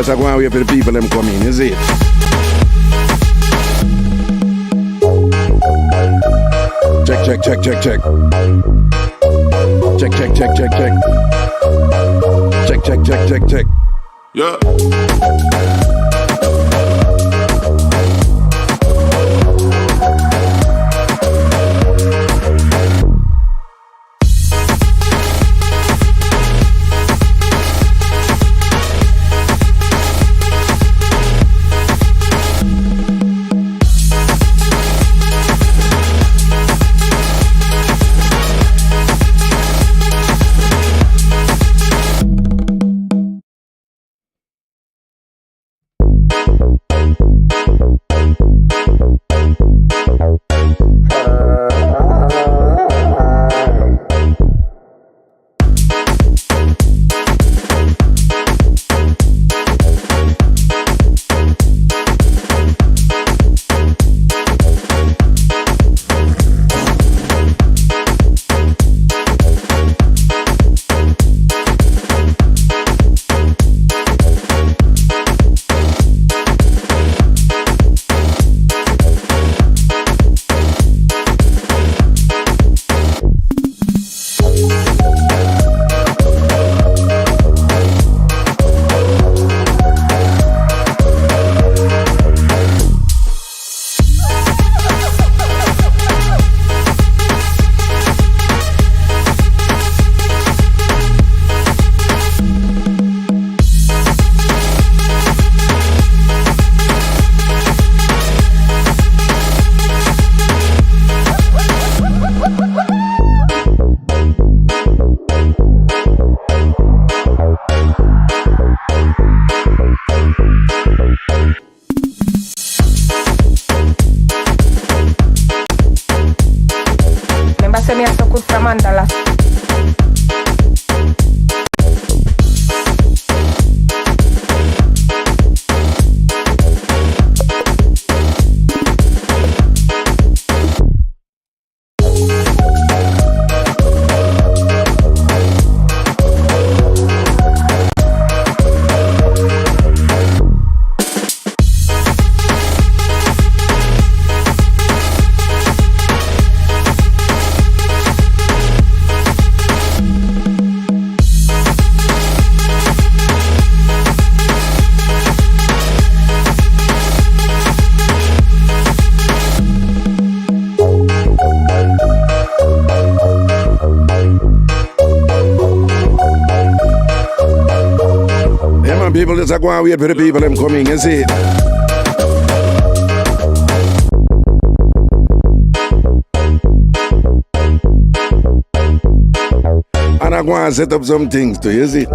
just go and wait for the people them come in, is it? Check. Check. Check. Yeah. People just go and wait for the people them coming, you see. And I go and set up some things too, you see.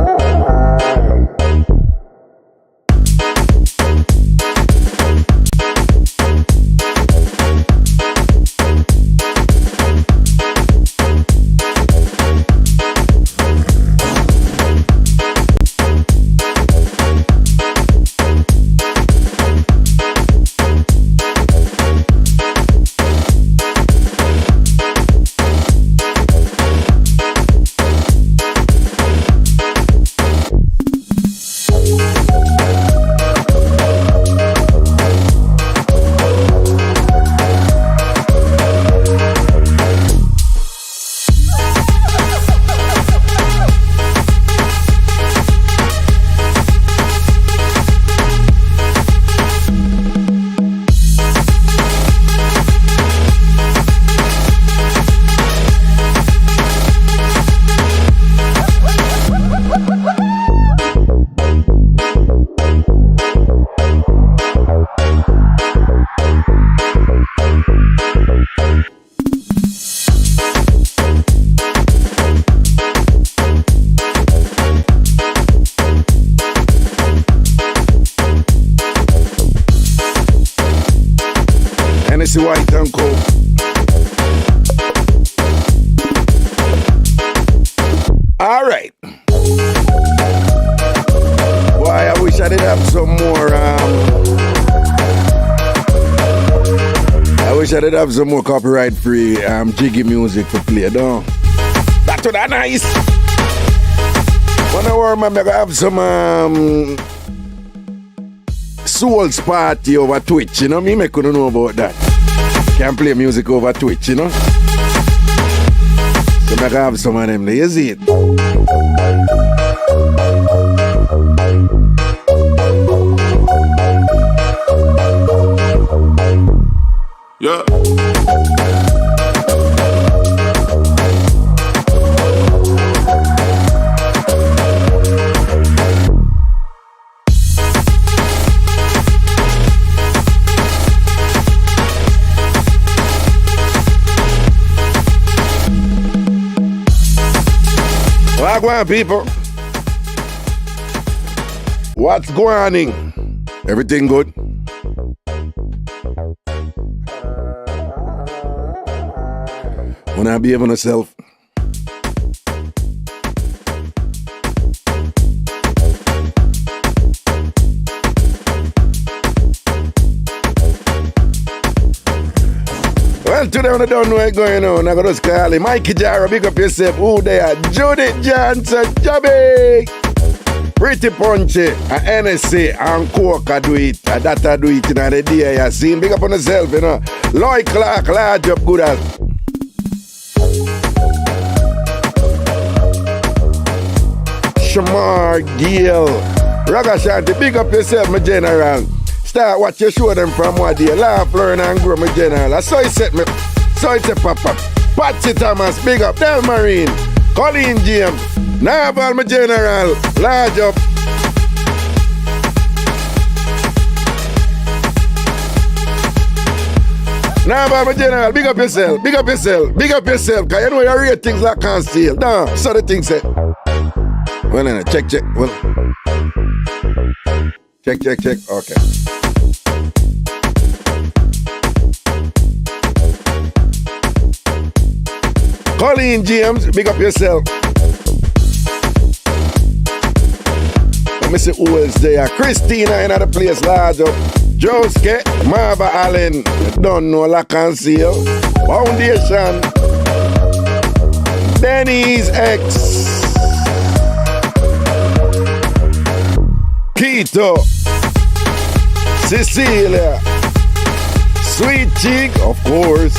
Hennessy White and Coke. All right. Boy, I wish I did have some more. I wish I did have some more copyright-free jiggy music to play. Don't. That would be nice. When I remember, I have some Souls party over Twitch, you know? Me couldn't know about that. Can't play music over Twitch, you know? So I have some of them there, you see it? Yeah. Wagwan people. What's going on? Everything good? Wanna behave on yourself? Well, today I don't know what's going on. I got to call him Mikey Jara, big up yourself. Who there? Judith Johnson, Jamaica. Pretty punchy. And NSC and Coca do it. And that I do it in the day. You see him. Big up on yourself, you know. Lloyd Clark, large up good as. Shamar Gill. Ragashanti, big up yourself, my general. Start what you show them from what day. Laugh, learn and grow, my general. So it set me. So it set Papa. Patsy Thomas, big up. Tambourine. Colleen James. Naval, my general. Large up. Naval, my general. Big up yourself. Big up yourself. Big up yourself. Because you know your ratings like can't steal. No, so the thing said. Well, no, check. Well. Check. Okay. Colleen James, big up yourself. Let me see who else there. Christina in the place, large up. Joske, Marva Allen, don't know La Conceal. Foundation. Denny's X. Keto. Cecilia. Sweet Cheek, of course.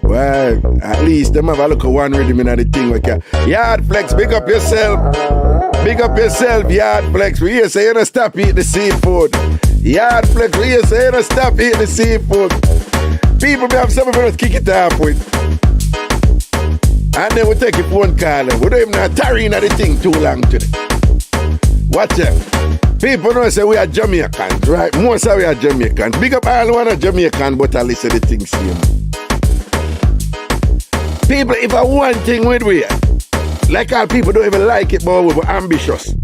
Well, at least them have a look at one rhythm in the thing. Okay. Yard Flex, big up yourself. Big up yourself, Yard Flex. We here say you don't stop eating the seafood. Yard Flex, we here say you don't stop eating the seafood. People may have something for us to kick it off with. And then we take a phone call. We don't even have tarrying at the thing too long today. Watch out. People know say we are Jamaicans, right? Most of we are Jamaicans. Big up all one of Jamaican, but I listen to the things same. People, if I one thing with we, like all people don't even like it, but we're ambitious.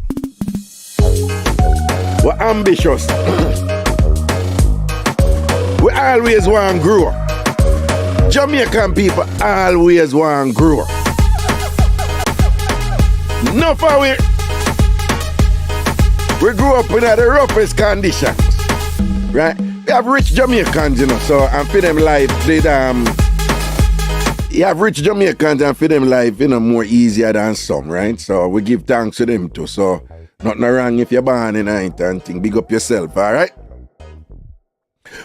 We're ambitious. We always want to grow. Jamaican people always want to grow. Not for we grew up in the roughest conditions, right? We have rich Jamaicans, you know, so and for them life, you have rich Jamaicans and for them life, you know, more easier than some, right? So we give thanks to them too. So nothing wrong if you're born in a and thing. Big up yourself, all right?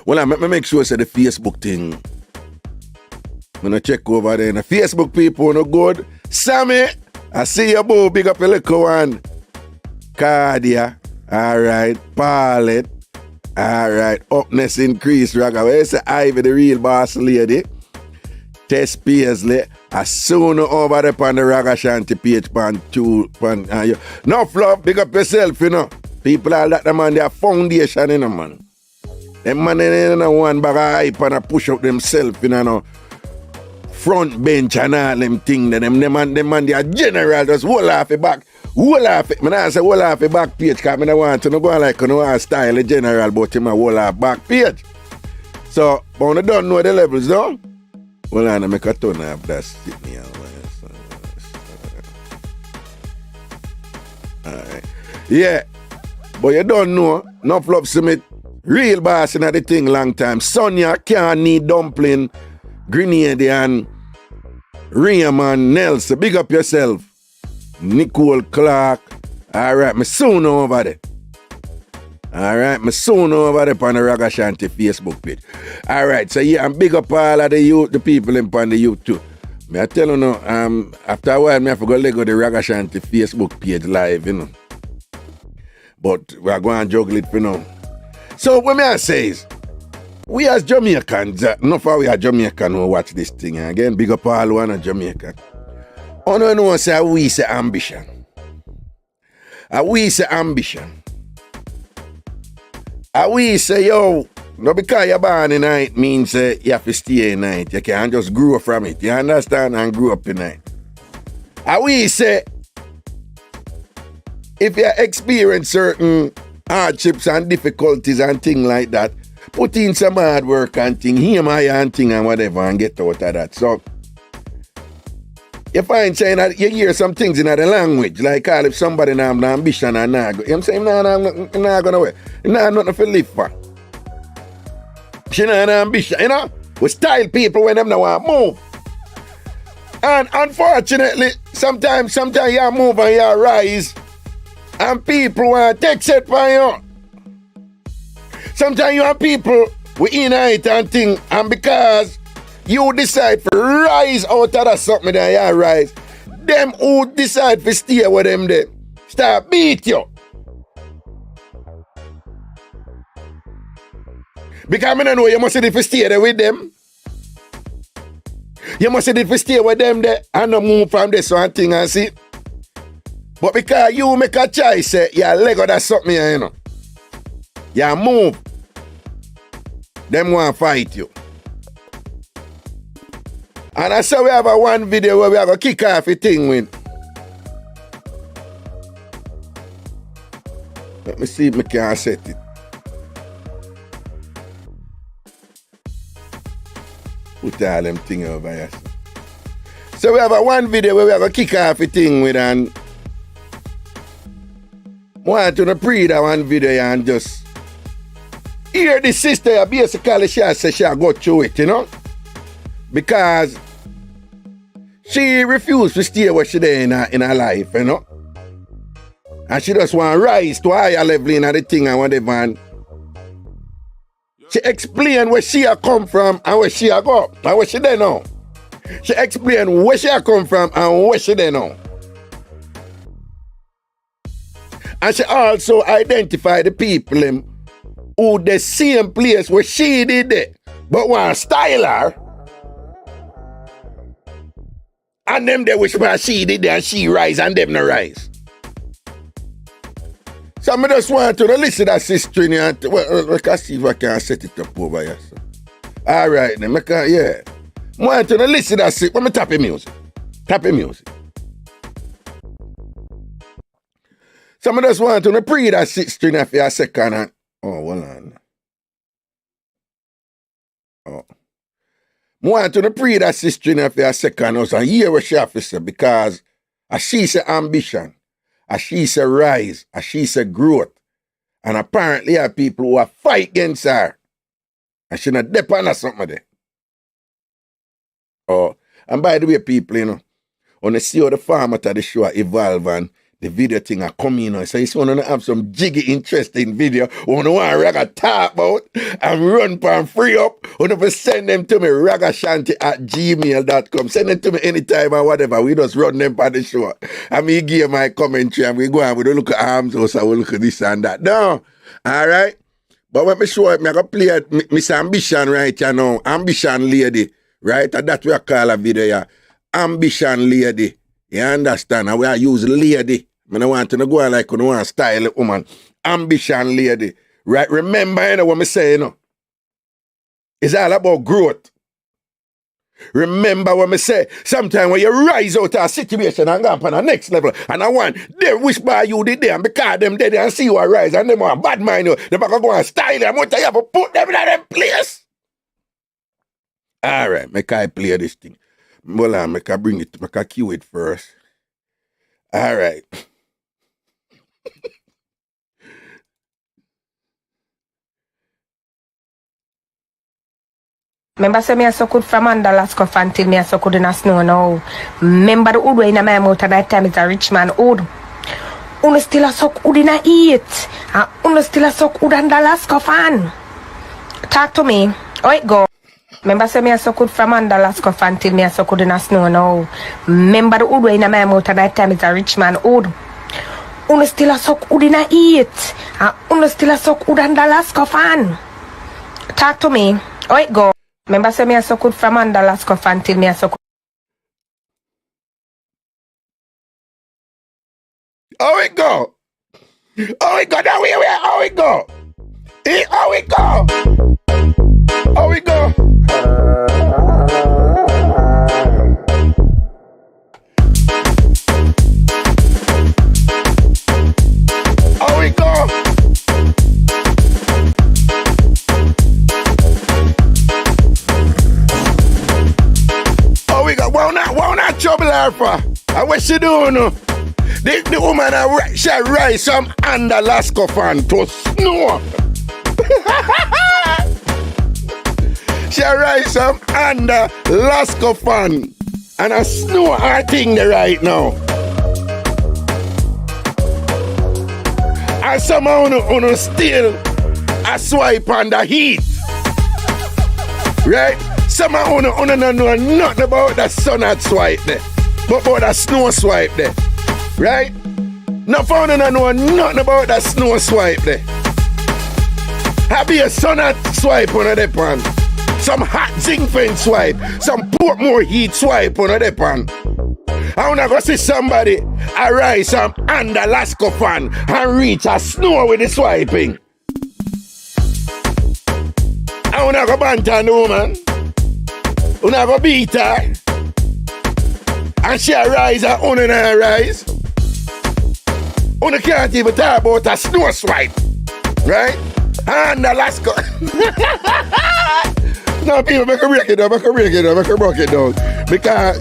Well, I make sure say the Facebook thing. I'm gonna check over there. The Facebook people no good. Sammy, I see you, boo. Big up your little one. Cardia, all right. Paulette, all right. Upness increase, Raga. Where is the Ivy, the real boss lady? Tess Paisley. As soon over there on the Ragashanti page, no flop, big up yourself, you know. People are that, man, they are foundation, you know, man. Them man, they don't one bag of hype and a push up themselves, you know. Front bench and all them things. Them man, they are general, just hold off it back. Hold off it. I say hold off it back page, because I don't want to go like a style a general, but him a hold off back page. So, but I don't know the levels, though. Well, I make a ton of that shit me. Alright. Yeah. But you don't know. No flop Smith. Real boss in the thing long time. Sonia can't need dumpling. Grenade and Raymond Nelson. Big up yourself. Nicole Clark. Alright, me soon over there. Alright, me soon over there on the Ragashanti Facebook page. Alright, so yeah, I'm big up all of the youth, the people in on the youth too. Me I tell you now, after a while, me have to go let go the Ragashanti Facebook page live, you know. But we're going to juggle it for now. So what me I say is, we as Jamaicans, not for we are Jamaican who watch this thing, again, big up all one of Jamaica. I don't know say we say ambition. We say ambition. We say, yo, no because you're born in night means you have to stay in night. You can't just grow from it. You understand? And grow up in night. We say, if you experience certain hardships and difficulties and things like that, put in some hard work and thing, hear my and thing and whatever and get out of that. So, you find saying that you hear some things in the language, like if somebody now have ambition and not go, you know what I'm saying, not going away. Not nothing to live for. She not an ambition, you know? We style people when them don't want to move. And unfortunately, sometimes you move and you rise, and people want to take set for you. Sometimes you have people with inner and thing, and because you decide to rise out of that something that you rise, them who decide to stay with them there, start beat you. Because I don't know, you must have to stay there with them. You must have to stay with them there and not move from this one thing and see. But because you make a choice, you leg out of something, you know. You move. Them want to fight you. And I saw we have a one video where we have a kick off a thing with. Let me see if I can set it. Put all them things over here. So we have a one video where we have a kick off a thing with, and I want to pre that one video and just hear the sister basically she said she go through it, you know? Because she refused to stay where she there in her life, you know? And she just want to rise to a higher level in the thing and whatever. And she explained where she come from and where she go and where she there now. She explained where she come from and where she there now. And she also identified the people who the same place where she did it, but want to style her. And them they wish where she did it and she rise and them no rise. So I just want to listen to that sister in here. I can see if I can set it up over here. So. All right, then. I want to listen to that sister. Let me tap the music. Tap the music. So I just want to pre that sister in here for a second. And, oh, hold on. Oh. I want to pre that sister in here for a second and hear what she has to say, because as she say ambition, as she say rise, as she say growth, and apparently there are people who are fight against her, and she not depend on something there. Oh, and by the way, people, you know, when you see how the format of the show evolve and the video thing are coming, you know, so you want to have some jiggy, interesting video, want to Raga talk about and run and free up, want to send them to me, ragashanti@gmail.com. Send them to me anytime or whatever. We just run them by the show. And me give my commentary and we go and we don't look at arms or so we look at this and that. No. All right. But when me show it, I'm going to play Miss Ambition right here now. Ambition Lady. Right? And that's what I call a video here. Ambition Lady. You understand? And we are use lady. I don't want to go like you want to style a woman. Ambition Lady. Right? Remember, you know what I say, you know? It's all about growth. Remember what I say. Sometimes when you rise out of a situation and go up on the next level, and I want them wish by you did there, and because them dead and see you rise, and them want bad mind you, they going to go and style them. What you have to put them in that place. All right, make I play this thing. Hold on, make I bring it, make I cue it first. All right. Remember, say me a so good from under last cuff until me a so good in a snow now. Remember the wood way in my mouth at that time is a rich man wood. Uno still a suck wood in a eat. And uno still a suck wood and the last fan. Talk to me. How it go? Remember say me a suck wood from under last fan till me a suck wood in a snow now. Remember the wood way in a my mouth at that time is a rich man wood. Uno still a suck wood in a eat. And uno still a suck wood and the last fan. Talk to me. How it go? Remember say me a suck wood from under last fan till me a suck. How it go? How it go? Now how it go? How it go? How it go? How it go? How we go? Why not trouble her for? And what she doing? The woman she rise some under Alaska fan to snow. She rise some under Alaska fan and a snow her thing there right now. And somehow uno still a swipe on the heat. Right? Somehow uno don't know nothing about the sun at swipe there. But about the snow swipe there. Right? No found no know nothing about that snow swipe there. Have a sun at swipe on the pan. Some hot zinc fence swipe. Some Portmore heat swipe on the pan. I wanna go see somebody arise some under Alaska fan and reach a snow with the swiping. I wanna go banter the woman. I wanna go beat her. And she arise and on and arise. You can't even talk about a snow swipe, right? And Alaska. No, people make a break it down, break it down. Because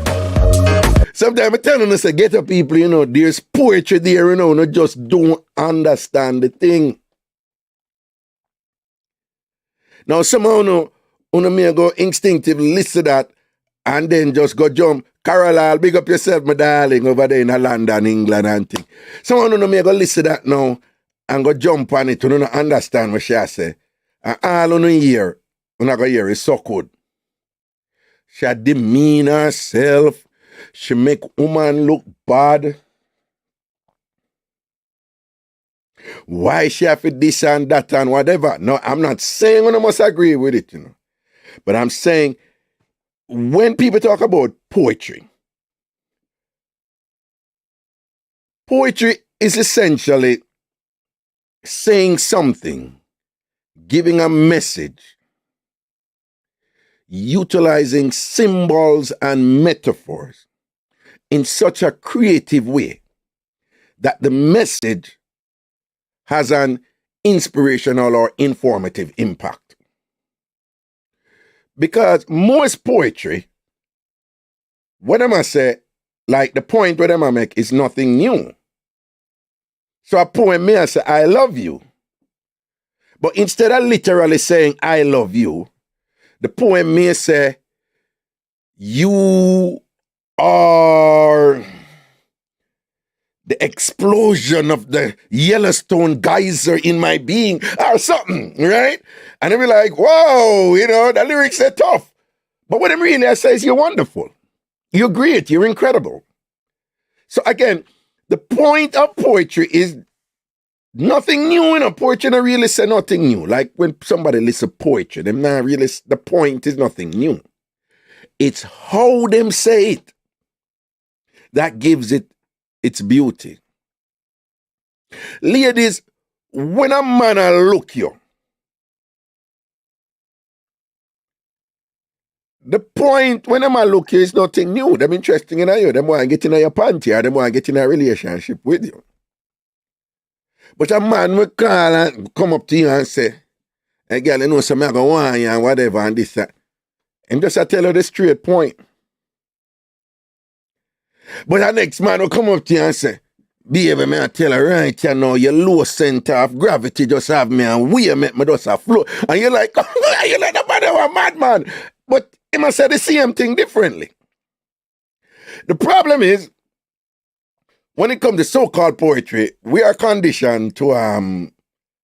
sometimes I tell them, I say, get up people, you know, there's poetry there, you know, no just don't understand the thing. Now, somehow, you may go instinctively listen to that and then just go jump. Carol, big up yourself, my darling, over there in London, England, and thing. Someone who may go listen to that now and go jump on it to not understand what she say. And all on hear, when I go hear is so good. She demean herself. She make woman look bad. Why she have to this and that and whatever. No, I'm not saying I must agree with it, you know. But I'm saying when people talk about poetry is essentially saying something, giving a message, utilizing symbols and metaphors in such a creative way that the message has an inspirational or informative impact. Because most poetry, what am I say, like the point what am I make is nothing new. So a poem may say, I love you. But instead of literally saying, I love you, the poem may say, you are the explosion of the Yellowstone geyser in my being, or something, right? And they be like, whoa, you know, the lyrics are tough. But what I'm really say is you're wonderful. You're great. You're incredible. So again, the point of poetry is nothing new, you know. Poetry don't really say nothing new. Like when somebody listens to poetry, them not really, the point is nothing new. It's how them say it that gives it its beauty. Ladies, when a man a look you, the point when a man look you is nothing new. Them interesting in you. Them want to get in your panty or them want to get in a relationship with you. But a man will call and come up to you and say, hey girl, you know something I go want you and whatever and this that. And just I tell her the straight point. But the next man will come up to you and say, baby, me I tell her right you know, your low center of gravity just have me and we make me just a flow. And you're like, you're like the man of a madman. But he must say the same thing differently. The problem is, when it comes to so-called poetry, we are conditioned to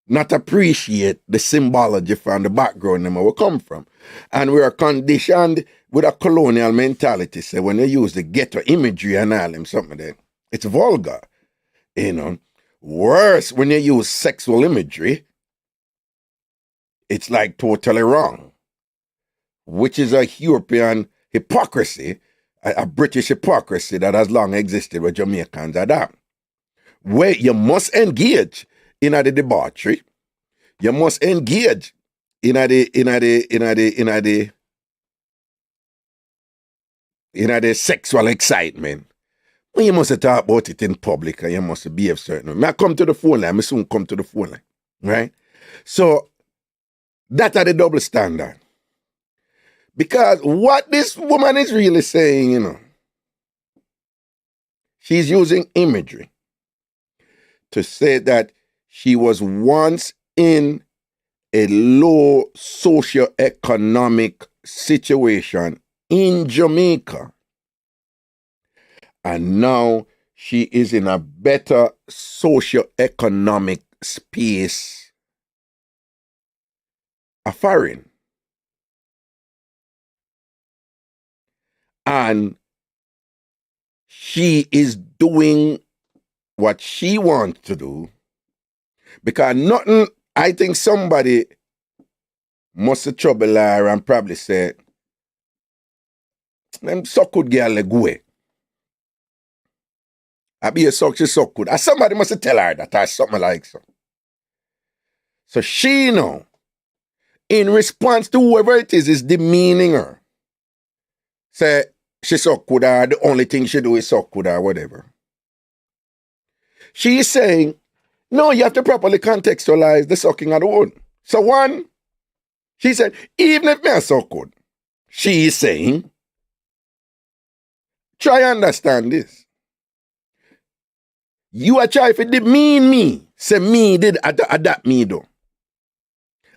not appreciate the symbology from the background where we come from. And we are conditioned with a colonial mentality. So when you use the ghetto imagery and all them something there, it's vulgar. You know. Worse, when you use sexual imagery, it's like totally wrong. Which is a European hypocrisy, a British hypocrisy that has long existed with Jamaicans are that. Where you must engage in the debauchery, you must engage in the sexual excitement. Well, you must talk about it in public and you must behave certain way. I come to the phone line, I soon come to the phone line. Right? So that are the double standard. Because what this woman is really saying, you know, she's using imagery to say that she was once in a low socioeconomic situation in Jamaica. And now she is in a better socioeconomic space. A foreign. And she is doing what she wants to do because nothing, I think somebody must have trouble her and probably say, them so good girl go away. I be a suck, she so good. And somebody must have tell her that or something like so. So she know, in response to whoever it is demeaning her. Say, she suck with her, the only thing she do is suck with her, whatever. She's saying, no, you have to properly contextualize the sucking of the word. So one, she said, even if me a suck good, she is saying, try understand this. You are trying to demean me, say me did adapt me though.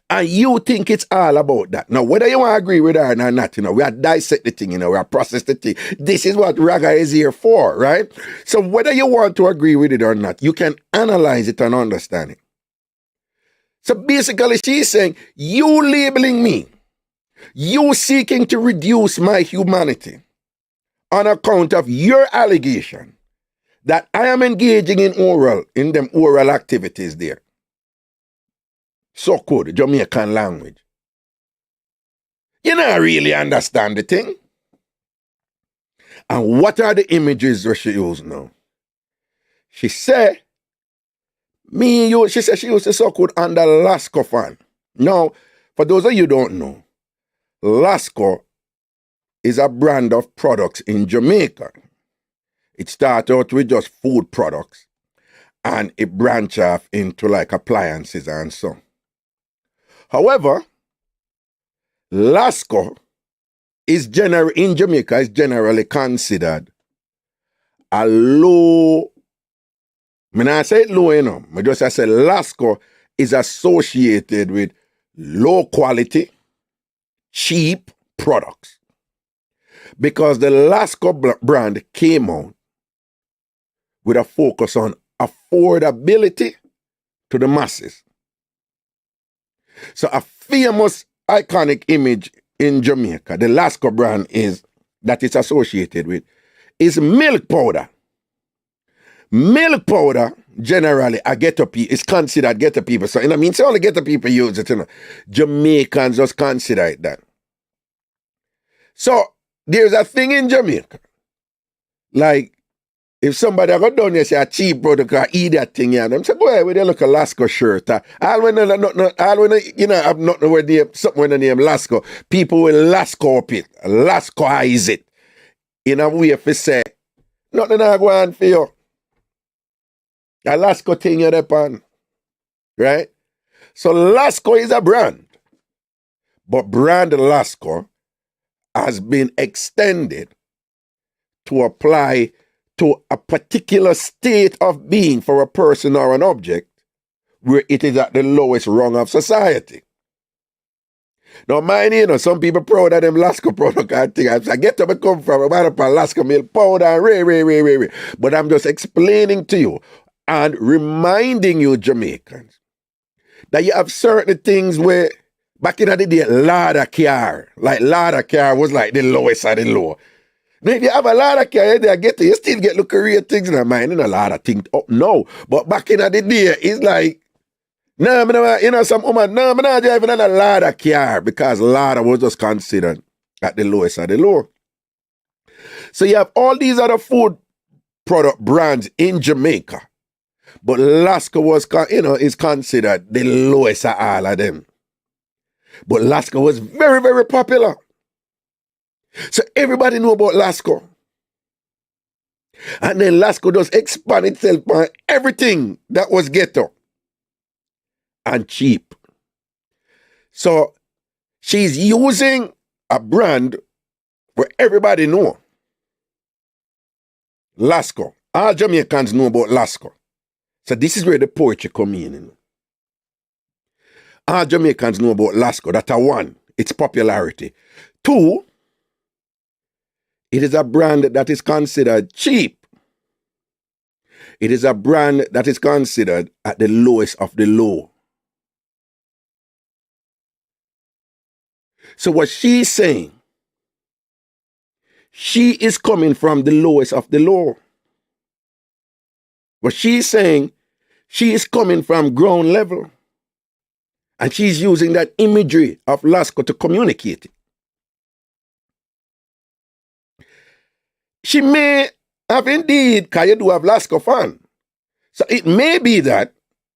And you think it's all about that. Now, whether you want to agree with her or not, you know, we are dissect the thing, you know, we are process the thing. This is what Raga is here for, right? So whether you want to agree with it or not, you can analyze it and understand it. So basically, she's saying, you labeling me, you seeking to reduce my humanity on account of your allegation that I am engaging in them oral activities there. So good, Jamaican language. You don't really understand the thing. And what are the images that she used now? She said, she said she used to so good under Lasco fan. Now, for those of you who don't know, Lasco is a brand of products in Jamaica. It started out with just food products and it branched off into like appliances and so. However, Lasco is in Jamaica is generally considered a low. I mean, I say it low, you know. I just say Lasco is associated with low quality, cheap products. Because the Lasco brand came out with a focus on affordability to the masses. So a famous iconic image in Jamaica, the Lasco brand that it's associated with, is milk powder. Milk powder, generally, is considered ghetto people. So, you know what I mean? So only ghetto people use it, you know. Jamaicans just consider it that. So, there's a thing in Jamaica. Like, if somebody got done, say a cheap product, or eat that thing, yeah, them say, go ahead with a look at Lasco shirt. All when you know, have nothing with the something with the name Lasco, people will Lasco up it, Lascoize it. In a way, if you say, nothing I go on for you. A Lasco thing you're upon. Right? So Lasco is a brand. But brand Lasco has been extended to apply to a particular state of being for a person or an object where it is at the lowest rung of society. Now, mind some people proud of them Lasco product and thing. I get to come from a man up Lasco milk powder and ray. But I'm just explaining to you and reminding you, Jamaicans, that you have certain things where back in the day, ladder car was like the lowest of the low. Now, if you have a ladder car, you still get luxurious things in your mind. A lot of things up now. But back in the day, it's like, some woman, I'm not driving on a ladder car because ladder was just considered at the lowest of the low. So you have all these other food product brands in Jamaica. But Lasco was, is considered the lowest of all of them. But Lasco was very, very popular. So everybody knew about Lasco. And then Lasco just expand itself on everything that was ghetto and cheap. So she's using a brand where everybody know. Lasco. All Jamaicans know about Lasco. So this is where the poetry come in. All Jamaicans know about Lasco. That's one, its popularity. Two, it is a brand that is considered cheap. It is a brand that is considered at the lowest of the low. So what she's saying, she is coming from the lowest of the low. What she's saying, she is coming from ground level. And she's using that imagery of Lasco to communicate it. She may have indeed, because you do have Lasco fan. So it may be that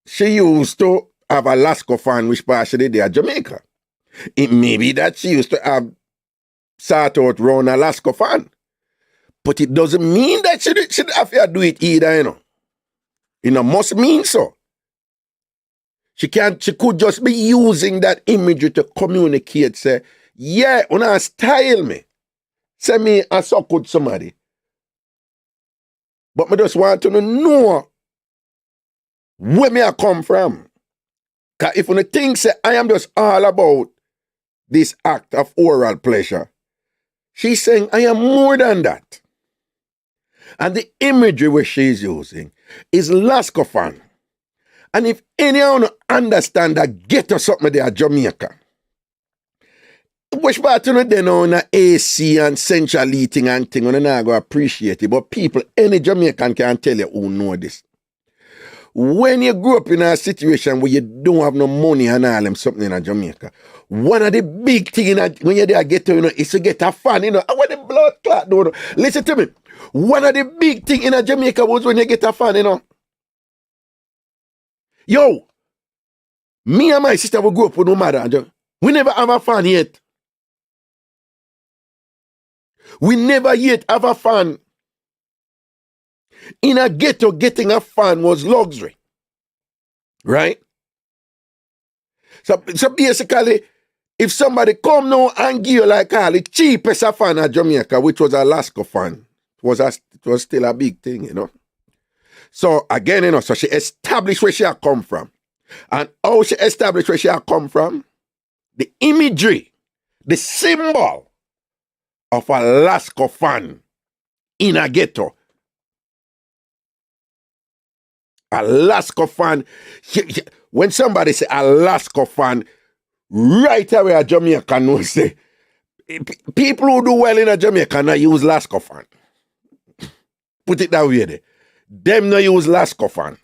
she used to have a Lasco fan which partially there at Jamaica. It may be that she used to have sort out round a Lasco fan. But it doesn't mean that she have to do it either, It must mean so. She could just be using that imagery to communicate, say, yeah, una style me. Say me I so good somebody. But I just want to know where me I come from. Because if you think say I am just all about this act of oral pleasure, she's saying I am more than that. And the imagery which she's using is Lasco fan. And if anyone understand that ghetto something there at Jamaica, which part of them on AC and central eating and thing, and I go appreciate it. But people, any Jamaican can tell you who know this. When you grow up in a situation where you don't have no money and all them something in Jamaica, one of the big things when you're there ghetto, is to get a fan, I want the blood clot, Listen to me. One of the big things in Jamaica was when you get a fan, Yo, me and my sister will grow up with no mother. We never have a fan yet. We never yet have a fan. In a ghetto, getting a fan was luxury. Right? So basically, if somebody come now and give you like all the cheapest fan at Jamaica, which was a Lasco fan, it was still a big thing, So again, so she established where she had come from. And how she established where she had come from? The imagery, the symbol of a Lasco fan in a ghetto. A Lasco fan. When somebody say a Lasco fan, right away a Jamaican will say, people who do well in a Jamaica now use Lasco fan. Put it that way there. Them no use Lasco fan.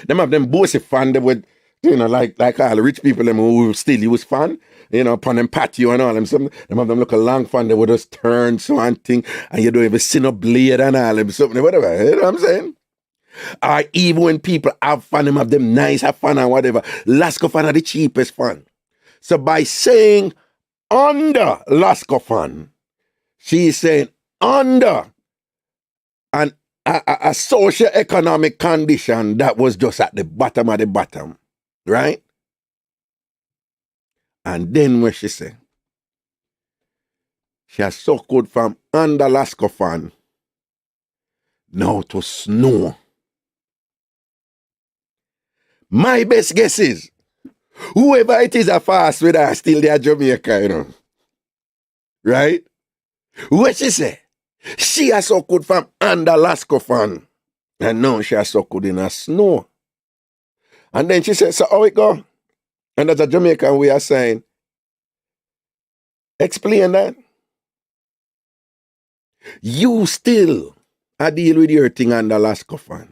Them have them bossy fan they would, like all the rich people them who still use fan, upon them patio and all them something. Them have them look a long fan, they would just turn so and thing, and you don't even see no blade and all them something, whatever. You know what I'm saying? Or even when people have fan, them have them nice have fan and whatever. Lasco fan are the cheapest fan. So by saying under Lasco fan, she's saying under a socio-economic condition that was just at the bottom of the bottom, right? And then what she say? She has suckled from under Lasco fan now to snow. My best guess is Whoever it is a fast with her, still they are Jamaica, you know. Right? What she say? She has so good from under Lascofan. And now she has so good in a snow. And then she said, so how it go? And that's a Jamaican way of saying, explain that. You still a deal with your thing under Lascofan.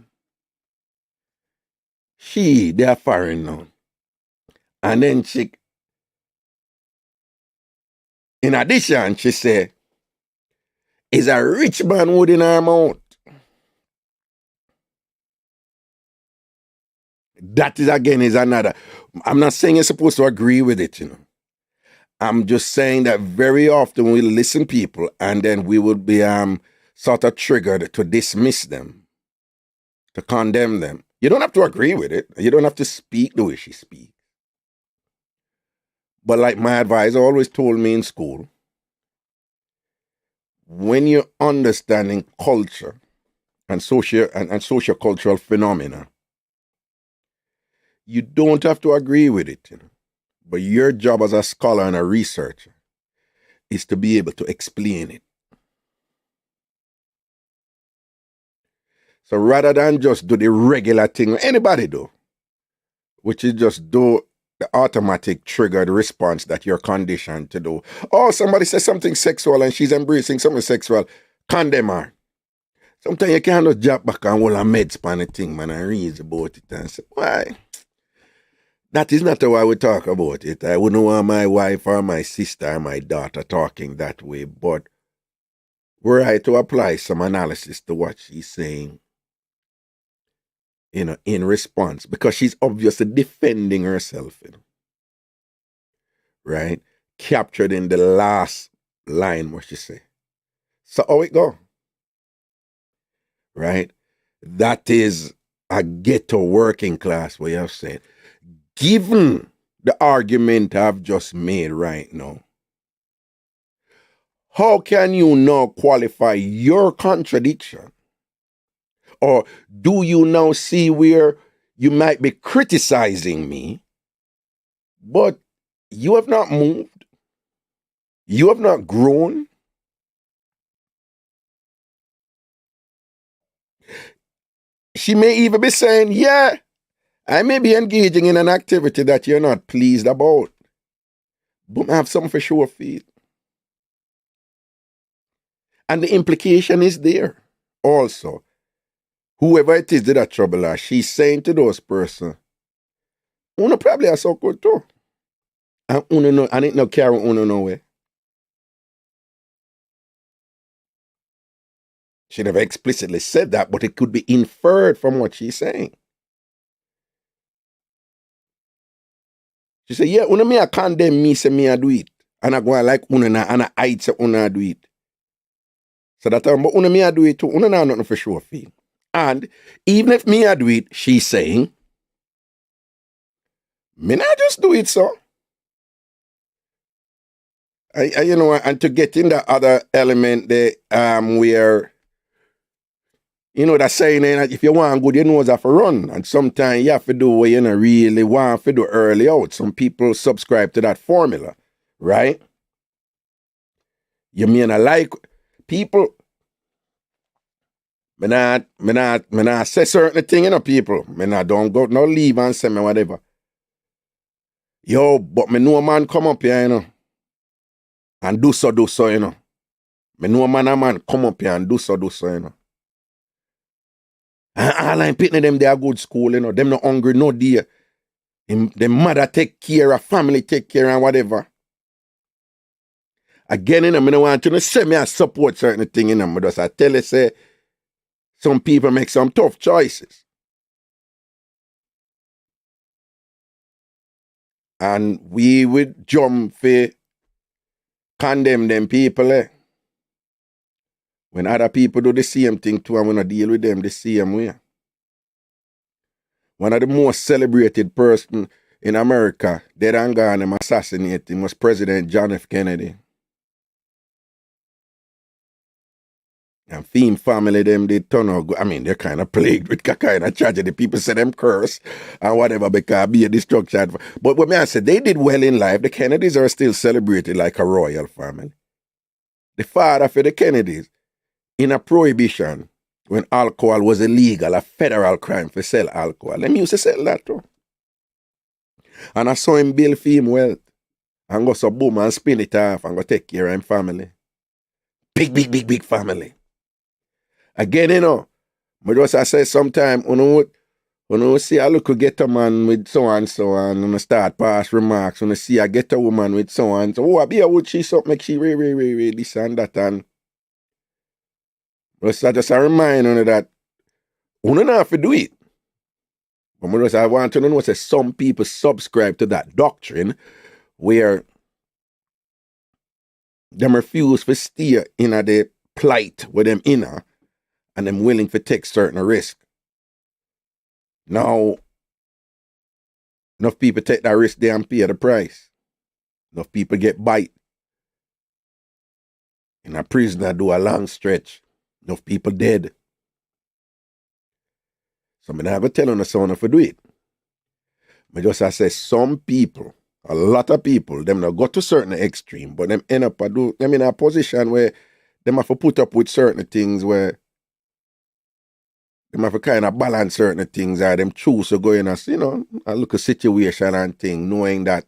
They are foreign now. And then she, in addition, she said, is a rich man wood in her mouth. That is again is another. I'm not saying you're supposed to agree with it, you know. I'm just saying that very often we listen people and then we would be sort of triggered to dismiss them, to condemn them. You don't have to agree with it. You don't have to speak the way she speaks. But like my advisor always told me in school, when you're understanding culture and socio-cultural phenomena, you don't have to agree with it, you know. But your job as a scholar and a researcher is to be able to explain it. So rather than just do the regular thing anybody do, which is just do the automatic triggered response that you're conditioned to do. Oh, somebody says something sexual and she's embracing something sexual, condemn her. Sometimes you can't just jump back and hold a meds on the thing, man, and read about it and say, why? That is not how I would talk about it. I wouldn't want my wife or my sister or my daughter talking that way, but were I to apply some analysis to what she's saying, you know, in response, because she's obviously defending herself, you know, right? Captured in the last line, what she say. So how it go? Right? That is a ghetto working class way of saying, given the argument I've just made right now, how can you now qualify your contradiction? Or do you now see where you might be criticizing me, but you have not moved? You have not grown? She may even be saying, yeah, I may be engaging in an activity that you're not pleased about, but I have something for sure feet. And the implication is there also. Whoever it is that trouble her, she's saying to those persons, Uno probably has so good too. And Uno know, and it no carry Uno nowhere. She never explicitly said that, but it could be inferred from what she's saying. She said, yeah, Uno me a condemn me, say me a do it. And I go like Uno na, and I hide say Uno a do it. So that time, but Uno me a do it too. Uno na nothing for sure feel. And even if me a do it, she's saying, me not just do it so. You know, and to get in the other element there, where, you know, that saying that if you want good, you know, have to run. And sometimes you have to do what you don't really want to do early out. Some people subscribe to that formula, right? You mean I like people. Me not say certain thing, you know, people. Me not don't go, no leave and say me whatever. Yo, but me know a man come up here, you know, and do so, you know. Me know a man come up here and do so, you know. And all I'm picking them, they are good school, you know. Them not hungry, no dear. Them mother take care of family, take care and whatever. Again, you know, me don't want you to say me I support certain thing, you know. Me just I tell you, say, some people make some tough choices. And we would jump for condemn them people, eh? When other people do the same thing too, I'm gonna deal with them the same way. One of the most celebrated person in America, dead and gone, him assassinated, was President John F. Kennedy. And Fiend family, them, they turn out, I mean, they're kind of plagued with kind of tragedy. People say them curse and whatever because be a destruction. But what I said, they did well in life. The Kennedys are still celebrated like a royal family. The father for the Kennedys, in a prohibition, when alcohol was illegal, a federal crime for sell alcohol, them used to sell that too. And I saw him build for him wealth. And go so boom and spin it off and go take care of him family. Big family. Again, you know, but just I say sometime, when you see a look get a man with so and start pass remarks, when you see a get a woman with so and so, oh, I be a wood she something make she re this and that, and just a reminder that you don't have to do it. But I want to know say some people subscribe to that doctrine where them refuse to stay in the plight with them inner and them willing to take certain risk. Now, enough people take that risk, they and pay the price. Enough people get bite. In a prison, I do a long stretch. Enough people dead. So I'm not going to tell on the son if I do it. But just I say some people, a lot of people, them not go to certain extreme, but them end up them in a position where them have to put up with certain things where them have to kind of balance certain things or them choose to go in as, you know, a look at situation and thing, knowing that,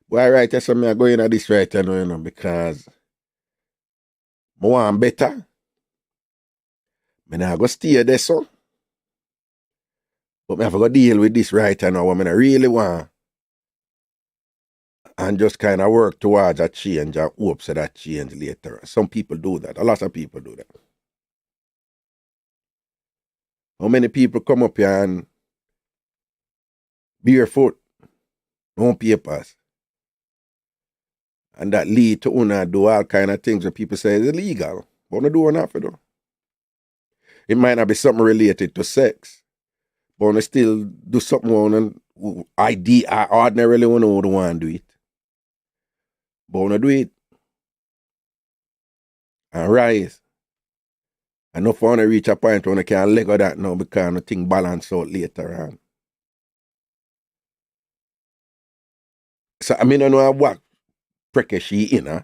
well, right, yes, I'm going at this right now, you know, because I want better. I'm not going to stay there, so. But I have to go deal with this right now, what I really want. And just kind of work towards a change and hope for that change later. Some people do that. A lot of people do that. How many people come up here and barefoot, no papers, and that lead to una do all kind of things that people say is illegal. But una do or not for though. It might not be something related to sex, but una still do something on I ordinarily wanna want to do it. But una do it and rise. I know for one reach a point when I can let go that now because I think balance out later on. So I mean I know what preke she in her.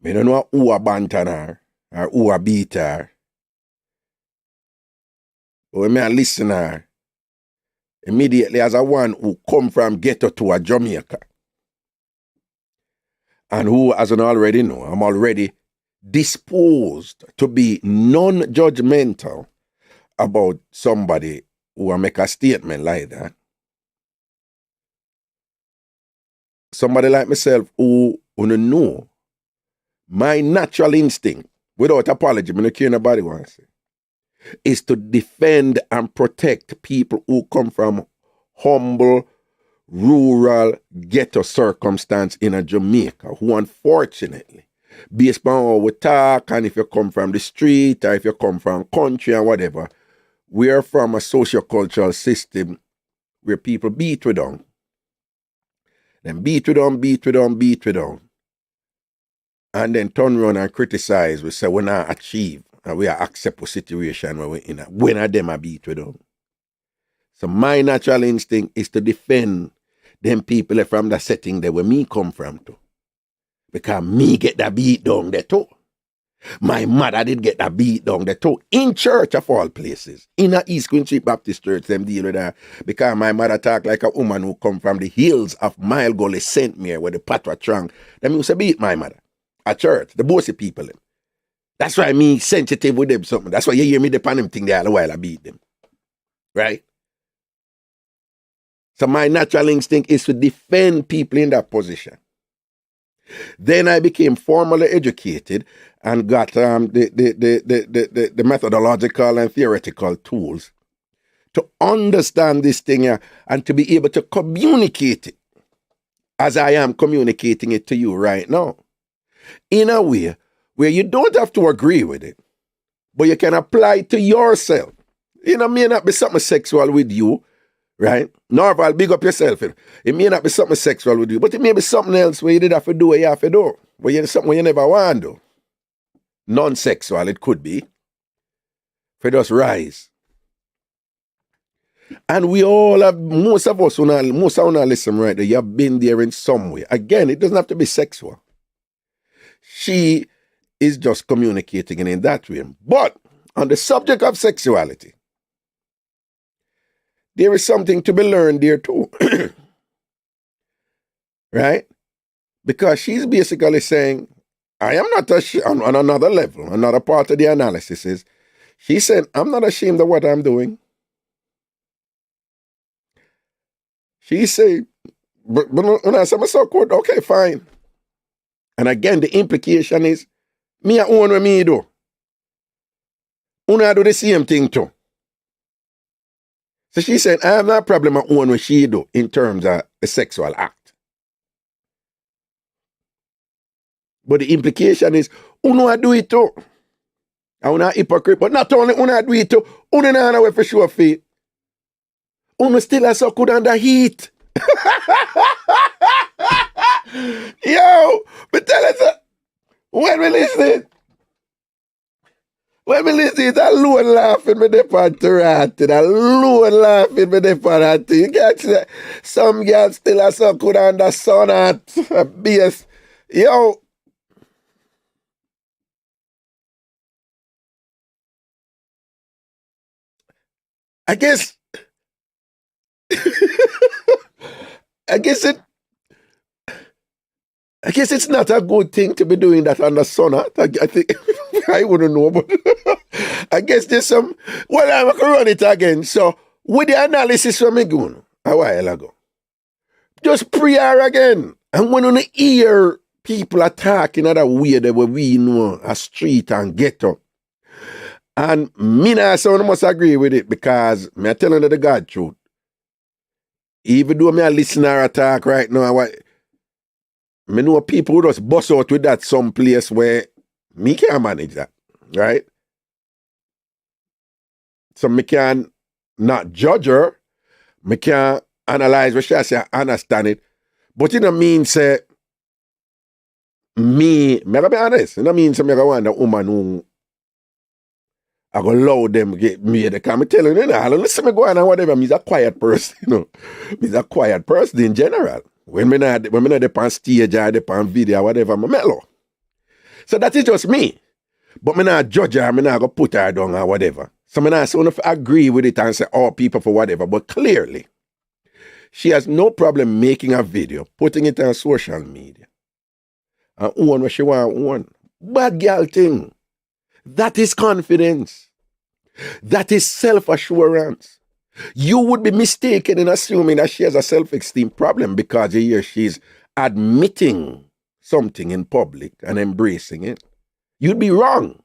I don't know who a bantan her or who a beat her. But when I listen her, immediately as a one who come from ghetto to a Jamaica. And who, as I already know, I'm already disposed to be non-judgmental about somebody who will make a statement like that. Somebody like myself who know my natural instinct, without apology, I don't care nobody wants to say, is to defend and protect people who come from humble, rural, ghetto circumstance in a Jamaica, who unfortunately, based on how we talk, and if you come from the street, or if you come from country and whatever, we are from a socio-cultural system where people beat we down. Then beat we down. And then turn around and criticize. We say we not achieve, and we accept a situation where we're in. When are them a beat we down? So my natural instinct is to defend them people from the setting that where me come from too. Because me get that beat down there too. My mother did get that beat down there too. In church of all places. In a East Quincy Baptist Church, them deal with that. Because my mother talk like a woman who come from the hills of Mile Gully, St. Mary, where the patra trunk. Them used to beat my mother. At church. The bossy people. Them. That's why me sensitive with them something. That's why you hear me depend them thing there all the while I beat them. Right? So my natural instinct is to defend people in that position. Then I became formally educated and got the methodological and theoretical tools to understand this thing here and to be able to communicate it as I am communicating it to you right now. In a way where you don't have to agree with it, but you can apply it to yourself. You know, it may not be something sexual with you, right? Norval, big up yourself. It may not be something sexual with you, but it may be something else where you did have to do what you have to do. But it's something you never want to do. Non-sexual, it could be. for just rise. And we all have, most of us, most of us listen right there, you have been there in some way. Again, it doesn't have to be sexual. She is just communicating in that way. But on the subject of sexuality, there is something to be learned there too. Right? Because she's basically saying, I am not on another level, another part of the analysis is, she said, I'm not ashamed of what I'm doing. She said, but when I say my so good, okay, fine. And again, the implication is, me I own what me do. Una do the same thing too. So she said, I have no problem with own what she do in terms of the sexual act. But the implication is, una do it too. And una hypocrite, but not only una do it too, una na know for sure feet. Una still has so good under heat. Yo, but tell us, when we listen, that low laughing me dey on Toronto, that low laughing me dey on that thing. You can't say, some girls still have so good under sun at BS. Yo, I guess it's not a good thing to be doing that under Sonat. I think I wouldn't know, but I guess there's some. Well, I'm going to run it again. So, with the analysis from me going a while ago, just prayer again. And when you hear people attacking other way that we know a street and ghetto, and me now someone must agree with it because me telling you the God truth. Even though me a listener attack right now, I know people who just bust out with that some place where me can't manage that, right? So me can not judge her, me can analyze what she say, understand it, but it don't mean say me gotta be honest, it don't mean say me gotta want a woman who I go allow them get me the come telling you, I don't listen me go on and whatever. Me's a quiet person, you know. Me's a quiet person in general. When me not on stage or on video or whatever, I'm mellow. So that is just me. But me not judge her, me not go put her down or whatever. So me not so agree with it and say, oh, people for whatever. But clearly, she has no problem making a video, putting it on social media. And own what she want own. Bad girl thing. That is confidence. That is self-assurance. You would be mistaken in assuming that she has a self-esteem problem because you hear she's admitting something in public and embracing it. You'd be wrong.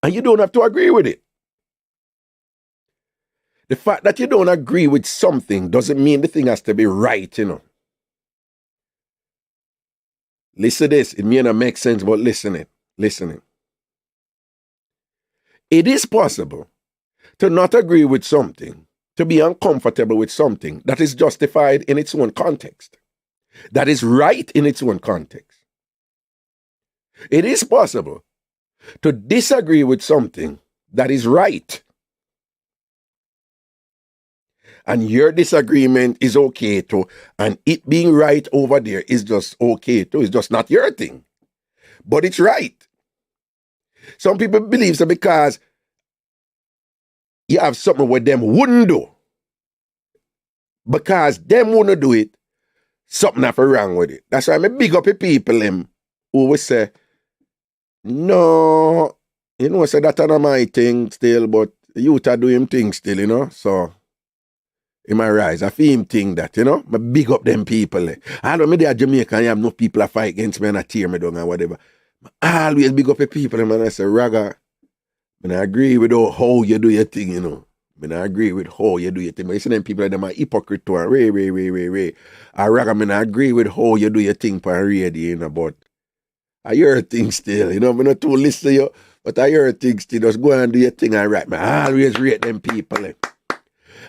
And you don't have to agree with it. The fact that you don't agree with something doesn't mean the thing has to be right, you know. Listen to this. It may not make sense, but listen. It is possible to not agree with something, to be uncomfortable with something that is justified in its own context, that is right in its own context. It is possible to disagree with something that is right. And your disagreement is okay too, and it being right over there is just okay too. It's just not your thing. But it's right. Some people believe so because you have something where them wouldn't do. Because them wouldn't do it, something have wrong with it. That's why I big up the people who will say, no, you know, say that's not my thing still, but youth are doing things still, you know. So, in my rise, I feel him think that, you know. I big up them people. I don't know, they are Jamaican, I have no people that fight against me and I tear me down or whatever. I always big up the people, and I say, Raga, I agree with how you do your thing, you know. I agree with how you do your thing. But you see them people like them are hypocrite to Ray. I Raga, I agree with how you do your thing for radio, you know, but I hear things still, you know. I'm not too listen to you, but I hear things still. Just go and do your thing and right. I always rate them people.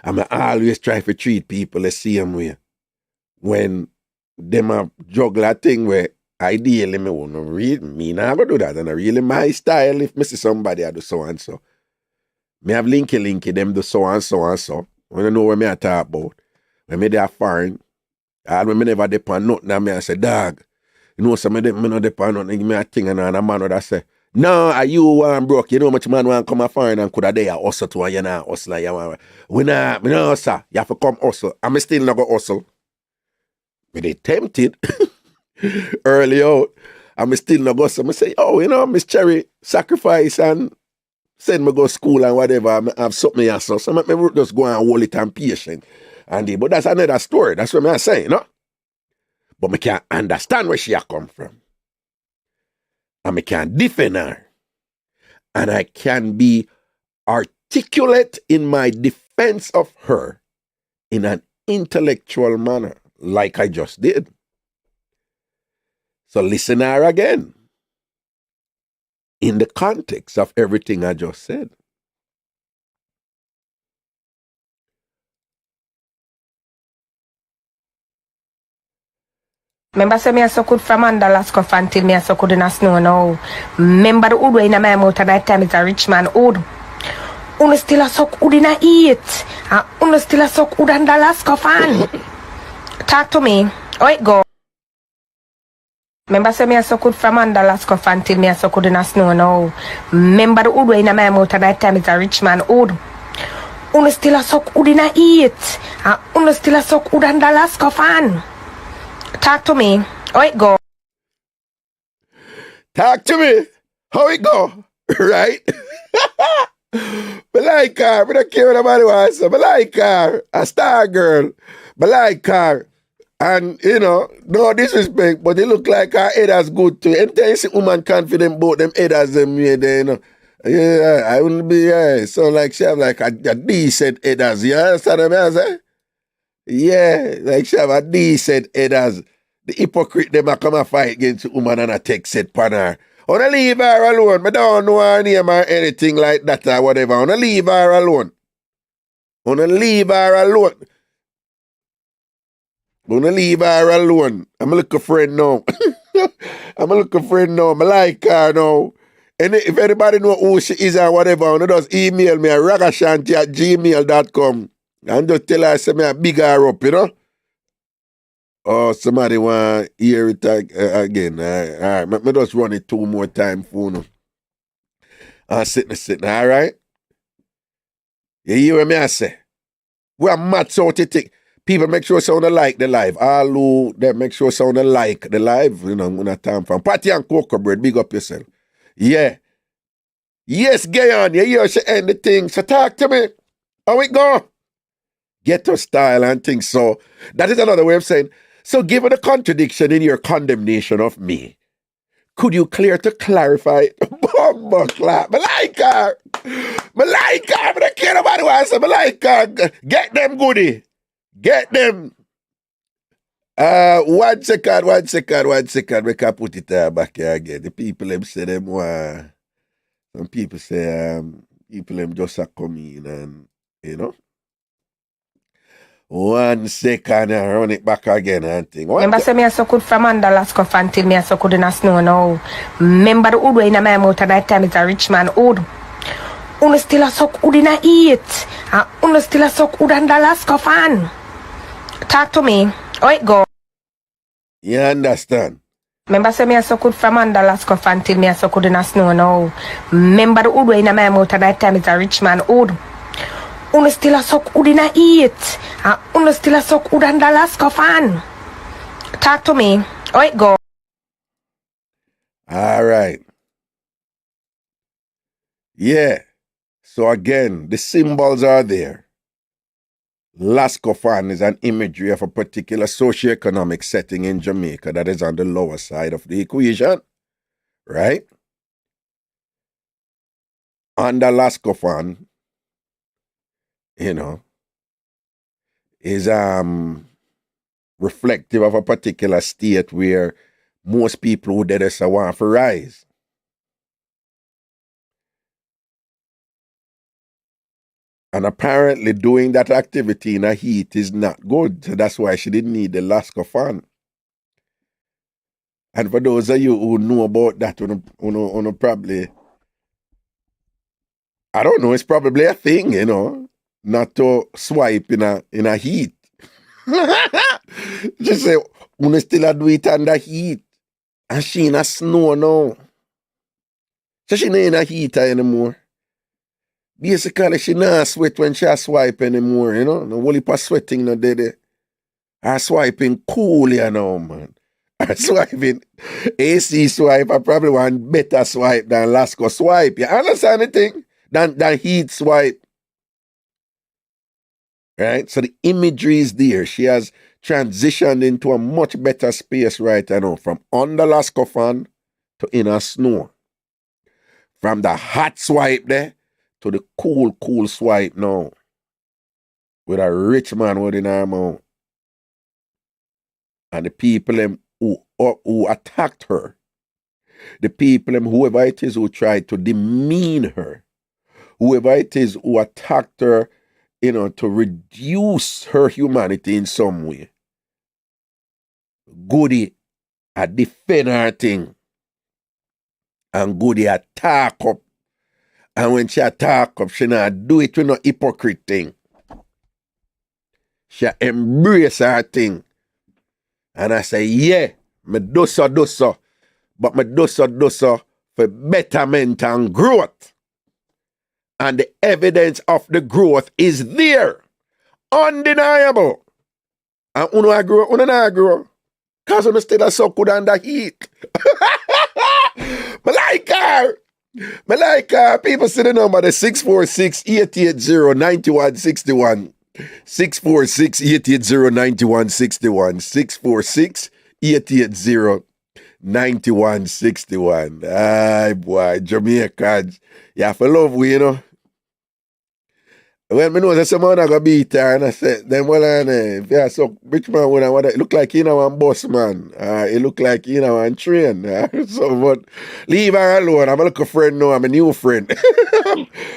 And I always try to treat people the same way. When them a juggle a thing where ideally me won't read, me not go do that. And I really my style if me see somebody I do so and so. Me have linky, them do so and so and so. When you know what me I talk about. When me they are foreign, all when me never depend nothing, and me I say, dog, you know, some of them me no depend nothing, give me a thing, and a man would say, no, are you one broke? You know how much man want come a foreign and could a day a hustle to and you know hustle and you want. We not, me no hustle. You have to come hustle. And me still not go hustle. Me they tempted early out. And me still not go hustle. Me say, oh, you know, Miss Cherry, sacrifice and send me go school and whatever. I have something else. So me just go and hold it and patient. But that's another story. That's what I'm saying, no? But me can't understand where she come from. And I can defend her. And I can be articulate in my defense of her in an intellectual manner, like I just did. So listen to her again, in the context of everything I just said. Remember say me a so good from under last cuff until me a so good in a snow now. Remember the wood way in my mouth at that time is a rich man wood. Uno still a suck wood in a eat. And uno still a suck wood under last cuff on. Talk to me. How it go? Remember say me a so good from under last cuff until me a so good in a snow now. Remember the wood way in my mouth at that time is a rich man wood. Uno still a suck wood in a eat. And uno still a suck wood under last cuff on. Talk to me. How it go? Talk to me. How it go? Right? I like her. I don't care what nobody wants. I like her. A star girl. I like her. And, you know, no disrespect, but it look like her head is good too. Anytime you see woman confident about them head as them, you know. Yeah, I wouldn't be, so like she have like a decent head as, you understand what I say? Yeah, like she have a decent head as. The hypocrite them a come and fight against the woman and a take set pan her. I wanna leave her alone. I don't know her name or anything like that or whatever. I wanna leave her alone. I wanna leave her alone. I wanna leave her alone. I'm a little friend now. I'm a little friend now. I like her now. And if anybody know who she is or whatever, I wanna just email me at ragashanti@gmail.com and just tell her say me a big her up, you know? Oh, somebody want to hear it again. All right. Me just run it 2 more times for you. Sitting. All right? You hear what I say? We are mad so to think. People make sure sound like the live. All who they make sure sound like the live. You know, I'm going to TamFam. Patty and Cocoa Bread, big up yourself. Yeah. Yes, Gayon. You hear she end the thing. So talk to me. How it go? Get your style and things. So that is another way of saying, so given a contradiction in your condemnation of me, could you clear to clarify? Bumbo clap. I like her. I don't care about the one. I like her. Get them goodie. Get them. 1 second. We can put it back here again. The people them say them some people say people them just a come in and you know. 1 second and run it back again and thing. Remember say me a so good from under last cuff until me a so good in a snow now. Remember the wood way in my mouth at that time is a rich man wood. Uno still a suck wood in a eat. And uno still a suck wood under last cuff on. Talk to me. How it go? You understand? Remember say me a so good from under last cuff until me a so good in a snow now. Remember the wood way in my mouth at that time is a rich man wood. Uno still a suck wood in a eat. And uno still a suck wood under last cuff on. Talk to me. How it go? All right. Yeah. So again, the symbols are there. Lascofan is an imagery of a particular socioeconomic setting in Jamaica that is on the lower side of the equation. Right? Under Lascofan, you know, is reflective of a particular state where most people who did this want to rise. And apparently doing that activity in a heat is not good. So that's why she didn't need the Lasco fan. And for those of you who know about that, you probably I don't know. It's probably a thing, you know, not to swipe in a heat. She say, "Una still a do it under heat, and she in a snow now. So she not in a heater anymore. Basically, she not sweat when she a swipe anymore, you know. No whole heap of sweating no there. Her swiping cool, you know, man. Her swiping AC swipe. I probably want better swipe than Lasco swipe. You understand the thing? Than heat swipe. Right? So the imagery is there. She has transitioned into a much better space right now. From under Lasco fan to in a snow. From the hot swipe there to the cool swipe now. With a rich man holding her mouth. And the people who attacked her, the people whoever it is who tried to demean her, whoever it is who attacked her, you know, to reduce her humanity in some way. Goody a defend her thing. And Goody attack up. And when she attack up, she not do it with no hypocrite thing. She embrace her thing. And I say, yeah, me do so. But me do so for betterment and growth. And the evidence of the growth is there. Undeniable. And uno not grow. Because uno still so good under heat. Me like her. People see the number, the 646-880-9161. 646-880-9161. 646-880-9161. Aye, boy, Jamaicans. You have to love we, you know. When me know that someone I go beat her, and I said, then well, if you are so rich man, when I want it look like you know one boss man. It look like you know one train. So, but leave her alone. I'm a little friend now. I'm a new friend. Me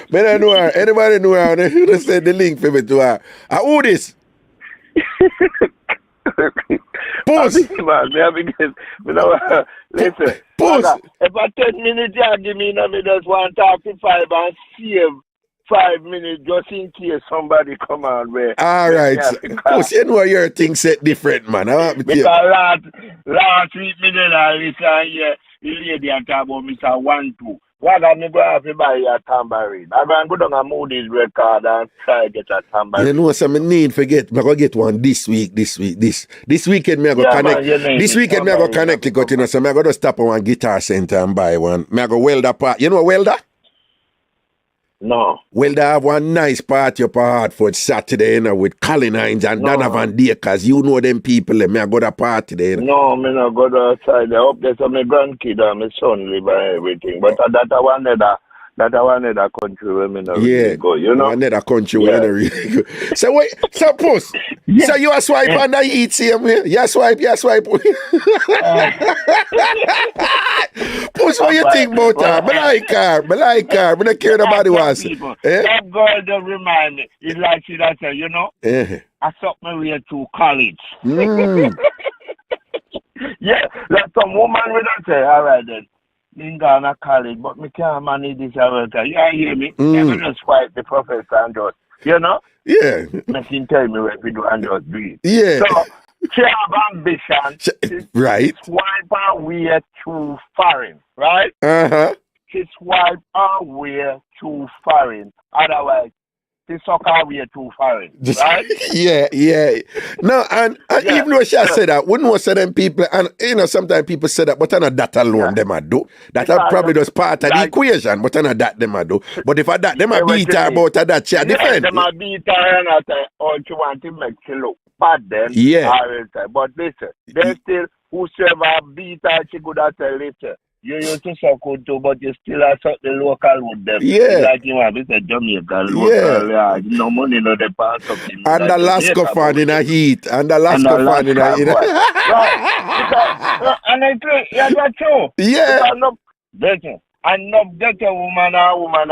don't know her. Anybody know her? They send the link for me to her. Who this? Puss. Listen, Puss. if I 10 minutes, you give me, me just want to talk to 5 and save 5 minutes just in case somebody come on. All right. Puss, you know your thing set different, man. I want because last week, me did listen here, the lady and talk about Mr. 1-2. What am I going to buy a tambourine? I'm going to go down and move this record and try to get a tambourine. You know, so I need forget. I'm going to get one this weekend. This weekend, I'm going to connect. This weekend, I'm going to connect it, you know, so I'm going to stop on one guitar center and buy one. I'm going to weld a part. You know a welder? No. Welder have one nice party up at Hartford Saturday, you know, with Colin Hines and Donovan Dakers. You know them people, I'm going to go to party there. You know? No, I'm not go outside. I hope there's my grandkid and my son live and everything. But that one other country where me not really go, you know? Another country where me not really go. So wait, so Puss, so you a swipe and I eat same way? You swipe. Puss, what you think about her? Me like her. I don't care nobody wants. That girl don't remind me. It's like she does say, you know, I suck my way to college. Yeah, like some woman will say, all right then. In Ghana college, but me can't manage this America. You hear me? I'm just swipe the professor and just, you know? Yeah. Nothing tell me what we do and just do it. Yeah. So, she have ambition. Right. She swipe her way to foreign, right? Uh-huh. She swipe her way to foreign. Otherwise, she suck her way to foreign, right? Yeah. No, and even though she said that, wouldn't want to say them people, and you know, sometimes people say that, but I know that alone them I do. That are probably just part of the equation, but I know that them I do. But if I that, them I beat her about that, she defend. Them I beat her and I say, oh, she want to make she look bad then. Yeah. I will say, but listen, they still, whosoever beat her, she could have said, listen, you used to suck good too, but you still have suck the local with them. Yeah. Like you have a Jamaica local, no money, no the part of him. And the Lasco fan in a heat. And the Lasco fan in a heat. And I think, that's true. Yeah. I'm not better woman all over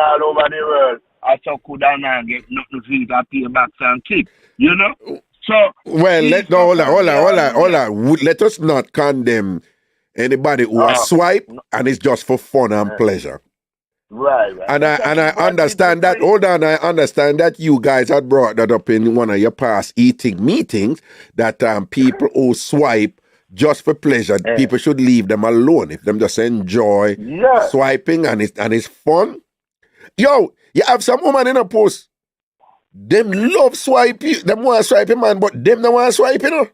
the world. I so could not get nothing to feed her pay back and keep, you know? So well, hold on. Let us not condemn anybody who has swipe and it's just for fun and pleasure. Right. And I understand that. Hold on, I understand that you guys had brought that up in one of your past eating meetings. That people who swipe just for pleasure, people should leave them alone. If them just enjoy swiping and it's fun. Yo, you have some woman in a post. Them love swiping. Them want to swipe, man, but them don't want to swipe, you know.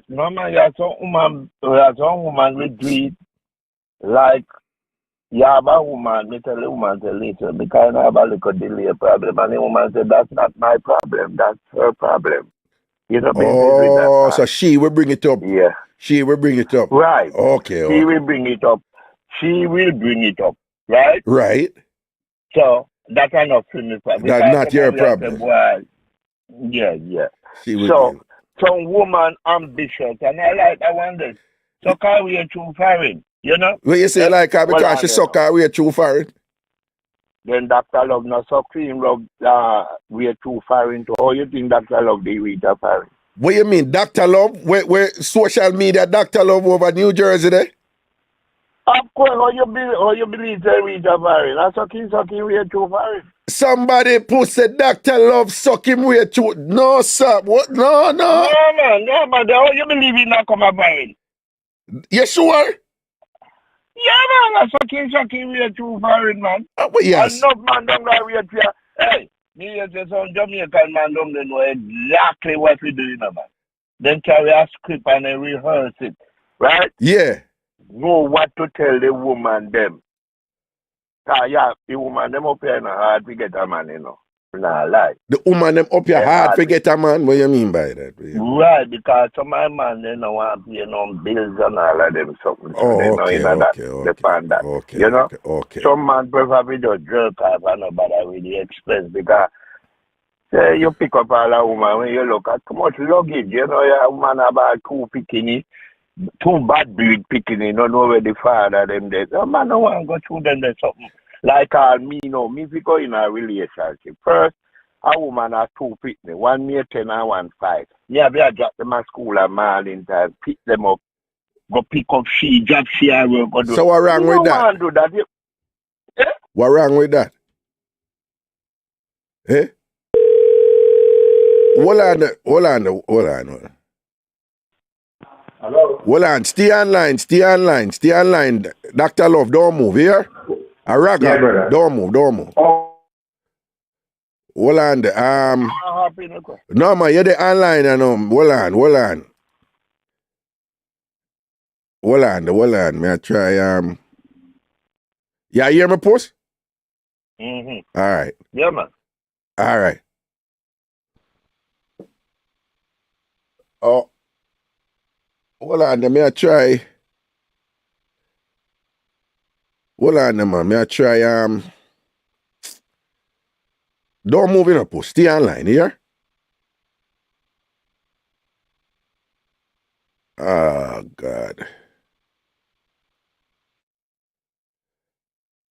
No man, you have some woman with do it like. Yeah, about woman, me tell the woman tell later because I have a little delay problem, and the woman said that's not my problem, that's her problem. You know, with that so she will bring it up. Yeah. She will bring it up. Right. Okay. She will bring it up. She will bring it up. Right? Right. So that's enough for me. That's not your problem. Yeah. She will so some woman ambitious, and I like that one day. So can we too foreign? You know? When you say like her because she suck her way too far. Then Dr. Love no suck cream love way too far into how you think Dr. Love they read that far? What you mean, Dr. Love? Where social media Dr. Love over New Jersey there? Of course, how you believe they read that far? That's sucking way too far. Somebody put said Dr. Love suck him way too. No, sir. What? No. No man. How you believe it not come about? You sure? Yeah, man, sucking way too far, man. But yes. Enough man don't know where to. Hey, me as some Jamaican man don't know exactly what we do, man. Then carry a script and then rehearse it, right? Yeah. Know what to tell the woman them. Yeah, the woman them up here in hard to get a man, you know. Nah, lie. The woman them up your hard to get a man? What you mean by that? Right, because some my man they don't want to pay no bills and all of them something. So they know depend that. Okay, you know? Okay. Some man prefer to just jerk off and nobody really expense because say you pick up all a woman when you look at too much luggage, you know, your woman about two bikini, two bad breed bikini, don't know where the father them there. A man don't want to go through them there something. Like me, if we go in a relationship, first, a woman has two pitney, one near 10 and one 5. Yeah, we have dropped them at school and morning time, pick them up, go pick up she, drop she, I will go do. So what wrong with that? Do that. Yeah? What wrong with that? Eh? Hold on. Hello? Hold on, stay online. Dr. Love, don't move here. A Raga, yeah, don't move. Oh. Hold on. No man, you're the online and hold on. May I try yeah, you hear my post? Mm-hmm. All right. Yeah, man. All right. Oh. Hold on, may I try. Hold on, man. May I try don't move in a post. Stay online here. Oh God.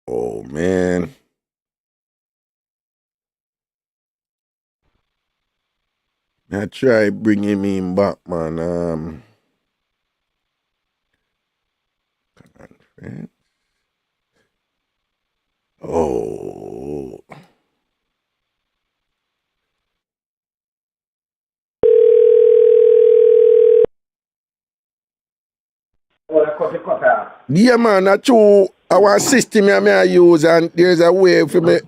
Oh man. I try bringing him back, man. Conference. Oh. Yeah, man, that's true. Our system I use, and there's a way for me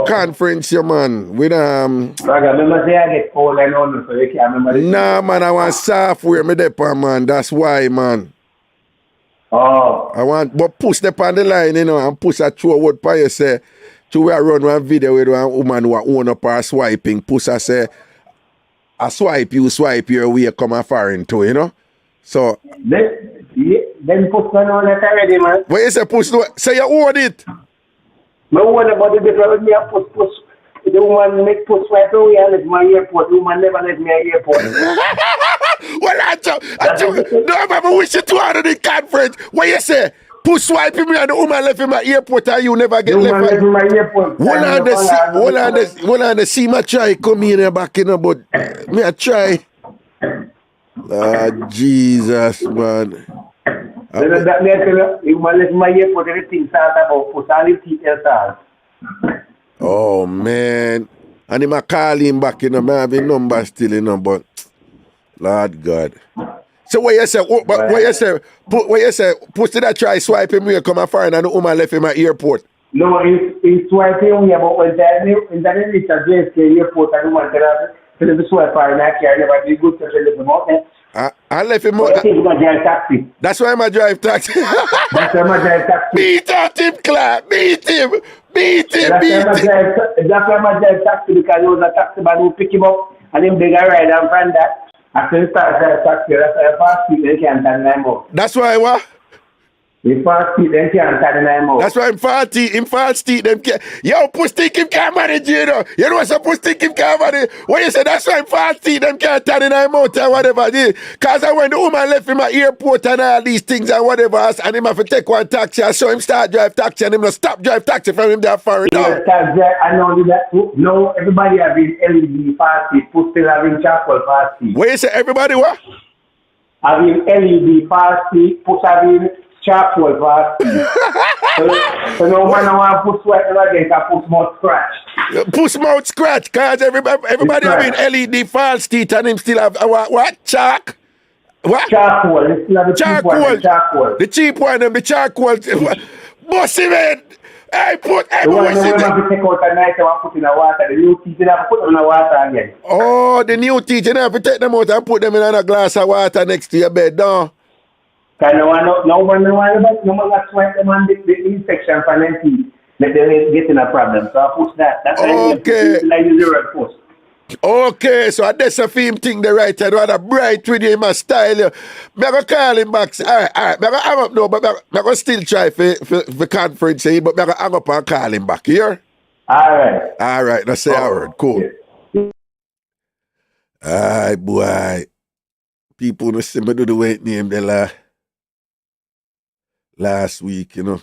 conference, you man. With remember say I get old and old, so you can't remember. Nah, man, I want software, me depend, man. That's why, man. Oh. I want, but push the on the line, you know, and push a through word by you say, to where I run one video with one woman who own up her swiping, push I say, I swipe your way, come a foreign too, you know? So. Then push one on it already, man. What you say push, say you own it. No one about the difference with me, I push. The woman make push right away and let my airport. The woman never let me at airport. Well, no, I wish you to out of the conference. What you say? Push swipe him and the woman left him at airport and you never get left. The woman left him at airport. Hold on, the see my try come in and back in, but me I try. Jesus, man. That means you must let my airport everything start about personality else. Oh man. And he might call him back, you know, I have a number still, you know, but Lord God. So what you say? What you say? Pussy that try swipe him here come a foreign and the woman left him at airport. No, he's swiping me about when that reach a JFK airport and the woman tell him to swipe her and I can't never be good to tell him about it. I left him out. I think he's drive taxi. That's why I'm a drive taxi. That's why I'm a drive taxi. Beat at him, Clark. Beat him. That's why I'm a drive taxi because there was a taxi man who pick him up and him big a ride and from that. After he started drive taxi, that's why I fast speed then can't turn him out. That's why what? He fast speed then can't turn him out. That's why him fast speed them can't. Yo, push think him can't manage, you know. You know what's a push think him can't manage? What you say? That's why him fast speed them can't turn him out or whatever. Because when the woman left him at airport and all these things and whatever, and him have to take one taxi, I saw him start drive taxi and him not stop drive taxi from him that far down. I know that. No, everybody having LED fast speed, push still having charcoal fast speed. What you say? Everybody what? Having LED fast speed, push having charcoal fast speed. So no one want to put sweat again, can put mouth scratch. Push mouth scratch, because everybody having LED false teeth and him still have what? Chalk? What? Charcoal. They still have the charcoal. The cheap one and the charcoal. Bossy man. I put the one have to take out at night and put in the water. The new teeth, you have to put them in the water again. Oh, the new teeth, you have to take them out and put them in a glass of water next to your bed, no? Because no one swipe them on the infection from them teeth. Let them get in a problem. So I push that. That's okay. Like the zero post. Okay, so that's a film thing the right side, what a bright with him, a style. I'm going to call him back. All right. I'm going to hang up now, but I'm going to still try for conference, but I'm going to hang up and call him back here. All right. Let's say a word. Cool. Yeah. All right, boy. People don't see me do the weight name the last week, you know.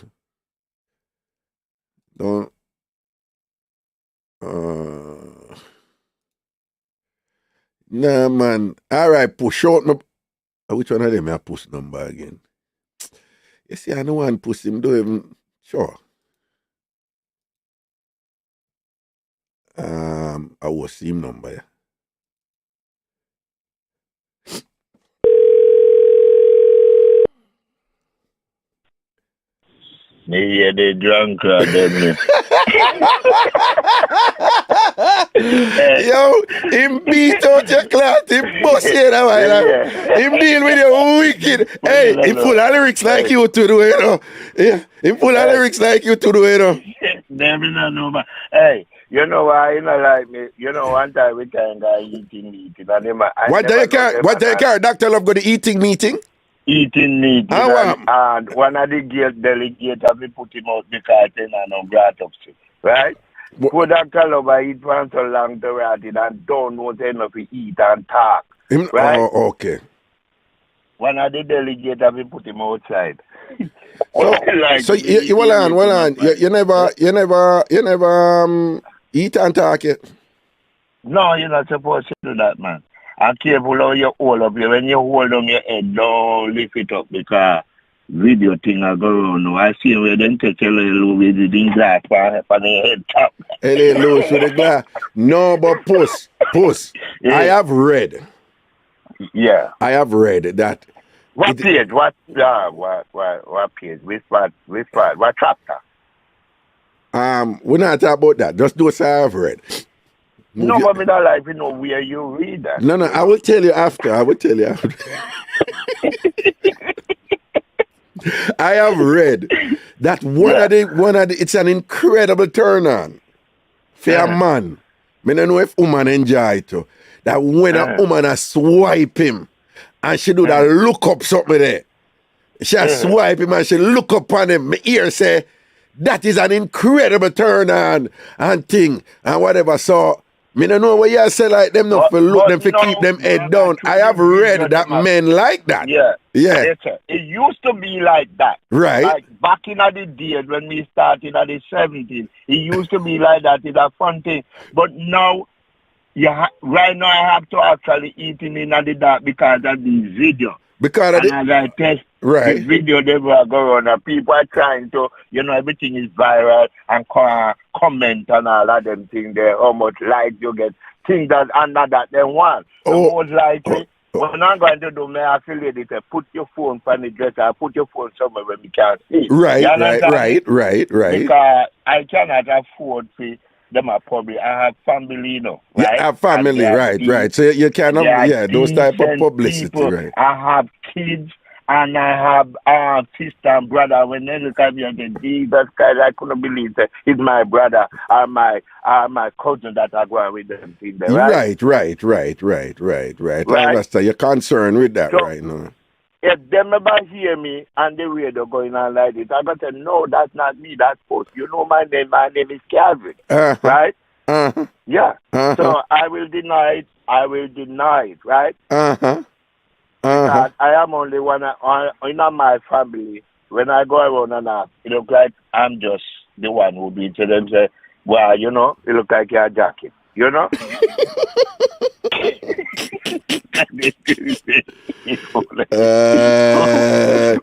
Don't. Nah, man. All right, push out my. Which one of them I push number again? You see, I know one push him, do even. Sure. I will see him number, yeah. Me hear the drunk crowd, them. Yo, him beat out your class, him bust you that way. Him deal with you wicked. Hey, he full of lyrics like you to do it, you know. Yeah, he full of lyrics like you to do it, you know. Them no man. Hey, you know why you not like me? You know one time we can go eating. What do you care? Dr. Love go to eating meeting? Eating meat. And one of the delegates have been put him out because they are not brought up to. Right? Could that caliber eat for so long to rat it and don't know enough to eat and talk. Right? Oh, okay. One of the delegates have been put him outside. So you hold on. You never eat and talk yet? No, you're not supposed to do that, man. And careful how you hold up. When you hold on your head, don't lift it up because video thing I go around now. I see where them take a little with the glass on the head top. A little loose with the glass. No, but puss. Yeah. I have read. Yeah. I have read that. What page? What page? Which part? What chapter? We're not talking about that. Just do what I have read. No, but me not like know where you read that. No, I will tell you after. I have read that one of the it's an incredible turn on for a man. I don't know if woman enjoy it too. That when a woman a swipe him and she do that look up something there. She swipe him and she look up on him. My ear say that is an incredible turn on and thing and whatever. So me don't know what you say like them not for look them for keep them head down. I have read that men like that. Yeah. Yeah. It used to be like that. Right. Like back in the days when we started at the 70s, it used to be like that. It's a fun thing. But now, right now I have to actually eat in the dark because of the video. Because of I test Right. The video they were going on, people are trying to, everything is viral and comment and all of them things there, how much like you get, things that under that they want. The most likely, what I'm going to do, my affiliate is put your phone on the dresser, put your phone somewhere where we can see. Right. Because I cannot afford to. Them are probably, I have family, right? Yeah, I have family, right. So you cannot, those type of publicity, people. right? I have kids and I have sister and brother. When they look at me and say, Jesus Christ, I couldn't believe that it's my brother or my cousin that are going with them. Right? Right. I understand. You're concerned with that right now. If them ever hear me and the radio going on like this, I'm going to say, no, that's not me, that's post. You know my name is Calvin, right? Yeah. So I will deny it, right? Because I am only one in my family. When I go around and ask, it look like I'm just the one who be to them say, well, it look like you're jacking,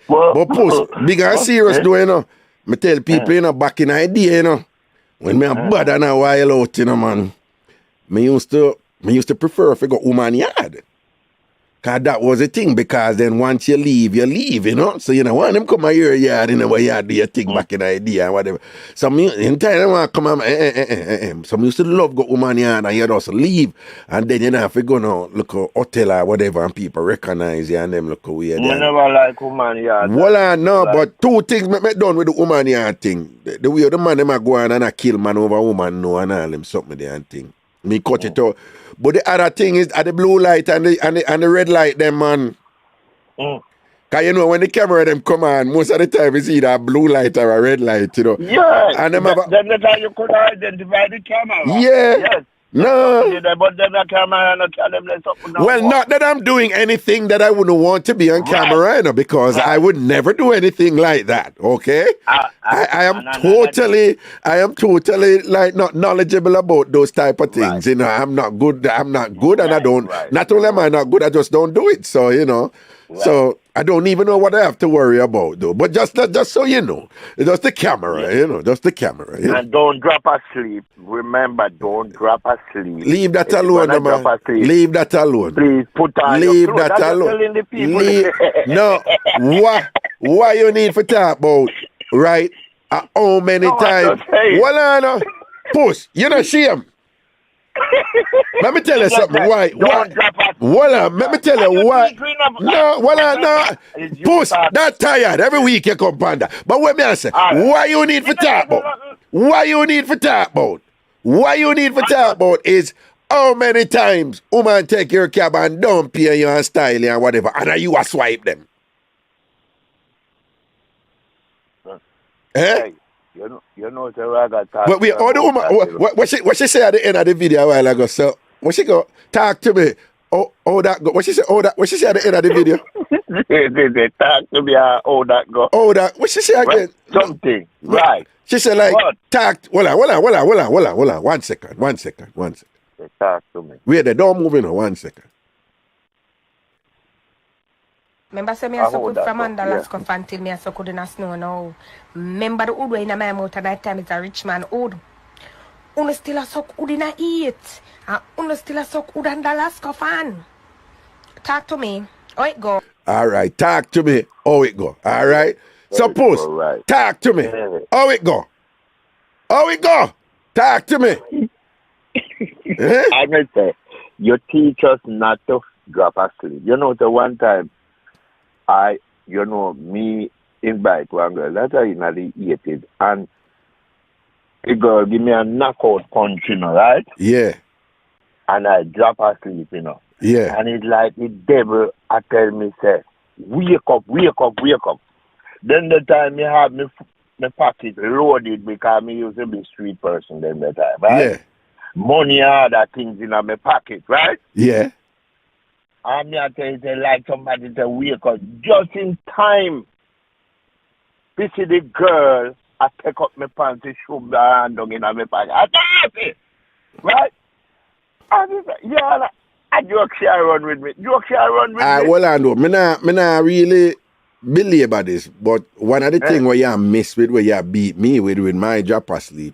but push, big and serious though, me tell people, back in the day, when me a bad and a while out, man, me used to prefer if I go woman yard. Cause that was a thing, because then once you leave, So when them come here yard, where you do your thing back in the day and whatever. Some in time they want to come some used to love go woman yard and you just leave. And then you have to go now look a hotel or whatever and people recognize you and them look weird. I never like woman yard. Well, no, but two things me done with the woman yard thing. The way the man them a go on and a kill man over woman no and all them something there and thing. Me cut it out. But the other thing is at the blue light and the red light, them man. Cause when the camera them come on, most of the time it's either a blue light or a red light, Yeah. And them then the time you could identify the camera. Yeah. Yes. No. But then the camera and tell them there's something. Well, not that I'm doing anything that I wouldn't want to be on camera, because I would never do anything like that. Okay, I am totally like not knowledgeable about those type of things. I'm not good, and I don't. Not only am I not good, I just don't do it. So so I don't even know what I have to worry about though. But just so you know, just the camera, just the camera. And don't drop asleep. Remember, don't drop asleep. Leave that alone, man. Leave that alone. Please put on. Leave that alone. No, why you need to talk about, right? How many times? Well, no, push. You're not shame. Let me tell you something. Why? Well, let me tell you why. No. Push. That tired. Every week you come panda. But what me I say? Why you need to talk about? Why you need to talk about? Why you need to talk about is how many times woman take your cab and don't pay you and style you and whatever, and you a swipe them. Hey, you know the Raga talk. But we all the woman. What she say at the end of the video a while ago? So what she go? Talk to me. Oh that go. What she say? What she say at the end of the video? they talk to me. Oh that go. Oh that. What she say again? Something. Right. She said like talk. Hold on. 1 second. They talk to me. Wait, they don't move in. 1 second. Remember say me a so good from under last cuff until me a so good in a snow now. Remember the wood way in my mouth at that time is a rich man wood. Uno still a suck wood in a eat. And uno still a suck wood under last cuff on. Talk to me. How it go? Alright, talk to me. How it go? Alright. Suppose talk to me. How it go? How it go? Talk to me. I may say, you teach us not to drop asleep. The one time me invite one girl that I in the 80s and the girl give me a knockout punch, right? Yeah. And I drop asleep, Yeah. And it's like the devil I tell me, say, wake up. Then the time me have my pocket loaded because me used to be street person then the time, right? Yeah. Money and other things in my pocket, right? Yeah. And me I tell you, like somebody to wake up just in time. This is the girl, I take up my pants and shove the hand down in my pocket. I dance it, right? And I joke she run with me. Well, I know. Me nah really belabor this, but one of the things where you miss with, where you beat me with my drop asleep,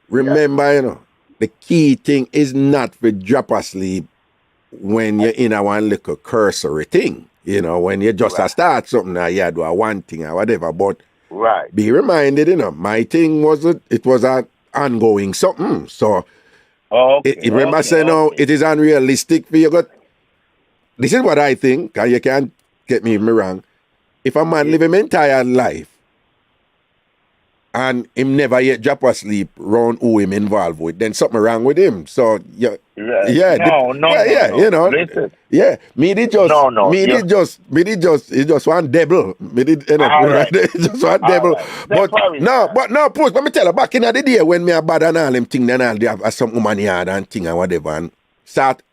remember, you know, the key thing is not to drop asleep when you're in a one little cursory thing. You know, when you just start something, you do a one thing or whatever, but be reminded, you know, my thing was it was an ongoing something. So, remember saying, no, it is unrealistic for you. This is what I think, and you can't get me wrong. If a man live his entire life and him never yet drop asleep round who him involved with, then something wrong with him. So you know, listen. Me did just one devil. Me did right. Just one devil. But no, push. Let me tell you, back in the day when me a bad and all them thing, then all they have some woman yard and thing and whatever, and start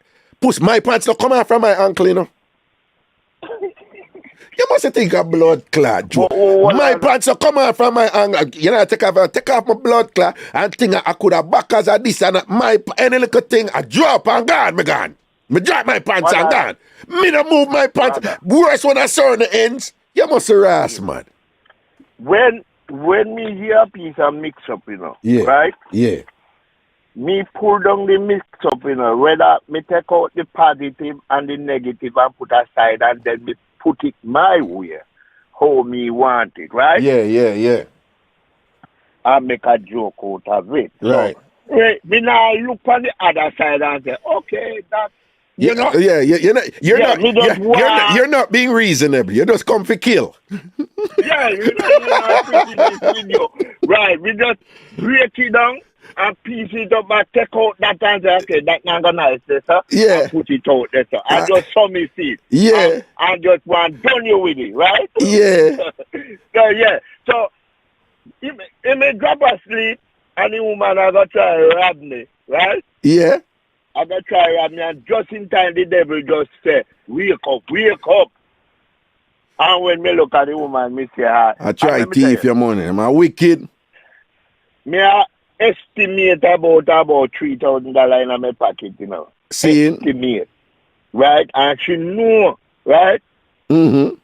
push my pants to come out from my ankle, you know. You must think of blood clot, Joe. My pants are come out from my ankle. You know, take off my blood clot and think I could have back as a this and my any little thing I drop and gone, me gone. Me drop my pants and gone. Me no move my pants. Worse when I saw the ends. You must harass, man. When me hear a piece of Mixup, you know, right? Yeah. Me pull down the Mixup, you know, whether me take out the positive and the negative and put aside and then me put it my way, how me want it, right? Yeah. I make a joke out of it. Right. So, me now look on the other side and say, okay, that's, you know. You're not being reasonable. You just come for kill. Right, we just break it down and piece it up and take out that and say, okay, that's not gonna nice, sir. Yeah. And put it out there, sir. And just saw me see it. Yeah. And just want done you with it, right? Yeah. So, he may drop asleep and the woman I got try to rob me, right? Yeah. I got try to rob me and just in time the devil just say, wake up. And when me look at the woman, me say, I try to thief your money. Am I wicked? Me estimate about $3,000 in my pocket, you know. Seeing? Estimate. Right? And she know, right? Mm-hmm.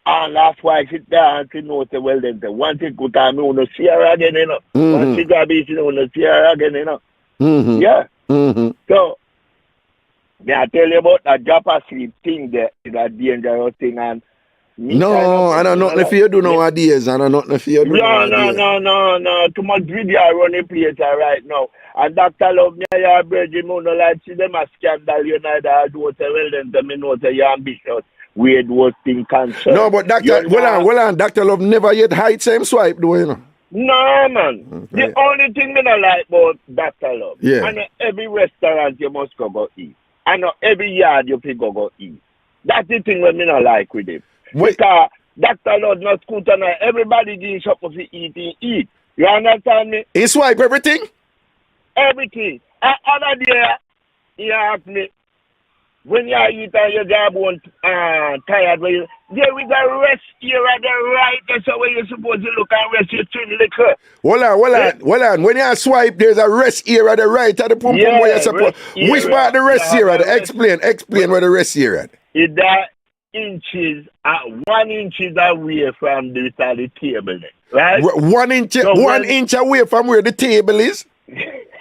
And that's why she there and she knows, well, then, once it go time, you want to see her again, you know. Once she got beat, you want to see her again, you know. Mm-hmm. Yeah. Mm-hmm. So, I tell you about that drop asleep thing there, is a dangerous thing, and no, I don't know if you do nowadays. I don't know if you do nowadays. No. Too much video running place right now. And Dr. Love, me and your brother, you know, like, see them a scandal, you know, that do say, well, then, me know, say, you're ambitious. Weird was thing concerned. No, but Dr. Hold on. Dr. Love never yet hide same swipe, do you know? No, man. Okay. The only thing me not like about Dr. Love, and every restaurant you must go eat. And every yard you pick go eat. That's the thing when me not like with him. Because Dr. Lord not scooter now. Everybody getting something to eat. You understand me? He swipe everything? Everything. Other day, he asked me, when you eat and your job won't tired, there is a rest here at the right. That's where you're supposed to look and rest your chin liquor. Hold on. When you swipe, there's a rest here at the right at the pum pum where you're supposed. Which part of the rest here at? Explain where the rest here at. It's that inches, 1 inch away from the table, right? 1 inch, so 1 inch away from where the table is?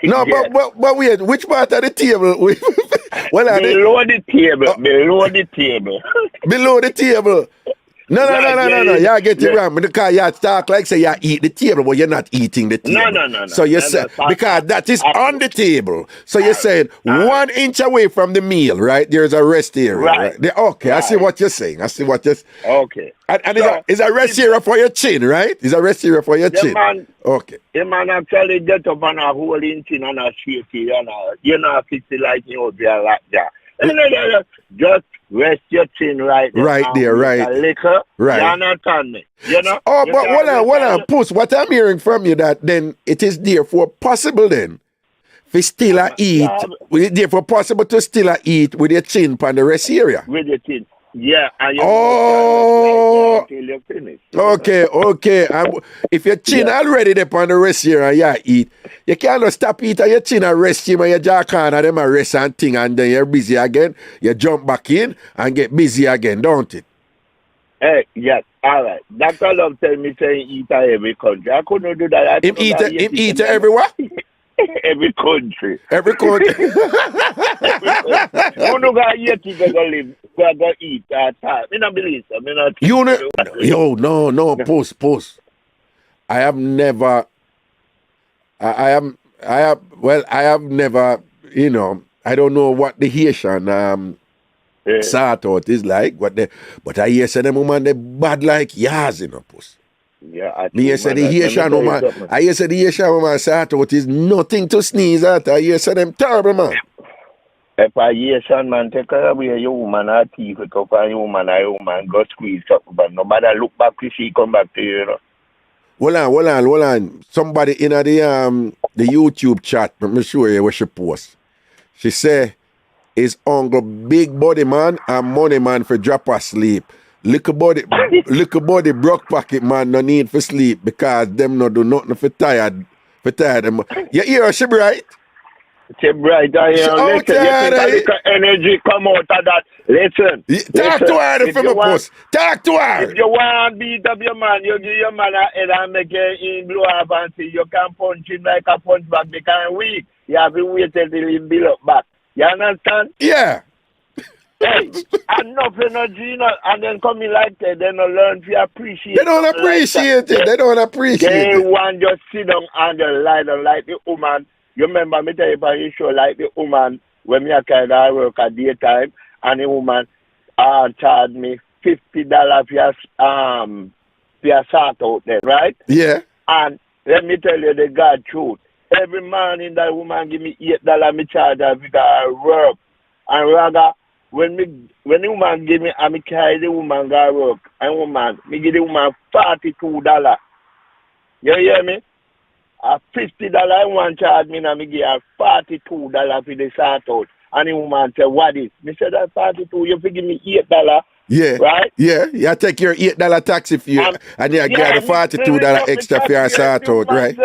No, but wait, which part of the table? Below the table. Below the table. No. Y'all get it wrong. Because y'all talk like say y'all eat the table, but you're not eating the table. No. So you say, because that is on the table. So you said 1 inch away from the meal, right? There's a rest area. Right? Okay, right. I see what you're saying. Okay. And it's a rest area for your chin, right? It's a rest area for your chin. Man, okay. The man actually get up on a whole inch and a shaky, you know, fix it like you there like that. Just rest your chin right there. Right there, right. Liquor, right. You understand me? You know? Oh, but hold on, Puss. What I'm hearing from you that then it is therefore possible then for still eat. Therefore possible to still eat with your chin on the rest area. With your chin. Yeah, and you until you finish. Okay. If your chin already there on the rest here and you eat, you can't stop eating your chin and rest him and you jack on and them and rest and thing and then you're busy again. You jump back in and get busy again, don't it? Hey, yes, all right. Dr. Love tell me saying eat every country. I couldn't do that. Him eat everywhere? Every country. Every country. You know got yet to go live, go eat at time. I don't believe so. I not You know, yo, no, post. I have never, I have never, you know, I don't know what the Haitian sort out is like, but I hear say them woman they bad like yas, you know, post. Yeah, Me hear say the Haitian woman sort out is nothing to sneeze at. I hear say them terrible, man. If a Haitian man take away your woman or teeth, it up on your woman go squeeze up, but nobody look back to see come back to you, you know. Hold on. Somebody in the YouTube chat, I'm sure you what she post. She say, his uncle big body man and money man for drop asleep. Little body broke pocket man no need for sleep because them no do nothing for tired. Them. You hear she bright? She bright. I hear. Listen, you think a little energy come out of that. Listen. Talk to her if you post. Talk to her. If you want to beat up your man, you give your man a head and make him blow up and see you can punch him like a punch back because weak. You have to wait till he build up back. You understand? Yeah. Hey, enough energy, and then coming like that, they don't learn to appreciate. They don't appreciate it. They don't appreciate it. They want just sit down and just lie down like the woman. You remember me tell you about your show like the woman when me a kind of work at daytime, and the woman charged me $50 for your sort out there, right? Yeah. And let me tell you the God truth. Every morning that woman give me $8 me charge her because I work. And rather, when the woman give me, I me carry the woman go work. And woman, me give the woman $42. You hear me? $50 I want charge me and me give her $42 for the sort out. And the woman say, what is? Me say that 42, you give me $8. Yeah. Right? Yeah. You take your $8 taxi fee and you get the $42 extra for your sort out, right?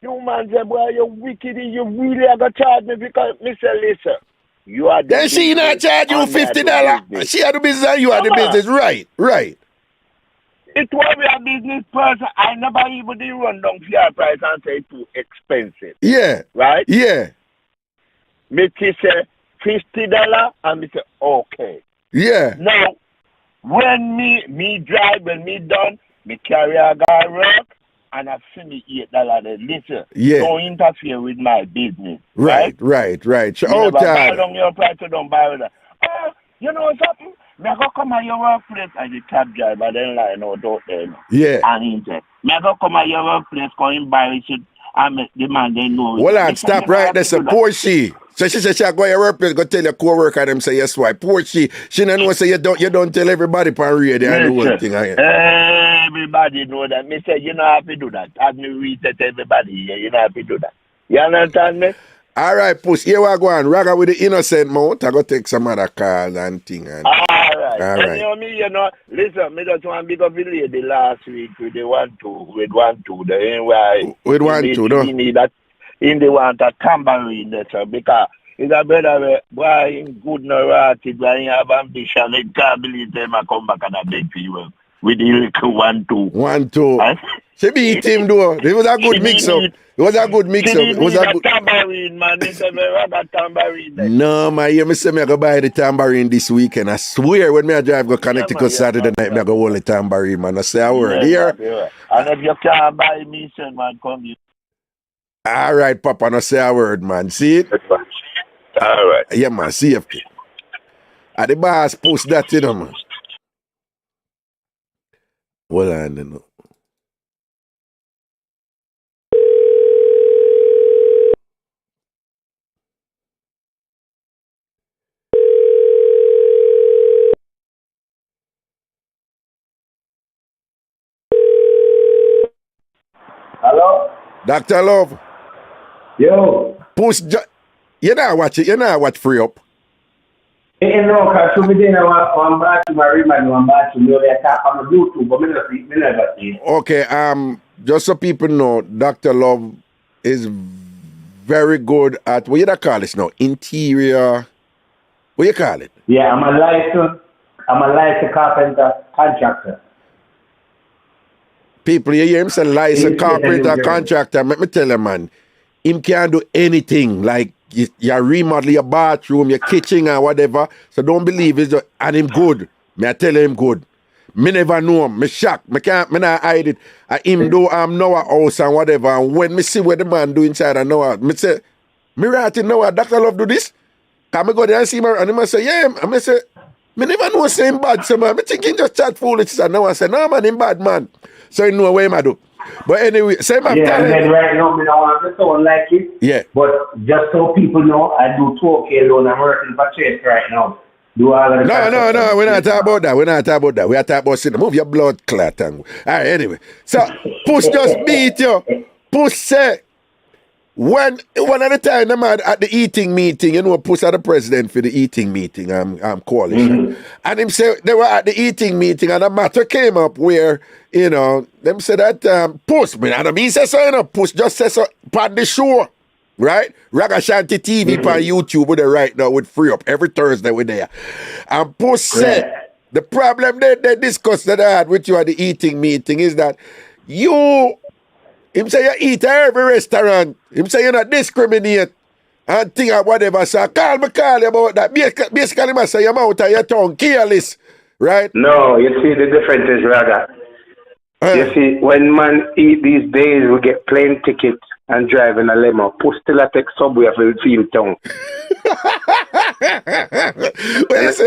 You man say, boy, you wicked, you really are going to charge me because, Mr. Lisa, you are the then she not charge you $50. She had the business and you had the business. Right. It was a business person. I never even did run down for your price and say it's too expensive. Yeah. Right? Yeah. Me say $50 and me say, okay. Yeah. Now, when me drive, when me done, me carry a guy work, and I see me $8 then listen. Yeah. Don't interfere with my business. Right. You never buy down your price, you don't buy with that. Oh, you know something? Me go come at your workplace as a cab driver, then line out there. Yeah. And he said, me go come at your workplace, come in by it, and make the man they know. Well, and stop right there, support she. So she said she go to your workplace, go tell your co-worker them say yes why. Poor she don't know say you don't tell everybody pan radio and the whole thing. Everybody know that. Me say you don't have to do that. As me read that everybody here, you don't have to do that. You understand me? All right, push. Here we go on. Raga with the innocent mouth. I go take some other calls and thing. And all right. You know, listen, me just want to big up the lady last week with the 1-2, with 1-2. The NY. With 1-2, no? He need that. In the want a tambourine there, so because it's a better boy good neurotic, when you have ambition, they can't believe them and come back and a big people with the little 1-2. 1-2. She beat him though. It was a good mix-up. It was a good mix-up. It was a good tambourine, man. It's a very tambourine. No, man. You say me go buy the tambourine this weekend. I swear, when me I drive go Connecticut Saturday night, me I go hold the tambourine, man. I say a word here. And if you can't buy me, son, man, come here. All right, Papa, no say a word, man. See it? All right. Yeah, man, safety. And the boss post that, you know, man. Hold on, you know. Hello? Dr. Love. Yo. You know watch Free Up. No, because to me, one batch to my man, one batch to know that I'm on YouTube, but me never see. Okay, just so people know, Dr. Love is very good at, what you call this now? Interior, what you call it? Yeah, I'm a licensed I'm a licensed carpenter contractor. People, you hear him say licensed carpenter contractor. Let me tell you, man, him can't do anything. Like, you remodel your bathroom, your kitchen, or whatever. So don't believe it. And him good. Me I tell him good. Me never know him. Me shocked. Me not hide it. Him do Noah house and whatever. And when me see what the man do inside of Noah, me say, me right in Noah, Dr. Love do this? Can me go there and see him? And him say, yeah. And me say, me never know same bad. So man, me thinking just chat foolish. And Noah say, no man, him bad man. So you know what him do. But anyway, same man. Yeah, and then right now, me don't want to sound like it. Yeah. But just so people know, I do 2K alone. I'm working for Chase right now. Do all of the No, we're not talking about that. We're not talking about that. We are talking about sitting. Move your blood clot. All right, anyway. So, Puss just beat you. Puss say, one of the time them at the eating meeting, you know, Puss are the president for the eating meeting, coalition. And him say, they were at the eating meeting and a matter came up where, you know, them say that Puss, I mean, say so, you know, Puss just says so on the show. Right? Ragashanti TV on YouTube with it right now with Free Up. Every Thursday we're there. And Puss said, the problem they discussed that I had with you at the eating meeting is that him say you eat at every restaurant. Him say you not discriminate and thing or whatever. So call you about that. Basically, I say your mouth and your tongue careless. Right? No, you see the difference is, Raga. You see, when man eat these days, we get plane tickets and drive in a limo. Push still a take subway for the film town.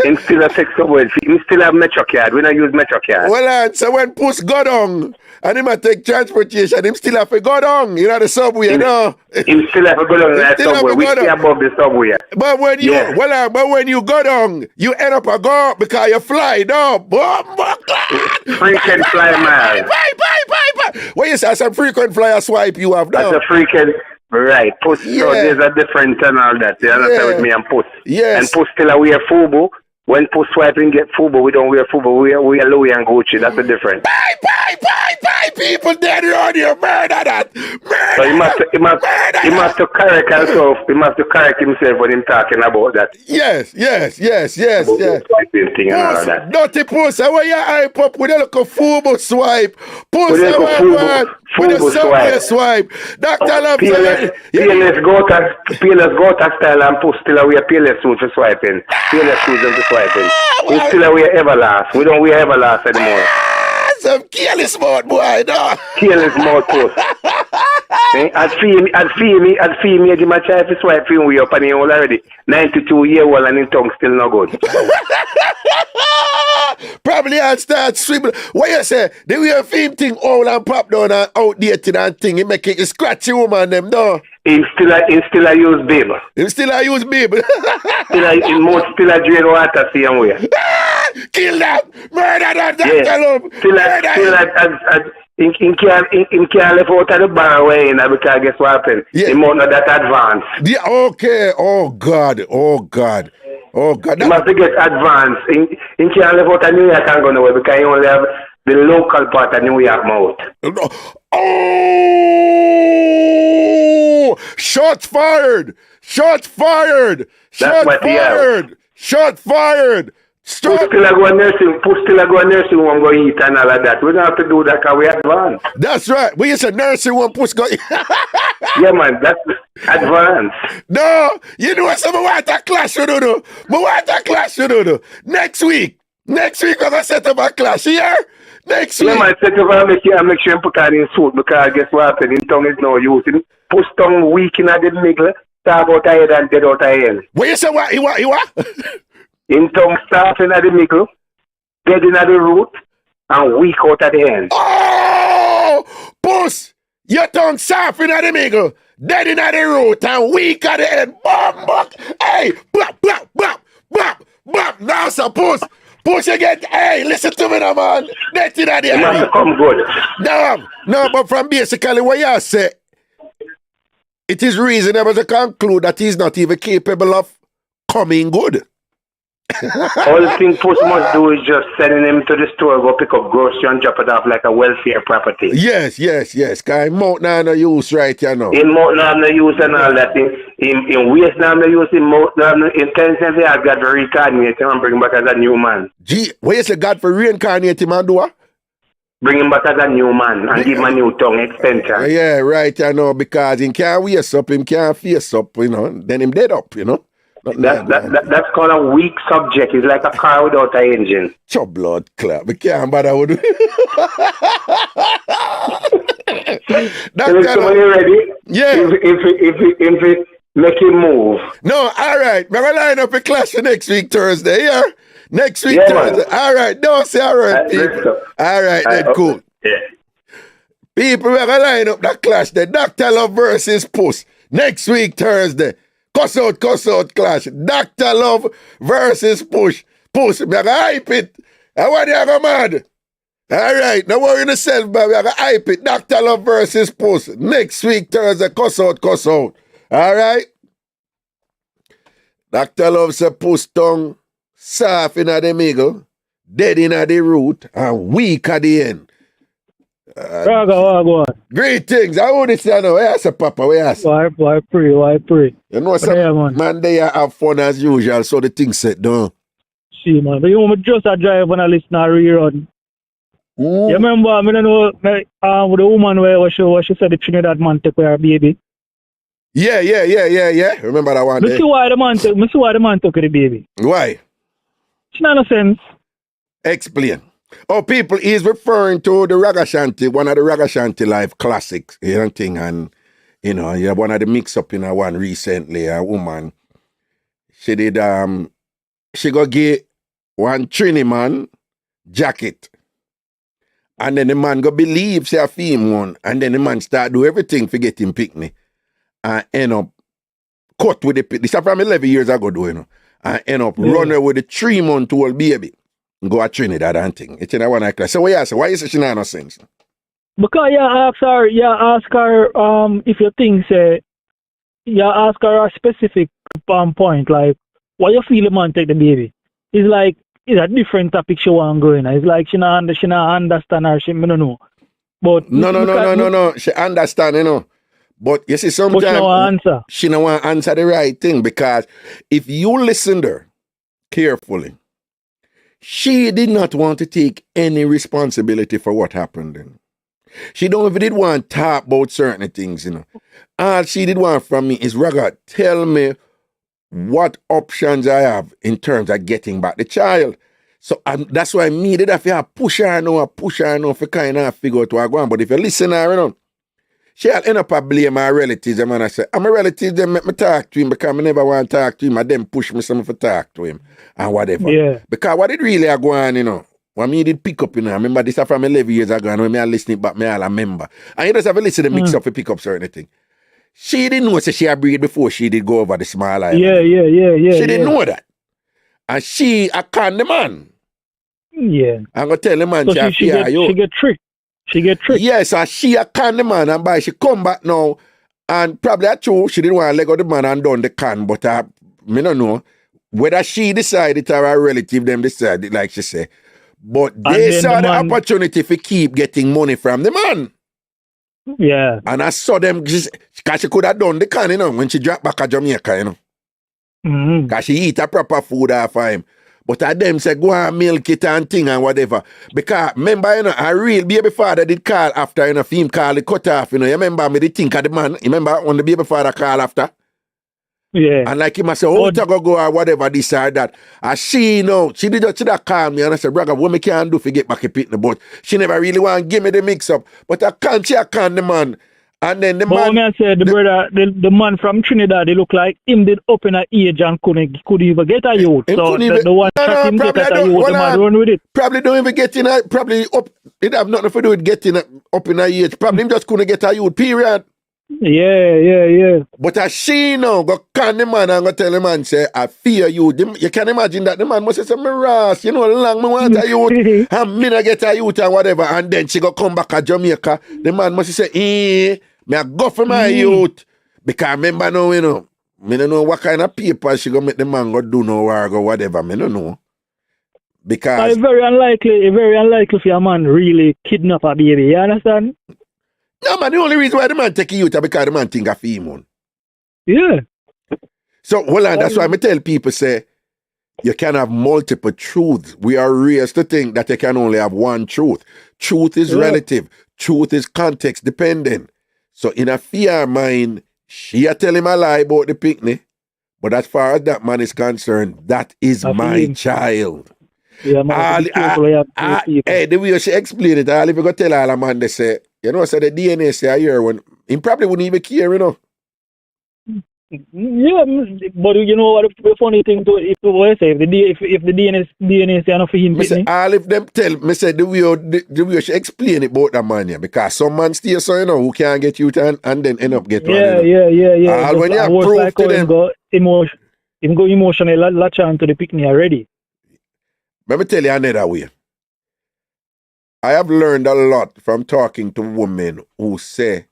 Him still a take subway. Him still have Metro card. We don't use Metro card. Well, so when Puss go down and him a take transportation, him still have to go down. You know the subway, you know. Him still have to go down in that subway. We stay above the subway. But when you but when you go down, you end up a go up because you fly down. Frequent fly miles. Bye. What you say? Some frequent flyer swipe you have now. That's a freaking right. Puss. So there's a difference and all that. You understand with me and Puss. Yes. And Puss still wear FUBU. When Puss swiping get FUBU, we don't wear FUBU. We are Louis and Gucci. That's the difference. Bye. People dead around here. Murder that. So he must to correct himself. He must to correct himself when he's talking about that. Yes. Swiping thing and all that. Dirty Puss, how you hype up with a little FUBU swipe? Puss, with a FUBU swipe. Dr. Love, PLS Gota style and Puss still wear PLS suit for swiping. PLS shoes for swiping. We still wear Everlast. We don't wear Everlast anymore. Some careless mode, boy, no. Careless mode, Puss. I'd feel me, give my child to swipe him way up and he already 92-year-old and his tongue still not good. Probably I'd start swimming. What you say? They will film thing all and pop down and outdated and thing. He make it scratchy woman them, no. He still a use babe. Him still a use babe. still a drain water same way. Kill them! Murder them! He can't live out of the bar way in because guess what happened? He might not that advanced. Yeah, okay. Oh God. He must get advanced. He can't live out of New York and go nowhere because he only have the local part of New York mouth. Oh! Shots fired! Shot fired! Push still a go nursing home go eat and all of that. We don't have to do that because we advanced. That's right. We used to nursing home push go eat. Yeah, man, that's advanced. No, you know what? So I want a clash, you know. Next week, I'm going to set up a clash here. Next week. Yeah, man, set up and make sure you put on in suit because guess what happened? In tongue is no use. Push tongue weak in the middle, talk about head and dead out of hell. What you say? What? In tongue staff in the middle, dead in the root, and weak out at the end. Oh! Puss! Your tongue soft in the middle, dead in the root, and weak at the end. Bam! Hey! Bop! Now, so Puss! Push again. Hey, listen to me now, man. Dead in the end. It must come good. No, but from basically what you say, it is reasonable to conclude that he's not even capable of coming good. All the thing Puss must do is just sending him to the store, go pick up grocery and drop it off like a welfare property. Yes. Cause mouth now no use right, you know. In mouth now no use and all that. In waist now no use, in mouth now no intentionally I got to reincarnate him and bring him back as a new man. Gee, what you say God for reincarnate him and do what? Bring him back as a new man and give him a new tongue extension. Yeah, right, you know, because he can't waist up, him can't face up, you know, then him dead up, you know. That's called a weak subject. It's like a car without an engine. Your blood clot. We can't bother with it. So when you're ready, yeah. If it make him move. No, all right. We're going to line up a clash for next week, Thursday, yeah? Next week, Yeah, Thursday. man. All right. Don't say all right, people. All right, then, cool. Yeah. People, we're going to line up that clash, the Dr. Love versus Puss. Next week, Thursday. Cuss out clash. Dr. Love versus Puss. We're going to hype it. I want you to go mad. All right. Don't worry yourself, but we're going to hype it. Dr. Love versus Puss. Next week, Thursday. Cuss out. All right. Dr. Love says Puss tongue soft in the middle, dead in the root, and weak at the end. Go on. Greetings. How would it say now? Where you say, Papa? Where you say? Why pray? You know, some man, they have fun as usual, so the thing set down. See, man. But you know, just a drive and a listen to rerun. You remember, I don't know, with the woman where she said the Trinidad man take her baby. Yeah. Remember that one? Me see why the man took the baby. Why? It's not no sense. Explain. Oh, people, he's referring to the Ragashanti, one of the Ragashanti live classics, you know, thing, and you know, you have one of the Mixup in a one recently, a woman. She did she go get one Trini man jacket. And then the man go believe say a film one, and then the man start do everything for get him picnic. And end up cut with the this is from 11 years ago, do you know? And end up running with a 3-month-old baby. Go at Trinidad and thing. It's in a one I class. So what you say? Why you say she not no sense? Because you ask her if you think say you ask her a specific point, like why you feel the man take the baby. It's like it's a different topic she want going. It's like she not understand her, she don't know. But no. She understand, you know. But you see, sometimes she don't want to answer the right thing, because if you listen to her carefully, she did not want to take any responsibility for what happened then. She don't even did want to talk about certain things, you know. All she did want from me is, Raga, tell me what options I have in terms of getting back the child. So that's why me did have to push her now for kind of figure out what going on. But if you listen to her, you know, she'll end up blame her relatives. And I say, I'm a relative, them make me talk to him because I never want to talk to him. And them push me some for talk to him and whatever. Yeah. Because what it really are going on, you know, when me did pick up, you know, I remember this from 11 years ago, and when I listening back, me all remember. And you just have to listen to the mix up to pick up certain thing. She didn't know she had breed before she did go over the small island. Yeah. She didn't know that. And she a con the man. Yeah. I'm going to tell the man, so she get tricked. She get tricked. Yes, and she a con the man, and by she come back now, and probably at true, she didn't want to let go the man and done the con, but I don't know whether she decided or her relative them decided, like she said. But they saw the opportunity to keep getting money from the man. Yeah. And I saw them, because she could have done the con, you know, when she dropped back to Jamaica, you know. Because she eat a proper food off of him. But I them say, go and milk it and thing and whatever. Because, remember, you know, a real baby father did call after, you know, film call the cut off, you know. You remember me did think of the man? You remember when the baby father call after? Yeah. And like him, I say, oh, to go or whatever, this or that. And she, you know, she did just call me and I said, brother, what me can do to get back a picnic? But she never really want to give me the mix up. But I can't, she can the man. And then the man... I said, the man from Trinidad, they look like him did up in an age and could even get a youth. So the one that him get a youth, the man run with it. Probably don't even get in a... Probably up... It have nothing to do with getting up in a age. Probably him just couldn't get a youth, period. Yeah. But as she now go can the man and go tell the man, say, I fear you. You can imagine that the man must say, me Ross, you know, long me want a youth, and me not get a youth and whatever. And then she go come back to Jamaica. The man must say, me I go for my youth. Because remember now, you know, Me don't know what kind of paper she gonna make the man go do no work or whatever. Me don't know. Because It's very unlikely for a man really kidnap a baby, you understand? no man, the only reason why the man take you is because the man think of female. Yeah. So hold on, that's why I tell people say you can have multiple truths. We are raised to think that you can only have one truth. Truth is relative. Truth is context dependent. So in a fear mind, she a tell him a lie about the picnic. But as far as that man is concerned, that is my child. Yeah, man. Hey, the way she explain it, all if you go tell all a man, they say, you know, so the DNA say a year when he probably wouldn't even care, you know. Yeah, but you know what the funny thing to if the DNA say enough for him, me say, all if them tell me say the way she explain it about that man here, because some man still so you know who can't get you and then end up get one. Yeah. All when you have proof like to them, go emotional latch on to the picnic already. Let me tell you another way. I have learned a lot from talking to women who say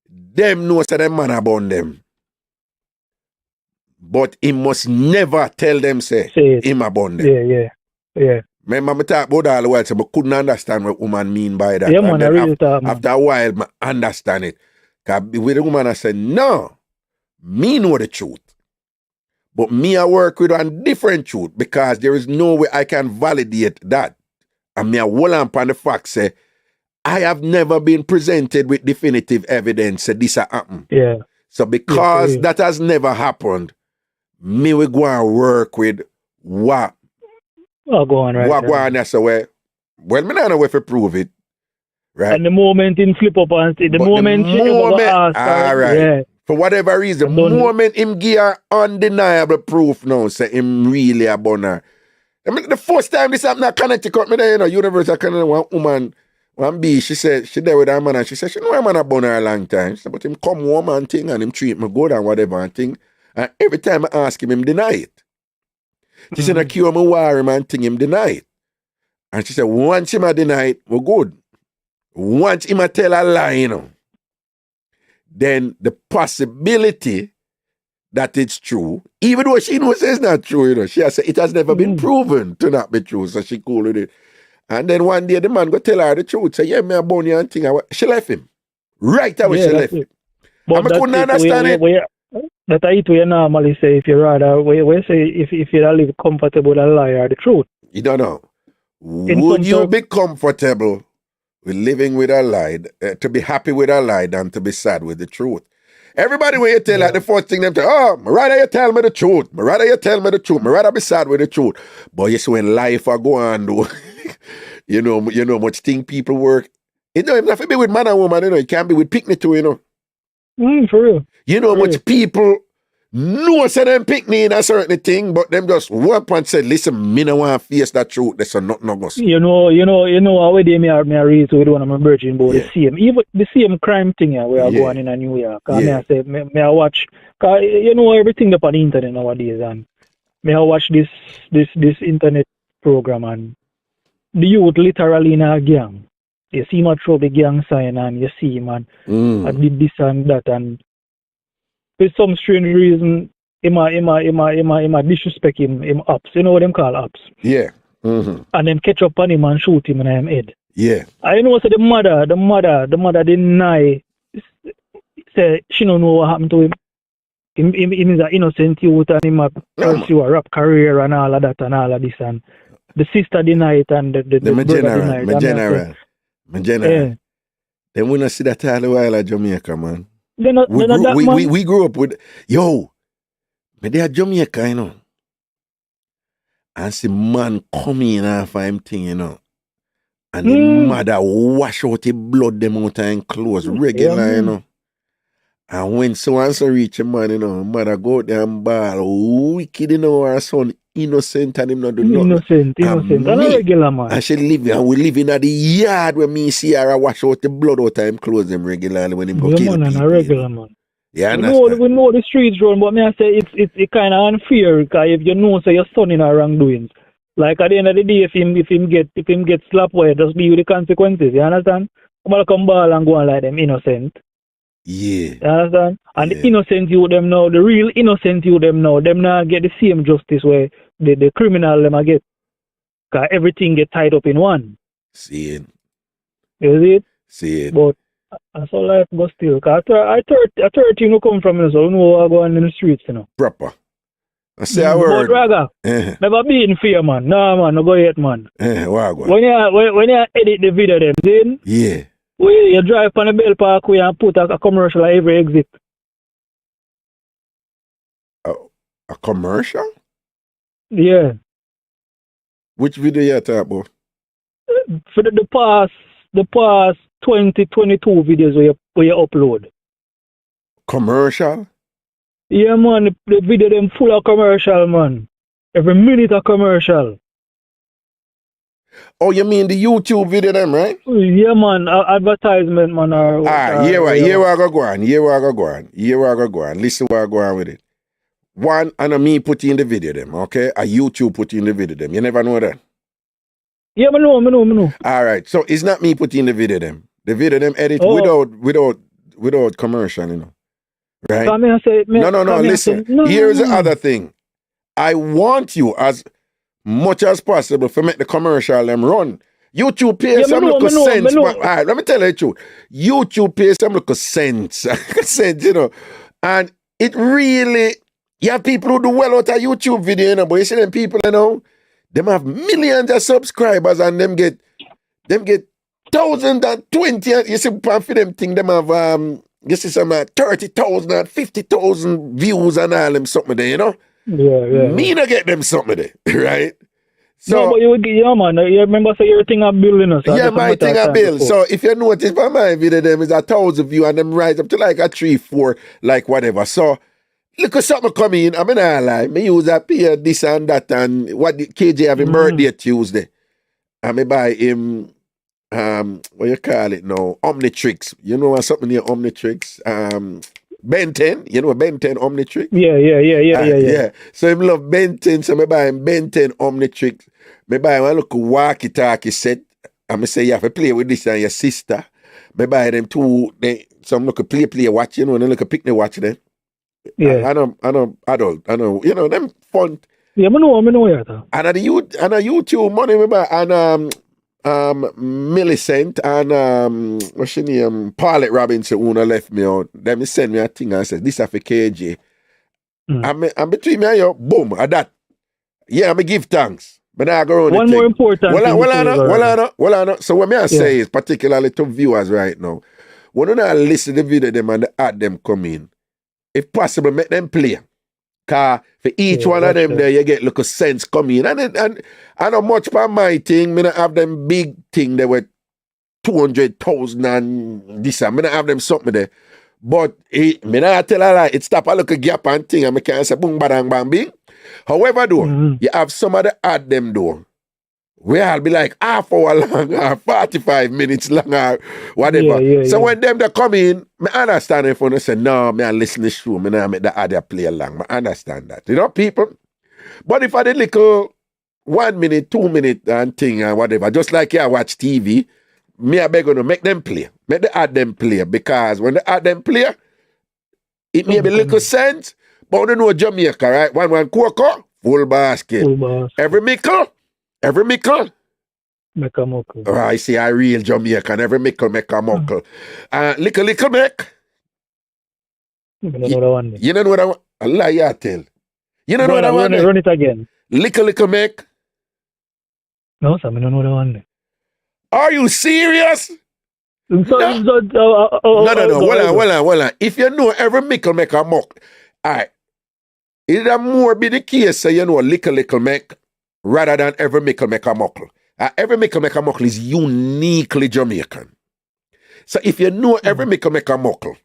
them know say them man about them. But he must never tell them say him about them. Yeah. Remember me talk about all the while, so I couldn't understand what woman mean by that. Yeah, man, I really thought, man. After a while, I understand it. Because with the woman, I said, no, me know the truth. But me, I work with a different truth because there is no way I can validate that. And me, I hold on upon the fact, say, I have never been presented with definitive evidence that this has happened. Yeah. So because that has never happened, me will go and work with what go on right. What go on there, so well, me not know if I prove it. Right. And the moment in flip up and the moment ask, all right. Yeah. For whatever reason, the moment him give her undeniable proof now, say him really a boner. I mean, the first time this happened at Connecticut, me there, you know, University of Connecticut, one woman, one B, she said, she there with her man, and she said, she know a man a boner a long time. She said, but him come home and thing, and him treat me good and whatever and thing. And every time I ask him deny it. She said, I cure me worry and thing, him deny it. And she said, once him a deny it, we're good. Once him a tell a lie, you know, then the possibility that it's true, even though she knows it's not true, you know, she has said it has never been proven to not be true, so she cool with it. And then one day the man go tell her the truth, say, yeah, me a bone you and thing. She left him. Right away, she left him. But I couldn't understand it. That I eat we normally say if you rather we say if you live comfortable with a lie or the truth. You don't know. Would you be comfortable with living with a lie, to be happy with a lie than to be sad with the truth? Everybody when you tell like the first thing them say, oh, rather you tell me the truth. Rather you tell me the truth. Rather be sad with the truth. But you see when life are go on though, you know much thing people work. You know, if not be with man and woman, you know, it can't be with picnic too, you know. For real. You know much people know say them picnic in a certain thing, but them just walk and say, listen, me no want to face that truth. There's nothing no go. You know, how they me raised with one of my virgin about the same crime thing we are going in New York. Me I say me I watch, cause you know everything up on the internet nowadays, and me I watch this internet program, and the youth literally in a gang. You see him throw the gang sign, and you see him and I did this and that, and for some strange reason, him disrespect him ups. You know what them call ups? Yeah. And then catch up on him and shoot him in his head. Yeah. I know so the mother deny, say she don't know what happened to him. Him is an innocent youth and him pursue a rap career and all of that and all of this, and the sister deny it and the brother deny it. My general. Yeah. Then we not see that all the while at Jamaica, man. We grew up with, but they are Jamaica, you know. And see man come in after him thing, you know. And the mother wash out the blood them out and clothes regular, you know. And when so and so reach a man, you know, mother go out there and ball, wicked, you know, our son innocent and him not do nothing. Innocent. And a regular man. And she live and we live in the yard where me see her wash out the blood out of him clothes them regularly when him go kill man, people. And a regular man. Yeah, we know the streets run, but me I say it's kind of unfair because if you know so your son in our wrongdoings. Like at the end of the day, if him get slapped, well, just be with the consequences. You understand? I'm gonna come ball and go on like them innocent. Yeah. You understand? And the innocent you them now, the real innocent you them now, them not get the same justice where the criminal them a get. Because everything get tied up in one. See it. You see it? See it. But that's all life goes still. Because I 13 who come from, so I know what go on in the streets, you know. Proper. I say a word. But Raga, never be in fear, man. No, man, no go yet, man. When you edit the video, them, then yeah. You drive on the Bell Parkway and put a commercial at every exit. A commercial? Yeah. Which video you talking about? For the past 2022 videos where you upload. Commercial? Yeah, man, the video them full of commercial, man. Every minute a commercial. Oh, you mean the YouTube video them, right? Yeah, man, advertisement, man. Here we go on. Listen what I go on with it. One, and me put in the video them, okay? A YouTube put in the video them. You never know that? Yeah, I know. All right, so it's not me putting the video them. The video them edit without commercial, you know. Right? No, listen. Here's the other thing. I want you as much as possible to make the commercial them run. YouTube pays some little sense. All right, let me tell you the truth. YouTube pays some little sense. You know. And it really, you have people who do well out of YouTube video, you know, but you see them people, you know, them have millions of subscribers and them get 1,020. You see, for them thing, them have you see some 30,000 and 50,000 views and all them something there, you know? Yeah. Me not get them something there, right? So, no, but man, you remember say your thing a bill, you know? So yeah, my thing a bill. So if you notice by my video, them is 1,000 views and them rise up to like a 3, 4, like whatever. So look at something come in. I mean, I lie. Me use a Ph.D. this and that and what the KJ have a birthday Tuesday. And me buy him what you call it now? Omnitrix. You know something near Omnitrix? Ben 10. You know Ben 10 Omnitrix? Yeah. So him love Ben 10, so me buy him Ben 10 Omnitrix. Me buy him a little walkie-talkie set. And me say you have to play with this and your sister. Me buy them two, some look play watch, you know, and then look a picnic watch them. Yeah. I know adult. I know, you know, them fun. Yeah, I know yeah. And a YouTube money me buy and Millicent and what's she name? Paulette Robinson who left me out. Then me send me a thing and says this is for KJ. And between me and you, boom, at that. Yeah, I give thanks. But now I go around one more important well, so what I say is particularly to viewers right now, when you not listen to the video them and the ad them come in, if possible make them play. Cause for each one of them there, you get little sense coming. And I know much by my thing, me not have them big thing, they were 200,000 and this, I not have them something there. But me not tell a lie, it stop a little gap and thing, and me can't say boom, badang, bang, bing. However, though, you have some of the ad them though. I'll be like half hour long or 45 minutes long or whatever. So when them they come in, I understand if you say, no, I listen to the show, I not make the ad play along. I understand that. You know, people? But if I did little 1 minute, 2 minute and thing and whatever, just like you watch TV, I beg you to make them play. Make the ad them play. Because when the ad them play, it may be little sense, but you know Jamaica, right? One cocoa, full basket. Every mickle. Make a muckle. Oh, I see a real Jamaican. Every mickle make a muckle. Little make. You don't know the one. You don't know what I want? I lie you tell. You don't know what I want? Run it again. Little make. No, sir, I don't know the one. Are you serious? No. Hold on. If you know every mickle make a muck, alright. It'll more be the case, so you know little make rather than every mickle make a muckle. Every mickle make a muckle is uniquely Jamaican. So if you know every mickle make a muckle,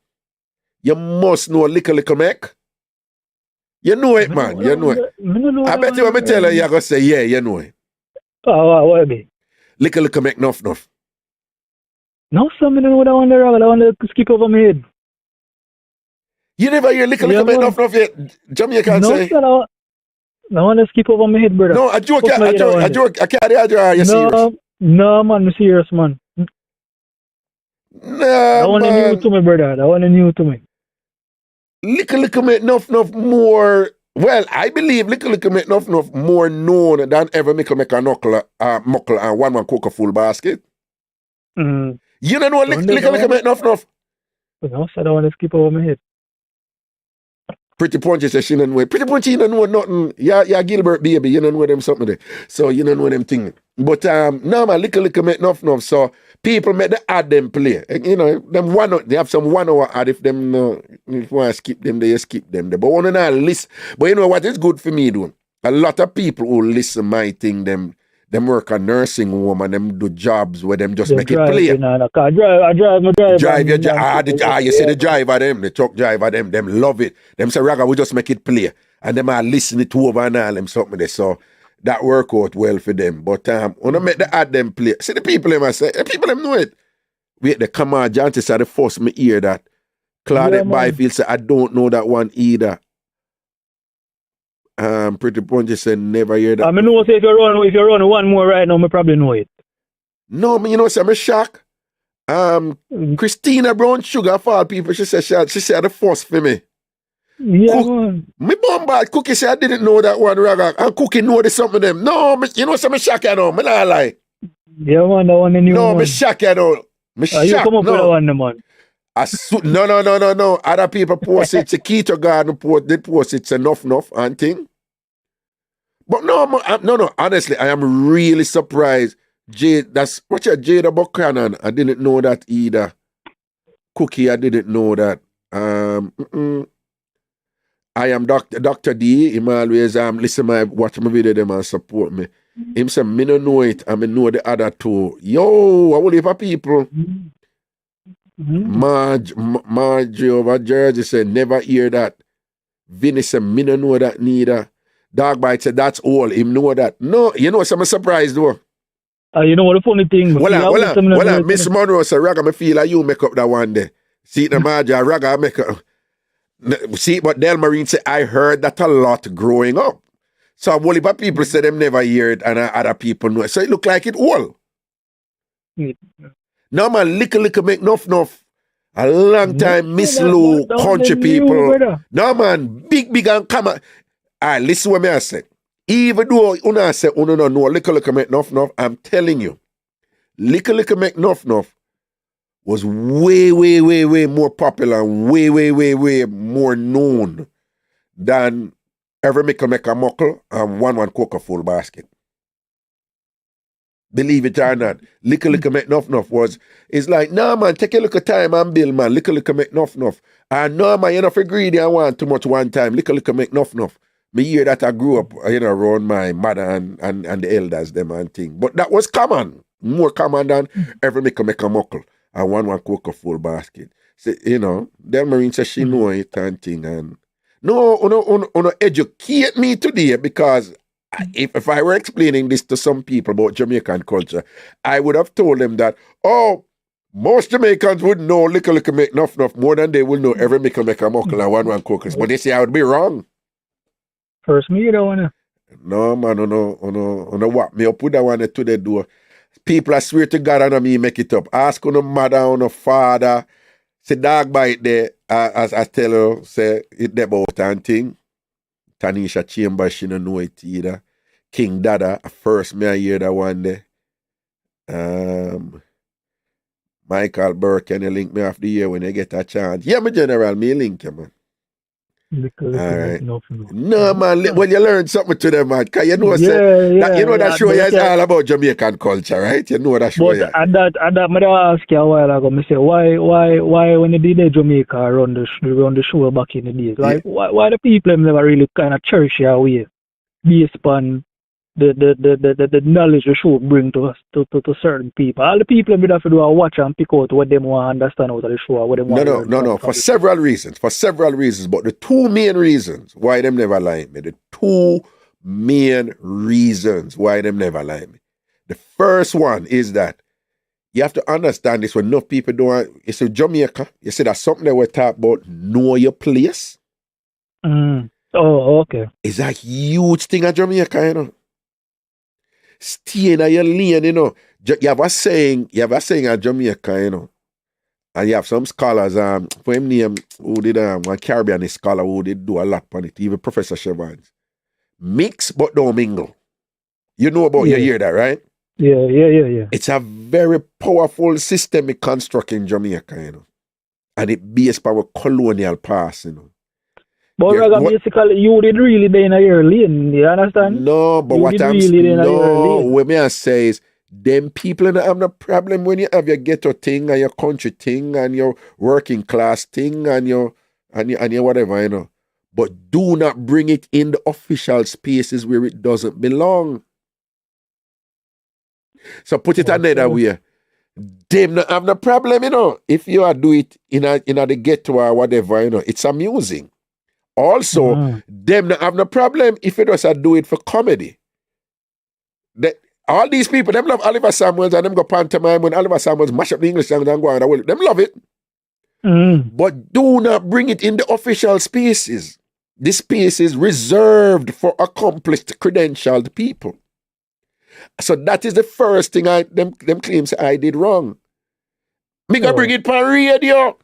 you must know little make. You know it, man. You know it. I bet you when I tell you, you're going to say, yeah, you know it. Oh, what be? Little make enough. No, sir, I don't know what I want to skip over my head. You never hear little make enough yet? Jamaican say? No, I want to skip over my head, brother. No, a joke. I can't. Are you serious? No, man, I'm serious, man. That Nah, one is new man. to me, brother. That one is new to me. Little make enough more. Well, I believe little make enough more known than ever make a knuckle, muckle and one cook a full basket. Mm. You don't know little make enough. No, so that one is keep over my head. Pretty Punchy says she don't know it. Pretty Punchy don't know nothing. Yeah, Gilbert baby, you don't know them something there. So you don't know them thing. But no man, little make enough. So people make the ad them play. You know, them they have some 1 hour ad if them if you want to skip them, they skip them. But one not listen. But you know what is good for me though? A lot of people who listen my thing, them work a nursing home and them do jobs where them just make it play. I drive my drive. You see the driver them, the truck driver them love it. Them say, Raga, we just make it play. And them are listening to over and all them something there. So that work out well for them. But when I make the ad them play, see the people them I say, the people them know it. Wait, the Kamar Jantis are the first me hear that. Claudette Byfield say, I don't know that one either. Pretty Punchy said never hear that. I mean, no, say if you run one more right now, I probably know it. No, you know, I'm shocked. Christina Brown Sugar for all people, she said the first for me. Yeah, man. Me bombard Cookie said I didn't know that one, Raga. And Cookie know the some of them. No, you know, I'm shocked, you know. Me not lie. Yeah, man, that one in you. No, me shocked, you know. Me shocked. You come up with that one, man. No. Other people post it. Chiquito Garden post it's enough and thing. But no. Honestly, I am really surprised. That's what's your Jada Buchanan. I didn't know that either. Cookie, I didn't know that. I am Dr. D. Him always listen watch my video them and support me. Him say me no know it and me know the other two. Yo, I will leave for people. Margie over Jersey said never hear that. Vinny said me no know that neither. Dog Bite said that's all. Him know that. No, you know some surprise though. You know what the funny thing? Well, Miss Monroe said Raga, me feel like you make up that one day. See the Margie, Raga make up. See, but Del Marine said I heard that a lot growing up. So a whole heap of people say them never hear it and other people know it. So it look like it all. No man, little make enough. A long time, Miss Lou, country people. No man, big and come on. Alright, listen what me I said. Even though una say una no know little make enough, I'm telling you, little make enough was way more popular and way more known than ever make a muckle and one cook a full basket. Believe it or not, little make enough it's like, nah man, take a look at time and bill man, little make enough. And no man, you're not for greedy and want too much one time, little make enough. Me hear that I grew up, around my mother and the elders, them and thing. But that was common, more common than ever make a muckle and one cook a full basket. So, Del Marine says she know it and thing. And no, educate me today because if I were explaining this to some people about Jamaican culture, I would have told them that, most Jamaicans would know little make enough more than they will know every make a muckle and one cook. But they say I would be wrong. First me, you don't wanna. No, man, no, what? Me up put that one to the door. People I swear to God and me make it up. Ask on the mother, on the father. Say dog bite there, as I tell her, say it there about and thing. Tanisha Chambers, she don't know it either. King Dada, first me I hear that one there. Michael Burke, can you link me off the year when you get a chance? Yeah, my general, me link you, man. Because right. No man, when you learn something to them, man, cause you know, that show is all about Jamaican culture, right? You know that show. But at that, I ask you a while ago. I say, why when you did the Jamaica run the show back in the days, like why the people never really kind of cherish your way based upon the knowledge the show bring to us to certain people. All the people would have to do a watch and pick out what they want to understand out of the show. What they want no. For several reasons. But the two main reasons why them never like me. The first one is that you have to understand this when enough people don't. You see Jamaica. You see that's something that we talk about. Know your place. Oh, okay. It's a huge thing at Jamaica, Stay in your lane, You have a saying at Jamaica, And you have some scholars, for him name, who did one Caribbean scholar who did do a lot on it, even Professor Chevans. Mix but don't mingle. You know about, you hear that, right? Yeah. It's a very powerful systemic construct in Jamaica, you know. And it based on our colonial past, you know. But basically, you did really be in your lane, you understand? No, but you what I'm really what me I say is, them people don't have no problem when you have your ghetto thing and your country thing and your working class thing and your whatever, you know. But do not bring it in the official spaces where it doesn't belong. So put it another way. Them not have no problem, you know. If you are do it in the ghetto or whatever, you know, it's amusing. Also, them not have no problem if you just do it for comedy. All these people, them love Oliver Samuels and them go pantomime when Oliver Samuels mash up the English songs and go on. Them love it. But do not bring it in the official spaces. This space is reserved for accomplished, credentialed people. So that is the first thing them claims I did wrong. Me go bring it for radio.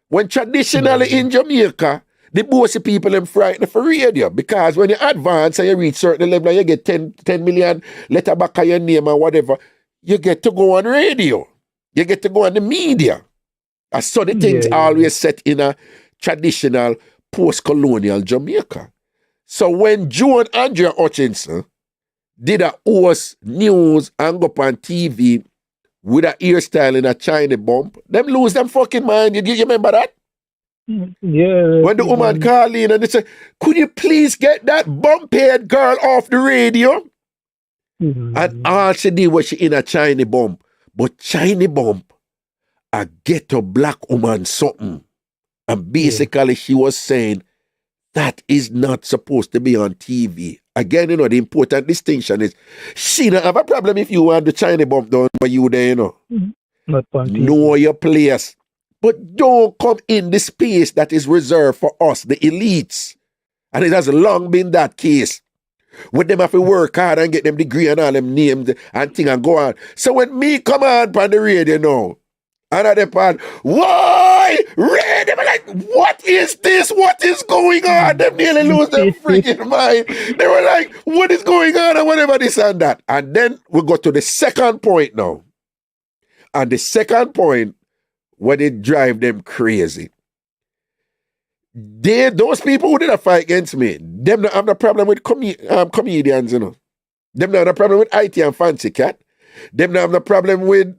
When traditionally in Jamaica, the bossy people them frightened for radio because when you advance and you reach certain level and you get 10 million letter back of your name or whatever, you get to go on radio. You get to go on the media. And so the things always set in a traditional post-colonial Jamaica. So when Joe and Andrea Hutchinson did a host news and go up on TV with a hairstyle in a China bump, them lose them fucking mind. You remember that? Yeah. When the woman called in and they said, could you please get that bump-head girl off the radio? And all she did was she in a China bump. But China bump, a ghetto black woman something. And basically she was saying, that is not supposed to be on TV. Again, you know, the important distinction is, she don't have a problem if you want the China bump done for you there, you know. Not on TV. Know your place. But don't come in the space that is reserved for us, the elites. And it has long been that case. With them have to work hard and get them degree and all them names and thing and go on. So when me come on the radio now, and at the part, why? Radio, I'm like, what is this? What is going on? Them nearly lose their freaking mind. They were like, what is going on? And whatever this and that. And then we go to the second point now. And the second point, where they drive them crazy. Those people who did a fight against me, them don't have no problem with comedians, you know. Them don't have no problem with IT and Fancy Cat. Them don't have no problem with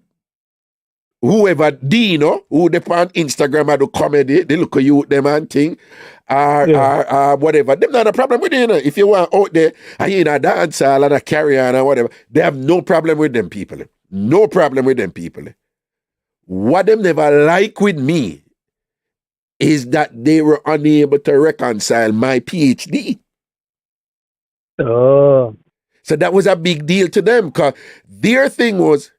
whoever Dino, who they on Instagram and do comedy, they look at you, them and thing, or whatever. Them not have no problem with it, you know. If you want out there, and you in a dancehall and a carry on or whatever, they have no problem with them people. No problem with them people. What them never like with me is that they were unable to reconcile my Ph.D. Oh. So that was a big deal to them because their thing was,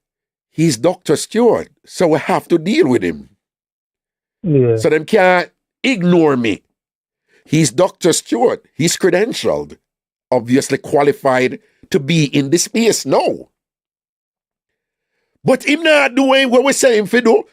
he's Dr. Stewart, so we have to deal with him. Yeah. So them can't ignore me. He's Dr. Stewart. He's credentialed, obviously qualified to be in this space now. But him not doing what we say him for do.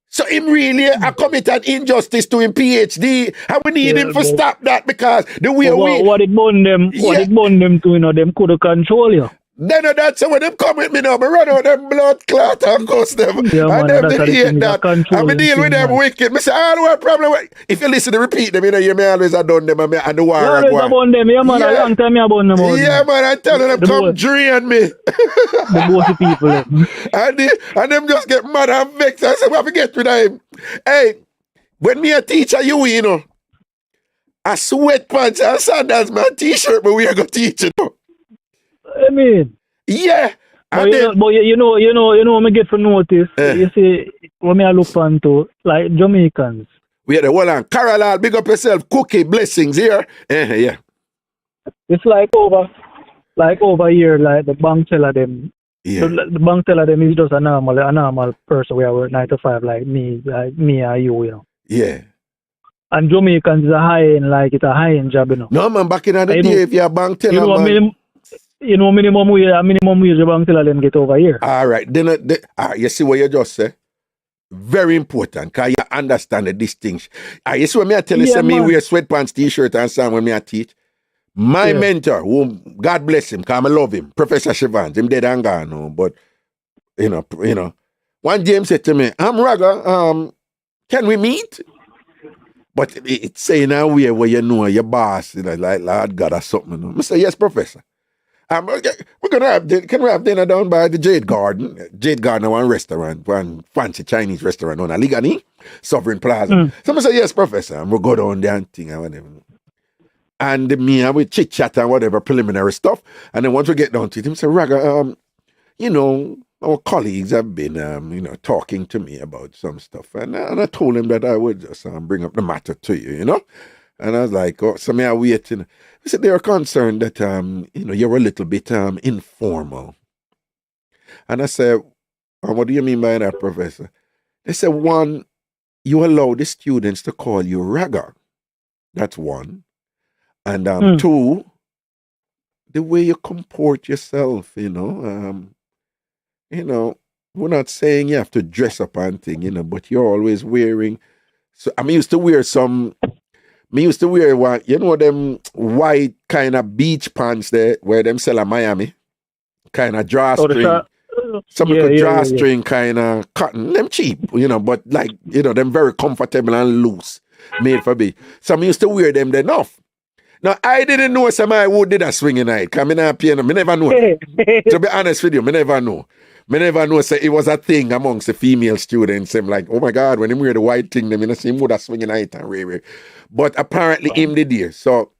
So him really commit an injustice to him Ph.D. and we need him to stop that because the way what it bond them, what it bond them to, you know, them could control you. Then that's when them come with me now, I run out them blood clot and cuss them. Yeah, and man, them they hate that. And me deal with them man. wicked. I say, I don't have a problem with. If you listen to repeat them, you know, you may always have done them and the war. Yeah, always about them, yeah, man, a long time you about them. Yeah, man, I tell them, come drain me. The bossy people. and them just get mad and vexed. I say, we have to get rid of him. Hey, when me a teacher, you know, a sweatpants and sandals, my t-shirt, but we are going to teach you, know. I mean, yeah. But you know, me get for notice. You see, when I look onto like Jamaicans. We had the one on Carol, big up yourself, Cookie, blessings here. Yeah. It's like over here, like the bank teller them. Yeah. The bank teller them is just a normal person. We are 9 to 5, like me and you know. Yeah. And Jamaicans is a high-end, like it's a high-end job, you know. No man, back in the day, if you're a bank teller, minimum wage the bank teller them get over here. All right. Then you see what you just say? very important because you understand the distinction. I see when me I tell you, Yeah, say me man. wear sweatpants, t-shirt, and so on when me I teach. My mentor, who God bless him, because I love him, Professor Shivans, him dead and gone now, but you know. One James said to me, I'm Raga, can we meet? But it's saying a way where you know your boss, like Lord God or something. I say, yes, Professor. We're gonna have can we have dinner down by the Jade Garden? Jade Garden, one restaurant, one fancy Chinese restaurant on Aligani, Sovereign Plaza. So I say, yes, Professor, and we'll go down there and thing and whatever. And me and we chit chat and whatever preliminary stuff. And then once we get down to it, him say, Raga, our colleagues have been talking to me about some stuff. And I told him that I would just bring up the matter to you, And I was like, oh, so me I waiting. He said they are concerned that you're a little bit informal. And I said, what do you mean by that, Professor? They said, one, you allow the students to call you Raga. That's one. And two, the way you comport yourself, we're not saying you have to dress up and thing, but you're always wearing. So I used to wear what, them white kind of beach pants there where them sell in Miami, kind of drawstring. Some little drawstring kind of cotton, them cheap, but like, them very comfortable and loose, made for me. So I used to wear them enough. Now, I didn't know somebody who did a swinging night, because I never know. To be honest with you, I never know. I never know say it was a thing amongst the female students. I'm like, oh my God, when they wear the white thing, them see him would have swinging night and rare. But apparently him did here. So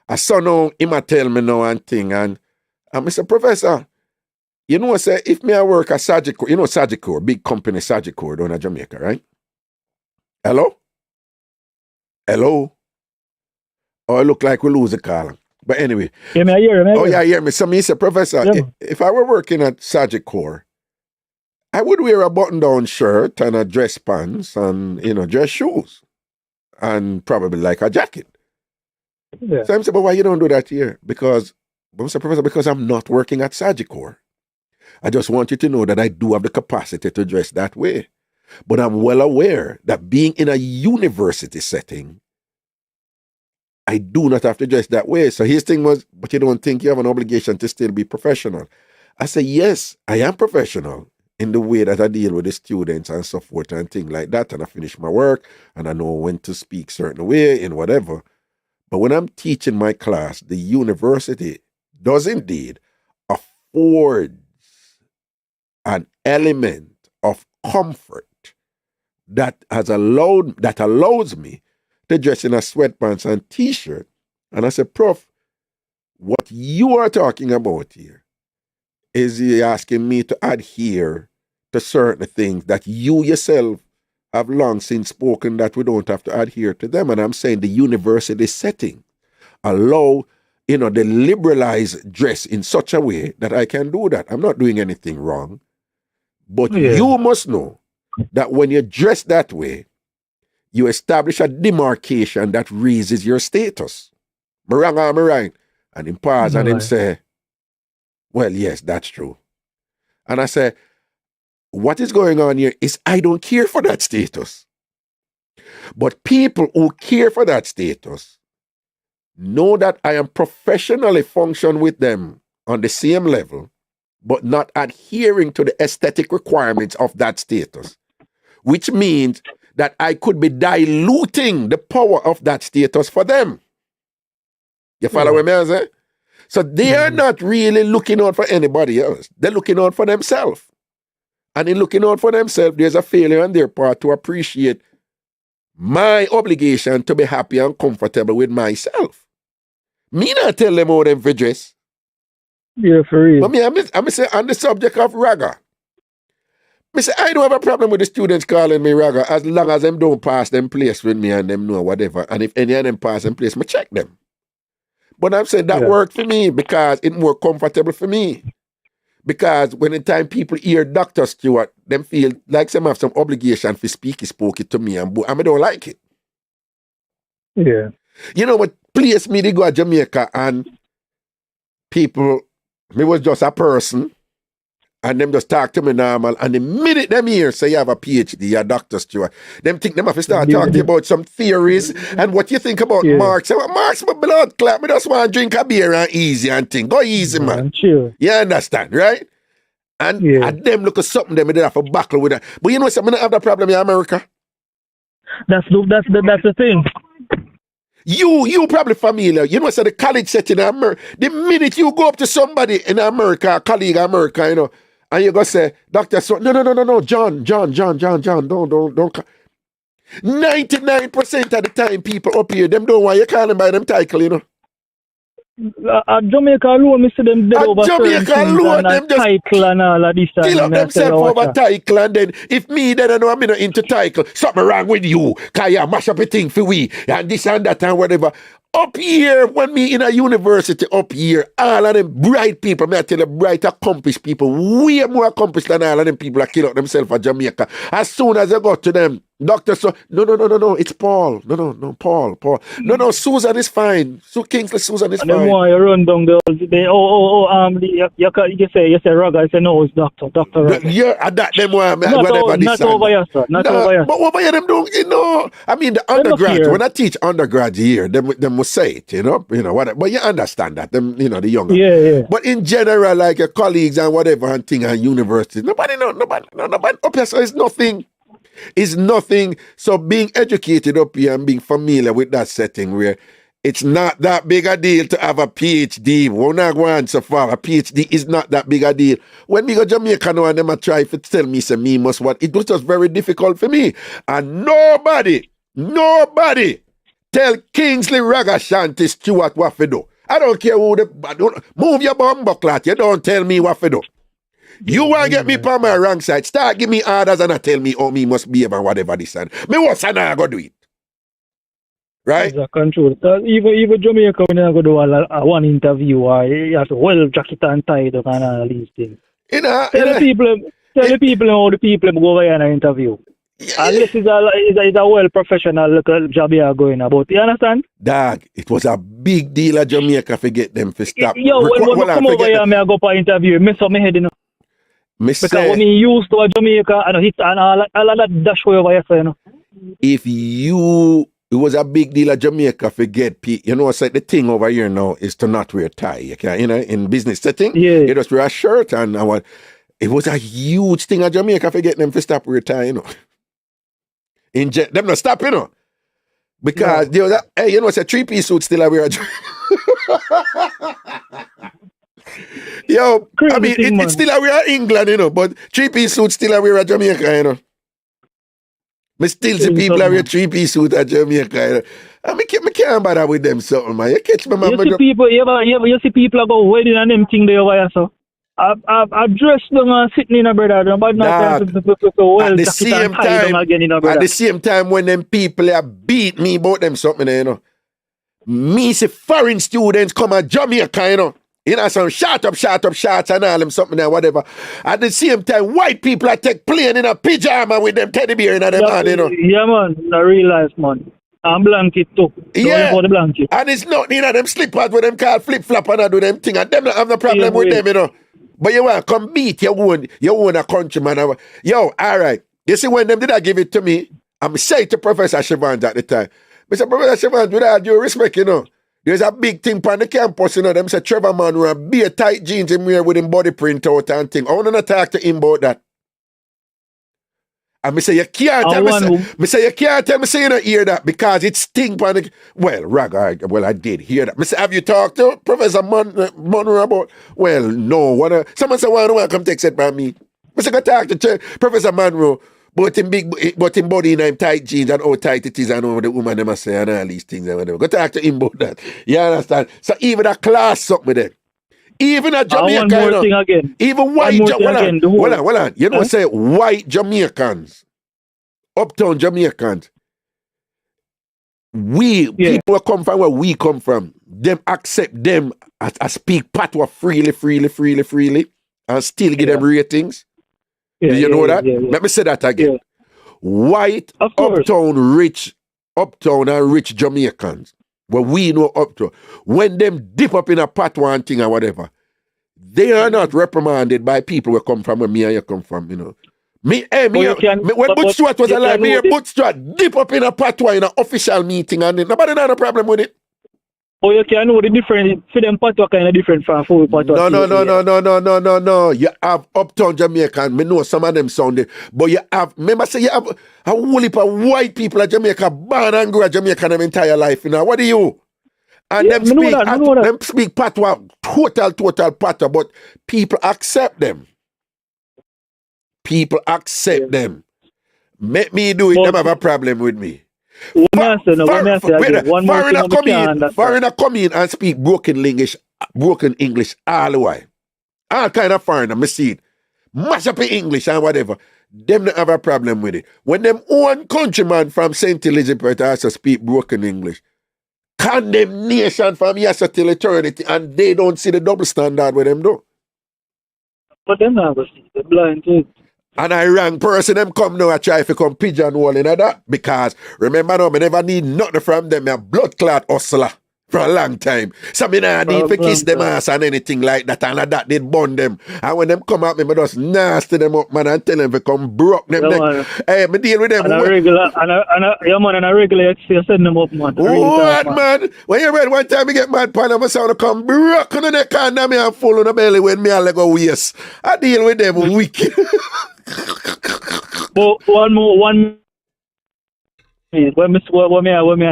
I saw now, him a tell me now and thing. And I said, Professor, say if me I work at Sagicor, Sagicor, big company Sagicor down in Jamaica, right? Hello? Oh, it look like we lose a call. But anyway. Yeah, I hear him. Oh, yeah, hear me. So me say, Professor, if I were working at Sagicor, I would wear a button-down shirt and a dress pants and, dress shoes. And probably like a jacket. Yeah. So I'm saying, but why you don't do that here? Because I'm not working at Sagicor. I just want you to know that I do have the capacity to dress that way. But I'm well aware that being in a university setting, I do not have to dress that way. So his thing was, but you don't think you have an obligation to still be professional? I said, yes, I am professional in the way that I deal with the students and so forth and things like that. And I finish my work and I know when to speak certain way and whatever. But when I'm teaching my class, the university does indeed afford an element of comfort that allows me to dress in a sweatpants and t-shirt. And I said, Prof, what you are talking about here is you asking me to adhere to certain things that you yourself have long since spoken that we don't have to adhere to them. And I'm saying the university setting allow, the liberalized dress in such a way that I can do that. I'm not doing anything wrong. But you must know that when you dress that way, you establish a demarcation that raises your status. Am I wrong or am I right? And him pause and him say, well, yes, that's true. And I say, what is going on here is I don't care for that status. But people who care for that status know that I am professionally function with them on the same level, but not adhering to the aesthetic requirements of that status, which means that I could be diluting the power of that status for them. You follow what I say? So they are not really looking out for anybody else. They're looking out for themselves. And in looking out for themselves, there's a failure on their part to appreciate my obligation to be happy and comfortable with myself. Me not tell them how them for dress. Yeah, for real. But me, I'm say on the subject of Raga. I say, I don't have a problem with the students calling me Raga as long as them don't pass them place with me and them know whatever. And if any of them pass them place, I check them. But I'm saying that worked for me because it's more comfortable for me. Because when the time people hear Dr. Stewart, them feel like some have some obligation for speak it to me and I don't like it. Yeah. What place me to go to Jamaica and people, me was just a person And them just talk to me normal. And the minute them hear say you have a PhD, you're Dr. Stewart, them think them have to start talking about some theories and what you think about Marx. Say, well, Marx, my blood clot. Me just want to drink a beer and easy and think. Go easy, man. Sure. You understand, right? And them look at something them they have to buckle with that. But you know something, I have that problem in America. That's the thing. You probably familiar. You know, so the college setting in America. The minute you go up to somebody in America, a colleague in America, you know, and you go say, Doctor, so no, John, don't. 99% of the time, people up here, them don't want you call them by them title, you know. At Jamaica alone, me see them dead over Jamaica alone, them just title and all of this. Kill up themselves over title, and then if me then I know I'm not into title, something wrong with you, cause you mash up a thing for we, and this and that and whatever. Up here, when me in a university up here, all of them bright people, me I tell you, bright accomplished people, way more accomplished than all of them people that kill out themselves at Jamaica. As soon as I got to them, doctor, so no, it's Paul. No, Paul. No, Susan is fine. Kingsley, Susan is fine. And then why you run down you say Raga, I say no, it's Dr. Raga. Yeah, that them why not over here, sir. Not over here. But over here them don't, you know. I mean the undergrad, when I teach undergrad here, them will say it, you know what, but you understand that, them, you know, the younger. Yeah. But in general, like your colleagues and whatever and thing and universities, nobody up here, so it's nothing. It's nothing. So being educated up here and being familiar with that setting where it's not that big a deal to have a PhD. We're not going so far. A PhD is not that big a deal. When we go to Jamaica now and them try to tell me, say me must what, it was just very difficult for me. And nobody tell Kingsley, Ragashanti, Stewart what to do. I don't care who move your bum buckler. You don't tell me what to do. You want to get me on my wrong side. Start give me orders and tell me how me must behave and whatever this and me what's I go do it. Right? It's a control. Even Jamaica when I go do one interview, you have to well jacket and tie the kind of these things. Tell the people how the people go over in an interview. Unless it's a well professional job you are going about. You understand? Dog, it was a big deal at Jamaica to get them to stop. Yo, when I come over here, I go for an interview, mess up my head, you know. Because when you used to a Jamaica and hit and all of that dash way over here, you know. It was a big deal at Jamaica for get you know, it's like the thing over here now is to not wear tie. You can, you know, in business setting, you just wear a shirt and what. It was a huge thing at Jamaica for get them to stop wear tie, you know. Them not stop, you know. Because they was hey, you know, it's a 3-piece suit still I wear. Yo, I mean, it's still a wear England, you know, but 3-piece suit still a wear at Jamaica, you know. Me still see people wear 3-piece suit at Jamaica, you know. I mean, me can't bother with them something, man. You catch me, man. You see people go wedding and them thing they over here, so. I dressed them and sitting in a brother, but not at the same time when them people have beat me about them something, you know. Me see foreign students come at Jamaica, you know. You know, some shot up shots and all them something and whatever. At the same time, white people are take plane in a pyjama with them teddy bear in them hand, you know. Yeah, man. I realize, man. And blanket too. Yeah. The blanket. And it's not, you know, them slippers with them called flip-flop and I do them thing. And them not have no problem with them, you know. But you want to come beat your own a countryman. Yo, all right. You see, when them did I give it to me, I'm saying to Professor Shivans at the time, Mr. Professor Shivans, with all due respect, you know, there's a big thing on the campus, you know, them say Trevor man wear bare tight jeans in here with him body print out and thing. I want to talk to him about that. And me say, you can't tell me, say you don't hear that because it stink on the... Well, I did hear that. Me say, have you talked to Professor Monroe about... Well, no. Someone say, why don't I come take it by me? Me say, go talk to Professor Monroe, but him body in him tight jeans and how tight it is and how the woman them say and all these things and whatever. Go talk to him about that. You understand? So even a class something with them. Even a Jamaican, you know, even white, hold on. You know, say white Jamaicans, uptown Jamaicans, people who come from where we come from, them accept them as speak patois freely, and still give them ratings. Do you know that? Let me say that again. Yeah. White, uptown and rich Jamaicans. What we know up to, when them dip up in a patois and thing or whatever, they are not reprimanded by people who come from where me and you come from, you know. When Butch Stewart was alive, me and Butch Stewart dip up in a patois in an official meeting and nobody had a problem with it. Oh, you can know the difference. For them patois kind of different from full patois. No. You have uptown Jamaican. Me know some of them sound, but you have. Remember, say you have a whole heap of white people at Jamaica, born and grew at Jamaica their entire life. You know what do you? And them speak patois, total patois, but people accept them. People accept them. Make me do it. Them have a problem with me. Foreigner come in and speak broken English all the way. All kind of foreigner, me see it. Mash up in English and whatever. Them don't have a problem with it. When them own countryman from St. Elizabeth also speak broken English, condemnation from yesterday till eternity, and they don't see the double standard with them do. But them never see the blind too. And I wrong person, them come now, I try to come pigeonhole in that. Because, remember now, I never need nothing from them. A blood clot hustler for a long time. So I need to kiss them ass and anything like that. And that did bond them. And when them come out, I just nasty them up, man, and tell them to come broke them. Hey, I deal with them. And a regular, you send them up, man. What, man? When you read one time, I get mad pan, I'm sound to come broke on the neck and me and full on the belly when me and let go waist. I deal with them wicked. But one when I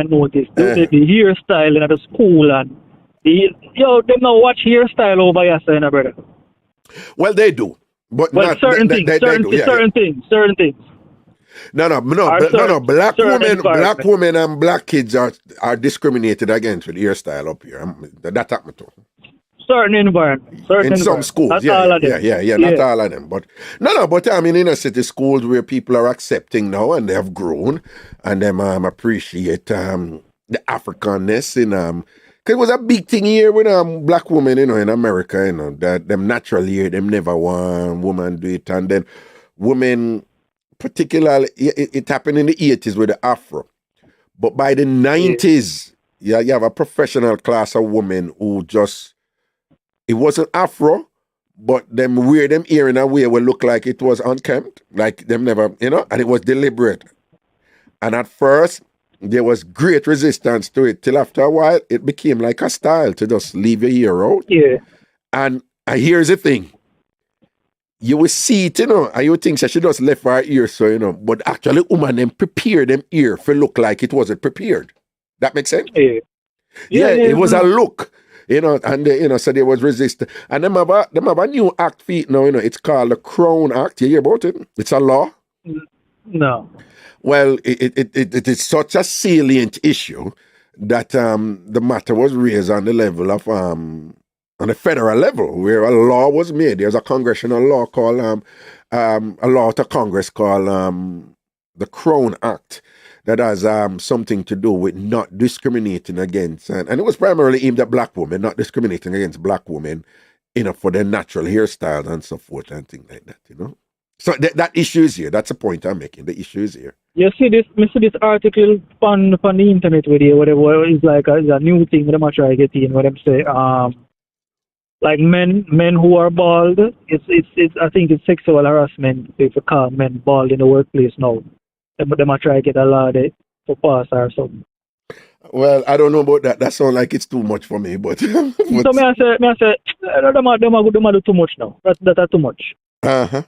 notice the hairstyle in the school and they don't watch hairstyle over here, brother. Well, they do, but not, certain things. No. Black women and black kids are discriminated against with hairstyle up here. That happened too. Certain environment. In some schools, not all of them. Not all of them. But but I mean, inner city schools where people are accepting now and they have grown and them appreciate the Africanness in because it was a big thing here with black women, in America, that them naturally here, them never want woman do it, and then women, particularly, it happened in the 80s with the Afro, but by the 90s, you have a professional class of women who just. It wasn't Afro, but them wear them ear in a way will look like it was unkempt, like them never, and it was deliberate. And at first, there was great resistance to it, till after a while, it became like a style to just leave your ear out. Yeah. And here's the thing. You will see it, and you think she just left her ear, so, but actually, woman, them prepare them ear for look like it wasn't prepared. That makes sense? Yeah. It was a look. And so there was resistance. And them have a new act feat now, it's called the Crown Act. You hear about it? It's a law. No. Well, it is such a salient issue that the matter was raised on the level of on the federal level, where a law was made. There's a congressional law called a law to Congress called the Crown Act. That has something to do with not discriminating against, and it was primarily aimed at black women, not discriminating against black women, for their natural hairstyles and so forth and things like that, So that issue is here. That's the point I'm making. The issue is here. You see this article on the internet with you, whatever is like a new thing that I'm trying to get in. What I'm saying, like men who are bald, it's I think it's sexual harassment if you call men bald in the workplace now. But they might try to get a lot for pass or something. Well, I don't know about that. That sounds like it's too much for me, but... So I say, them do too much now. That's too much. Uh-huh.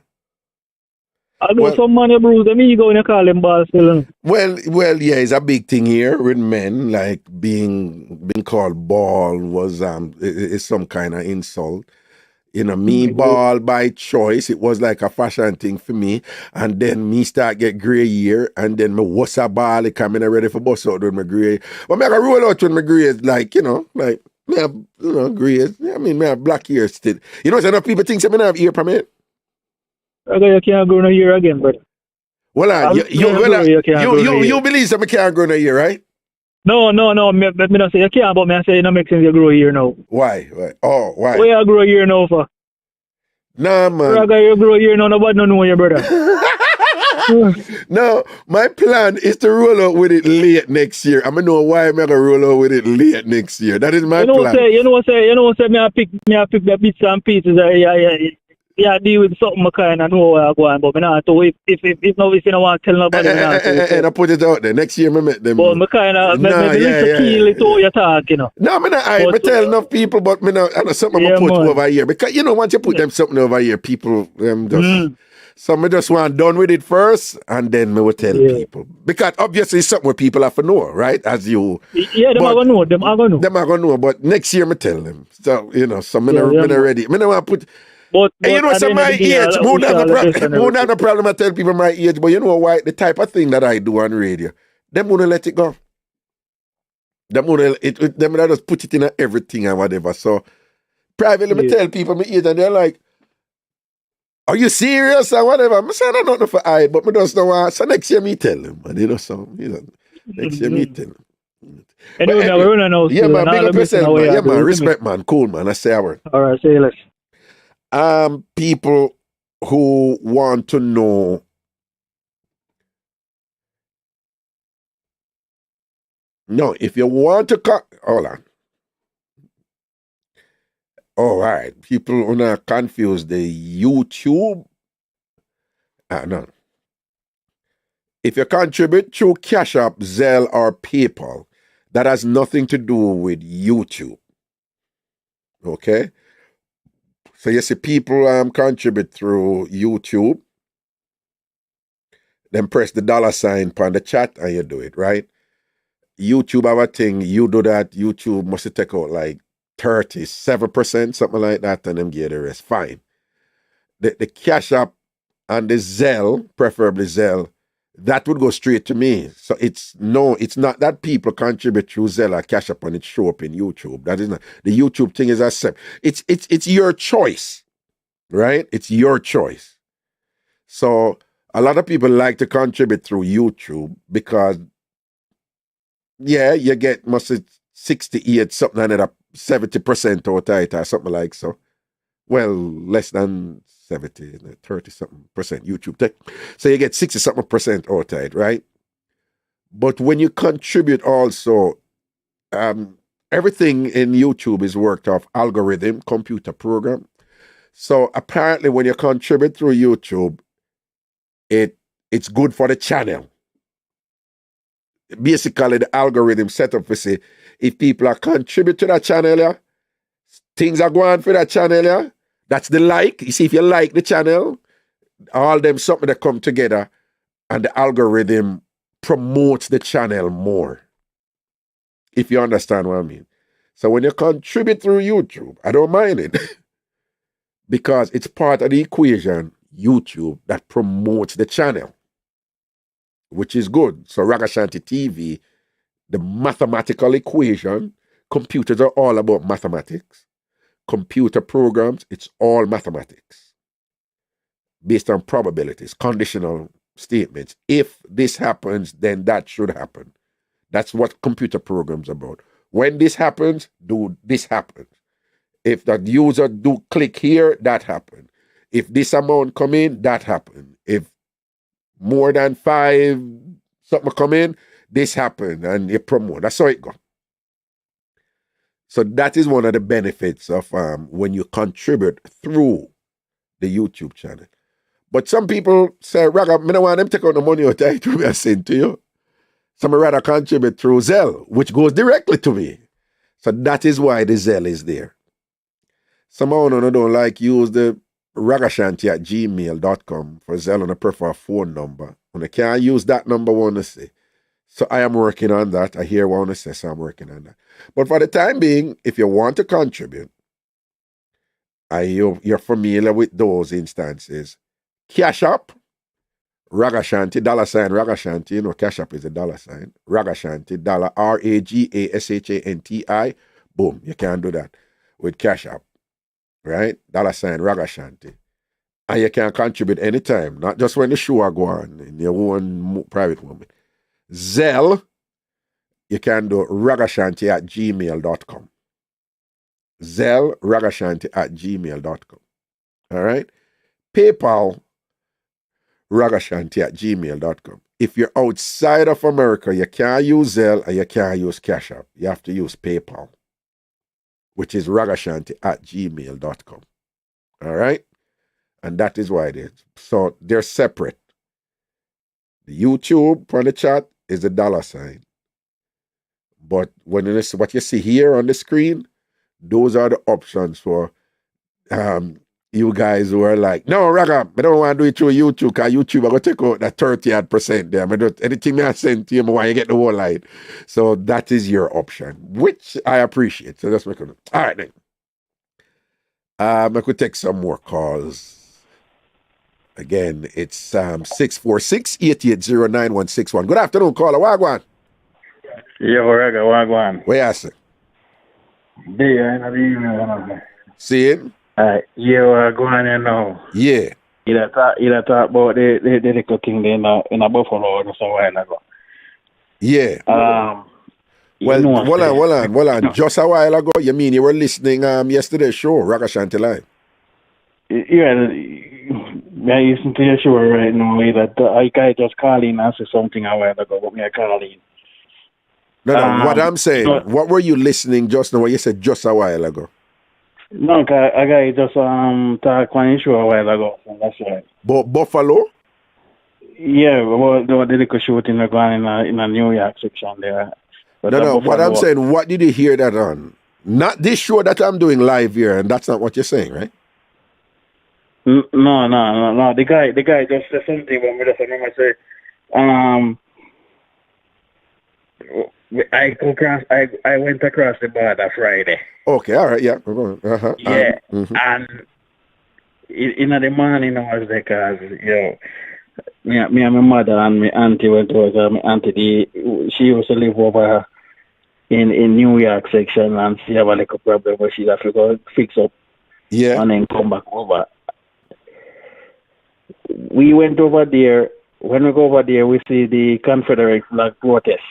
I know some man you bruise them ego when you call them balls still. Well, yeah, it's a big thing here with men, like being called bald was is some kind of insult. Me bald by choice. It was like a fashion thing for me. And then me start get gray hair. And then me was a ball. It come in ready for bust out with my gray. But me I roll out with my gray, like, like, me have, gray. I mean, me have black hair still. So enough people think I have ear from it. Okay, you can't grow no ear again, but. Well, you believe that I can't grow no ear, right? No. Me not say you can't, but me I say it don't make sense you grow here now. Why? Oh, why? Why you grow here now for? Nah, man. Raga, you grow here now, nobody don't know your brother. No, my plan is to roll out with it late next year. I know why I'm gonna roll out with it late next year. That is my plan. Me I pick the bits and pieces. Yeah, deal with something I kind of know where I go on, but me not to if no we don't want to tell nobody. And I put it out there. Next year, I met them. But me kind of keel it how you talk, you know. No, I tell enough people, but I know something I put over here. Because, once you put them something over here, people just... So I just want done with it first, and then me will tell people. Because obviously it's something where people have to know, right? As you... Yeah, them are going to know. Them are going to know, but next year I tell them. So, so I'm not ready. I don't want to put... But so my age, won't have no problem I tell people my age, but you know why? The type of thing that I do on radio, them won't let it go. Them won't just put it in everything and whatever. So privately, me tell people my age, and they're like, are you serious or whatever? I say, I don't know for I, but I just don't want. So next year, me tell them. And next year, me tell them. Anyway, we're running out. Yeah, man, big up yourself, man. Yeah, man, respect, man. Cool, man. I say a word. All right, say less. People who want to know if you want to hold on. All right, people who are confused the YouTube. No. If you contribute through Cash App, Zelle, or PayPal, that has nothing to do with YouTube. Okay? So you see people contribute through YouTube. Then press the $ on the chat and you do it, right? YouTube have a thing, you do that, YouTube must take out like 37%, something like that, and them give the rest. Fine. The Cash App and the Zelle, preferably Zelle, that would go straight to me. So it's not that people contribute through Zelle or Cash App and it show up in YouTube. That is not the YouTube thing is a separate. It's your choice, right? It's your choice. So a lot of people like to contribute through YouTube because you get 68 something like that, 70% out of it or something like so. Well, less than 70, 30 something percent YouTube tech. So you get 60 something percent out of it, right? But when you contribute also, everything in YouTube is worked off algorithm, computer program. So apparently when you contribute through YouTube, it's good for the channel. Basically, the algorithm set up for say, if people are contribute to that channel, things are going for that channel, that's the like. You see, if you like the channel, all them something that come together and the algorithm promotes the channel more. If you understand what I mean. So when you contribute through YouTube, I don't mind it. Because it's part of the equation, YouTube, that promotes the channel. Which is good. So Ragashanti TV, the mathematical equation, computers are all about mathematics. Computer programs, it's all mathematics. Based on probabilities, conditional statements. If this happens, then that should happen. That's what computer programs are about. When this happens, this happens. If that user do click here, that happened. If this amount come in, that happened. If more than 5 something come in, this happened, and you promote. That's how it goes. So that is one of the benefits of when you contribute through the YouTube channel. But some people say, Raga, I don't want them to take out the money out of it to send to you. Some rather contribute through Zelle, which goes directly to me. So that is why the Zelle is there. Some of you don't like use the Ragashanti@gmail.com for Zelle and I prefer a phone number. And I can't use that number, want to say. So I am working on that. I hear what I want to say, so I'm working on that. But for the time being, if you want to contribute, you're familiar with those instances. Cash App, Ragashanti, $ Ragashanti, Cash App is a $. Ragashanti, Ragashanti. Boom, you can do that with Cash App, right? $ Ragashanti. And you can contribute anytime, not just when the show are going in your own private moment. Zelle, you can do Ragashanti@gmail.com. Zelle, Ragashanti@gmail.com. All right? PayPal, Ragashanti@gmail.com. If you're outside of America, you can't use Zelle and you can't use Cash App. You have to use PayPal, which is Ragashanti@gmail.com. All right? And that is why it is. So they're separate. The YouTube on the chat is the $sign. But when this, what you see here on the screen, those are the options for you guys who are like, no, Raga, I don't want to do it through YouTube, because YouTube, I'm going to take out that 30% there. Anything I send to you, I want you get the whole line. So that is your option, which I appreciate. So that's what I'm going to do. All right, then. I could take some more calls. Again, it's 646-880-9161. Good afternoon, caller. Wagwan. Yo, Raga, Wagwan. Where you say? See him? Yeah, go on here now. Yeah. You talk about the little thing in a Buffalo just a while ago. Yeah. Well, hold on. Just a while ago, you mean you were listening yesterday's show, Ragashanti Live? Yeah, I listen to your show right now. That I just call in and say something a while ago, but me I call in. No, what I'm saying, what were you listening just now? What you said just a while ago? No, I got just talk on your show a while ago. So that's right. Buffalo? Yeah, well, the little shooting going in a New York section there. But no. What I'm saying, what did you hear that on? Not this show that I'm doing live here, and that's not what you're saying, right? No. The guy just said something when we just remember say, I went across the border Friday. Okay, all right, yeah. Yeah, and in the morning I was there because, me and my mother and my auntie went over. My auntie, she used to live over in New York section, and she have a little problem where she have to go fix up. Yeah. And then come back over. We went over there. When we go over there, we see the Confederate flag protest.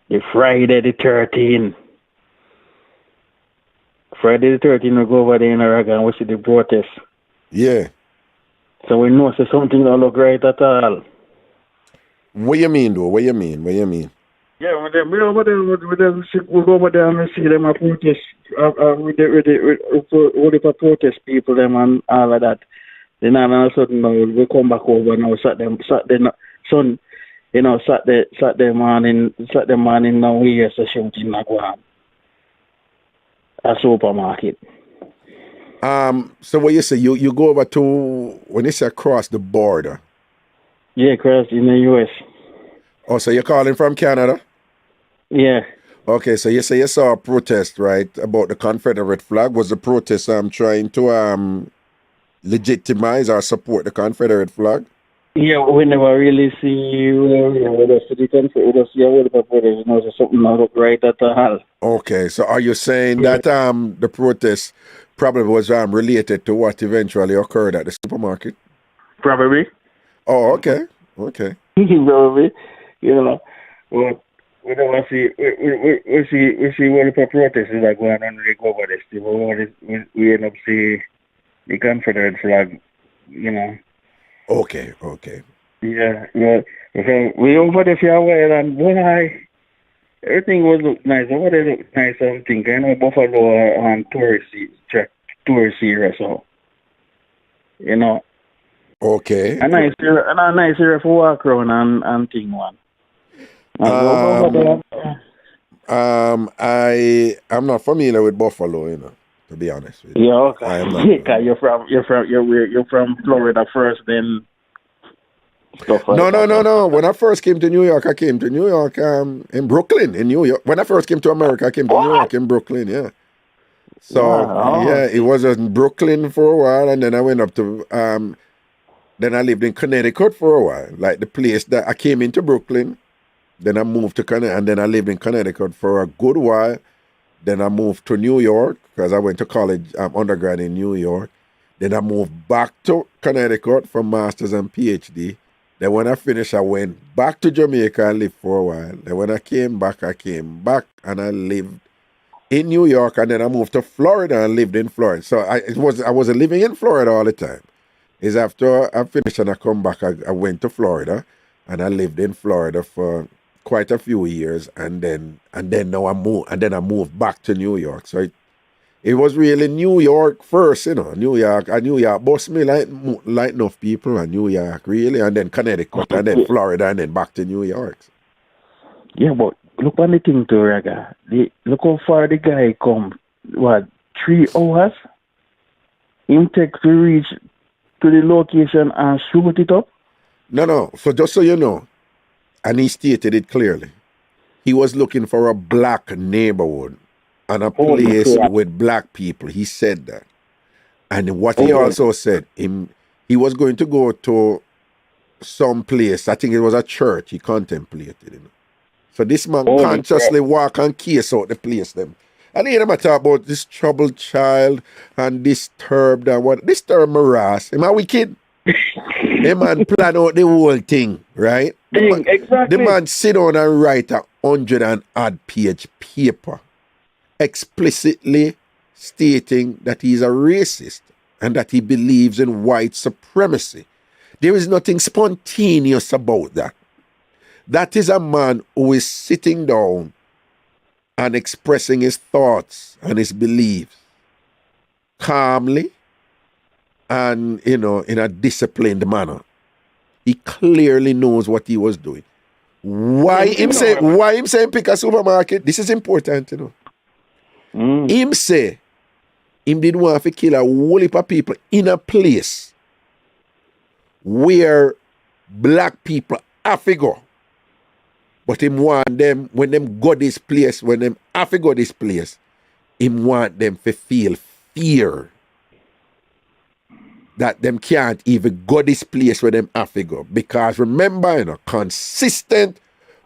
The Friday the 13th. Friday the 13th, we go over there in Aragon and we see the protest. Yeah. So we know so something don't look right at all. What you mean, though? Yeah, we go over there and we see them a protest with the protest people them and all of that. Then all of a sudden we come back over now Saturday morning now we hear a shooting like one. A supermarket. So what you say, you go over to, when you say across the border? Yeah, across in the US. Oh, so you're calling from Canada? Yeah. Okay, so you say you saw a protest, right, about the Confederate flag. Was the protest trying to legitimize or support the Confederate flag? Yeah, we never really see whether the Confederate, we just see whether there's something not look right at all. Okay, so are you saying that the protest probably was related to what eventually occurred at the supermarket? Probably. Oh, okay. Probably, well, we don't see. We see what the protest is like going on. We go over this. We end up seeing the Confederate flag. Okay. Yeah. We over there for a while, and boy, everything was look nice. Over there look nice. Something Buffalo and tourist area, so Okay. A nice area for walk around and thing one. I'm not familiar with Buffalo, to be honest with you. Yeah, okay. I am not. You're from Florida first, then stuff like No. When I first came to New York, I came to New York in Brooklyn, in New York. When I first came to America, I came to New York in Brooklyn, yeah. So, it was in Brooklyn for a while, and then I went up to, then I lived in Connecticut for a while. Like the place that I came into Brooklyn, then I moved to Connecticut, and then I lived in Connecticut for a good while. Then I moved to New York, because I went to college, undergrad in New York. Then I moved back to Connecticut for master's and Ph.D. Then when I finished, I went back to Jamaica and lived for a while. Then when I came back and I lived in New York, and then I moved to Florida and lived in Florida. So I was living in Florida all the time. is after I finished and I come back, I went to Florida, and I lived in Florida for quite a few years, and then now I moved back to New York. So it was really New York first, New York boss me like enough people, and New York really, and then Connecticut, and then Florida, and then back to New York. Yeah, but look on the thing to Raga. Look how far the guy come. What, 3 hours? Him take to reach to the location and shoot it up? No. So just so you know, and he stated it clearly, he was looking for a black neighborhood and a place with black people. He said that. And what he also said, he was going to go to some place, I think it was a church he contemplated. So this man consciously walk and case out the place them. And hear them talk about this troubled child and disturbed and what. Disturbed morass. Am I wicked? The man plan out the whole thing, right? Exactly. The man sit down and write 100 and odd page paper explicitly stating that he's a racist and that he believes in white supremacy. There is nothing spontaneous about that. That is a man who is sitting down and expressing his thoughts and his beliefs calmly and, in a disciplined manner. He clearly knows what he was doing. Why him say pick a supermarket? This is important, Him say him didn't want to kill a whole heap of people in a place where black people have to go. But him want them, when them go this place, when them have to go this place, him want them to feel fear that them can't even go this place where them have to go. Because remember, consistent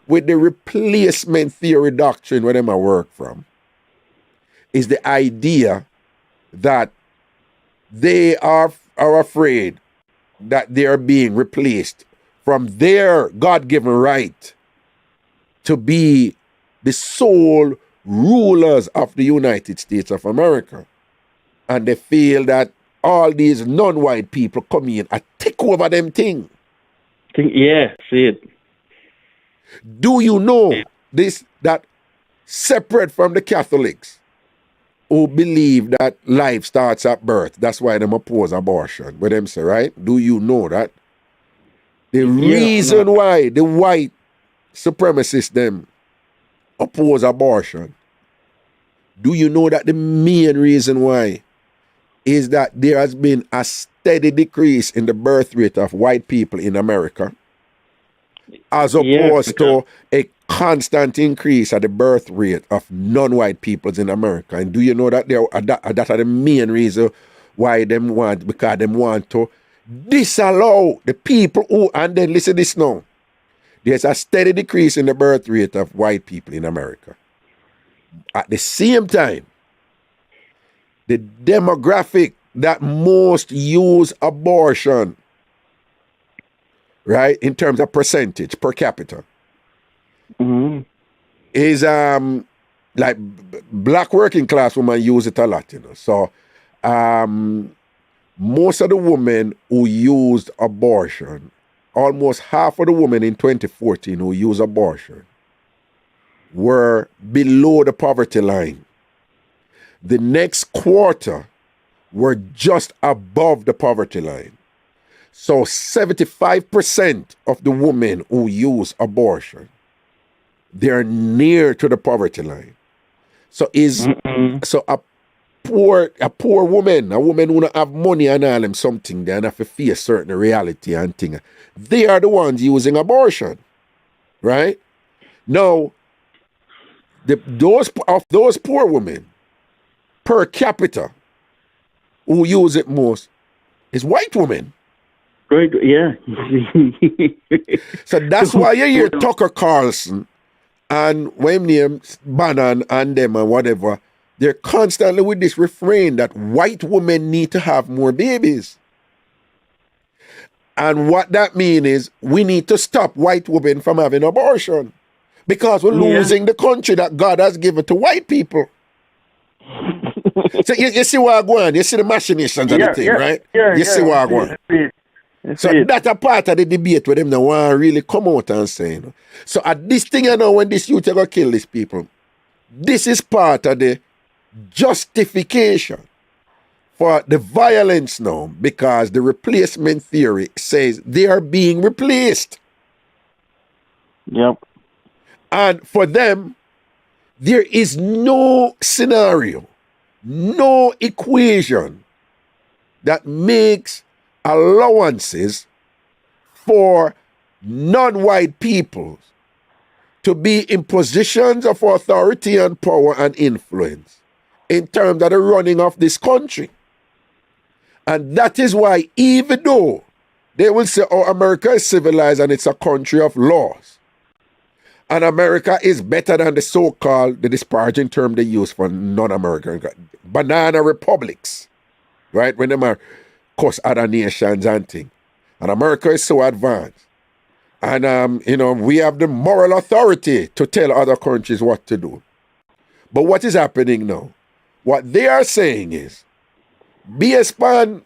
with the replacement theory doctrine where them I work from, is the idea that they are afraid that they are being replaced from their God-given right to be the sole rulers of the United States of America. And they feel that all these non-white people come in and take over them thing. Yeah, see it. Do you know this, that separate from the Catholics who believe that life starts at birth, that's why them oppose abortion, but them say, right? Do you know that? The reason why the white supremacists them oppose abortion, do you know that the main reason why is that there has been a steady decrease in the birth rate of white people in America as opposed to a constant increase at the birth rate of non-white peoples in America? And do you know that that are the main reason why because them want to disallow the people who, and then listen this now, there's a steady decrease in the birth rate of white people in America. At the same time, the demographic that most use abortion, right, in terms of percentage per capita, is like black working class women use it a lot, So most of the women who used abortion, almost half of the women in 2014 who used abortion were below the poverty line. The next quarter were just above the poverty line. So 75% of the women who use abortion, they're near to the poverty line. So a poor woman, a woman who don't have money and all them something, they have to face certain reality and thing. They are the ones using abortion, right? Now, those poor women per capita who use it most is white women. Right, yeah. So that's why you hear Tucker Carlson and when name Bannon and them and whatever, they're constantly with this refrain that white women need to have more babies. And what that means is we need to stop white women from having abortion because we're losing the country that God has given to white people. So you see what I go on, you see the machinations of the thing, right? You see what I go on. So that's a part of the debate with them that want to really come out and say, you know. So at this thing, you know, when this youth are going to kill these people, this is part of the justification for the violence now, because the replacement theory says they are being replaced. Yep. And for them, there is no scenario, no equation that makes allowances for non-white peoples to be in positions of authority and power and influence in terms of the running of this country. And that is why, even though they will say, oh, America is civilized and it's a country of laws, and America is better than the so-called, the disparaging term they use for non-American, banana republics, right? When them are, course, other nations and things. And America is so advanced. And, you know, we have the moral authority to tell other countries what to do. But what is happening now? What they are saying is, based upon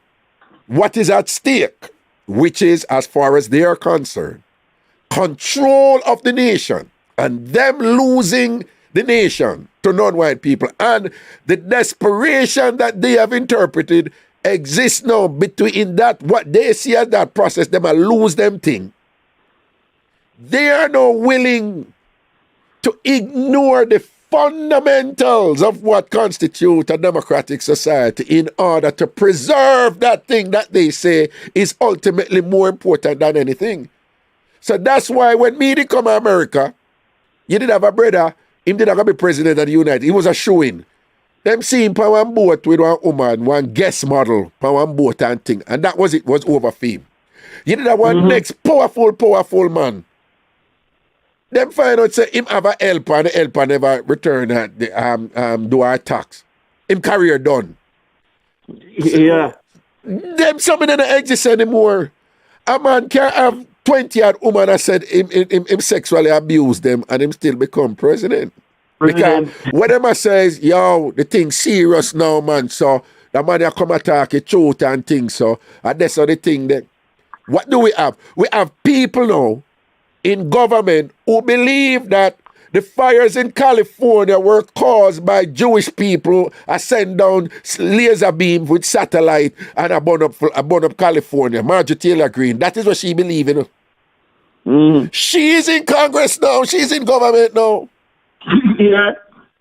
what is at stake, which is, as far as they are concerned, control of the nation and them losing the nation to non-white people, and the desperation that they have interpreted exists now between that, what they see as that process, them a lose them thing. They are now willing to ignore the fundamentals of what constitutes a democratic society in order to preserve that thing that they say is ultimately more important than anything. So that's why when me did come to America, you did have a brother, him did have to be president of the United. He was a shoo-in. Them see him on one boat with one woman, one guest model on one boat and thing. And that was it, was over fame. You did have one next powerful man. Them find out say him have a helper and the helper never return do our tax. Him career done. Yeah. Them some of them don't exist anymore. A man can't have 20-odd woman that said him sexually abused them and him still become president. Because what them says, yo, the thing serious now, man. So the man that come attack it truth and things. So and that's the thing that. What do we have? We have people now in government who believe that the fires in California were caused by Jewish people who send down laser beams with satellite and a burn up California. Marjorie Taylor Greene. That is what she believes in. She is in Congress now. She's in government now. Yeah.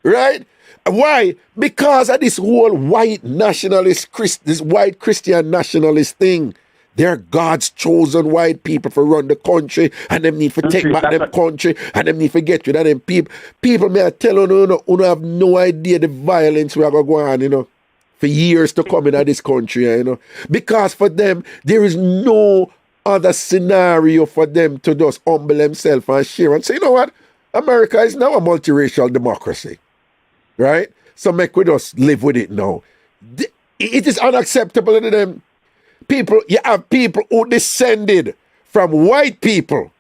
Right? Why? Because of this whole white nationalist, this white Christian nationalist thing. They're God's chosen white people for run the country, and them need to take back them country, and them need to get rid of them people. People may tell you, you have no idea the violence we are going to go on, you know, for years to come in this country, you know. Because for them, there is no other scenario for them to just humble themselves and share and say, you know what? America is now a multiracial democracy, right? So make we just live with it now. It is unacceptable to them. People, you have people who descended from white people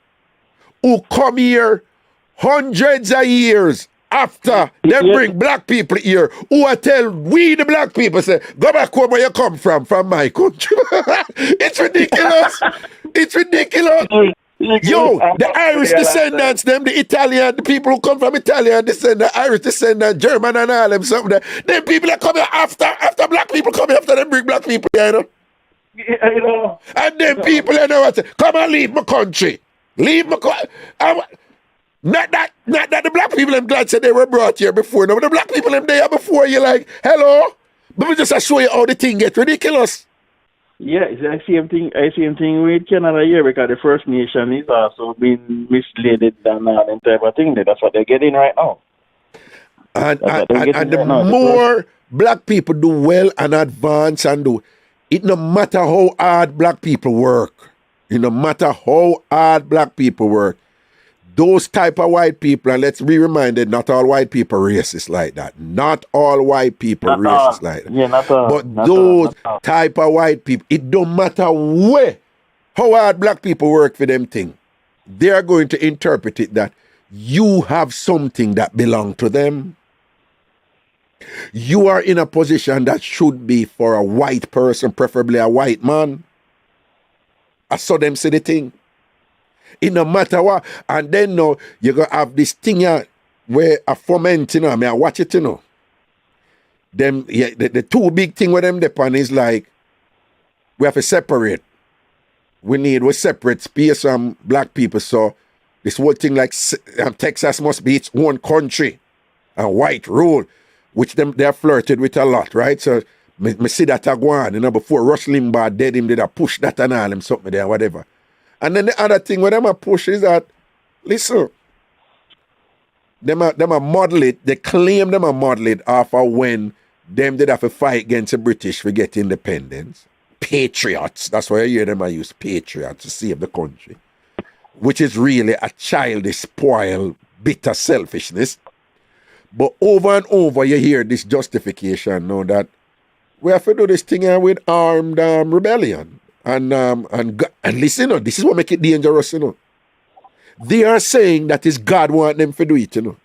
who come here hundreds of years after they bring black people here, who are tell we the black people say, go back home where you come from my country. It's ridiculous. It's ridiculous. Yo, the Irish descendants, them, the Italian, the people who come from Italian descendants, Irish descendants, German and all them, something. Them people that come here after black people come here after them bring black people here, you know? Yeah, you know. And then people, you know what, come and leave my country. Leave my country. Not that the black people, I'm glad said they were brought here before. No, but the black people, them there before, you're like, hello? But we just show you how the thing get ridiculous. Yeah, it's the same thing with Canada here, because the First Nation is also being misled and all type of thing. That's what they're getting right now. And the more black people do well and advance and do, it no matter how hard black people work, those type of white people, and let's be reminded, not all white people racist like that. Not all white people racist like that. Yeah, not all. But those type of white people, it don't matter how hard black people work for them thing. They are going to interpret it that you have something that belong to them. You are in a position that should be for a white person, preferably a white man. I saw them say the thing. It no matter what. And then no, you're going to have this thing here where I foment, you know, I mean, I watch it, you know. Them, yeah, the two big thing with them depend is like, we have to separate. We separate space from black people. So this whole thing like Texas must be its own country. A white rule, which they have flirted with a lot, right? So me see that a go on, you know, before Rush Limbaugh dead him, did I push that and all him something there, whatever. And then the other thing with them a push is that, listen, them a model it, they claim them a model it off of when them did have to fight against the British for get independence. Patriots, that's why I hear them I use patriots to save the country. Which is really a childish, spoiled, bitter selfishness. But over and over you hear this justification now that we have to do this thing here with armed rebellion. And listen, you know, this is what make it dangerous, you know. They are saying that it's God want them to do it, you know.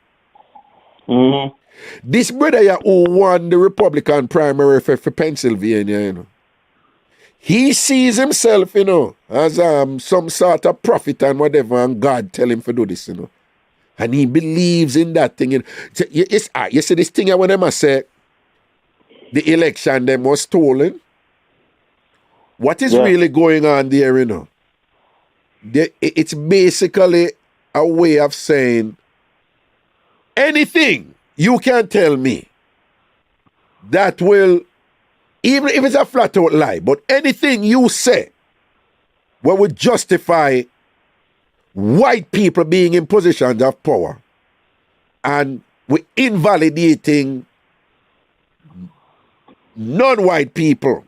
Mm-hmm. This brother here who won the Republican primary for Pennsylvania, you know, he sees himself, you know, as some sort of prophet and whatever, and God tell him to do this, you know. And he believes in that thing. You see this thing here when them say the election them was stolen. What is really going on there, you know? It's basically a way of saying anything you can tell me that will, even if it's a flat out lie, but anything you say what would justify white people being in positions of power and we're invalidating non-white people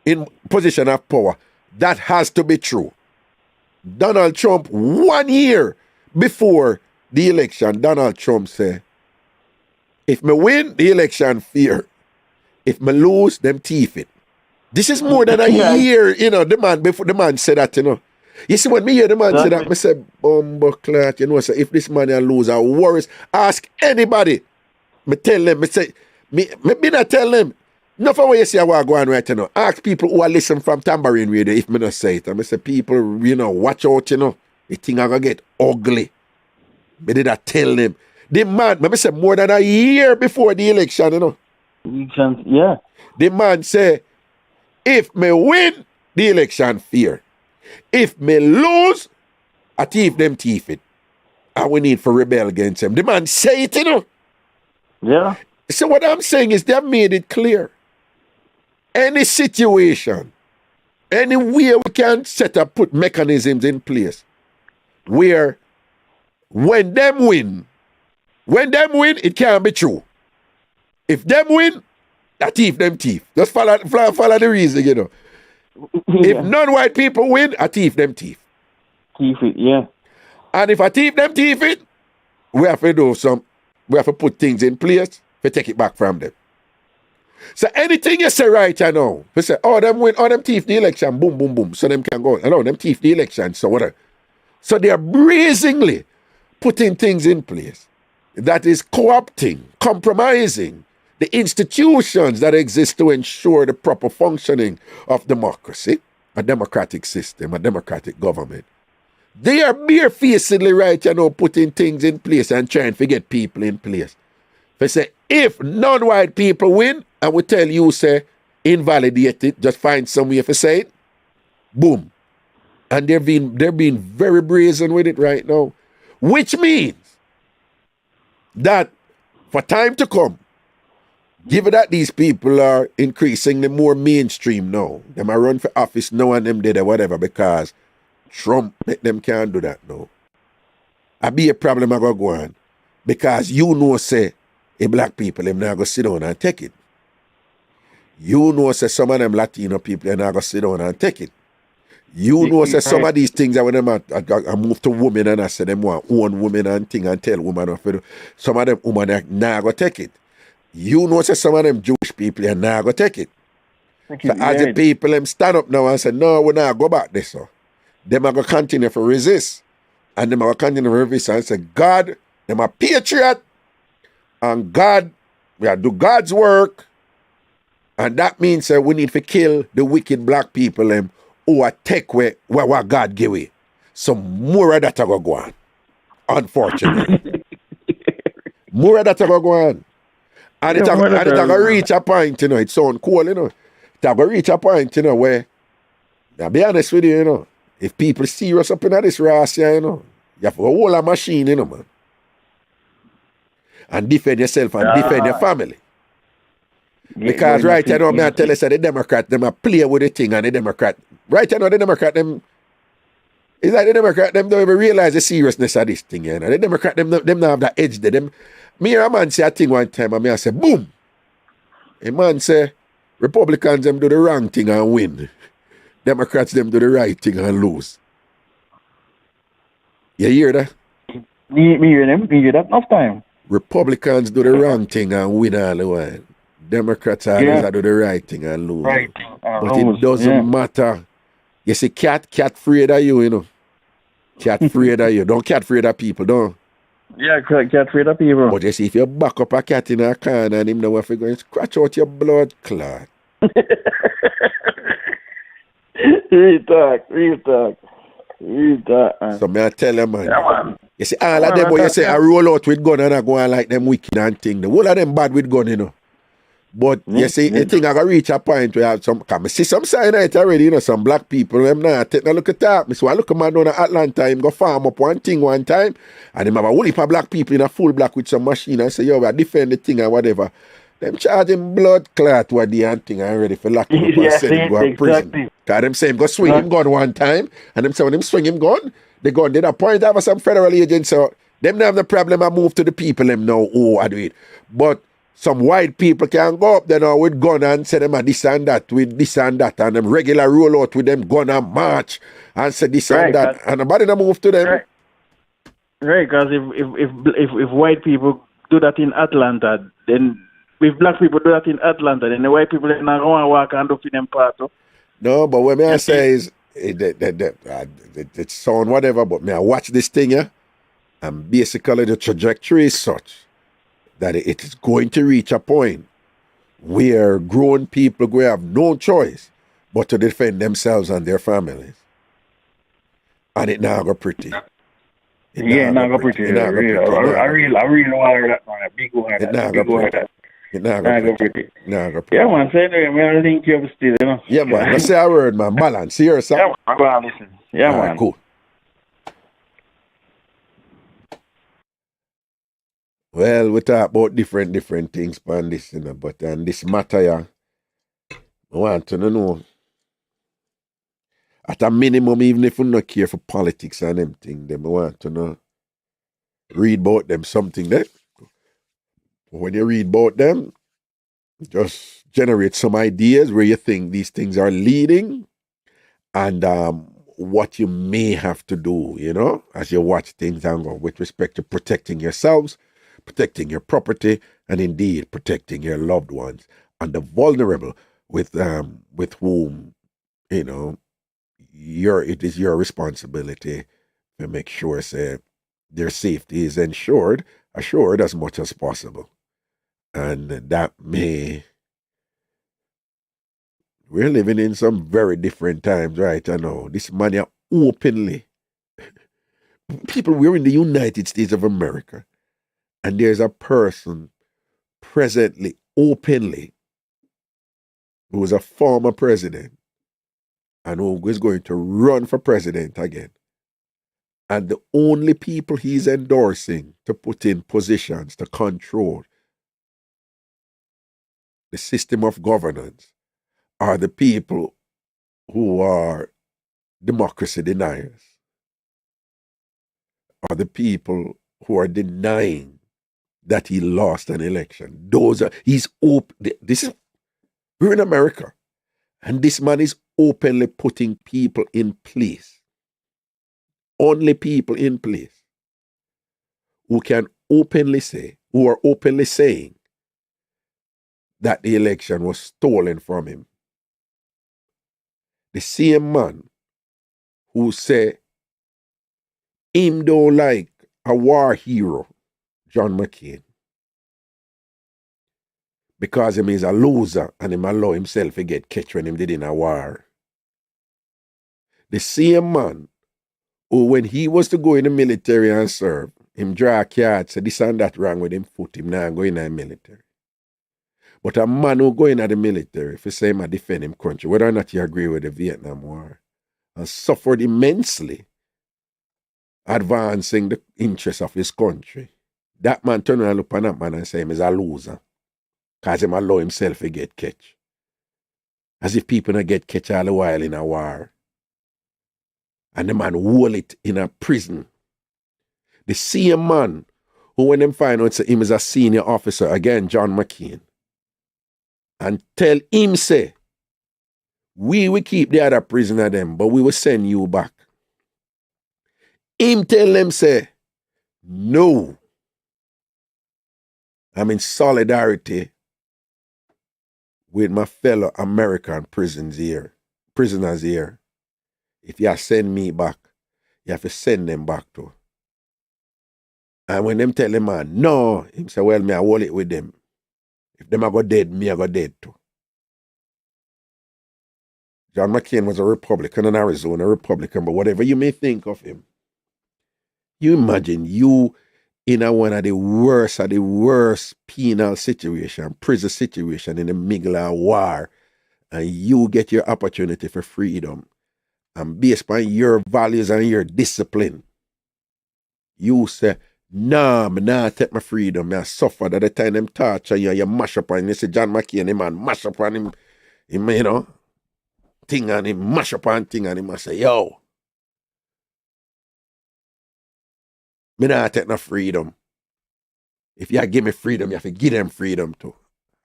in position of power, that has to be true. Donald Trump, 1 year before the election, Donald Trump said, if me win the election, fair. If me lose, them teeth it. This is more than a year, you know, the man said that, you know. You see, when me hear the man say that, I say, bumbleclot, you know, so if this man lose or worse, ask anybody. Me tell them, me say, me not tell them. Not for what you see I want to go on right now. Ask people who are listening from Tambourine Radio if me not say it. I say, people, you know, watch out, you know. The thing are going to get ugly. Me did not tell them. The man, me say more than a year before the election, you know. Yeah. The man say, if me win, the election fair. If me lose, I thief them thief it. And we need for rebel against them. The man say it, you know. Yeah. So what I'm saying is they have made it clear. Any situation, anywhere we can put mechanisms in place where when them win, it can't be true. If them win, I thief them thief. Just follow the reason, you know. Yeah. If non-white people win, I thief them thief. Thief it, yeah. And if I thief them thief it, we have to put things in place to take it back from them. So anything you say right now, you say, oh, them win, oh, them thief the election, boom, boom, boom, so them can go. No, them thief the election, so whatever. So they are brazenly putting things in place that is co-opting, compromising the institutions that exist to ensure the proper functioning of democracy, a democratic system, a democratic government. They are barefacedly right, you know, putting things in place and trying to get people in place. They say, if non-white people win, I will tell you, say, invalidate it, just find some way to say it, boom. And they're being very brazen with it right now. Which means that for time to come, given that these people are increasingly more mainstream now, them are run for office now and them did or whatever because Trump make them can't do that now. I be a problem I go on because you know say a black people them not go sit down and take it. You know say some of them Latino people they not go sit down and take it. You know say some of these things that when them I move to women and I say them want own women and thing and tell women what to do. Some of them women not go take it. You know say some of them Jewish people are not go take it. So as the people them stand up now and say, no, we're not go back this. So them are going to continue to resist. And them are going to continue to resist and say, God, them are patriot. And God We have to do God's work. And that means that we need to kill the wicked black people who are take away what God give we. Some more of that are going to go on. Unfortunately. More of that are going to go on. And it's going to reach a point, it sounds cool, It's going to reach a point, where, I'll be honest with you, if people serious up in this race, you have to hold a machine, man. And defend yourself and defend your family. Because right now, I tell you, the Democrat, them a play with the thing, and the Democrat, right now, the Democrat, them, it's like the Democrat, them don't even realize the seriousness of this thing, The Democrat, them don't have that edge there. Me and a man say a thing one time, and I say, boom. A man say, Republicans, them do the wrong thing and win. Democrats, them do the right thing and lose. You hear that? Me hear them, me hear that enough time. Republicans do the wrong thing and win all the while. Democrats always do the right thing and lose. Right. But it doesn't matter. You see, cat afraid of you, Cat afraid of you. Don't cat afraid of people, don't. Yeah, cat afraid of people. But you see, if you back up a cat in a can and him know if you're going to scratch out your blood clot. Real talk. So may I tell you, man. Yeah, man. You see, all of them, when you say I roll out with gun and I go on like them wicked and thing. The whole of them bad with gun, But you see, the thing I got reach a point where I have some, come see some sign of it already, some black people, them now take a look at that. So I look at man down at Atlanta, him go farm up one thing one time, and him have a whole heap of black people in a full black with some machine and say, yo, I defend the thing and whatever. Them charge him blood clot what the thing and ready for lock him up and send him go to prison. Because them say him go swing him gun one time, and them say when him swing him gun, the gun did a point over some federal agents, so them don't have the problem. I move to the people them now who I do it. But some white people can go up there now with gun and say them a this and that with this and that, and them regular roll out with them gun and march and say this and that, and nobody don't move to them. Right, because if white people do that in Atlanta, then if black people do that in Atlanta, then the white people are not going to walk and do for them part. No, but what I say is it sound whatever, but me I watch this thing here, and basically the trajectory is such that it is going to reach a point where grown people will have no choice but to defend themselves and their families. And it now go pretty. It now go pretty. I really want that, man. A big one. It now go pretty. Yeah, man. Say anyway, man, I think you're still, Yeah, man. Let's say a word, man. Balance. Hear something? Yeah, man. Go on, listen. Yeah, man. Cool. Well, we talk about different things on this, but on this matter, yeah, I want to know, at a minimum, even if we don't care for politics and them things, then I want to know, read about them something there. When you read about them, just generate some ideas where you think these things are leading and what you may have to do, as you watch things and go with respect to protecting yourselves, protecting your property, and indeed protecting your loved ones and the vulnerable with whom, it is your responsibility to make sure their safety is assured as much as possible. And that we're living in some very different times, right? I know this man are openly, we're in the United States of America, and there's a person presently, openly, who is a former president and who is going to run for president again. And the only people he's endorsing to put in positions to control the system of governance are the people who are democracy deniers, are the people who are denying that he lost an election. We're in America, and this man is openly putting people in place, only people in place who are openly saying that the election was stolen from him. The same man who say him don't like a war hero, John McCain. because him is a loser and him allow himself to get catch when him did in a war. The same man who when he was to go in the military and serve, him draw a card, say this and that wrong with him foot, him now go in the military. But a man who go in the military, if you say him a defend him country, whether or not you agree with the Vietnam War, has suffered immensely advancing the interests of his country. That man turn around and look on that man and say him is a loser. Because him allow himself to get catch. As if people don't get catch all the while in a war. And the man hold it in a prison. The same man who when them find out say him is a senior officer, again John McCain, and tell him say, we will keep the other prisoner them, but we will send you back. Him tell them say, no. I'm in solidarity with my fellow American prisoners here. If you send me back, you have to send them back too. And when them tell the man, no, him say, well, me I hold it with them. If them I go dead, me I go dead too. John McCain was a Republican in Arizona, Republican, but whatever you may think of him, you imagine you in one of the worst penal situation, prison situation in the middle of war, and you get your opportunity for freedom. And based on your values and your discipline, you say, nah, me nah take my freedom. I suffered at the time them torture you, you mash up on him. You see John McCain, the man mash up on him, you know, thing on him, mash up on thing on him. I say, yo, me nah take no freedom. If you give me freedom, you have to give them freedom too.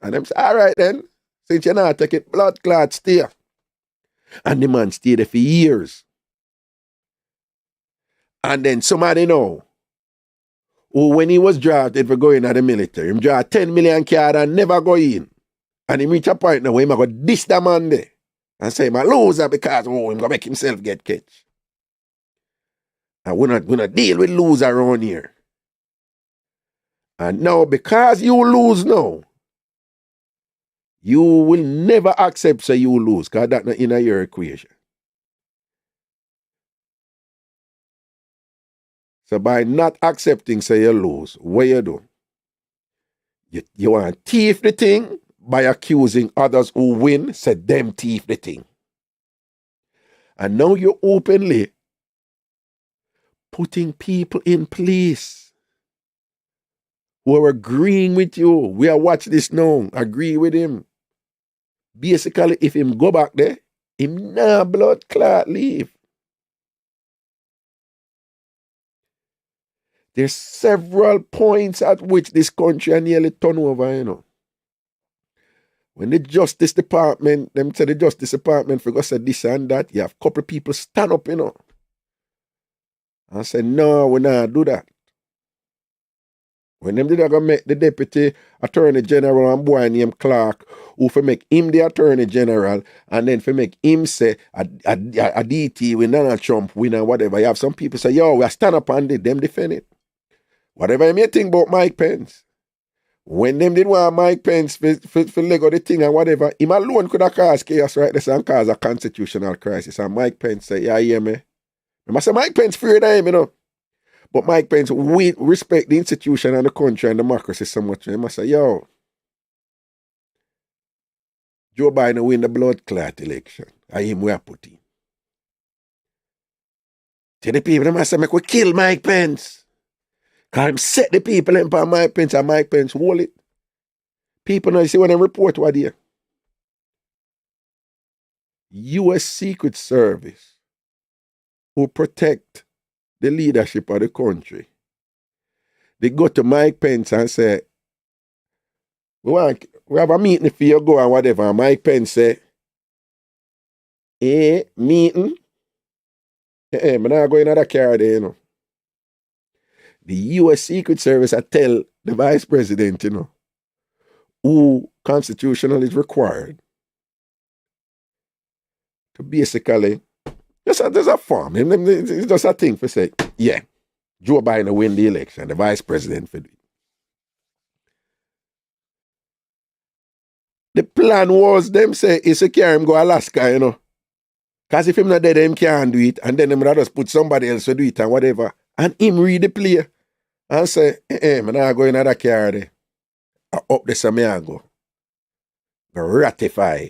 And them say, all right then, since you not take it, blood clot stay. And the man stayed there for years. And then somebody know, who when he was drafted for going to the military, him draw 10 million card and never go in. And he reach a point now where he go diss the man there and say, I'm a loser because him going to make himself get catch. And we're not deal with loser around here. And now, because you lose now, you will never accept say you lose, because that's not in your equation. So by not accepting say you lose, what you do? You want to thief the thing by accusing others who win, say them thief the thing. And now you're openly putting people in place who are agreeing with you. We are watching this now, agree with him. Basically, if him go back there, him nah blood clot leave. There's several points at which this country are nearly turned over, you know. When the Justice Department, them say the Justice Department for go say this and that, you have a couple of people stand up, you know, and say, no, we not do that. When them did go make the Deputy Attorney General and boy named Clark, who for make him the Attorney General, and then for make him say a DT with Donald Trump win and whatever, you have some people say, yo, we stand up and them defend it. Whatever you may think about Mike Pence, when them did want Mike Pence for Lego the thing and whatever, him alone could have caused chaos right there and cause a constitutional crisis. And Mike Pence say, yeah, hear me. I say Mike Pence feared him, you know. But Mike Pence, we respect the institution and the country and democracy so much. I must say, yo, Joe Biden win the blood clot election. I him we are put in. Tell the people, they must say, we kill Mike Pence. Because him set the people in for Mike Pence and Mike Pence hold it. People now see when they report what they U.S. Secret Service who protect the leadership of the country. They go to Mike Pence and say, we have a meeting for you go and whatever. And Mike Pence say, meeting? I'm not going to that car there, you know. The U.S. Secret Service I tell the Vice President, you know, who constitutionally is required to basically, there's a form. It's just a thing for say, yeah, Joe Biden win the election, the Vice President for it. The plan was them say, it's a carry him go Alaska, you know. Because if him not there, him can't do it. And then him just put somebody else to do it and whatever. And him read the play. And say, man, I go in that car there. I up the some I go. Ratify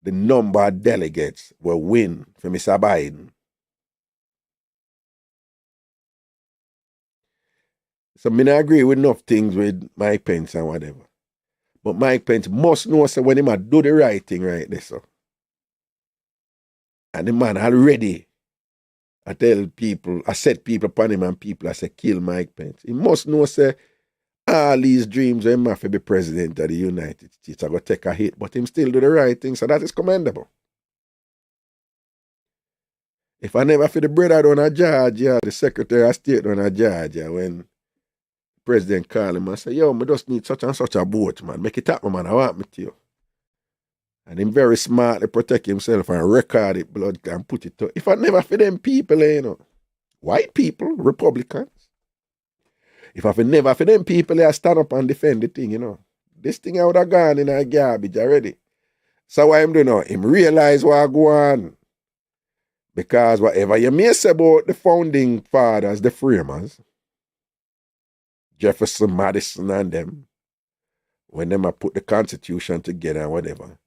the number of delegates will win for Mr. Biden. So I don't agree with enough things with Mike Pence and whatever. But Mike Pence must know so when he do the right thing right there. So. And the man already, I tell people, I set people upon him and people, I say, kill Mike Pence. He must know, say, all these dreams of him have to be president of the United States are going to take a hit, but him still do the right thing, so that is commendable. If I never feel the brother down a Georgia, the Secretary of State down a Georgia, when the President call him and say, yo, I just need such and such a boat, man. Make it happen, man. I want me to you. And him very smartly protect himself and record it, blood, and put it to. If I never for them people, you know, white people, Republicans, if I never for them people, I stand up and defend the thing, you know. This thing I would have gone in a garbage already. So what I'm doing now, him realize what I go on. Because whatever you may say about the founding fathers, the framers, Jefferson, Madison and them, when them put the Constitution together and whatever,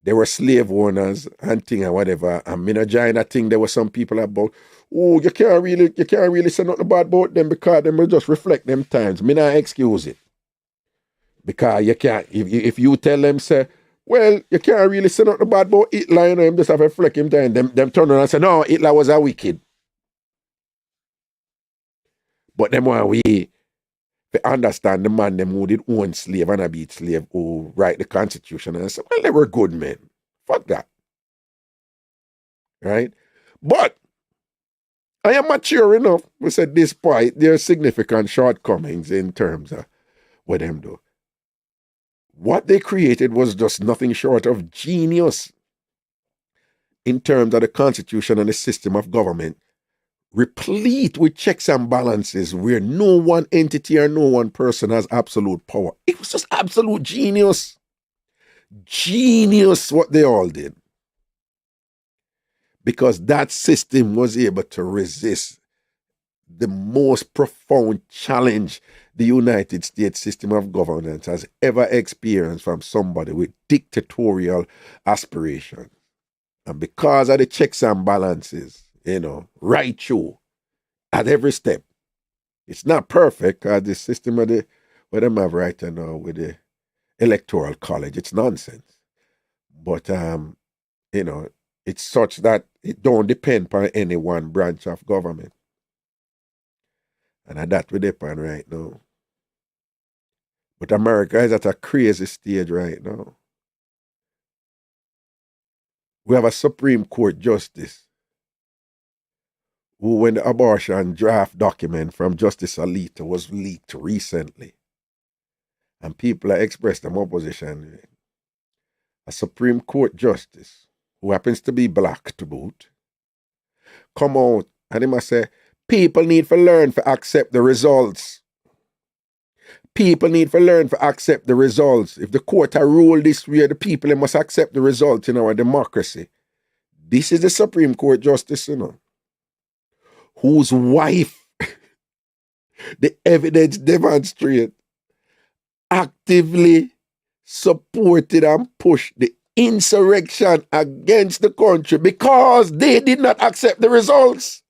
they were slave owners and thing and whatever. And me not join that thing. There were some people about, oh, you can't really say nothing bad about them because them will just reflect them times. Me not excuse it. Because you can't, if you tell them, say, well, you can't really say nothing bad about Hitler, you know, him just have to reflect him time. Them turn around and say, no, Hitler was a wicked. But them want we understand the man them who did own slave and a beat slave who write the Constitution and say, well, they were good men. Fuck that. Right? But I am mature enough to say despite their significant shortcomings in terms of what them do. What they created was just nothing short of genius in terms of the Constitution and the system of government, replete with checks and balances where no one entity or no one person has absolute power. It was just absolute genius. Genius what they all did. Because that system was able to resist the most profound challenge the United States system of governance has ever experienced from somebody with dictatorial aspirations. And because of the checks and balances, you know, right through at every step. It's not perfect because the system of the what them have right now with the electoral college, it's nonsense. But you know, it's such that it don't depend on any one branch of government. And that we depend right now. But America is at a crazy stage right now. We have a Supreme Court justice who, when the abortion draft document from Justice Alito was leaked recently, and people have expressed some opposition, a Supreme Court justice who happens to be black to boot, come out and he must say, people need to learn to accept the results. People need to learn to accept the results. If the court has ruled this way, the people must accept the results in our democracy. This is the Supreme Court justice, you know, whose wife, the evidence demonstrate, actively supported and pushed the insurrection against the country because they did not accept the results.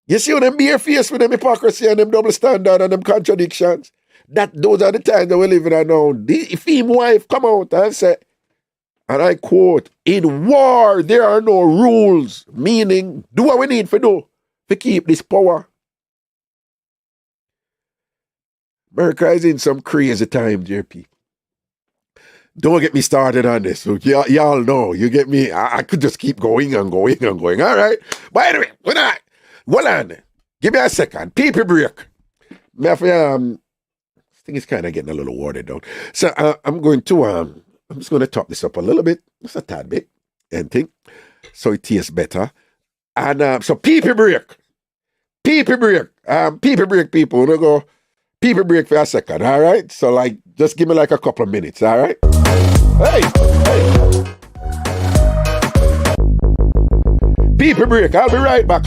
You see when them bare face with them hypocrisy and them double standard and them contradictions? Those are the times that we're living in now. If him wife come out and say, and I quote, in war there are no rules, meaning do what we need to do to keep this power. America is in some crazy time, dear people. Don't get me started on this. Y'all know, you get me? I could just keep going and going and going. All right. By the way, hold on. Give me a second. People break. This thing is kind of getting a little watered down. So I'm going to, I'm just going to top this up a little bit. Just a tad bit. Anything. So it tastes better. And so people break. people break. People break people. We're go people break for a second, all right? So like just give me like a couple of minutes, all right? Hey. People break. I'll be right back.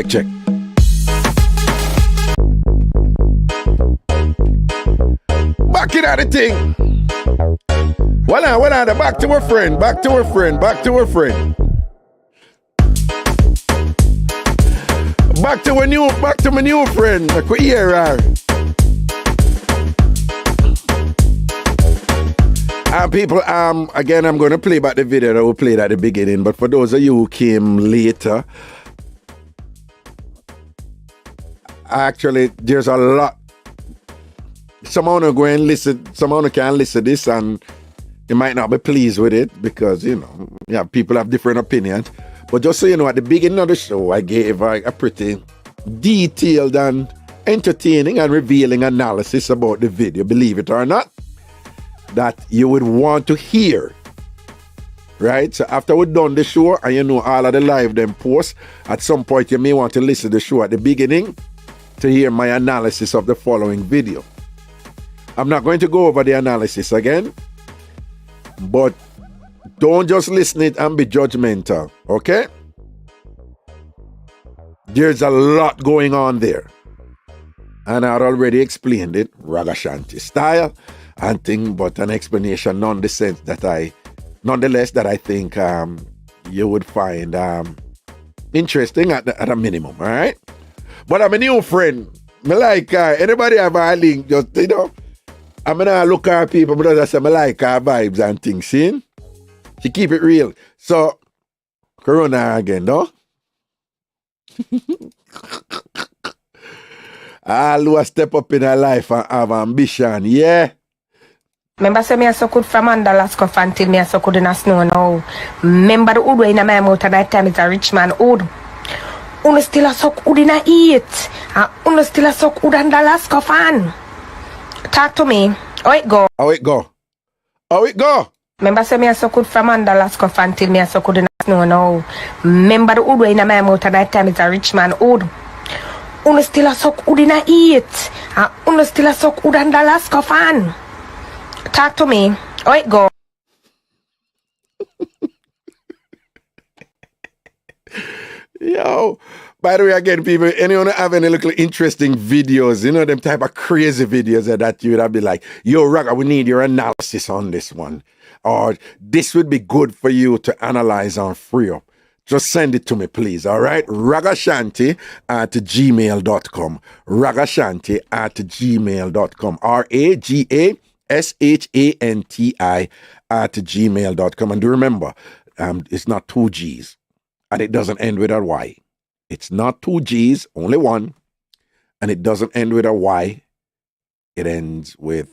Check. Back in at the thing. Well, back to our friend. Back to my new friend. I could hear her. People, again, I'm going to play back the video that we played at the beginning, but for those of you who came later, actually, there's a lot. Someone will go and listen, someone can listen to this and you might not be pleased with it because, people have different opinions. But just so you know, at the beginning of the show, I gave a pretty detailed and entertaining and revealing analysis about the video, believe it or not, that you would want to hear. Right? So after we're done the show and all of the live them posts, at some point you may want to listen to the show at the beginning to hear my analysis of the following video. I'm not going to go over the analysis again, but don't just listen it and be judgmental, okay? There's a lot going on there. And I've already explained it, Ragashanti style, and thing, but an explanation nonetheless that I think you would find interesting at a minimum, all right? But I'm a new friend. Me like her. Anybody have a link, just, I'm gonna look at people, but I say I like her vibes and things, see? She keep it real. So, Corona again, no? All who step up in her life and have ambition, yeah? Remember say me a so good from under last cuff until me a so good in a snow now. Remember the wood way in my mouth at that time is a rich man wood. Uno still a suck wood in a eat. And uno still a suck wood under last cuff on. Talk to me. How it go? Remember say me a so good from under last cuff until me a so good in a snow now. Remember the wood way in my mouth at that time is a rich man wood. Uno still a suck wood in a eat. And uno still a suck wood under last cuff on. Talk to me. How it go? Yo, by the way, again, people, anyone have any little interesting videos, them type of crazy videos that you would have be like, yo, Raga, we need your analysis on this one. Or this would be good for you to analyze on free up. Just send it to me, please, all right? Ragashanti@gmail.com. Ragashanti@gmail.com. RAGASHANTI at gmail.com. And do remember, it's not 2 G's. And it doesn't end with a Y. It's not 2 G's, only one. And it doesn't end with a Y. It ends with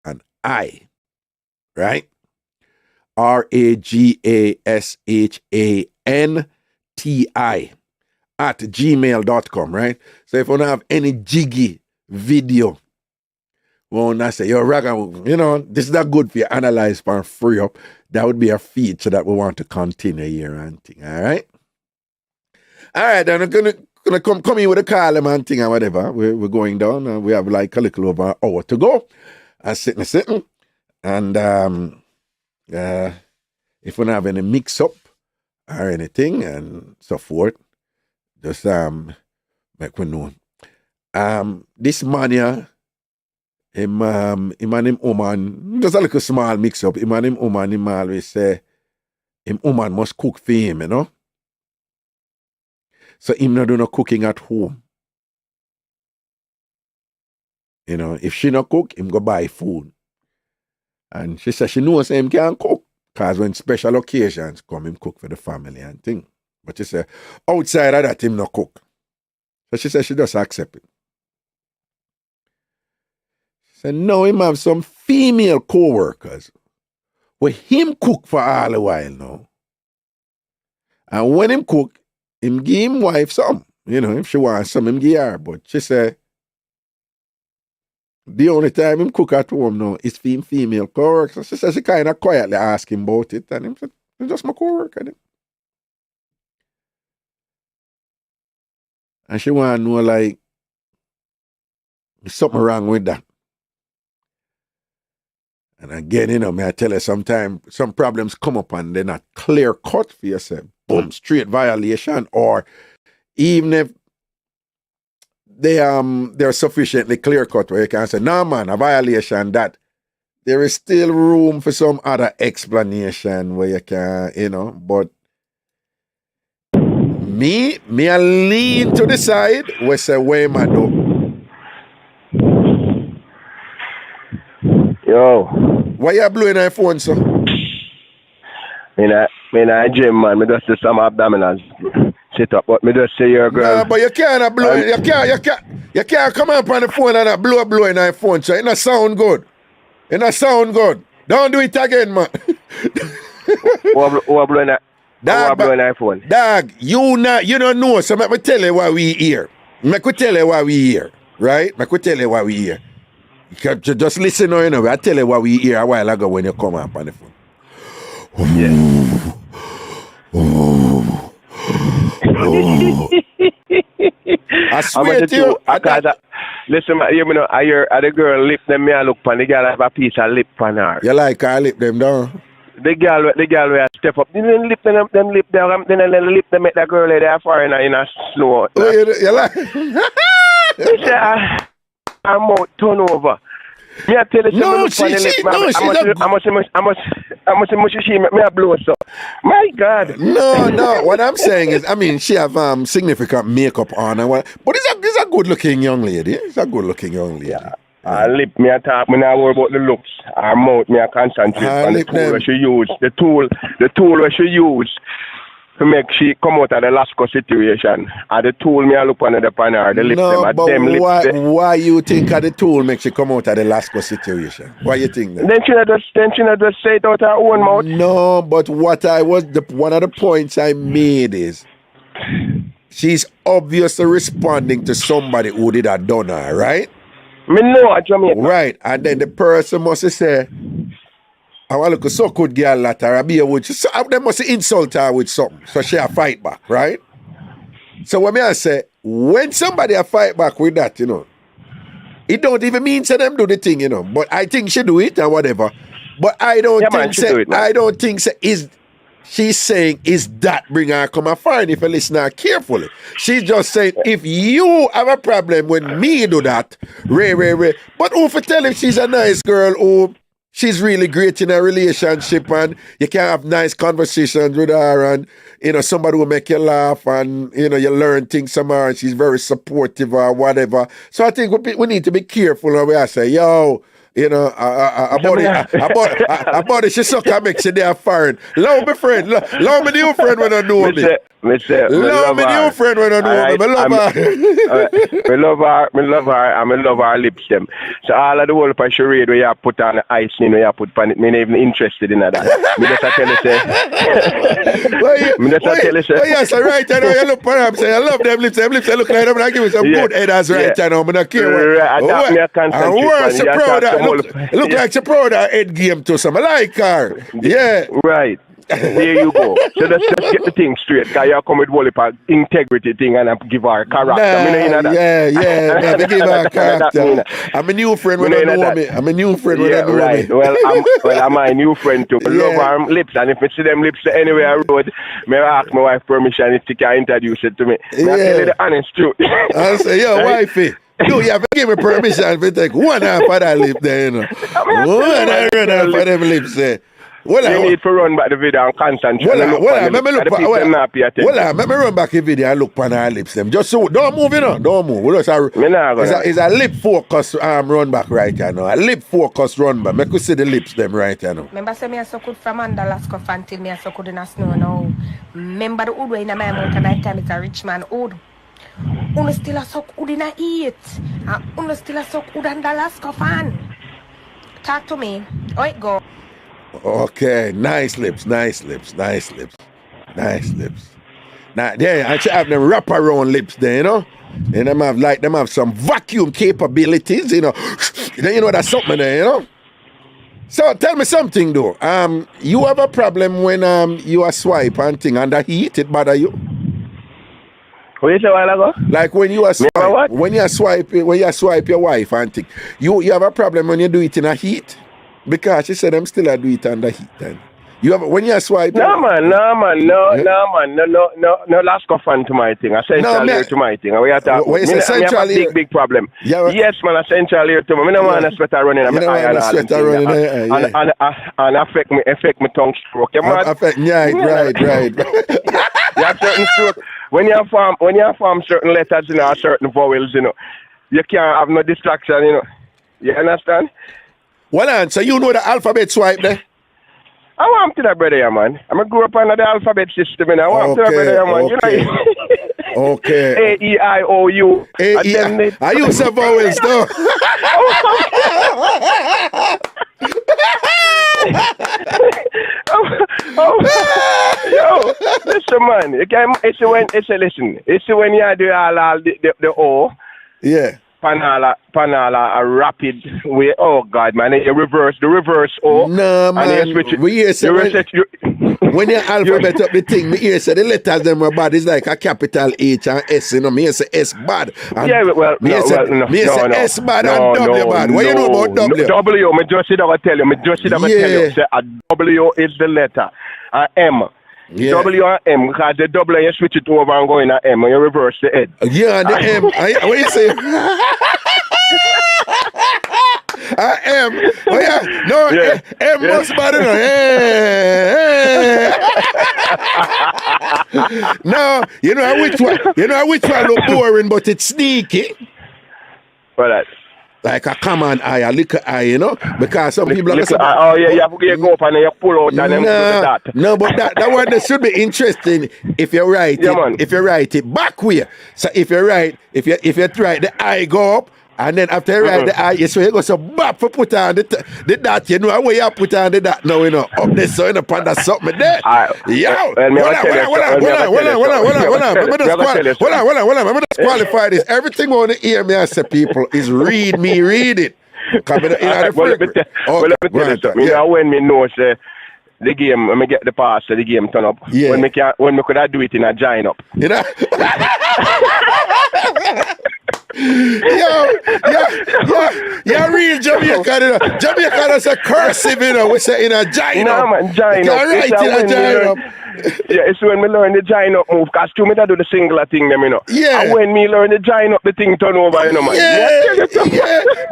an I. Right? RAGASHANTI at gmail.com, right? So if you don't have any jiggy video, well, I say, yo, Raga, this is not good for you, analyze and free up. That would be a feature that we want to continue here and thing, all right? All right, then I'm gonna come in with a call and thing and whatever. We're going down, and we have like a little over an hour to go. I'm sitting. And if we don't have any mix-up or anything and so forth, just make we know. This man here, him and him woman, just a little small mix-up. Him and him woman, him always say, him woman must cook for him, So him not do no cooking at home. If she not cook, him go buy food. And she said she knows him can't cook. Because when special occasions come, him cook for the family and thing. But she said, outside of that, him not cook. So she said she just accept it. She said, no, him have some female co-workers where him cook for all the while now. And when him cook, him give him wife some. If she wants some, him give her. But she said, the only time him cook at home now is female co-workers. So she said she kind of quietly asked him about it. And him said, it's just my co-worker. And she want to know, like, there's something wrong with that. And again, may I tell you, sometimes some problems come up and they're not clear cut for yourself. Boom, straight violation. Or even if they're sufficiently clear cut where you can say, no man, a violation that there is still room for some other explanation where you can, but me I lean to the side where say, where am I do? Yo. Why you blowing your phone, sir? Me na gym, man. Me just do some abdominals. Sit up, but me just say your girl. Nah, but you can't blow. You can't come up on the phone and blow in your phone, so it not sound good. Don't do it again, man. Who blowing that? Dog, blowing iPhone. Dog, you don't know, so let me tell you why we here. Right? Make me tell you why we here. You just listen now, I tell you why we here a while ago when you come up on the phone. Yeah. I swear to you. Listen, I hear the girl lip them, me I look pan, the girl have a piece of lip pan her. You like her lip them down? The girl will step up. Then lip them lip them, then lip them make that girl there foreign in a snow. Oh, you like? She say, I'm out, turn over. Me I tell you, no, she's me a blow so. My God. No. What I'm saying is, she have significant makeup on and what, but it's a good looking young lady. Yeah. Lip me a talk, me not worry about the looks. Her mouth me a concentrate on the tool where she use. The tool where she use to make she come out of the Lasco situation. And the tool me a look on the panel, the lip them lips. Why you think the tool makes she come out of the Lasco situation? Why you think that? Then she not just say it out her own mouth. No, but one of the points I made is she's obviously responding to somebody who did have done her, right? Me know a Jamaica. Right, and then the person must say, I want to look so good girl that her be with. So they must insult her with something. So she a fight back, right? So what I say, when somebody a fight back with that, it don't even mean to them do the thing, But I think she do it or whatever. But I don't think she's saying is that bring her come and find if you listen carefully. She's just saying if you have a problem when me do that, Ray. But who for tell if she's a nice girl who she's really great in a relationship and you can have nice conversations with her and somebody will make you laugh and you learn things from her and she's very supportive or whatever. So I think we need to be careful when we say, yo, You know, about it, she suck and make she there foreign. Love me friend, love me new friend when I know me. Love me new friend when I know me. I love her. Me love her lips them. So all of the whole part she read where you put on the ice in, where you put on it, me not even interested in that. Me just tell you say. Yes, right. I know you look for them. Say I love them lips. Them lips I look like them. I give you some good headers right now. I don't care what. And worse, she proud of look like she proud of head game to some. I like her. Yeah. Right. There you go. So let's just get the thing straight. Because you come with Wally integrity thing and I give her character. Yeah. I give her character. I'm a new friend when I know me. I'm a new friend when I know me. Well, I'm my new friend too. I love her lips. And if I see them lips anywhere I road, I ask my wife permission if she can introduce it to me. I tell you the honest truth. I say, yo, wifey. You have to give me permission to take one half of that lip there, you know. One half of them lips there. You need to run back the video and concentrate. Let me run back the video and look on her lips. Them. Just so, don't move, you know. Don't move. It's a lip focus run back right here now. A lip focus run back. Make you see the lips them right here now. Remember, say me a so good from Andalaska until me a so good in a snow now. Remember the wood way in my mountain night time is a rich man wood. Uno still a so good in a eat. And uno still a so good in Andalaska fan. Talk to me. How it go? Okay, nice lips. Now, yeah, I should have them wrap around lips there, you know. And them have some vacuum capabilities, you know. Then you know that's something there, you know. So tell me something though. You have a problem when you are swipe and thing under heat, it bother you? What you say a while ago? Like when you are swipe, when you swipe your wife and thing, you have a problem when you do it in a heat? Because she said I'm still do it under heat then. You have when you swipe. No last fan to my thing. Essential here to my thing. We have to have a big problem. Yeah, yes, man, essential here to me. I don't want to sweat running on my eye and affect me tongue stroke. Right. You have certain stroke. When you form certain letters, you know, certain vowels, you know, you can't have no distraction, you know. You understand? Well, so you know the alphabet swipe there? I want to that brother, yeah, man. I grew up under the alphabet system, and I want to that brother, yeah, man. Okay. You know, okay. A-E-I-O-U. I use some vowels, though. Yo, listen, man. It's when you do all the O. Yeah. Panala, a rapid way. Oh God, man! You reverse the reverse O. No, man. When you alphabet up the thing, me hear say the letters them are bad. It's like a capital H and S. You know, me say S bad. And me say S bad and W bad. What you know about W? W. Me just tell you. Say a W is the letter. M. Yeah. W and M, because the W you switch it over and go in a M and you reverse the head. Yeah, and the M. What you say? M. Oh yeah. No, yeah. M must matter. No, you know which one look boring, but it's sneaky. What that? Like a common eye, a little eye, you know? Because some people are you have to go up and you pull out and then that. No, but that one that should be interesting if you write it. If you write it back way. So if you write the eye go up, and then after you write the eye, so you go so back for put on the dot, you know, where you put on the dot now, you know, up there, so you know, put something there. Yo, hold on. Let me just qualify this. Everything on the ear, me I say, people, is read it. Come in the let me tell you something. You know, when me know, say, the game, when me get the pass, the game turn up. Yeah. When me could have do it in a giant up. You know? Yeah, real Jamaica, you know. Jamaica is a cursive, you know. We say in a giant up. No, man, giant up. You can write in a giant up. Yeah, it's when me learn the giant up move, because to me that do the singular thing, them, you know. Yeah. And when me learn the giant up, the thing turn over, you know, man. Yeah.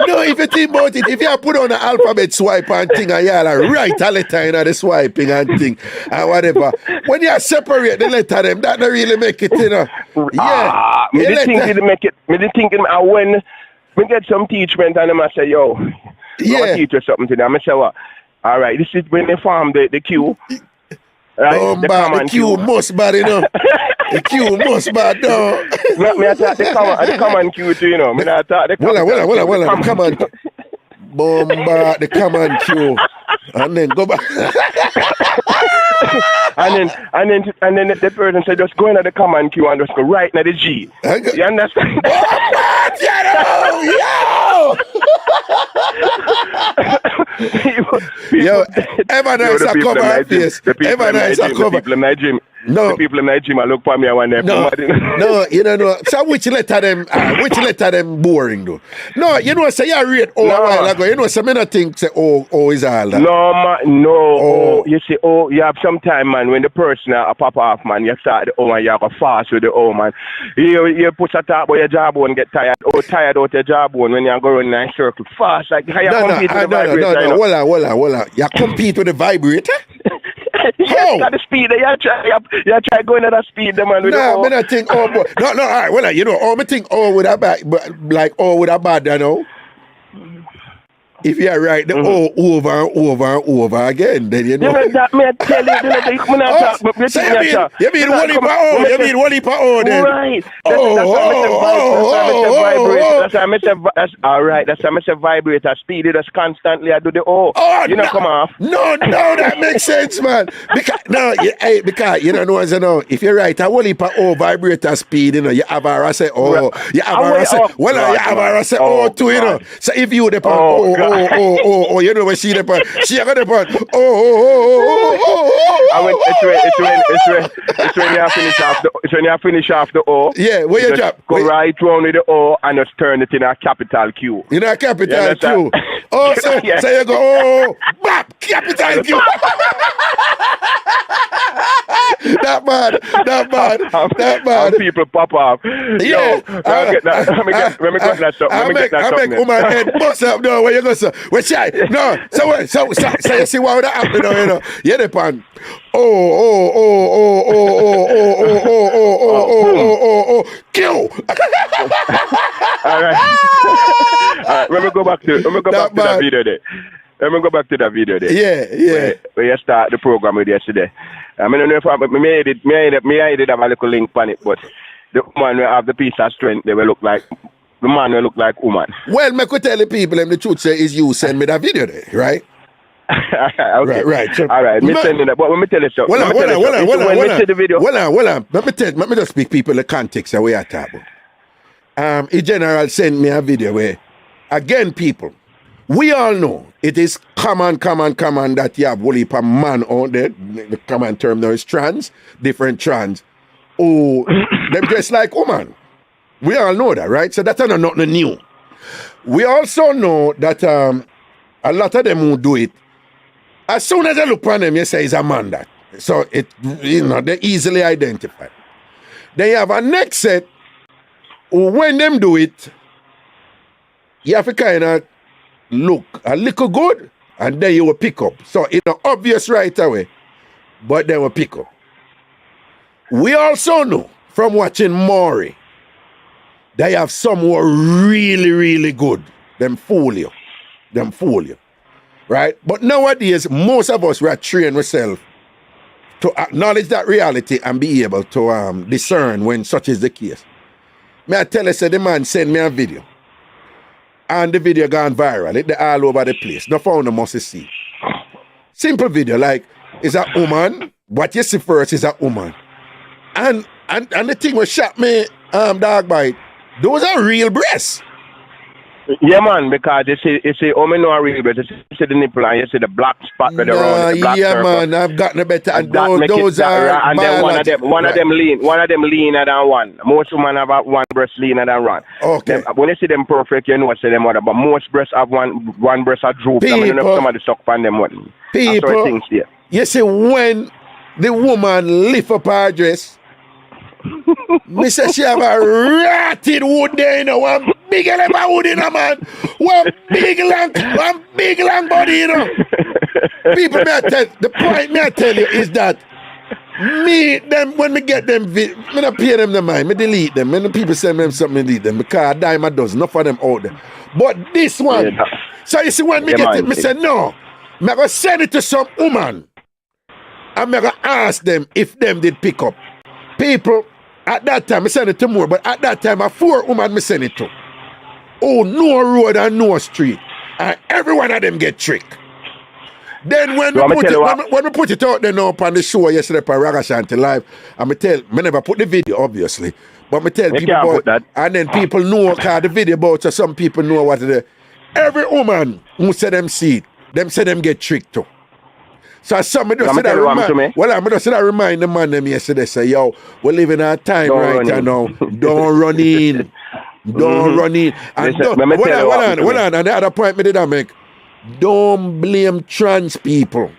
No, if you think about it, if you put on the alphabet swipe and thing, and you write a letter in the swiping and thing, and whatever, when you separate the letter, them, that don't really make it, you know. Yeah. Me the think it make it, and when we get some teachment and them I say, yo, Yeah. I teach you something today. I say what? All right, this is when they form the queue. Right? The queue must bad, you know. The queue must bad, no. Me attack the common queue too, you know. Me not attack the common queue. Bomba the common queue. And then go back. and then the person said, just go into the command queue and just go right into the G. You understand? Yo, ever nice a cover her face. Ever nice a cover. The people in my gym. No. The people in my gym, I look for me, I want them. No, you don't know. So which letter them boring though? No, you know, say you read a while ago. You know, some men think say is all that. No, man, no. You see, you have some time, man, when the person pop off, man, you start the and you go fast with the man. You push a top about your jawbone, get tired out your jawbone when you go run in a circle fast. Like how you compete with the vibrator. Hold on. You compete with the vibrator? Yes, at the speed. You try going at that speed, the man. No, I think boy. No, all right, well, you know, I think with a bad, like with a bad, you know. If you write the over and over and over again, then you know. You tell you, you mean one heap of O? You mean one heap of O then? Right. That's why I say vibrator speed. It just constantly I do the O. You know, come off. No, that makes sense, man. Because you don't know as you know. If you write a one heap of O vibrator speed, you know, you have a say O. You have a say you have a say O too, you know. So if you depend O. You know when she got the part. It's when you finish off the O. Yeah, where you drop? Go right round with the O and just turn it in a capital Q. In a capital Q. So you go bap, capital Q. That bad. People pop off. Yeah. Let me get that stuff. I make woman head bust up now. Where you go, sir? Where shy? No. So you see what would happen now, you know? Yeah, the pan. Kill. All right. Let me go back to that video there. Let me go back to that video there. Yeah. Where you start the program with yesterday. I don't know if I did have a little link on it, but the woman will have the piece of strength. The man will look like woman. Well, I could tell the people, and the truth say is you send me that video there, right? Okay. Right. So, all right. Me sending that. But let me tell you something. Hold on. Let me just speak people the context of where I talk about. A general sent me a video where, again, people, we all know it is common that you have whole heap of man out there. The common term now is trans, different trans. Oh, them dress like woman. We all know that, right? So that's not nothing new. We also know that a lot of them who do it, as soon as I look on them, you say it's a man that. So they're easily identified. Then you have a next set who, when them do it, you have to kind of look a little good, and then you will pick up. So it's not obvious right away, but they will pick up. We also know from watching Maury, they have some who are really, really good. Them fool you. Right? But nowadays, most of us, we are trained ourselves to acknowledge that reality and be able to discern when such is the case. May I tell you, the man sent me a video. And the video gone viral. It's all over the place. No found, no must see. Simple video, like, is a woman. What you see first is a woman. And the thing was shot me, dog bite. Those are real breasts. Yeah, man, because you see, oh, me know a real breast. You see the nipple and you see the black spot with the round, the black circle. Man, I've gotten a better. And those are and then one of them leaner than one. Most women have one breast leaner than one. Okay. When you see them perfect, you know see them other. But most breasts have one breast are drooped. I mean, somebody suck on them one. People, things there. You see, when the woman lift up her dress, me say she have a rotted wood there, you know, one big elephant wood, you know, man. One big long body, you know. People, the point me I tell you is that Me, them, when me get them, me not pay them the mind, me delete them. When the people send them something, me delete them because a dime a dozen, enough of them out there. But this one, so you see when me get it, me say no. Me go send it to some woman. And me go ask them if them did pick up. People, at that time, me send it to more, but at that time, a 4 woman me send it to. Oh, no road and no street. And every one of them get tricked. Then when we put it out there now upon the show yesterday for Ragashanti Live, and me never put the video obviously, but me tell people about that. And then people know because the video about so some people know what it is. Every woman who say them see it, them say them get tricked too. So somebody just said that remind the man them yesterday say, yo, we live in our time now. Don't run in. Don't run in. And hold on. And the other point me did I make. Don't blame trans people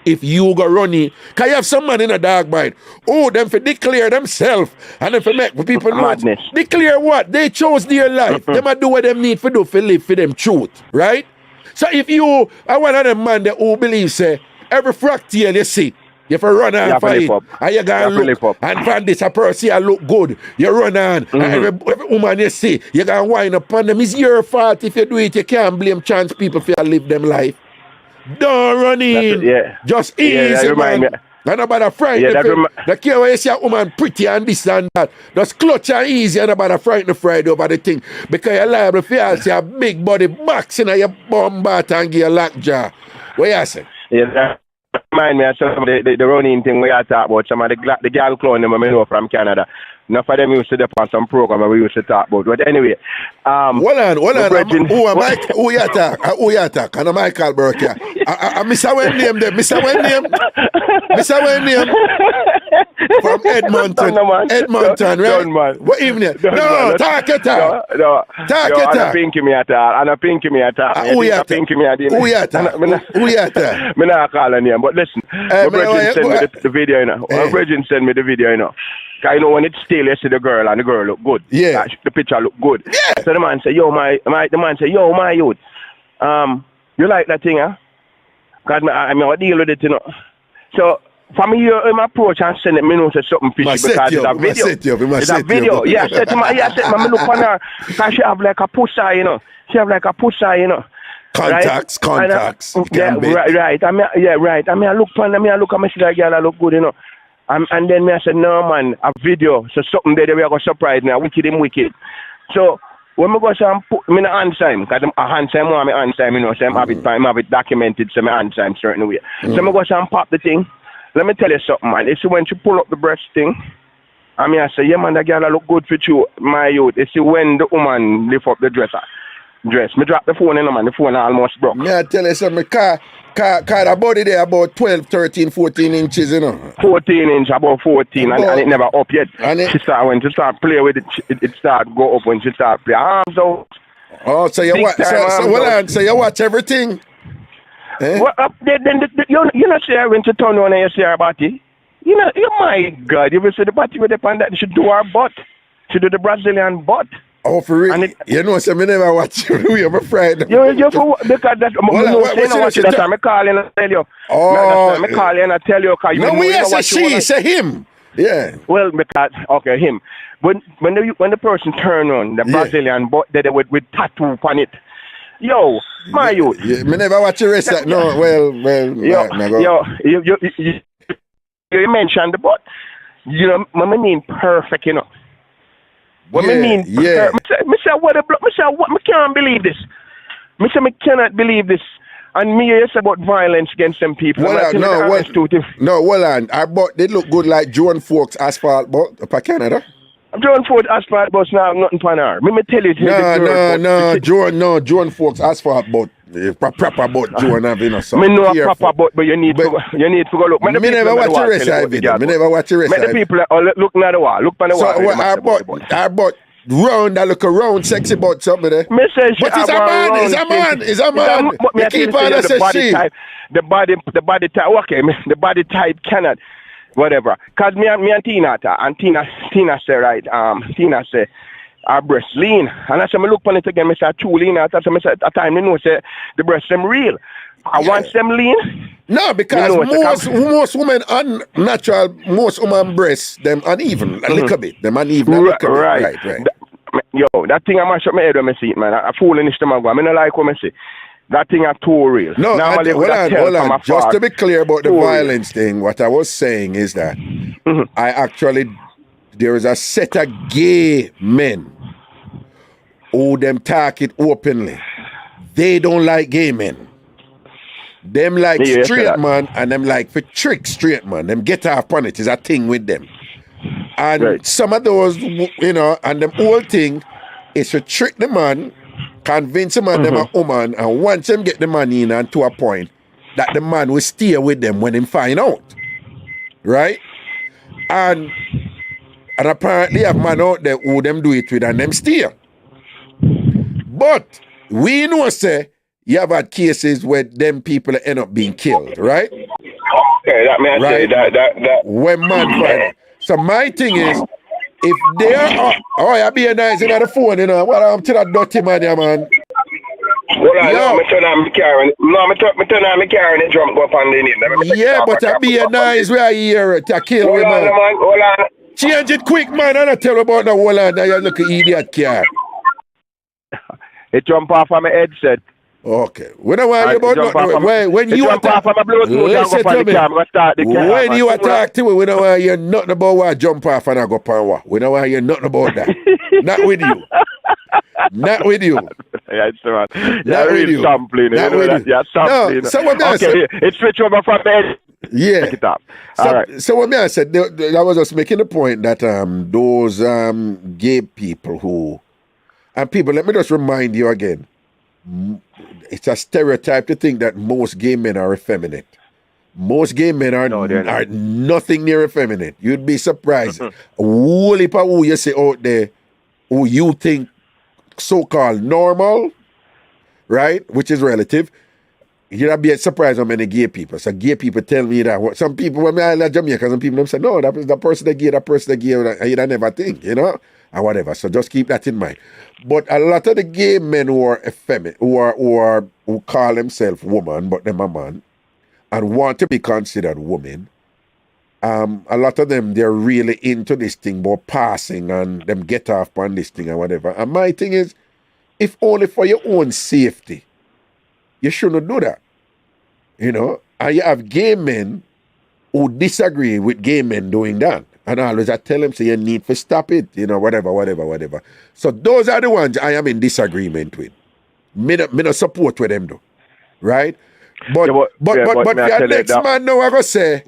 if you go running. Because you have some man in a dog bite. Oh, them for declare themselves. And then for make people know. Declare what? They chose their life. They might do what them need to do for live for them truth. Right? So if you are one of them man that who believes say every fractal you see, you have to run on for it. And you go look. And from this a person you look good. You run on. And every woman you see, you go wind up on them. It's your fault if you do it. You can't blame trans people for you live them life. Don't run in. Just easy, man. And about a frighten the care when you see a woman pretty and this and that. Just clutch her easy and about a frighten the Friday over the thing. Because you're liable for you see a big body box in your bum bat and give you a lockjaw. What you say? Yeah, remind me of some of the running thing we are talking about. Some of the girl clone them I know from Canada. Enough of them used to depend on some program we used to talk about. But anyway, hold on. Who you attack? And Michael Burke. I miss our name there. Miss our name. From Edmonton, right? What evening? No, talk it out. No. Talk it out. Pinky me attack. Who you attack? Me not call a name, but listen. Virgin send me the video, you know. Virgin send me the video, you know. Because you know when it's still, you see the girl and the girl look good. Yeah. Like, the picture look good. Yeah. So the man say, my youth, you like that thing, huh? Because I'm going to deal with it, you know. So, for me, you approach and send it, me know say something fishy because it's a video. It's a video. Yeah, I said to me, look on her, because she have like a pussy, you know. Contacts. Yeah, right. I mean, I look on her, I look at me, see that girl, I look good, you know. And then me I said, no man, a video. So something there we are going to surprise me. Wicked. So when we go and put me in a answer him, because I answer him, I answer him, you know, so I have it documented, so I answer him certain way. So I go and pop the thing. Let me tell you something, man. You see when she pull up the breast thing, I mean I say, yeah man, that girl look good for you, my youth. You see when the woman lift up the dress. Me drop the phone in, man. The phone almost broke. Yeah, I tell you something, car the body there about 12, 13, 14 inches, you know. 14 inch, about 14, and it never up yet. When she start play with it, it start go up when she start play. Arms out. Oh, so you watch? So you watch everything? Eh? Well, then you know, see her when she turn on and you see her body. You know, my God, you will see the body with the pan that she do her butt. She do the Brazilian butt. Oh, for real? You know, so me never watch you. I'm afraid. Because that's that's why I call you and tell you. Oh. I call you and tell you. No, we say she, say him. Yeah. Well, because, okay, him. When the person turn on the Brazilian butt, they with tattoo on it. Yo, my youth. Yeah, me never watch the rest of no, you mentioned the butt. You know, I mean perfect, you know. What I mean, me say what? Me can't believe this. Me cannot believe this. And me say about violence against them people. Hold on. Our butt they look good like Joan Folks asphalt butt for Canada. Joan Folks asphalt butt now nothing for her. Me tell you. Joan Folks asphalt butt. Proper butt Joan have you know. Me know a proper butt, but you need to go look. Me never watch the rest of it. Me never watch the rest of it. The people look at the wall. Look on the wall. So our butt round, I look around, sexy butt something there. But it's a man. You keep on say she. The body type. Okay, the body type cannot. Whatever. Cause me and Tina say right. Tina say her breast lean. And I said, I look on it again, I say, too lean. I said, at time, you know, say, the breast them real. I want them lean. No, because most women unnatural, most women breasts, them uneven, a little bit. Them uneven, a little bit. Right. Yo, that thing I mash up my head when I see it, man. I fool in the stomach. I mean, I like what I see. That thing are too real. No, hold on. Just to be clear about the violence thing, what I was saying is that there is a set of gay men who them talk it openly. They don't like gay men. Them like straight man and them like for trick straight man. Them get off on it is a thing with them. And some of those, you know, and the whole thing is to trick the man, convince the man them a woman, and once them get the money in and to a point that the man will stay with them when him find out. Right? And apparently have man out there who them do it with and them stay. But we know say you have had cases where them people end up being killed, right? Okay, that may say that when man find. So my thing is, if they are you be nice in the phone, you know, well, I'm to that dirty man, yeah, man. Well, I turn on my car and turn on my car and the drum go up on the name. Yeah, but I be nice where I hear it to kill hold me, man. Hold on. Change it quick, man, and I tell you about the whole land that you look at idiot car. It jump off of my headset. Okay. When I want you about when you attack, listen to me. When you attack to me, we don't want to hear nothing about what jump off and I go pan what. We don't want to hear nothing about that. Not with you. Not with you. Yeah, it's right. Not with you. Sampling. Not with you. Yeah, sampling. No, so what I said. It switch over from the head. Yeah. Take it up. So what I said, I was just making the point that those gay people who, and people, let me just remind you again. It's a stereotype to think that most gay men are effeminate. Most gay men are nothing near effeminate. You'd be surprised. A whole heap of who you see out there who you think so-called normal, right? Which is relative. You'd be surprised how many gay people. So gay people tell me that. Some people, when I like Jamaica, some people say, no, that person that gay, you'd never think, you know? Or whatever. So just keep that in mind. But a lot of the gay men who are effeminate, who call themselves woman, but them a man, and want to be considered women, a lot of them, they're really into this thing about passing and them get off on this thing and whatever. And my thing is, if only for your own safety, you shouldn't do that. You know? And you have gay men who disagree with gay men doing that. And always I tell them, so you need to stop it, you know, whatever. So those are the ones I am in disagreement with. Me not support with them though. Right? But for your next man now I go say,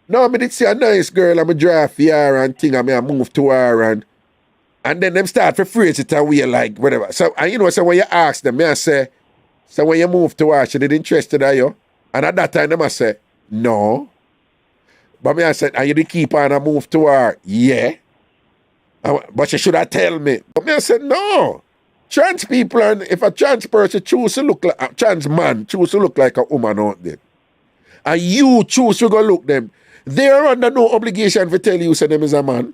no, me did see a nice girl, I'm a drive for her and thing, I move to her and then them start to phrase it and we like whatever. So and you know, so when you ask them, I say, so when you move to her, she did interested in you? And at that time, them I say, no. But me I said, and you did keep on and move to her? Yeah. But she should have tell me. But me I said, no. Trans people, and if a trans person choose to look like, a trans man choose to look like a woman out there, and you choose to go look them, they are under no obligation to tell you say them is a man.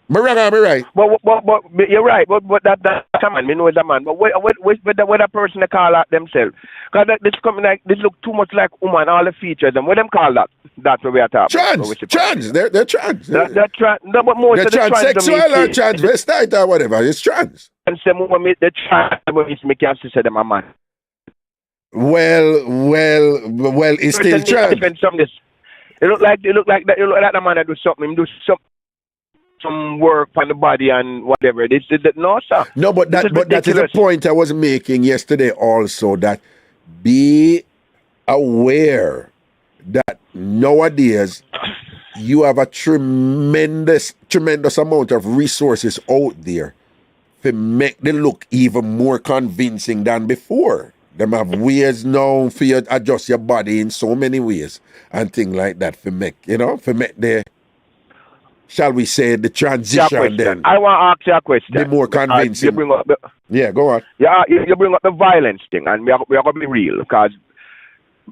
Me right? But you're right. But that's a man. Me know it's a man. But what that person they call out themselves? Because this look too much like woman. All the features and what them call that? That's what we are talking about. Trans. They're trans. They're trans. No, but most they're of the transsexual or transvestite or whatever. It's trans. And some women the trans, but it's me can't say them a man. Well, it's still trans. It look like the man that do something. He do some work on the body and whatever. No, sir. No, but that is a point I was making yesterday also, that be aware that nowadays you have a tremendous amount of resources out there to make them look even more convincing than before. Them have ways now for you to adjust your body in so many ways and things like that for make the, shall we say, the transition then. I want to ask you a question. Be more convincing. You bring up yeah, go on. Yeah, you bring up the violence thing, and we are going to be real, because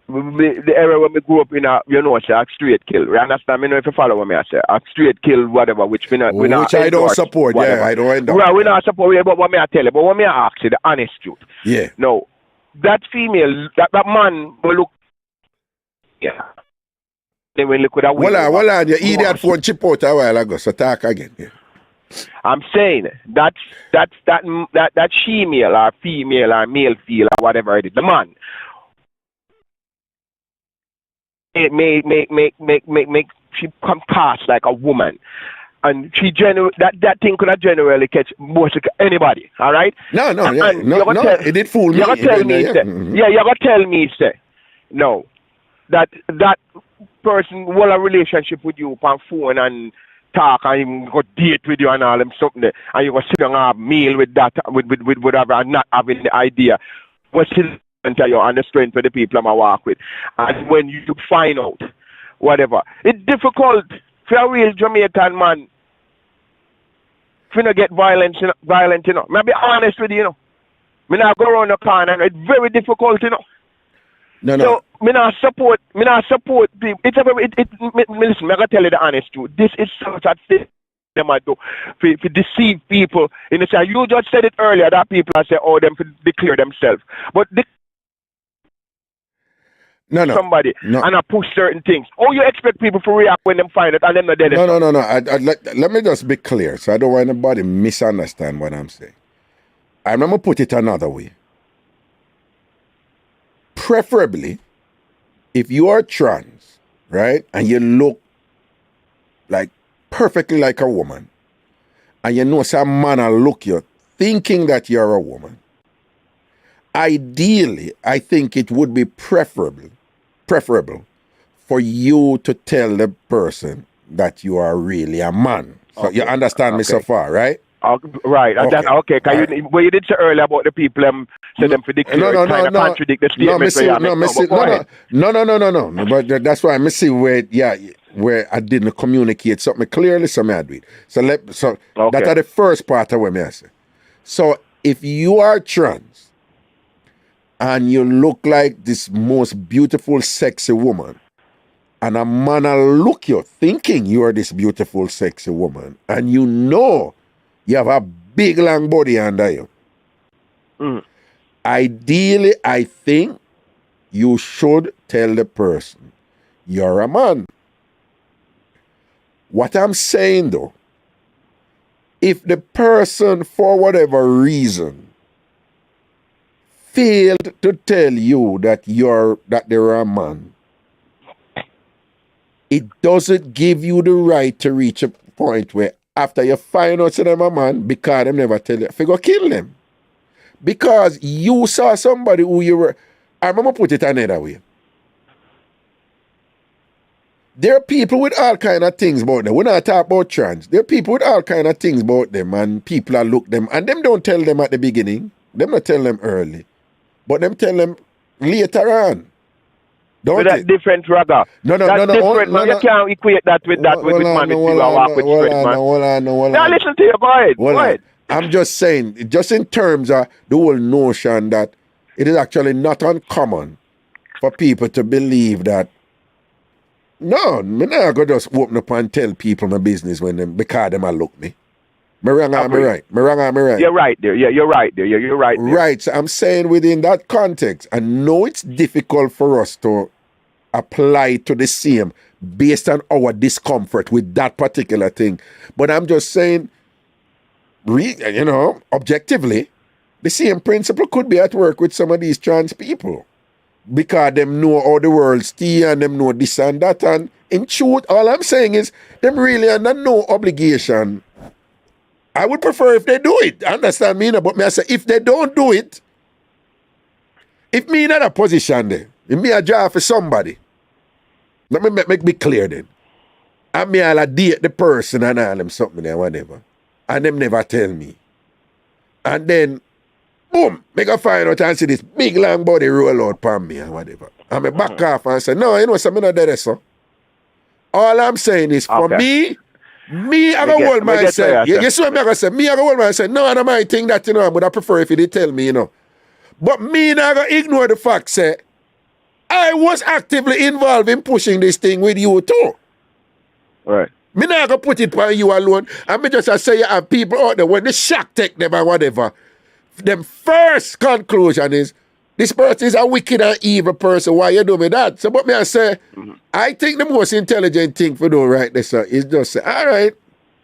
the era when we grew up in a, you know, say a straight kill. You understand? Me know if you follow what me I say. A straight kill, whatever, which we not I don't support, whatever. Yeah, I don't endorse. Right, we not support, but what me I tell you, but what me I ask you, the honest truth. Yeah. No, that female, that man will look, yeah. They will look with a window. Hold on, you idiot phone chip out a while ago, so talk again. Yeah. I'm saying that she-male or female or male feel or whatever it is, the man, it make she come past like a woman, and she that thing could not generally catch most anybody. All right? No, it did fool me. You're gonna tell me, you're gonna tell me, no, that person will a relationship with you on phone and talk and even go date with you and all them something there, and you go sit down and have meal with that with whatever and not having the idea what's the you and the strength for the people I walk with. And when you find out whatever, it's difficult for a real Jamaican man to not get violent, you know. I'll be honest with you, you know. Me not go around the corner and it's very difficult, you know. No. So, me not support people. Listen, I gotta tell you the honest truth. This is such a thing them I do to deceive people. In the sense, you just said it earlier that people are saying, them to declare themselves. But somebody and I push certain things. Oh, you expect people to react when them find it and then they're dead. No. Let me just be clear, so I don't want anybody misunderstand what I'm saying. I'm gonna put it another way. Preferably, if you are trans, right, and you look like perfectly like a woman, and you know some man will look you thinking that you're a woman, ideally, I think it would be preferable for you to tell the person that you are really a man. So okay. You understand me so far, right? Right. Okay. Well, you did say earlier about the people say them for declare contradict the statement. No. But that's why I see where I didn't communicate something clearly, so I do it. So that's the first part of what I say. So if you are trans and you look like this most beautiful, sexy woman, and a man will look you thinking you are this beautiful, sexy woman, and you know you have a big, long body under you. Ideally, I think you should tell the person you're a man. What I'm saying, though, if the person, for whatever reason, failed to tell you that they're a man, it doesn't give you the right to reach a point where after you find out them a man, because them never tell you, go kill them. Because you saw somebody who you were. I'm going to put it another way. There are people with all kind of things about them. We're not talking about trans. There are people with all kind of things about them, and people are look them, and them don't tell them at the beginning. Them not tell them early. But them tell them later on. Don't that's different, Raga. No. Different, man. You can't equate that with man with you walk with straight, man. Hold on. Now listen to you. Go ahead. I'm just saying, just in terms of the whole notion that it is actually not uncommon for people to believe that, no, I'm not going to just open up and tell people my business because them look me. Me wrong or me right? You're right there. Yeah, you're right there. You're right there. Right. So I'm saying within that context, I know it's difficult for us to apply to the same based on our discomfort with that particular thing. But I'm just saying, objectively, the same principle could be at work with some of these trans people. Because them know how the world steer and them know this and that. And in truth, all I'm saying is, them really under no obligation. I would prefer if they do it. Understand me? But me I say, if they don't do it, if me in a position there, if me a job for somebody, let me make me clear then. And me I'll date the person and all them something there, whatever. And them never tell me. And then, boom, make a find out and see this big long body roll out upon me and whatever. And me back off and say, no, you know something not there, so. All I'm saying is, for me, I go hold myself. You see what I'm going to say? Me, I go hold myself. No, I don't mind think that, but I prefer if you did tell me, But me, I go ignore the fact, say, I was actively involved in pushing this thing with you too. Right. Me not gonna put it on you alone. And me just say you have people out there when the shock take them or whatever. Them first conclusion is this person is a wicked and evil person. Why you do me that? So but me I say, I think the most intelligent thing for do right there, sir, is just say, all right,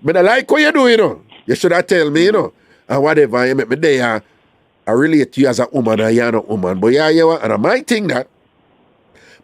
but I like what you do, you know. You should have tell me, you know. And whatever, you make me there. I relate to you as a woman and you're not a woman. But yeah, and I might think that.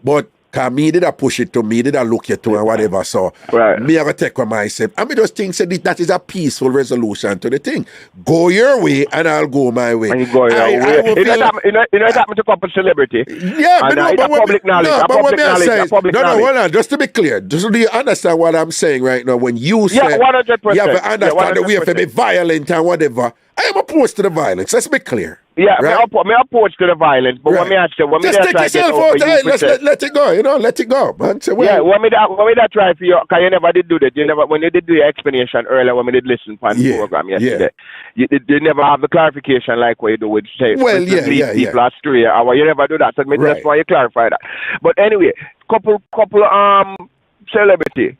But cause me did I push it to me, did I look it to and whatever. So me I go take on myself. I me just think say that is a peaceful resolution to the thing. Go your way and I'll go my way. And you go your way. You know it happened to a couple celebrity. Yeah, but no, it's public knowledge. No, but what I say is, no, hold on, just to be clear, do you understand what I'm saying right now? When you say 100%. you have to understand that we have to be violent and whatever. I am opposed to the violence. Let's be clear. Yeah, right? me opposed to the violence, but when me ask you, when just me take try yourself to out, hey, let it go, you know, let it go, man. So, when me that try for you, because you never did do that. You never, when you did do your explanation earlier, when we did listen to the program yesterday, you never have the clarification like what you do with say, people astray, or you never do that. So that's why you clarify that. But anyway, couple celebrity.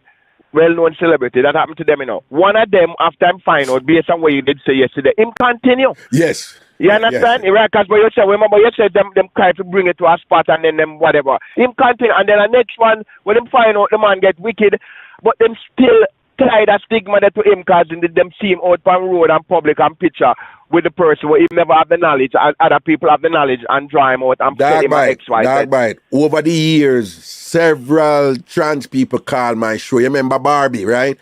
Well-known celebrity, that happened to them, you know. One of them, after I'm find out, based on what you did say yesterday, him continue. Yes. You understand? Yes. Right, because remember you said them try to bring it to a spot and then them whatever. Him continue, and then the next one, when him find out the man get wicked, but them still tie that stigma that to him because them see him out on road and public and picture with the person where he never have the knowledge and other people have the knowledge and draw him out and tell him X-Y-Z. Over the years, several trans people call my show. You remember Barbie, right?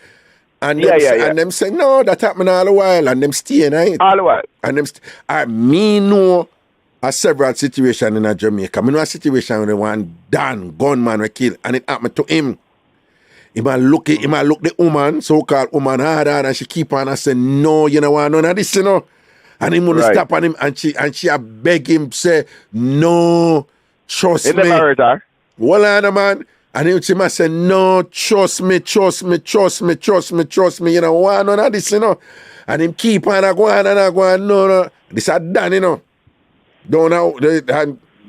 And them say, no, that happened all the while. And them staying, right? All the while. And them me know a several situation in Jamaica. Me know a situation where one gunman was killed and it happened to him. He might look the woman, so-called woman hard and she keep on and say, no, you know what, none of this, you know. And he wouldn't stop on him and she beg him, say, no, trust me. Never heard her. Well, man. And he must say, no, trust me, you know, why none of this, you know. And him keep on going, no. This is done, you know.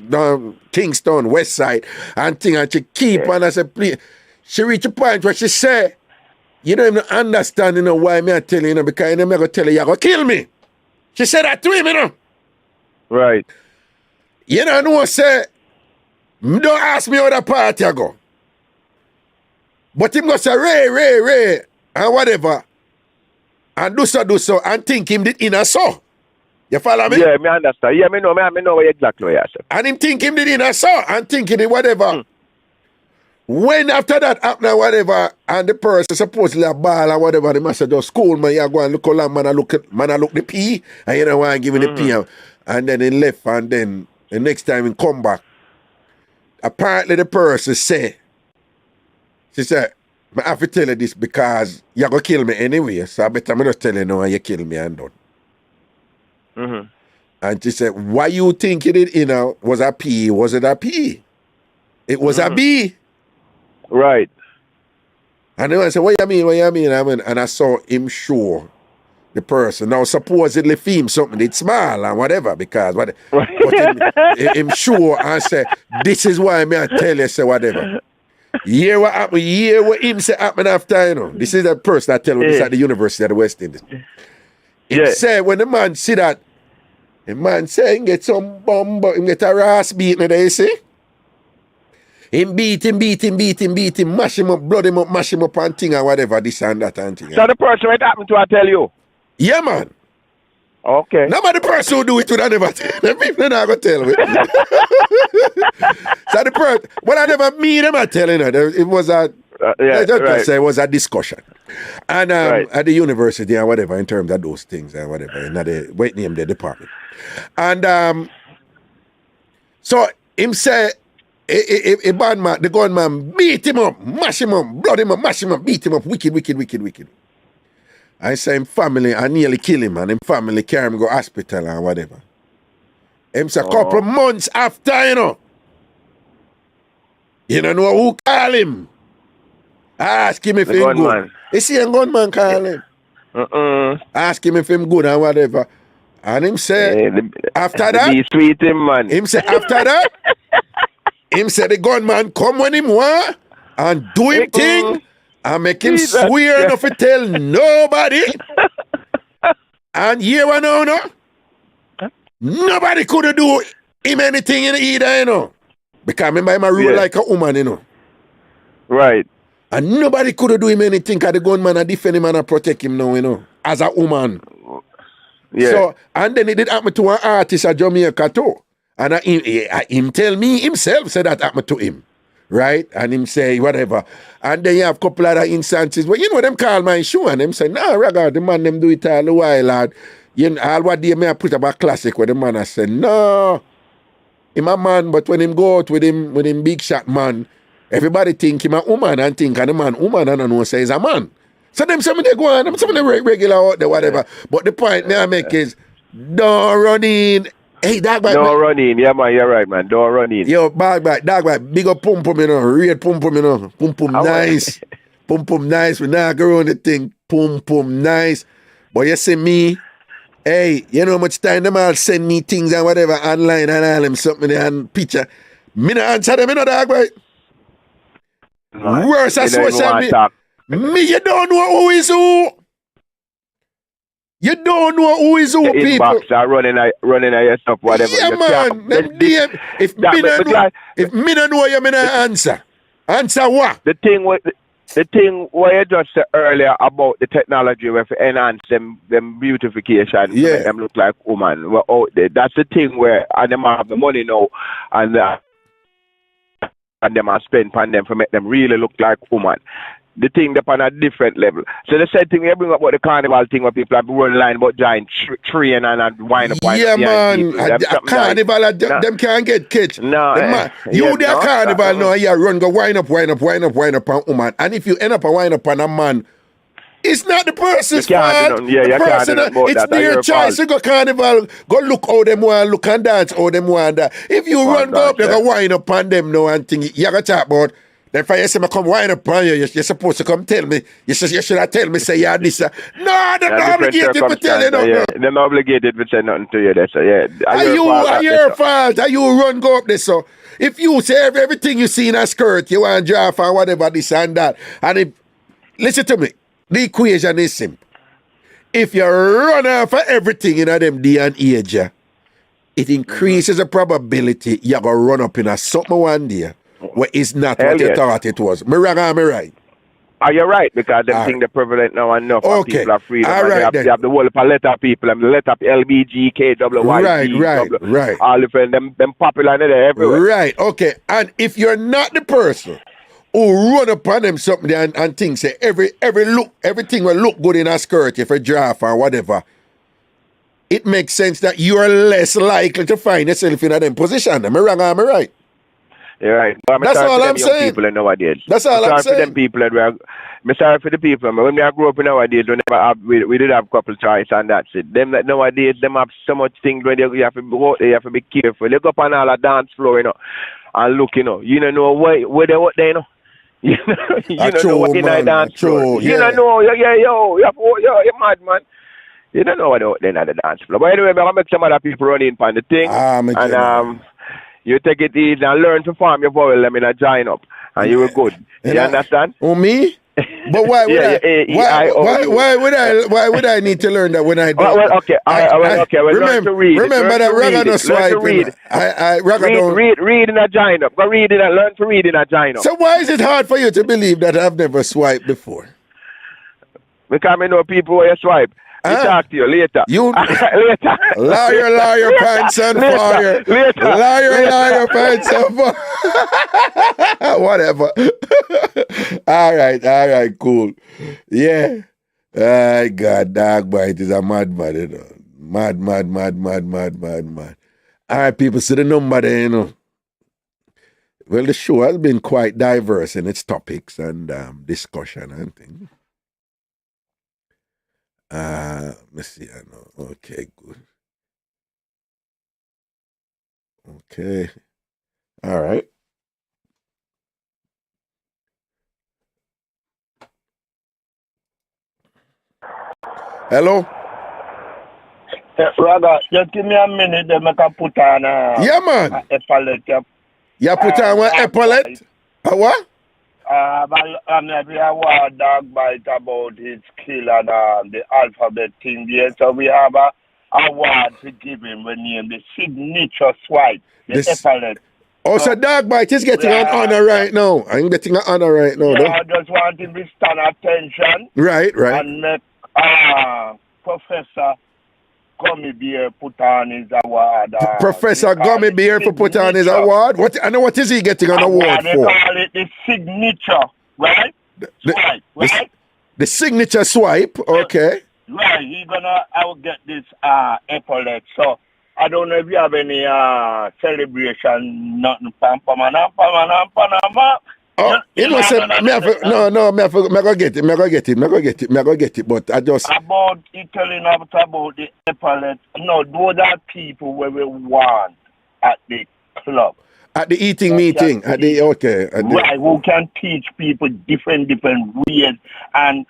Down Kingston, West Side, and she keep on and say, please. She reach a point where she say, you don't even understand, you know, why me I tell you, you know, because I'm going to tell you, you're going to kill me. She said that to him, you know. Right. You know, say, don't ask me how the party I go. But him go say, Ray, and whatever. And do so, and think him did in a so. You follow me? Yeah, me understand. Yeah, me know what exactly what you say. And him think him did in a so, and think he did whatever. When after that happened or whatever, and the person supposedly a ball or whatever, the master just school, man, you go and look all man, I look the P, and you know why I give him the P, and then he left, and then the next time he come back, apparently the person she said, I have to tell you this because you're going to kill me anyway, so I better me just tell you now and you kill me and done. And she said, why you think you did, you know, was a P, was it a P? It was a B. Right. And then I said, what you mean? And I saw him show the person. Now, supposedly film something, it's small and whatever, because but him show and say, this is why I tell you, say whatever. Hear what happened, hear what him say happened after, you know. This is the person that tell me this at the University of the West Indies. He said, when the man see that, the man say, he get some bomb, he get a ras beating there, you see? Him beat him, mash him up, blood him up, mash him up and thing and whatever, this and that and thing. So the person what happened to I tell you? Yeah, man. Okay. Nobody the person who do it would I never tell. The people not going to tell me. So the person, well, I never meet them, I tell you. It was a, say it was a discussion. And at the university and whatever, in terms of those things and whatever, in the, what name the department. And so him say, a bad man, the gunman beat him up, mash him up, blood him up, mash him up, beat him up, wicked. I say him family, I nearly kill him, and him family carry him go hospital and whatever. Him say a couple months after, you know. You don't know who call him. Ask him if he's good. You see a gunman call him. Ask him if him good and whatever. And him say, after that, be sweet him, man. Him say, after that, him say the gunman come when him want and do him thing and make him swear enough to tell nobody. And here one now, no? Nobody could do him anything in either, you know. Because remember him a rule like a woman, you know. Right. And nobody could do him anything because the gunman a defend him and a protect him now, you know, as a woman. Yeah. So, and then it did happen to an artist at Jamaica too. And him tell me himself said that happened to him. Right? And him say whatever. And then you have a couple other instances where, you know, them call my show and them say, nah, Raga, the man them do it all the while, lad. You know, all what day may I put up a classic where the man I say, no, him a man, but when him go out with him big shot man, everybody think him a woman and think and the man woman and I know say he's a man. So them some they go on, them some they regular out there, whatever. But the point me I make is don't run in. Hey, dog back. Don't run in, yeah man, you're right, man. Don't run in. Yo, dog back, big up pum pum, you know, real pum pum, you know. Pum pum nice. Pum pum nice. We not go around the thing. Pum pum nice. But you see me, hey, you know how much time them all send me things and whatever online and all them something and picture. Me not answer them, you know, dog back. Worse as social media. Me, you don't know who is who. You don't know who is who, the people. Inbox are running at your stuff, whatever. Yeah, man. Them DM, if me don't know you, me not answer. Answer what? The thing what you just said earlier about the technology where to enhance them beautification, to make them look like woman. Well, that's the thing where and them have the money now and them are spend on them to make them really look like woman. The thing up on a different level. So the same thing we bring up about the carnival thing where people have run line about giant train and wind up. Yeah, man. Carnival, them can't get catch. No. You the carnival now, you run, go wind up on woman. And if you end up a wind up on a man, it's not the person's fault. It's their choice. You go carnival, go look how them want, look and dance how them want. If you run go up, they go wind up on them now and think you gotta talk about. Then if I say, come wind up on you, you're supposed to come tell me. You should have tell me, say, yeah, this. No, they're not obligated to tell you nothing. They're not obligated to say nothing to you. That's Are your fault? Are you run go up there? So if you say everything you see in a skirt, you want to draw for whatever, this and that. And if, listen to me, the equation is simple. If you run off for everything in them day and age, it increases the probability you're going to run up in a something one day. Well, it's not what you thought it was. Me right? Are you right? Because them things they're prevalent now and enough and people are free. All right, they have the whole palette of people. The letter LBG, KWYG, right. All the friends, them popular there everywhere. Right, okay. And if you're not the person who run upon them something and things, say everything will look good in a skirt if a draft or whatever, it makes sense that you are less likely to find yourself in a them position. Am I wrong or am I right? You're right. But that's all I'm saying. People nowadays. That's all I'm saying. Sorry for them people. I'm sorry for the people. When I grew up nowadays, we did have a couple choice and that's it. Them that nowadays, them have so much things where you have to go out there, you have to be careful. They go up on all the dance floor, you know, and look, you know. You don't know where they what they know. You don't know what they dance floor. You don't know. You're mad, man. You don't know what they're in the dance floor. But anyway, I'm going to make some other people run in on the thing. You take it easy and learn to form your vowel them in a join up, and you will good. You understand? Oh, me? But why would I need to learn that when I do? Learn to read. Remember that Raga no swipe. Read in a join up. Go read it and learn to read in a join up. So why is it hard for you to believe that I've never swiped before? Because I know people where you swipe. We talk to you later. Later. Liar, pants on fire. Later. Liar, pants on fire. Whatever. All right, cool. Yeah. God, dog bite is a mad, you know. Mad. All right, people, see the number there, you know. Well, the show has been quite diverse in its topics and discussion and things. Let's see. I know. Okay, good. Okay. All right. Hello? Raga, just give me a minute, then I can put on yeah, man. a palette. You put on one epaulet? What? I'm happy award dog bite about his skill and the alphabet thing there. So we have a award to give him when name the signature swipe, the epaulet. Oh, so dog bite is getting an honor right now. I'm getting an honor right now. Yeah, I just want him to stand attention. Right. And make Professor Gummy Bear put on his award. Professor Gummy Bear for put on his award? What is he getting an award they for? They call it the signature, right? Swipe, right? The signature swipe, okay. Right, he's gonna get this epaulet. So I don't know if you have any celebration, nothing. Oh, you know, me go get it, but I just... About he telling us about the epaulet, no, those are people where we want at the club. At the eating meeting, Right, who can teach people different ways and...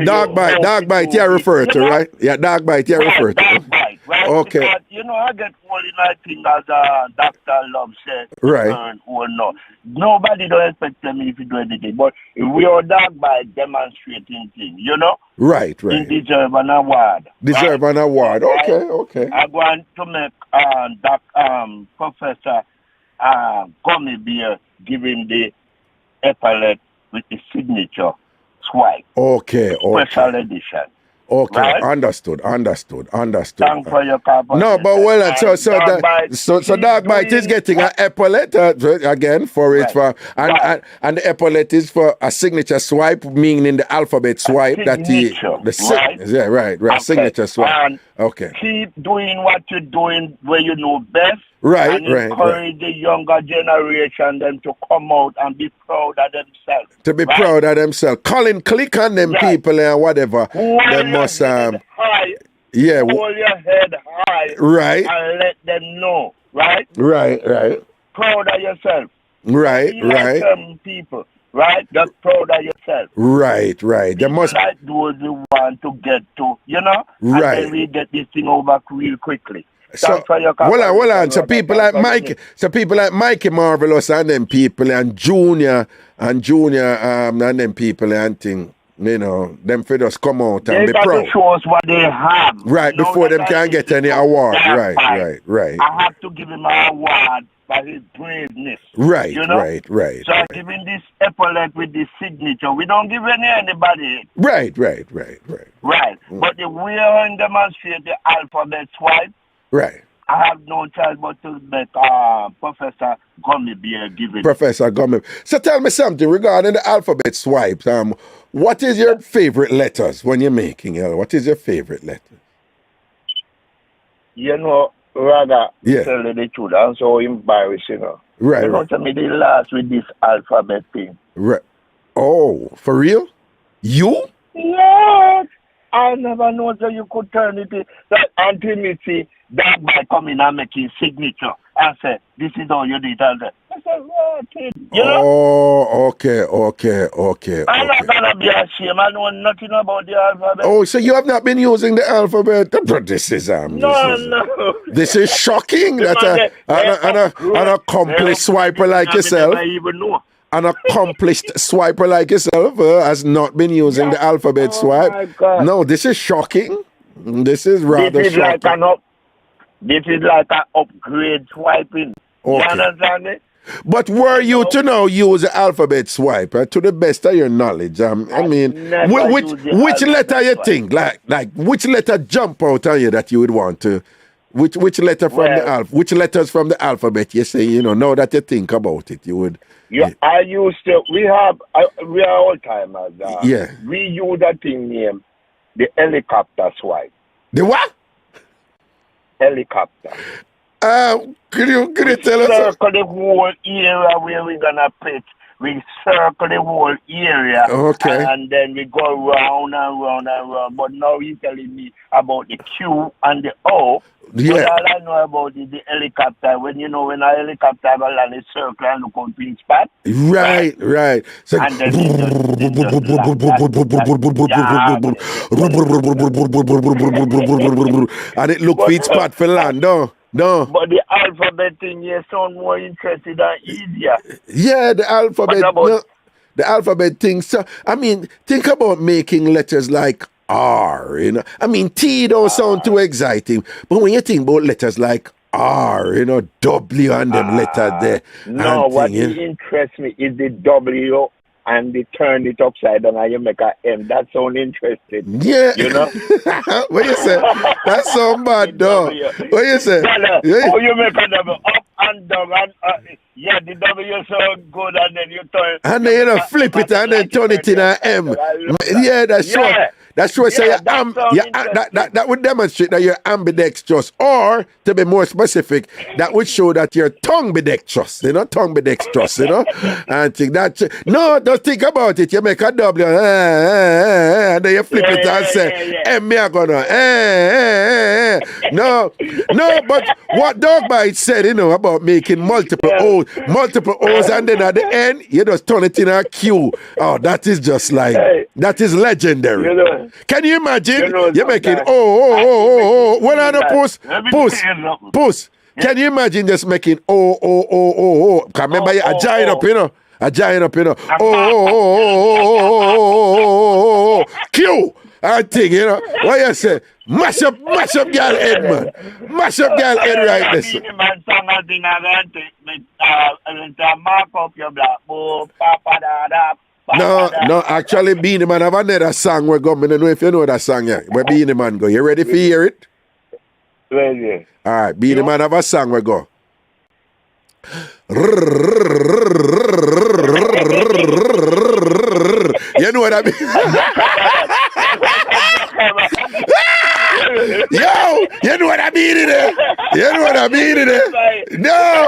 dog bite, you refer to, right? Yeah, dog bite, you refer to. Dog bite, right? Okay. Because, I get all in that thing as Dr. Love said. Right. Or no. Nobody don't expect them if you do anything. But if we are dog bite demonstrating things, Right. He deserve an award. Deserve an award, okay. I want to make Professor Gummy Bear give him the epaulet with the signature swipe. Okay. Special edition. Okay, right? Understood. Thanks for your carbon. No, but well, so dog bite is getting an epaulet again for it and the epaulet is for a signature swipe, meaning the alphabet swipe right? Okay. Signature swipe. And okay. Keep doing what you're doing where you know best. Right. Encourage the younger generation them to come out and be proud of themselves. To be proud of themselves. Colin, click on them people and whatever. They must high. Yeah. Hold your head high. Right. And let them know. Right. Proud of yourself. Right. Some people. Right. Just proud of yourself. Right. They must like those you want to get to. Right. And then we get this thing over real quickly. So, hold on. So people like Mikey Marvelous and them people and Junior and them people and thing, them for just come out and be proud. They show us what they have. Right, before them can get any award. Right. I have to give him an award for his braveness. Right. So I give him this epaulet with this signature. We don't give anybody. Right. But the way I demonstrate the alphabet swipe, right. I have no choice but to make Professor Gummy Bear give it. Professor Gummy. So tell me something regarding the alphabet swipes. What is your favorite letters when you're making it? What is your favorite letter? Raga, yeah. Tell you the truth. I'm so embarrassed, Right. Tell me the last with this alphabet thing. Right. Oh, for real? You? Yes. I never know that you could turn it that until me see that by coming and making signature and say, this is all you did. I said, kid. Oh, okay. I'm not going to be ashamed. I know nothing about the alphabet. Oh, so you have not been using the alphabet? This is No. This is shocking that an accomplished swiper like yourself. I even know. An accomplished swiper like yourself has not been using the alphabet swipe. My God. No, this is shocking. This is rather shocking. This is like an upgrade swiping. Okay. You understand me? But were you to now use the alphabet swipe to the best of your knowledge? I mean, which letter you think? Like which letter jump out on you that you would want to? Which letter from which letters from the alphabet you say, now that you think about it, you would. Yeah, I used to. We are old timers. Yeah. We use that thing named the helicopter swipe. The what? Helicopter. Could you tell us? Circle the whole area where we're gonna pitch. We circle the whole area. Okay. And then we go round and round and round. But now you're telling me about the Q and the O. Yeah. But all I know about is the helicopter. When a helicopter will land a circle and look on pin spot. Right. So and then and it look for its spot for land, though. No. But the alphabet thing here sound more interesting and easier. Yeah, the alphabet. No, the alphabet thing. So, I mean, think about making letters like R, you know. I mean, T don't sound too exciting. But when you think about letters like R, you know, W and them letters there. No, what interests me is the W and they turn it upside down and you make a M. That sounds interesting. Yeah. You know? What you say? That sound bad, though. What you say? Oh, you make a W up and down. And, yeah, the W sound good and then you turn. And then you know, flip it and then turn it in an M. Yeah, that's true. That's true. So that would demonstrate that you're ambidextrous. Or, to be more specific, that would show that you're tongue-bidextrous. You know, tongue-bidextrous, you know? And think that... No, just think about it. You make a W, and then you flip it and say, M, me a gonna, No, but what Dogbite said, you know, about making multiple O's, and then at the end, you just turn it in a Q. Oh, that is just like, that is legendary. You know, can you imagine? You're making Well, I know, puss. Can you imagine just making Can remember a giant up, you know? A giant up, you know. Q. I think, you know. What you say? Mash up girl head, man. Mash up girl head right this. Mark up your black book, No, actually, Beanie Man have another song we're going. I don't know if you know that song, yeah. Where Beanie Man go. You ready for hear it? Ready. All right, Beanie Man have a song we go. You know what I mean? Yo, you know what I mean in there? You know what I mean in there? No,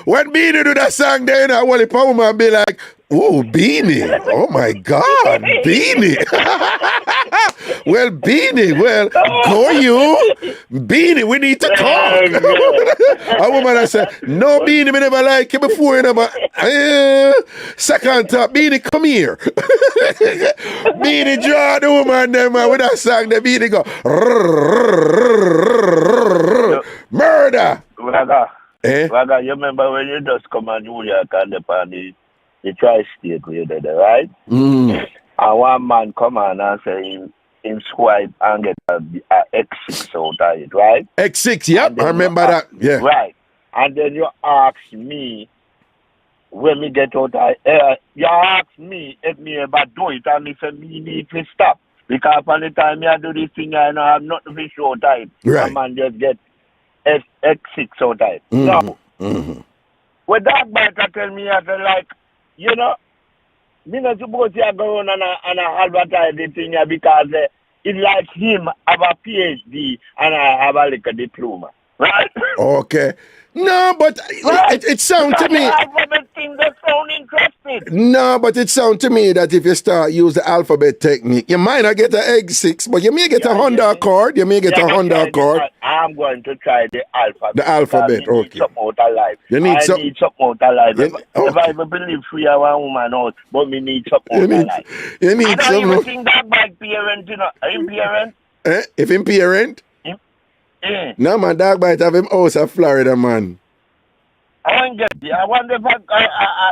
when Beanie do that song there, you know, well, if a woman be like, oh, Beanie, oh my God, Beanie. Well, Beanie, go you. Beanie, we need to talk. A woman I said, no, Beanie, me never like you before, you know, but second top, Beanie, come here. Beanie draw the woman there, man, with that song, the Beanie go, murder. Raga, you remember when you just come to New York and the tri-state where you did, right? And one man come on and say him swipe and get a X6 out of it, right? X6, yep, I remember that. Yeah. Right. And then you ask me when me get out of you ask me if me ever do it and me say me need to stop. Because upon the time I do this thing I know I have nothing to show time. Right. A man just get X6 out of it. No. When that biter tell me I feel like, you know, me not supposed to go on and advertise the thing because it's like him have a Ph.D. and I have a little diploma. Right? Okay. No, but it sounds to me. Alphabet thing that sound interesting. No, but it sounds to me that if you start use the alphabet technique, you might not get an X6, but you may get a Honda Accord. You may get a Honda Accord. I'm going to try the alphabet. The alphabet, okay. Need something out of life. You need need something out of life. If I ever believe 3 hour woman out, but me need something out of life. You need something. I don't even think that bad parent, you know. Are you parent? If him parent? No, my dog might have him house in Florida, man. I wonder if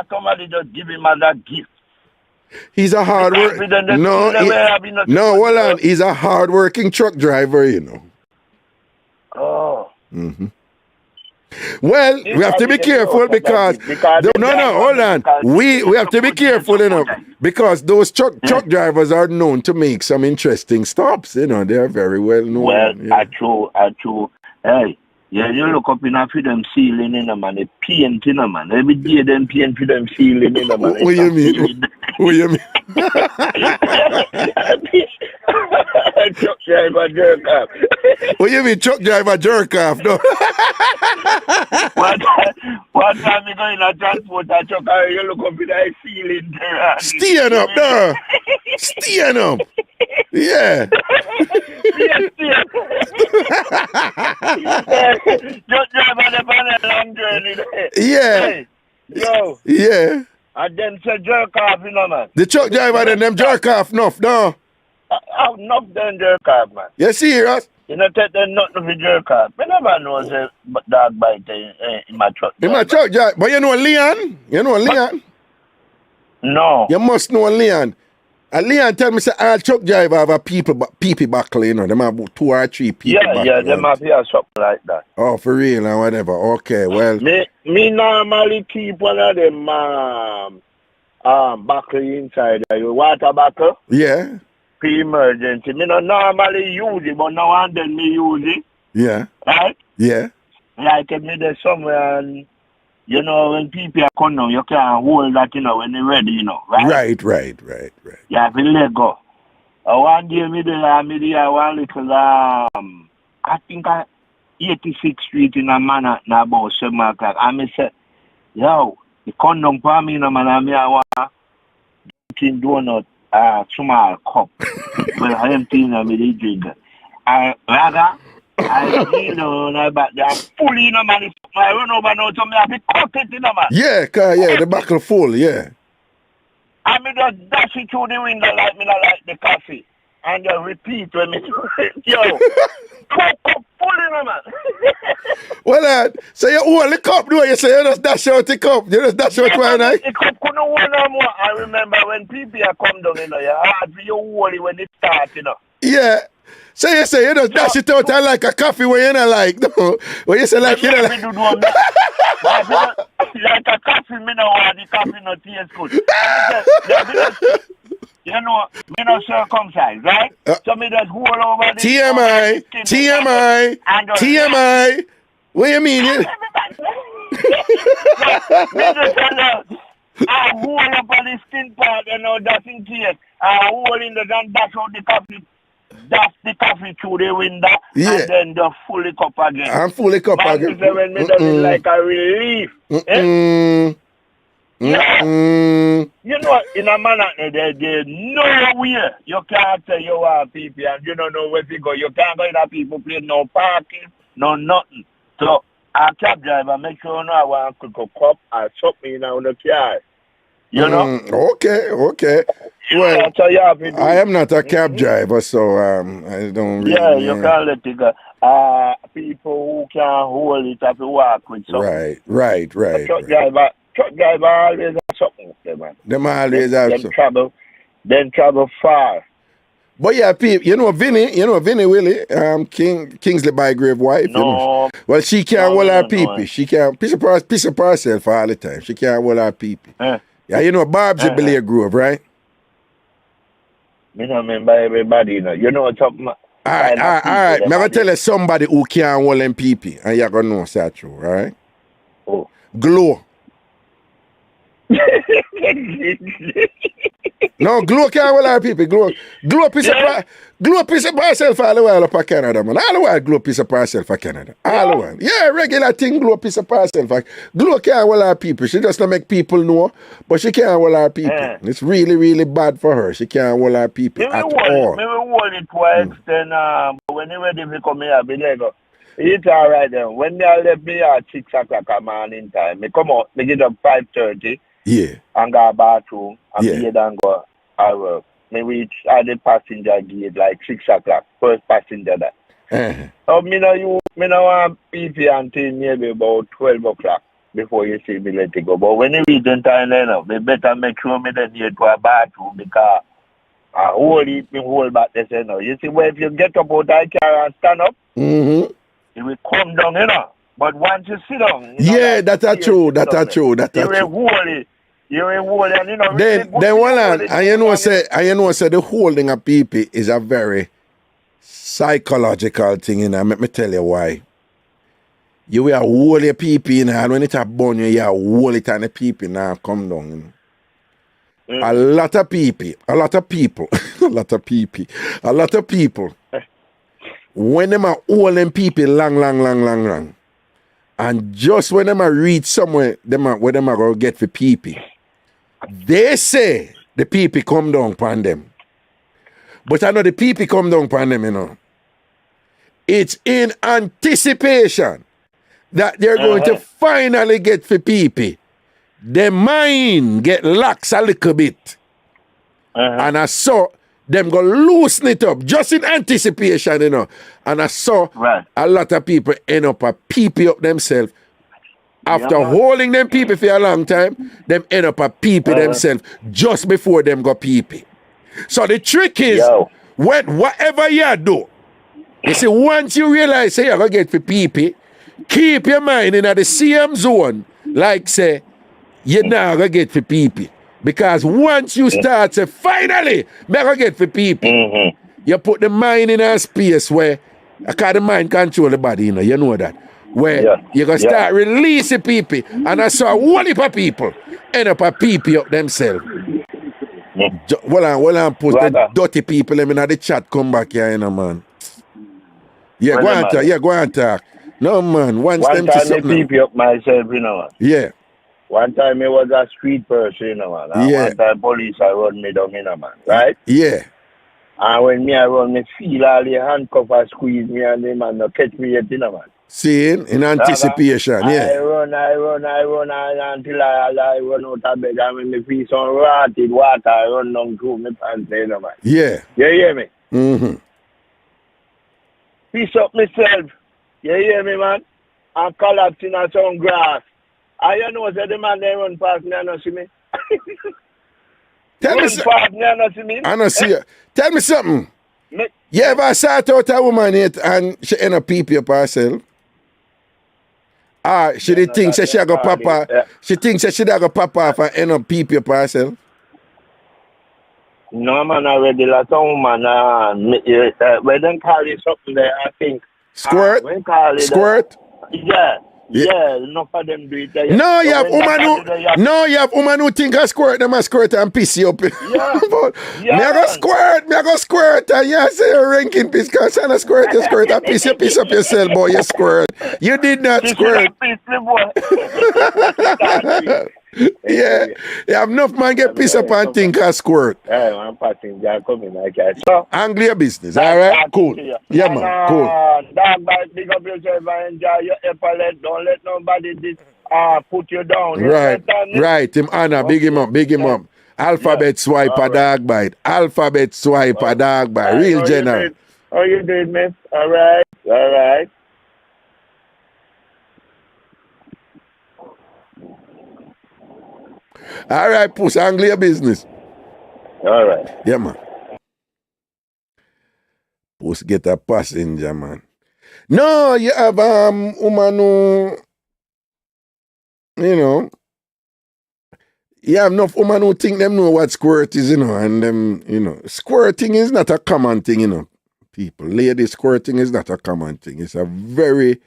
somebody just give him as a gift. He's a hard worker. No, hold on. He's a hard-working truck driver, you know. Oh. Well, we have to be careful because hold on. We have to be careful, you know, because those truck drivers are known to make some interesting stops. You know, they are very well known. Well, I true. Hey, yeah, you look up in a for them ceiling in a man, they paint in a man. Every day them paint for them ceiling in a man. What you mean? What you mean? Truck driver jerk off. What you mean truck driver jerk off? No. One time you go in a transport a truck and you look up in a ceiling there. Stand up there. Stand up. Yeah. Just drive on the panel long journey. Yeah. Hey, yo. Yeah. And then say jerk off, you know, man. The truck driver and them jerk off enough, no. Enough them jerk off, man. You serious? You know, take them nothing for jerk off. I never know the dog bite in my truck. In my truck, yeah. But you know Leon? You know Leon? No. You must know Leon. And Leon tell me say all truck driver have a pee buckle, you know. Them have about 2 or 3 people buckle. Yeah, them have here something like that. Oh, for real and whatever. Okay, well. Me normally keep one of them buckle inside. Water buckle. Yeah. Pre-emergency. Me not normally use it, but now and then me use it. Yeah. Right? Yeah. Like if me there somewhere and, you know, when people are coming down, you can't hold that, you know, when they're ready, you know, right? Right. You have to let go. One day me there one little, I think 86th Street in a manor about 7 o'clock. And me say, yo, you come down for me, you know, man, and I want drinking donut. Small cup. Well, I am thinking of me drink. Raga, I you know, but they're fully, you know, man. I run over now, so me have to cut it, you know, man. Yeah, the buckle full, yeah. I mean, just dash it through the window like me, not like the coffee. And just repeat when me, yo, cup full, you know, man. Well, so you hold the cup, do you say you just dash out the cup? You just dash out one night? The cup couldn't hold no more. I remember when people come down, you know, you hard for you hold it when it starts, you know. Yeah. So you say you just dash it out and like a coffee when you not like, no. When you say like, you know, like. Like a coffee, me no want the coffee no taste good. You know, me no circumcised, right? So me just hold over the TMI. What you mean? Me just I hold up on the skin part, you know, that's in case. I hold in the gun, dash out the coffee. That's the coffee through the window, and then the fully cup again. I'm fully cup again. When me does it like a relief. Yeah. You know, in a manner, there's nowhere you can't say you are people and you don't know where to go. You can't go in a people place, no parking, no nothing. So, a cab driver, make sure you know I want to cook up or something in the car. You know? Okay. Well, I am not a cab driver, so I don't really. Yeah, you can't let it go. People who can hold it have to walk with something. Right. Truck driver always have something, man. Them always have something. Then travel far. But yeah, people, you know Vinny Willie, Kingsley Bygrave wife. No. You know? Well, she can't hold her pee-pee. She can't piss up herself all the time. She can't hold her pee-pee. Yeah, you know Bob's a Billy Grove, right? Me don't remember everybody, you know. You know what's up, man. All right. I'm going to tell you somebody who can't hold them pee-pee, and you're going to know that's true, all right? Oh. Glow. No, Glow can't hold her pee-pee. Glow piece of herself all the while up in Canada, man. All the while Glow piece of herself for Canada. All the while. Yeah, regular thing, Glow piece of herself. Glow can't hold her pee-pee. She just don't make people know, but she can't hold her pee-pee. It's really, really bad for her. She can't hold her pee-pee at all. Maybe hold it to an extent, but when you're ready to come here, I'll be like, it's all right then. When they left me at 6 o'clock a morning time, I come out, I get up 5:30. Yeah. And go bathroom and bathe and go at work. Me reach at the passenger gate like 6 o'clock. First passenger that. So me no want people until maybe about 12 o'clock before you see me let it go. But when you reach in time enough, they better make sure me then need to a bathroom because I hold back this, you know. You see, well, if you get up out of the car and stand up, it will come down, you know. But once you sit down, that's true. You ain't hold and you know. Then hold on, and you know say the holding of people is a very psychological thing, you know. Let me tell you why. You will hold your people, you know, and when it's a bun, you hold it and the people now come down, you know. A lot of people, when them are holding people long, and just when them are reach somewhere, where them are going to get for people, they say the people come down upon them. But I know the people come down upon them, you know. It's in anticipation that they're going to finally get for people. Their mind get lax a little bit. And so them go loosen it up just in anticipation, you know. And I saw a lot of people end up a pee up themselves. After holding them pee for a long time, them end up a pee themselves just before them go pee. So the trick is, whatever you do, you see, once you realize say you're going to get for pee, keep your mind in the same zone, like say, you're not going to get for pee. Because once you start say, finally, I'm going to get for pee, you put the mind in a space where, because the mind control the body, you know that. Where you're going to start releasing people. And I saw a whole heap of people end up a pee up themselves. Well, I'm put the dirty people in the chat come back here, you know, man. Yeah, go on talk. No, man. One time I pee up myself, you know, man. Yeah. One time I was a street person, you know, man. And one time police I run me down, you know, man. Right? Yeah. And when me I run, me feel all the handcuff and squeeze me and the man no catch me yet, you know, man. Seeing in anticipation, I run until I run out of bed, and when me feel some rotted water, I run down through my pants, you know, man. Yeah. You hear me? Mm-hmm. Piece up myself, you hear me, man? And collapse in some grass. And you know, say the man they run past me and not see me. Tell me something. I don't see you. Tell me something. You ever sat out a woman yet and she end up pee up herself? She did think she go pop off. She thinks she go pop off and end up pee up herself. No, man, already like some woman, when they call it something there, I think. Squirt? Squirt? Yeah, enough of them do it. No, you have woman who think I squirt, them a squirt and piss you up. Yeah. But me I go squirt, and you say you're ranking piss, because you squirt, and piss up yourself, boy, you squirt. You did not squirt. Yeah, enough man get piss up and think I squirt. Yeah, I'm passing, they're coming like that. So, Anglia business, alright? Cool. Yeah, man, cool. Dog bite, pick up yourself and enjoy your epaulet. Don't let nobody put you down. Right, him honor, big him up. Alphabet swipe a dog bite. Alphabet swipe a dog bite. Real general. How you did, miss? Alright. All right, push Anglia business. All right. Yeah, man. Push get a passenger, man. No, you have woman who, you know, you have enough woman who think them know what squirt is, you know, and them, you know, squirting is not a common thing, you know, people. Lady squirting is not a common thing. It's a very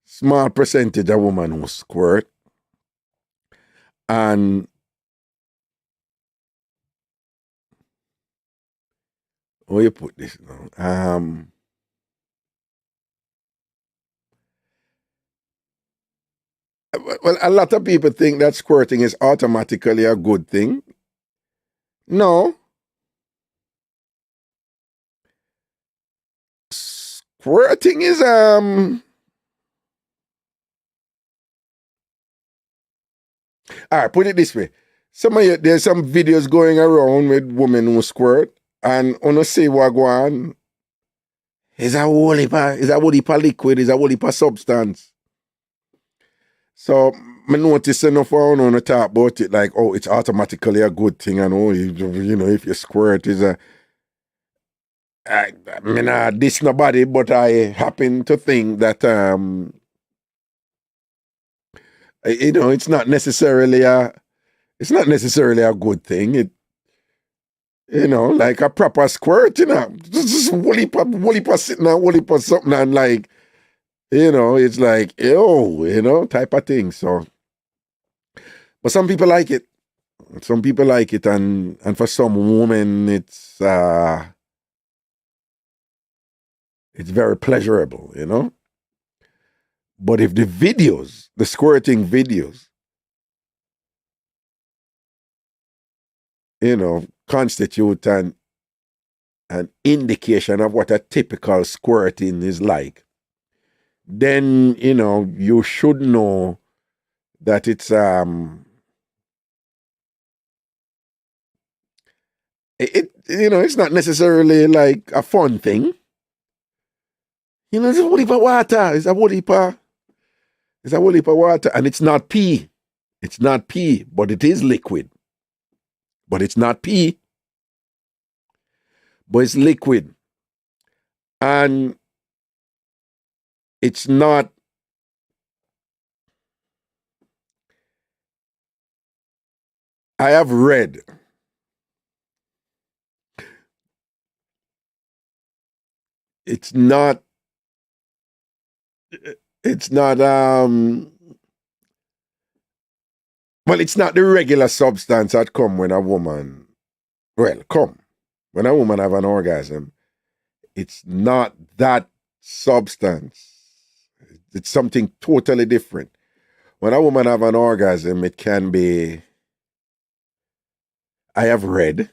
small percentage of women who squirt. And how you put this now? Well, a lot of people think that squirting is automatically a good thing. No. Squirting is all right, put it this way. There's some videos going around with women who squirt, and on a say what go on, it's a whole heap of liquid, it's a whole heap of substance. So I notice enough on to talk about it like, oh, it's automatically a good thing, and oh, you know, if you squirt is I mean, this nobody, but I happen to think that you know, it's not necessarily a good thing. It, you know, like a proper squirt, you know, just woolly sitting and woolly something and like, you know, it's like, ew, you know, type of thing. So, but some people like it. Some people like it, and for some women, it's very pleasurable, you know. But if the squirting videos, you know, constitute an indication of what a typical squirting is like, then, you know, you should know that it's it's not necessarily like a fun thing. It's a whole heap of water. It's a whole heap of water. And it's not pee. It's not pee, but it is liquid. But it's not pee. But it's liquid. And it's not I have read it's not well, it's not the regular substance that come when a woman when a woman have an orgasm. It's not that substance. It's something totally different. When a woman have an orgasm, it can be, I have read,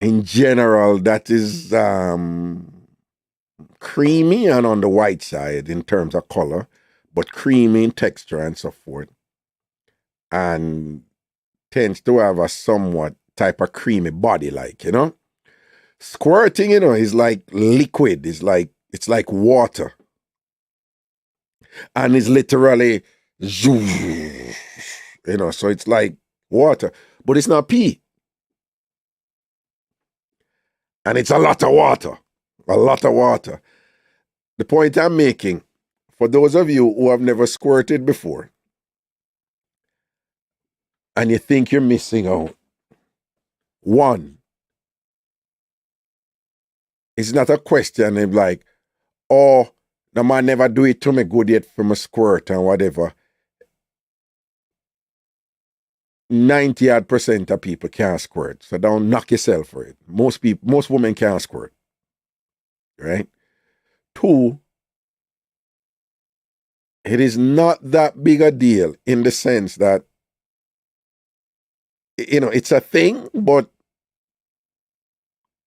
in general, that is creamy and on the white side in terms of color, but creamy in texture and so forth. And tends to have a somewhat type of creamy body, like, Squirting, is like liquid. It's like water. And it's literally, so it's like water. But it's not pee. And it's a lot of water. A lot of water. The point I'm making, for those of you who have never squirted before, and you think you're missing out, one, it's not a question of like, oh, the man never do it to me good yet from a squirt and whatever. 90% of people can't squirt. So don't knock yourself for it. Most women can't squirt. Right? Two, it is not that big a deal in the sense that, it's a thing, but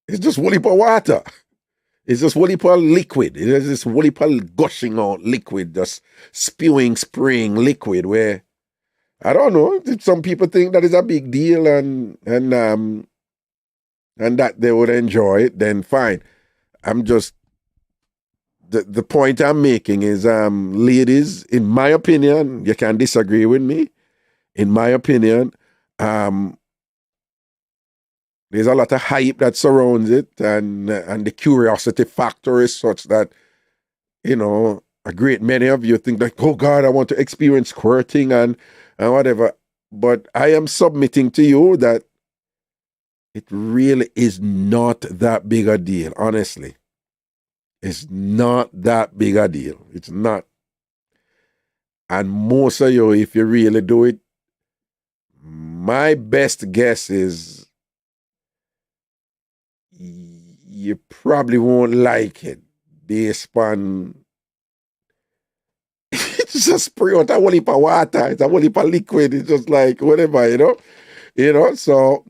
it's just whole heap of water. It's just whole heap of liquid. It is this whole heap of gushing out liquid, just spraying liquid where, I don't know, some people think that is a big deal and that they would enjoy it, then fine. I'm just, the point I'm making is, ladies, in my opinion, you can disagree with me, in my opinion, there's a lot of hype that surrounds it, and the curiosity factor is such that, a great many of you think like, oh God, I want to experience squirting and whatever. But I am submitting to you that it really is not that big a deal, honestly. It's not that big a deal. It's not. And most of you, if you really do it, my best guess is you probably won't like it based on it's just spray out a whole heap of water, it's a whole heap of liquid, it's just like whatever, so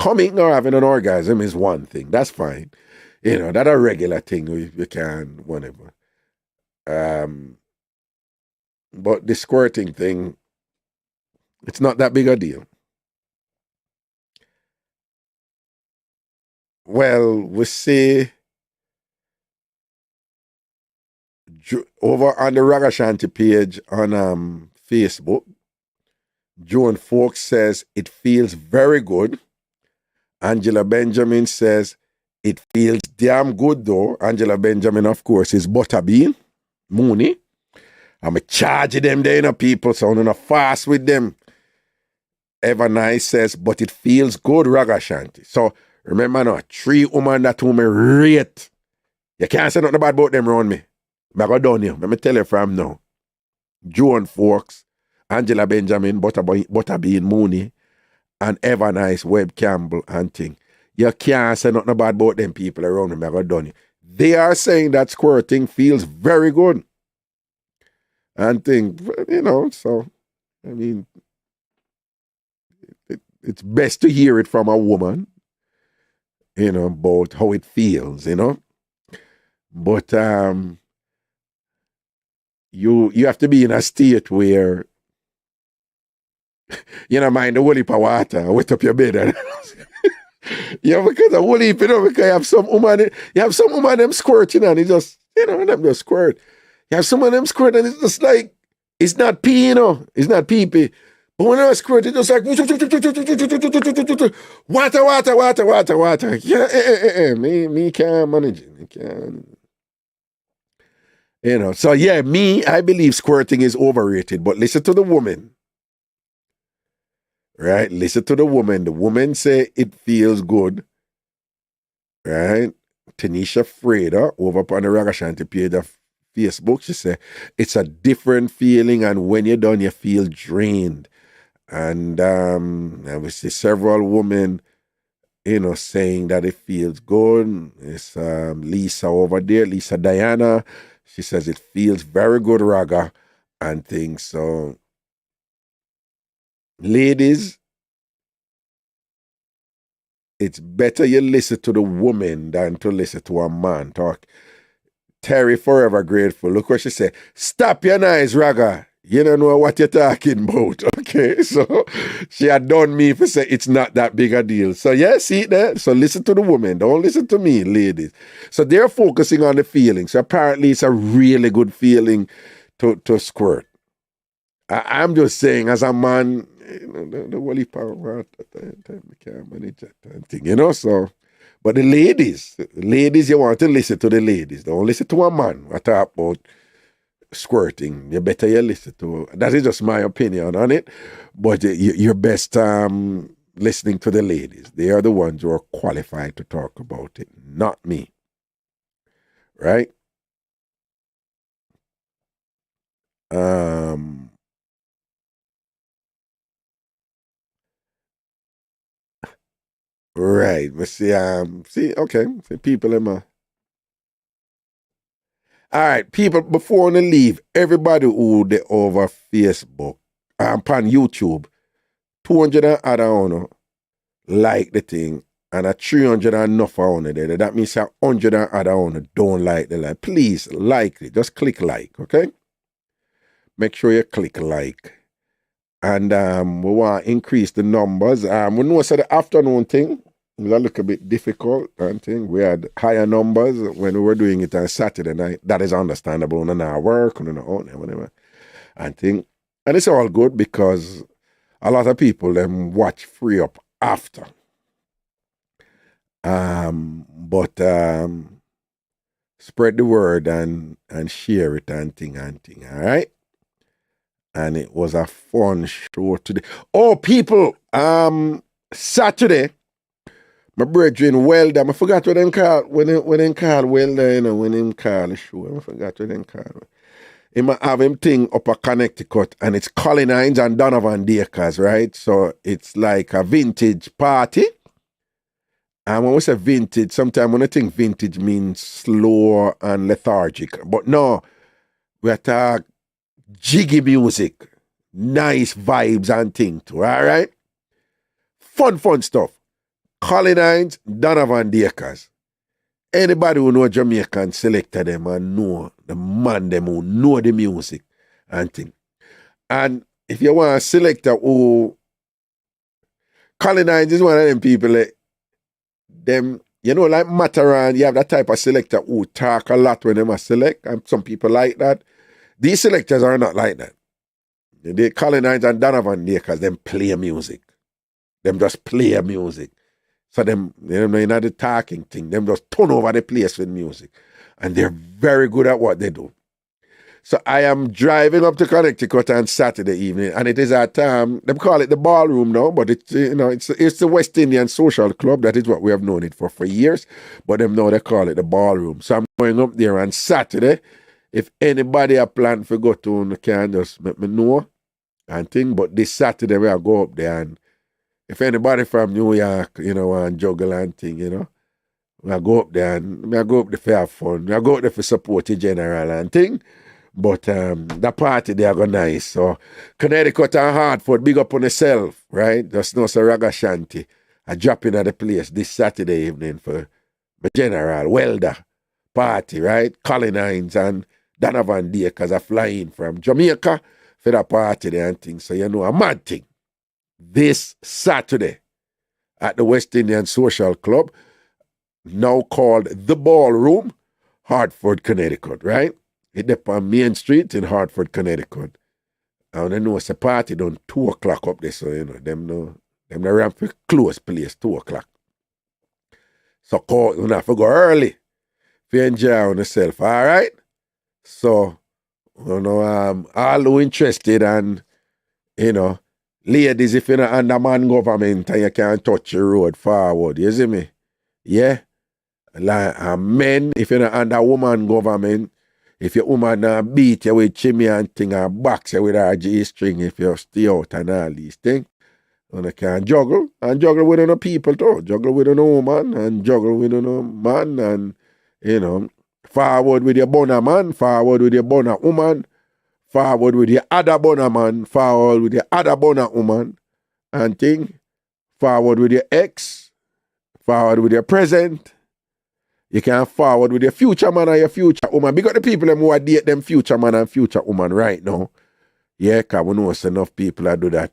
coming or having an orgasm is one thing, that's fine. That's a regular thing, you can, whatever. But the squirting thing, it's not that big a deal. Well, we see over on the Ragashanti page on Facebook, Joan Folks says it feels very good. Angela Benjamin says it feels damn good though. Angela Benjamin, of course, is Butterbean, Mooney. I'm charging them there, people, so I'm gonna fast with them. Evernice says, but it feels good, Ragashanti. So remember now, 3 women that who me rate. You can't say nothing bad about them around me. I go down here. Let me tell you from now. Joan Folks, Angela Benjamin, Butterbean, Mooney, and Evernice, Webb Campbell, and thing. You can't say nothing bad about them people around me. I go down here. They are saying that squirting feels very good. And thing, so, I mean, it's best to hear it from a woman, about how it feels, But you have to be in a state where You know, mind the whole heap of water, wet up your bed. And yeah, because a whole heap, because you have some woman them squirting and it just, them just squirt. You have some of them squirt and it's just like, it's not pee, it's not pee. But when I squirt, it's just like, water. Yeah, me can't manage it. Me can't. So yeah, I believe squirting is overrated, but listen to the woman. Right? Listen to the woman. The woman say it feels good. Right? Tanisha Freda over upon the Ragashanti page of Facebook, she said, it's a different feeling and when you're done, you feel drained. And we see several women, saying that it feels good. It's Lisa over there, Lisa Diana. She says it feels very good, Raga, and things. So, ladies, it's better you listen to the woman than to listen to a man talk. Terry Forever Grateful. Look what she said. Stop your noise, Raga. You don't know what you're talking about. Okay, so she had done me for say it's not that big a deal. So yeah, see it there? So listen to the woman. Don't listen to me, ladies. So they're focusing on the feeling. So apparently it's a really good feeling to squirt. I'm just saying, as a man, the wally power at that time, we can't manage that thing, so. But the ladies, you want to listen to the ladies. Don't listen to a man. I talk about squirting. You better listen to. That is just my opinion on it. But you're best listening to the ladies. They are the ones who are qualified to talk about it, not me. Right? Right. But see, okay. See, people in my. All right, people, before they leave, everybody who they over Facebook, on YouTube, 200 and other on like the thing, and a 300 and enough on there. That means 100 and other on don't like the like. Please, like it. Just click like, okay? Make sure you click like. And we want to increase the numbers. We know it's the afternoon thing. It was a little bit difficult and thing. We had higher numbers when we were doing it on Saturday night. That is understandable. On our work, on our own, whatever. And thing. And it's all good because a lot of people them watch free up after. But spread the word and share it and thing, all right? And it was a fun show today. Oh, people, Saturday, my brethren Welder, I forgot what them call when them call Welder, when them call the show. I forgot what them call. He might have him thing up a Connecticut, and it's Colin Hines and Donovan Dakers, right? So it's like a vintage party. And when we say vintage, sometimes when I think vintage means slow and lethargic. But no, we're talking jiggy music, nice vibes and things too, all right? Fun stuff. Colin Hines, Donovan Dakers. Anybody who know Jamaican selected them and know the man them who know the music and thing. And if you want a selector who Colin Hines is one of them people them, like Mataran, you have that type of selector who talk a lot when they must select, and some people like that. These selectors are not like that. They Colin Hines and Donovan Dakers, them play music. Them just play music. So them, not the talking thing. Them just turn over the place with music. And they're very good at what they do. So I am driving up to Connecticut on Saturday evening, and it is at, them call it the ballroom now, but it's the West Indian Social Club. That is what we have known it for years. But them now they call it the ballroom. So I'm going up there on Saturday. If anybody have planned to go to, can just let me know and thing. But this Saturday we'll go up there, and if anybody from New York, and juggle and thing, we'll go up there and we'll go up there for have fun. We'll go up there for support the general and thing. But that party they are go nice. So Connecticut and Hartford, big up on yourself, right? Just know Ragashanti. I drop in at the place this Saturday evening for the general welder party, right? Colin Hines and Donovan Dakers are flying from Jamaica for that party there and things. So a mad thing. this Saturday at the West Indian Social Club, now called The Ballroom, Hartford, Connecticut, right? It's up on Main Street in Hartford, Connecticut. And I know it's a party done 2 o'clock up there, so you know, them ramp for close place, 2 o'clock. So call, you have to go early if you enjoy on yourself, all right? So, you know, all who interested and, you know, ladies, if you're not under man government and you can't touch your road forward, you see me? Yeah? Like, men, if you're not under woman government, if your woman beat you with chimney and thing and box you with her G-string if you stay out and all these things, and you can juggle with other people too. Juggle with a woman and juggle with a man and, you know, forward with your bonner man, forward with your bonner woman, forward with your other bonner man, forward with your other bonner woman, and thing, forward with your ex, forward with your present. You can forward with your future man and your future woman. Because the people who are date them future man and future woman right now. Yeah, because we know it's enough people that do that.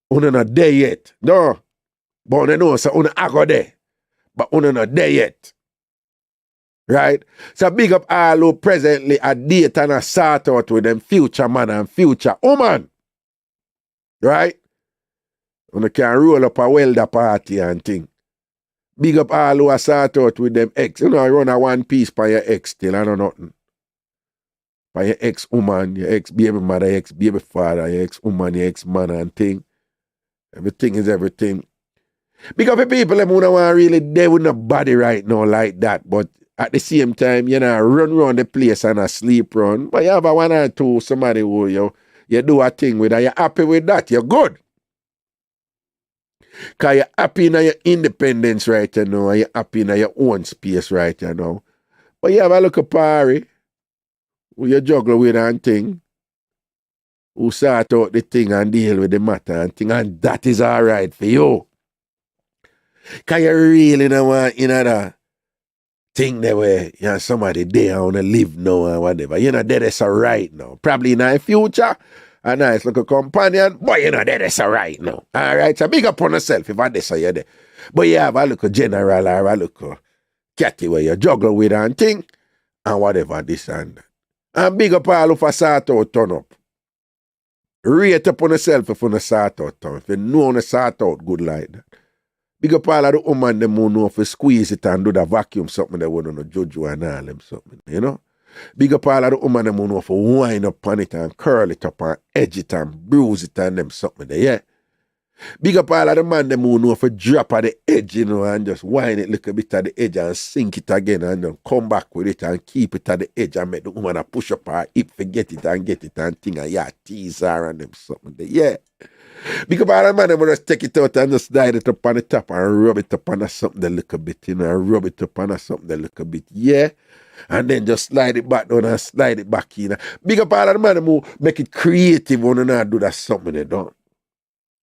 We're not there yet. No. But we know so we're not there. But we're not there yet. Right? So big up all who presently are date and a sort out with them future man and future woman. Right? We can roll up a welder party and thing. Big up all who are sort out with them ex. You know, I run a one piece by your ex still, I know nothing. By your ex-woman, your ex-baby mother, your ex-baby father, your ex-woman, your ex-man and thing. Everything is everything. Big up the people who don't want really there with nobody right now like that. But at the same time, you know, run around the place and a sleep run. But you have a one or two, somebody who you do a thing with and you're happy with that. You're good. Because you're happy in your independence right now, and you're happy in your own space right now. But you have a little party who you juggle with and thing, who sort out the thing and deal with the matter and thing, and that is all right for you. Because you really don't want another thing there where you know, somebody there want to live now and whatever. You know, that's all right now. Probably in the future, a nice little companion, but you know, that's all right now. All right, so big up on yourself if I say you're there. But you have a little general or a little catty where you juggle with and thing, and whatever this and that. And big up all of a sort out turn up. Rate up on yourself if you sort out turn. If you know to sort out good like that. Big up all of the woman them who know if you squeeze it and do the vacuum something they wouldn't judge you and all them something, you know? Big up all of the woman them who know if you wind up on it and curl it up and edge it and bruise it and them something there, yeah? Big up all of the man them who know if you drop at the edge, you know, and just wind it a little bit at the edge and sink it again and then come back with it and keep it at the edge and make the woman a push up her hip, forget it and get it and thing and yeah, tease her and them something there, yeah? Big up all the man them just take it out and just slide it up on the top and rub it up on something a little bit, you know, and rub it up on something a little bit, yeah? And then just slide it back down and slide it back in. Big up all of the man who make it creative when you not do that something they don't.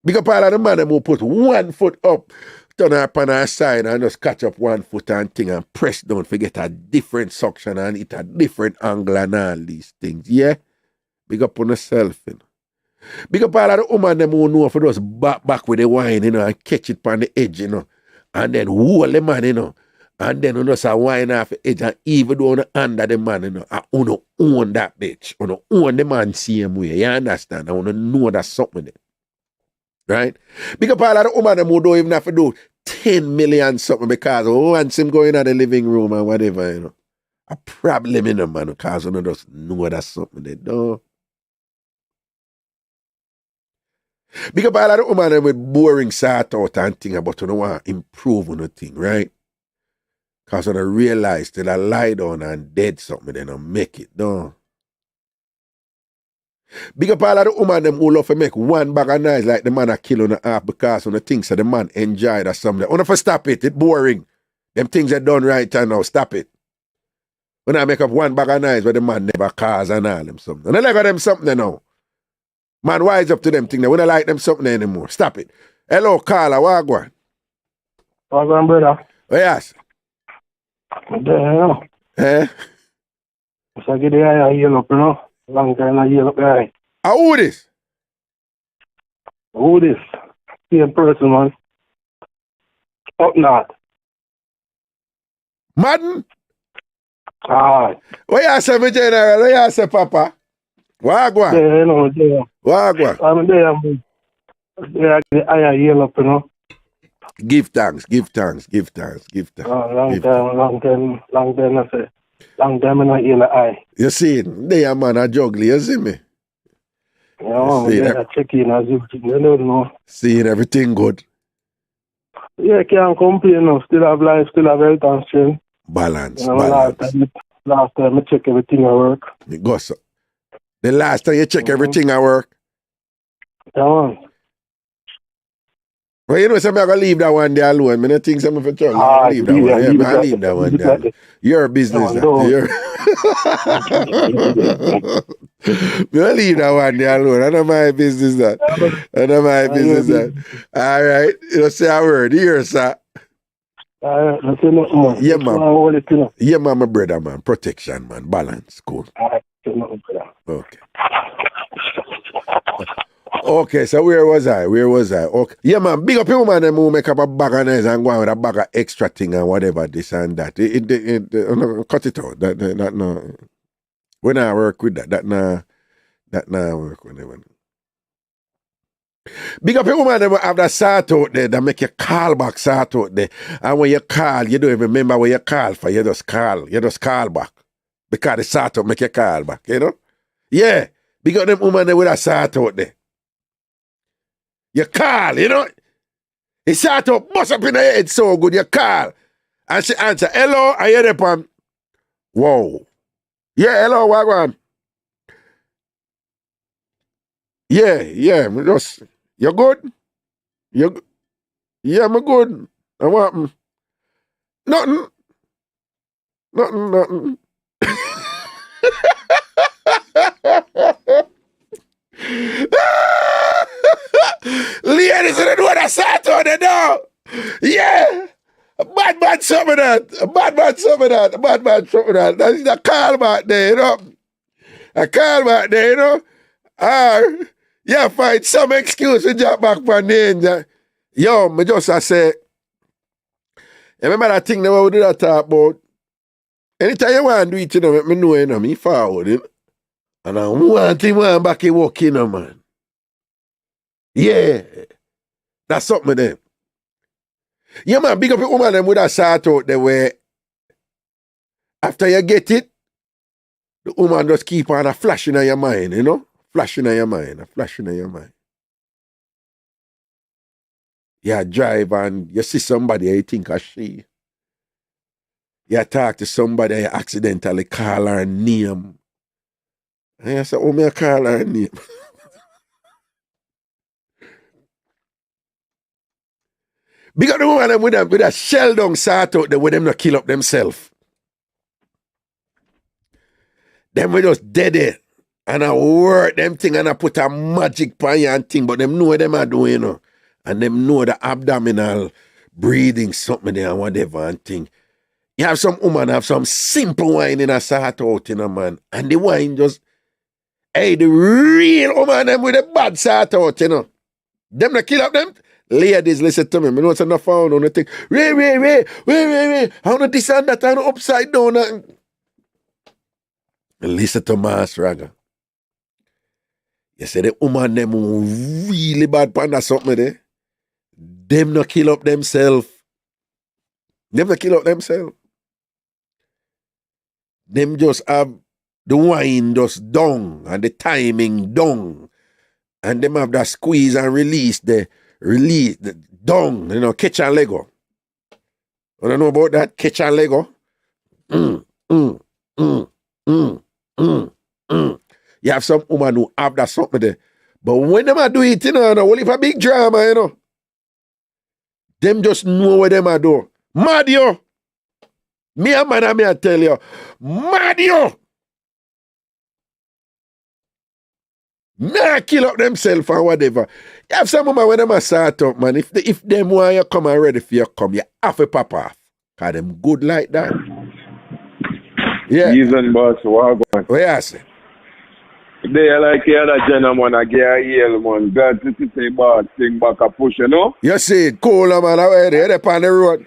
Big up all of the man who put 1 foot up, turn up on our side and just catch up 1 foot and thing and press down to get a different suction and it a different angle and all these things. Yeah? Big up on yourself, you know. Big up all of the woman them who know if you just back with the wine, you know, and catch it on the edge, you know. And then hold the man, you know. And then you just a wine off the edge and even though you under the man, you know, you own that bitch. You own the man same way. You understand? You know that's something there. Right? Big up all of the woman them who don't even have to do 10 million something because once him going in the living room and whatever, you know. A problem in the man because you just know that's something they do. Big up all of the woman them with boring sort out and thing about you don't want to improve on the thing, right? Because when I realize that I lie down and dead something, then I make it down. Big up all of the woman them who love to make one bag of noise like the man a kill on the half because when the things that the man enjoyed or something. When I stop it, it's boring. Them things are done right now, stop it. When I make up one bag of noise where the man never cause and all them something. And I like them something now. Man, wise up to them things. We don't like them something anymore. Stop it. Hello, Carla, what go on? What go on, brother? Oh, yes. There, Eh? so I get the eye heal up, you know. Long time I heal up the eye. How old is? Who this? Same person, man. Up north. Madden? Aye. What you say, my general? What you say, Papa? Wagwan? Yeah, you know, there. Wagwan? I'm there, man. Yeah, I heal up, you know. Give thanks, give thanks, give thanks, give thanks. Long time, I say. Long time, I not heal the eye. You see, they man a juggle, you see me? Yeah, see I check in as you don't know. Seeing everything good. Yeah, can't complain now. Still have life, still have health and strength. Balance, You know, balance. Last time I check everything at work. It goes so. The last time you check everything at work? Yeah, man. Well, you know, so I'm going to leave that one day alone. I don't think I'm going to leave that one. Yeah, I leave that one there. Your business. You're I'll leave that one there alone. I know my business that. I know my business that. All right. You say a word here, sir. Yeah, man. Yeah, man, my brother, man. Protection, man. Balance. Cool. Okay. Okay, so where was I? Okay. Yeah, man, big up your man who make up a bag of nice and go on with a bag of extra thing and whatever, this and that. Cut it out. That no. When I work with that no work with them. Big up your man who have that sort out there that make you call back sort out there. And when you call, you don't even remember where you call for. You just call back. Because the sort out make you call back, you know? Yeah. Big up them woman with a sort out there. You call, you know? He sort of bust up in the head so good, you call. And she answer, hello, I hear the pan. Whoa. Yeah, hello, Wagwan. Yeah, just, you good? Yeah, I'm good. And what? Nothing. Ladies, you don't know what I sat on the door. Yeah. A bad man some of that. That's the call back there, you know. A call back there, you know. Yeah, find some excuse to jump back for the Yo, me just I say, remember that thing that we do that talk about? Anytime you want to do it, you know, let me know, you know, me forward, you know. And I want him back and walk in, man. Yeah. That's something then. Yeah, man, big up your woman them with a sort out there where after you get it, the woman just keep on a flashing in your mind, you know? Flashing in your mind. You drive and you see somebody and you think of she. You talk to somebody and you accidentally call her name. And you say, oh, me call her name. Because the woman with a shell down sort out there with them not kill up themselves. Them we just dead it. And I work them thing and I put a magic pan and thing, but them know what them are doing, you know. And them know the abdominal breathing something there and whatever and thing. You have some woman have some simple wine in a sort out, you know, man. And the wine just, hey, the real woman them with the bad sort out, you know. Them not kill up them. Ladies, listen to me. I know it's enough found on the thing. Ray. I want to this and that, I want to upside down. And listen to Master Raga. You say the woman them really bad panda something there. Them not kill up themselves. Them just have the wine just down and the timing down. And them have that squeeze and release the down, you know, catch and Lego. You don't know about that? Catch and Lego. You have some woman who have that something there. But when them are do it, you know, well, if a big drama, you know, them just know what them are do. Mad yo. Me a man, I tell you. Mad yo. Nah, kill up themselves or whatever. You have some woman when them a start up, man. If them want you come and ready for you come, you have to pop off. Cause them good like that. Yeah. Even boss, what you say? They like the other gentleman, I get a yell, man. God, this is a bad thing back a push, you know? You see it, cool, man. Where they up on the road?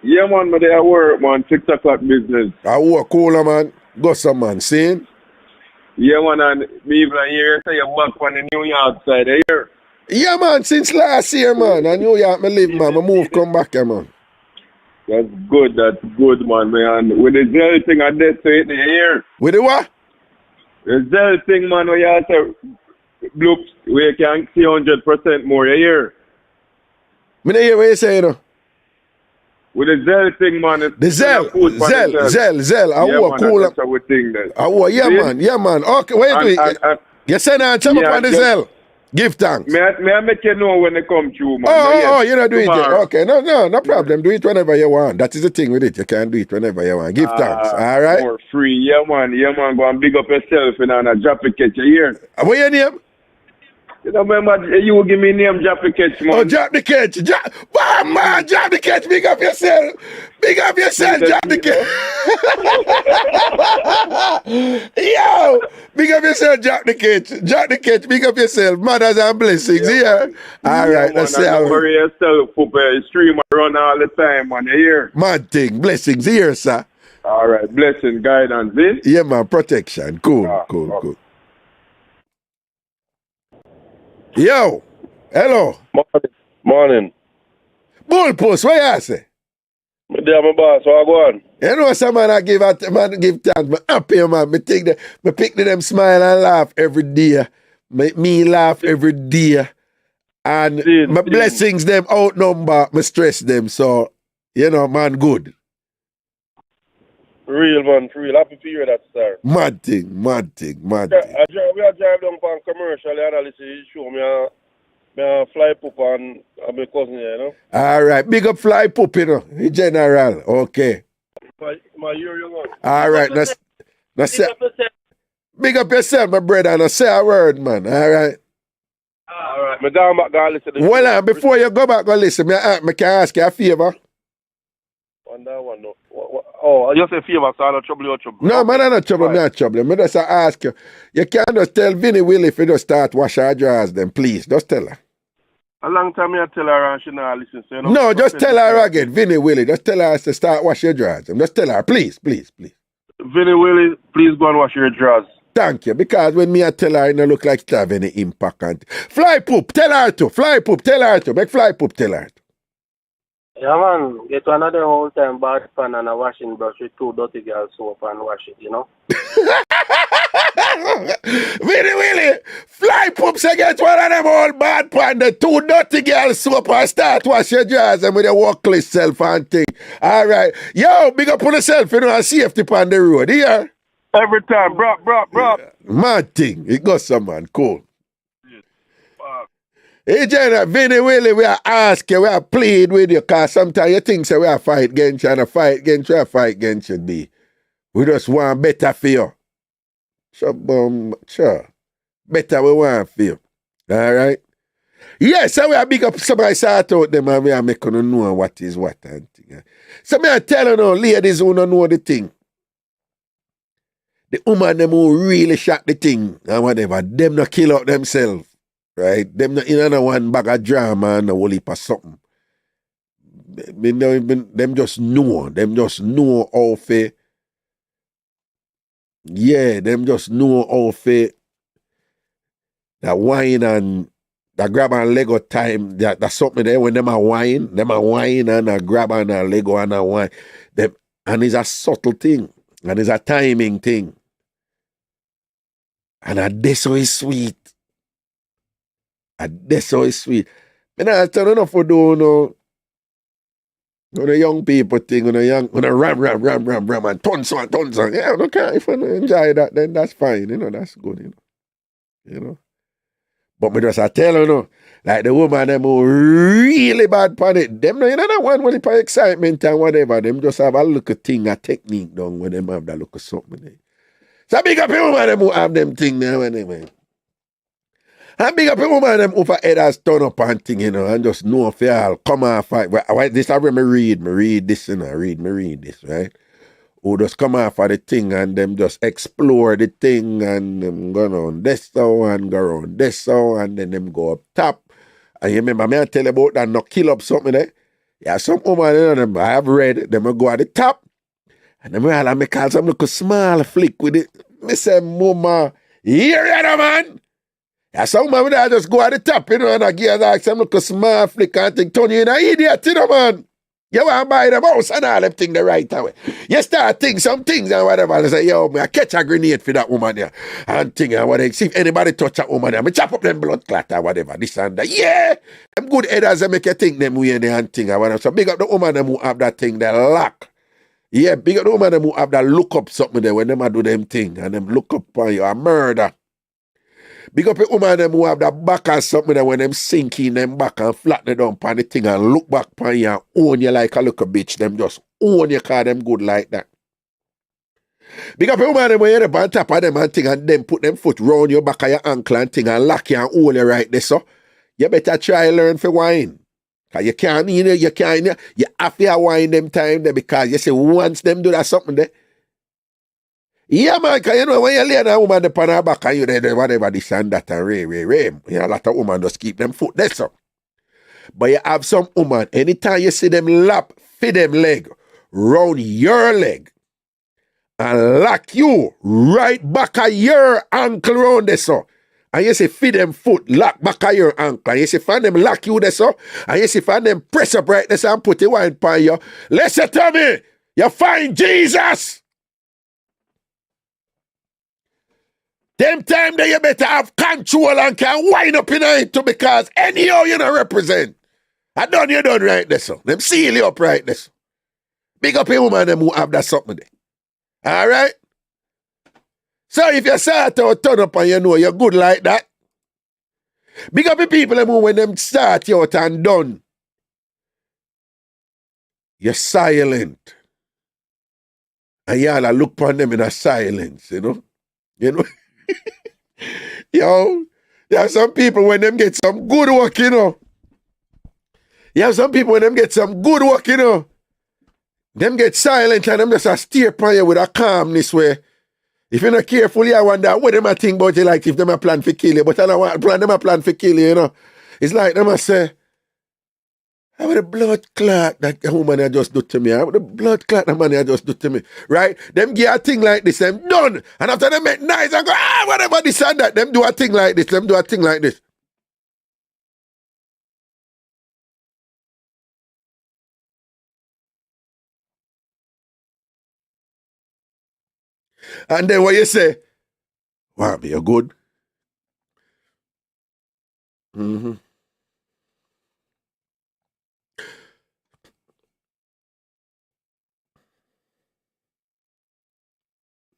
Yeah, man, but they are work, man. 6 o'clock business. I work cool, man. Go some man, see? Yeah, man, and me even here, say you're back on the New York side here. Yeah, man, since last year, man. I New York, me live, man. I move, come back here, man. That's good, man. With the Zell thing, I did say it here. With the what? The Zell thing, man, where you have to look, where you can see 100% more a year. Me don't hear what you say, you know. With the Zell thing, man. The Zell. I work cool. That's how we think that. I work, yeah, man. Okay, wait. You send her some up on the Zell. Give thanks. May I make you know when they come through, man? You're not doing it. Okay, no problem. Do it whenever you want. That is the thing with it. You can do it whenever you want. Give thanks. All right? More free. Yeah, man. Go and big up yourself and drop a catch here. What your name? You know, remember, you give me name Drop the Catch, man. Oh, Drop the Catch. Man, Drop the Catch. Big up yourself. Drop the Catch. Yo, big up yourself, Drop the Catch. Big up yourself. Mothers and blessings, yeah. All right, let's see how. Worry yourself, stream run all the time, man. You hear? Mad thing. Blessings here, sir. All right, blessing, guidance, eh? Yeah, man, protection. Cool. Yo, hello. Morning. Bullpuss, what you say? Me there, my boss, so I go on. You know some man I give thanks, but happy man. Me pick them smile and laugh every day. Me laugh every day. And my blessings them outnumber, me stress them. So, you know, man, good. Real man, for real. Happy to hear that, sir. Mad thing. We are drive down for commercial analysis. Show me a fly pup and my cousin here, you know. All right, big up fly pup, you know, in general. Okay. My year, you know. All right, big up yourself, my brother, and say a word, man. All right. All right, me down back go listen. Well, before you go back go listen, I can ask you a favor. One, no. Oh, you say favor, so I'm not trouble. No, man, I'm not trouble. I'm not trouble. I just ask you. You can't just tell Vinnie Willie if you just start wash her drawers, then please, just tell her. A long time I tell her and she not listen. So no, just tell her again, Vinnie Willie. Just tell her to start wash your drawers. Just tell her, please. Vinnie Willie, please go and wash your drawers. Thank you, because when me I tell her, it don't look like it have any impact on it. Fly poop, tell her to. Make fly poop, tell her to. Yeah, man, get another whole time bath pan and a washing brush with 2 dirty girls soap and wash it, you know? Really, fly poops against one of them old bad pan, the 2 dirty girls soap and start wash your drawers and with your workless self and thing. All right. Yo, big up on yourself, you know, and safety on the road, here. Every time, bro. Yeah. Mad thing. It goes some man, cool. Hey, Jenna, Vinnie Willie, we are asking, we are plead with you, because sometimes you think so we are fight against you, and a fight against you, a fight against you be. We just want better for you. So, sure. Better we want for you. All right? Yes, so we are big up somebody sort out them and we are making them know what is what and thing. So me I tell you now, ladies who don't know the thing. The woman them who really shot the thing and whatever, them not kill out themselves. Right? Them not in another one bag of drama and a whole heap of something. Them just know. Them just know how to. Yeah, them just know how to. That wine and that grab and Lego time. That's something there when them a wine and a grab and a Lego and a wine. Them, and it's a subtle thing. And it's a timing thing. And that's so is sweet. And that's so is sweet. And I tell enough for doing the young people thing, when the ram and tons on. Yeah, okay, if I enjoy that, then that's fine, that's good, you know. But me just I tell you, like the woman them who really bad pan it, them that one when it for excitement and whatever, them just have a little thing, a technique down when them have that little something there. So big up the woman them who have them thing there anyway. And big up the woman them who for headers turn up and thing, and just know if y'all come and fight. This I me read this, read this, right? who just come off of the thing and them just explore the thing and them go on this so and go around this so and then them go up top. And you remember me I tell you about that no kill up something there? Yeah, some woman, you know, them I have read, them will go at the top. And them all me call some little small flick with it. Me say, mama, here you know, man. Yeah, some woman I just go at the top, you know, and I give like some little small flick and think, turn you in an idiot, you know, man. You want to buy them house and all them things the right way. You start think some things and whatever. And say, yo, me I catch a grenade for that woman there. And thing and whatever. See if anybody touch that woman there. Me chop up them blood clot or whatever. This and that. Yeah. Them good headers they make you think them way in the hand thing or whatever. So big up the woman them who have that thing, they lock. Yeah, big up the woman them who have that look up something there when them a do them thing. And them look up on you a murder. Big up the woman them who have that back or something there when them sink in them back and flatten it down on the thing and look back on you and own you like a little bitch. Them just own you cause them good like that. Big up the woman them when you're on top of them and thing and them put them foot round your back of your ankle and thing and lock you and hold you right there. So you better try learn for wine. Cause you can't, you have to wine them time there because you see once them do that something there. Yeah, man, because you know, when you lay a woman upon her back and you there, whatever this and that and ray. You know, a lot of women just keep them foot there, so. But you have some woman, anytime you see them lap, feed them leg, round your leg, and lock you right back of your ankle round there, so. And you see, feed them foot, lock back of your ankle. And you see, find them lock you there, so. And you see, find them press up right there, so and put the wine upon you. Listen to me, you find Jesus. Them time that you better have control and can wind up in it too because anyhow you don't represent. I done you done right there, so. Them seal you up right there, so. Big up a woman them who have that something there. Alright? So if you start out turn up and you know you're good like that, big up the people them who when them start you out and done, you're silent. And y'all look upon them in a silence, you know? You know? Yo, there are some people when them get some good work, you know. You have some people when them get some good work, you know. Them get silent and them just a stare upon you with a calmness where if you're not careful, you wonder what them a think about you like if them a plan for kill you. But I don't want them a plan for kill you, you know. It's like them a say, how about the blood clot that woman I just do to me? How about the blood clot that man I just do to me? Right? Them give a thing like this, them done. And after them make nice and go, whatever this and that, them do a thing like this, them do a thing like this. And then what you say? Wow, be you good? Mm-hmm.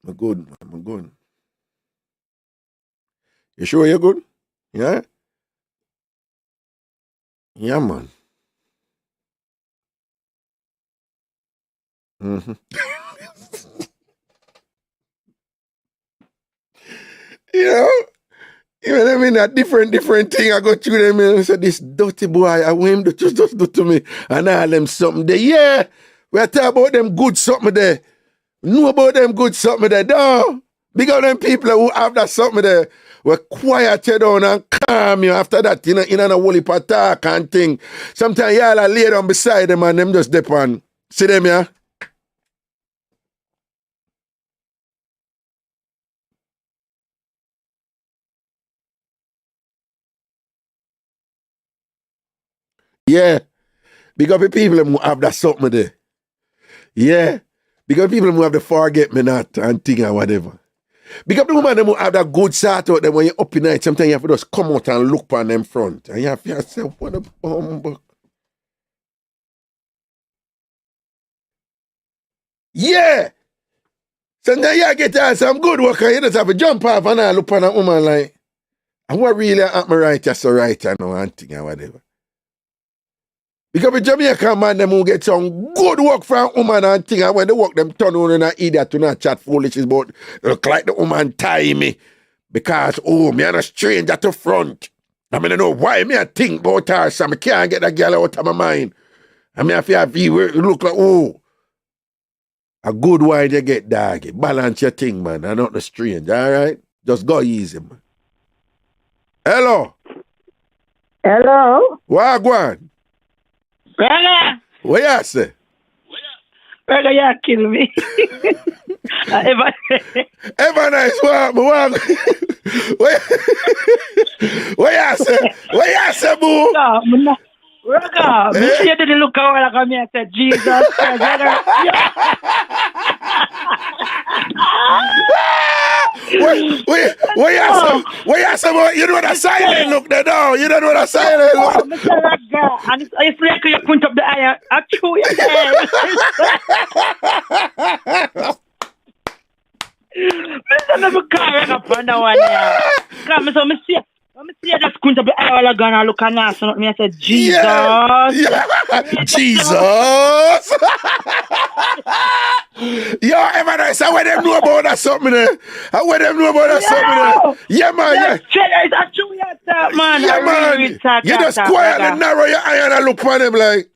I'm good, I'm good. You sure you're good? Yeah? Yeah, man. Mm-hmm. You know? Even I mean that different thing I go through them and say this dirty boy, I want him to just do to me and all them something there. Yeah, we are talking about them good something there. Know about them good something there, though. Big up them people who have that something there. We quiet you down and calm you after that, you know, in a whole heap of talk and thing. Sometimes y'all are lay down beside them and them just dip on. See them, yeah? Yeah. Big up the people who have that something there. Yeah. Big up the people who have the forget me not and thing and whatever. Big up the woman who have that good sort out there when you're up in night. Sometimes you have to just come out and look on them front. And you have to say, what a bum. Yeah. Sometimes you get some good work and you just have to jump off and I look on a woman like, and what really happened right, just so right, I know, and thing and whatever. Because the Jamaican man, them who get some good work from a woman and thing, and when they work, them turn on and an idiot to not chat foolishness about, look like the woman tie me. Because, me and a stranger to front. I mean, I know why me I think about her, so I can't get that girl out of my mind. I mean, I feel you look like, A good wine you get, doggy. Balance your thing, man. And not the strange, all right? Just go easy, man. Hello. Hello. Wagwan. Brother. What you say? Brother, you kill me. Ever nice, what you say? What you say, boo? No, Raga, me see you didn't look out like me. I said, Jesus Christ. What you say? You know the silent look there now. You don't know the silent look. Mr. Raga, and it's like you point up the eye. I chew your head. Mr. Never carry up on that one. Come, so me see. Let me see, I just couldn't be all again and look at us. And I said, Jesus. Yeah. Jesus. Yo, ever nice. How would them know about that something there? How would them know about that something there? Yeah, man. Man. Yeah, man. You just quietly narrow your eye and look for them like.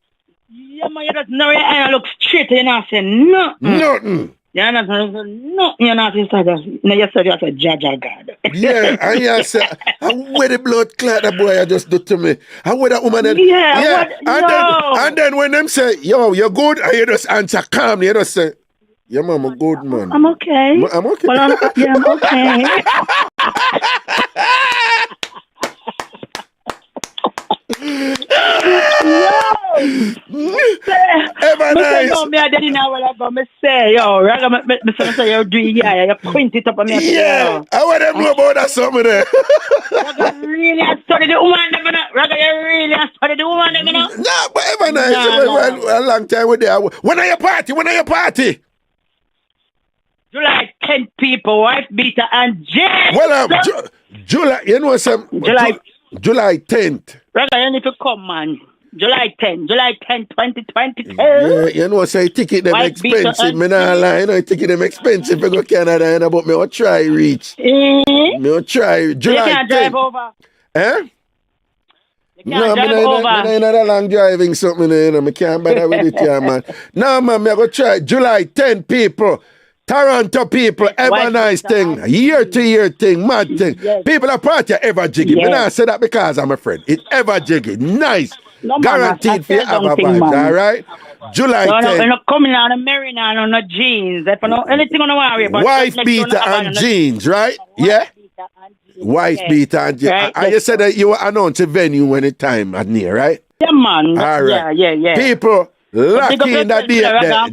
Yeah, man. You just narrow your eye and look straight and I say, nothing. Nothing. Yeah, no, you're not inside us. No, you said Jaja God. Yeah, and you said, where the blood clot that boy I just do to me? How would that woman then? Yeah. And then when them say, yo, you're good, and you just answer calmly, you just say, yeah, man, I'm good, man. I'm okay. I'm okay. Well, I'm okay. Ever nice. No, me I didn't know what I'm gonna say. Yo, Raga, me say you do you point it up on me. Yeah, I want them know about that something there. Raga, really, I studied the woman, Raga, you really, I studied the woman, No, but ever nice. A long time with there. When are your party? July 10 people, wife beater and James. Well, July, you know some July 10th. Raga, you need to come, man. July 10, 2022. Yeah, you know, say ticket them expensive. Me not lie, you know, ticket them expensive. I go Canada, but me will try reach. Me will try. July 10th. You can't drive over. Eh? No, I ain't not a long driving something, you know. I can't bother with it, yeah, man. No, man, me go try. July 10 people. Toronto people, ever nice thing, year-to-year thing, mad thing. Yes. People are party ever jiggy. Yes. I say that because I'm a friend. It's ever jiggy, nice, no, guaranteed for you have a vibes, all right? July 10th. We're not coming out of marrying on no jeans. If no anything on the worry about. Wife beater and jeans, right? Yeah. Wife beater and jeans. Right. And you said that you will announce a venue when the time at near, right? Yeah, man. All right. Yeah. People. Lucky in that date there.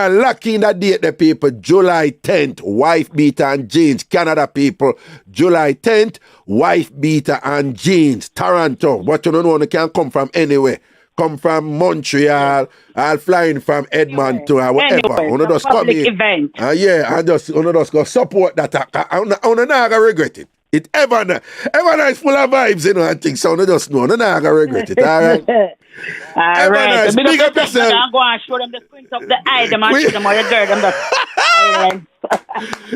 Lucky in that date there, people. July 10th, wife beater and jeans. Canada people. July 10th, wife beater and jeans. Toronto. But you don't know, you can come from anywhere. Come from Montreal, I'll flying from Edmonton or whatever. Anyway, just come in. Event. Yeah, and just go support that. I'm not gonna regret it. It ever nice full of vibes, you know, and things. So I just know, I'm not gonna regret it. All right. All right. Nice. Big up yourself. I'm going to show them the squint of the eye, them and show them all the dirt, them the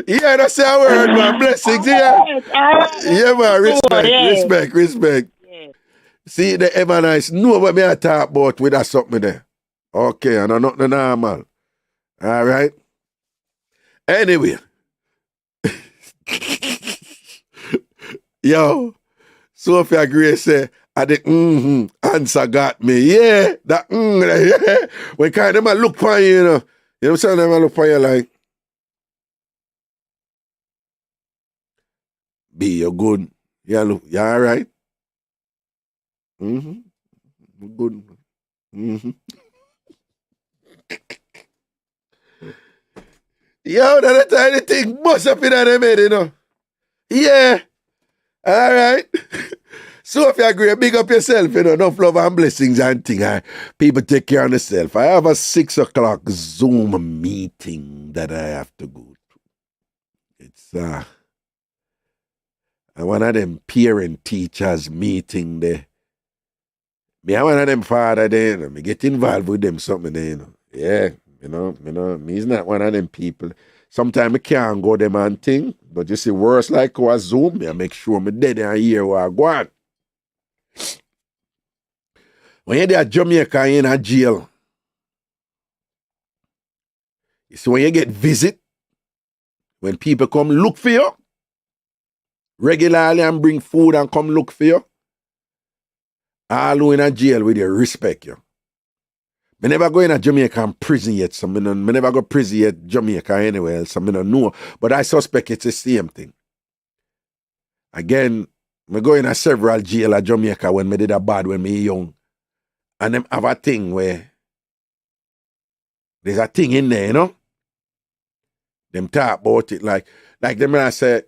yeah, that's our word, man. Blessings, yeah. Yeah, man. Respect. Yeah. See, the ever nice. Know what me I talk about with that something there. Okay, and I'm not the normal. All right. Anyway. Yo, Sophia Grace said, I the answer got me. Yeah, that yeah. When kind of look for you, you know. You know what I'm saying? They look for you like, B, you're good. Yeah, look, you all right? Good. Yo, that tiny thing must up in their head, you know. Yeah. All right. So if you agree, big up yourself, you know, enough love and blessings and things. People take care of themselves. I have a 6 o'clock Zoom meeting that I have to go to. It's one of them parent teachers meeting there. Me one of them father there, you know, me get involved with them something there, you know. Yeah, you know, me is not one of them people. Sometimes I can't go them and thing, but you see, worse like a Zoom, I make sure I'm dead and hear what I go on. When you're there at Jamaica in a jail, So when you get visit, when people come look for you regularly and bring food and come look for you, all who in a jail with you respect you. I never go in a Jamaican prison yet, so I never go prison yet Jamaica anywhere else, so I don't know. But I suspect it's the same thing. Again, I go in a several jail at Jamaica when I did a bad when I young. And them have a thing where there's a thing in there, you know? Them talk about it like them when I say,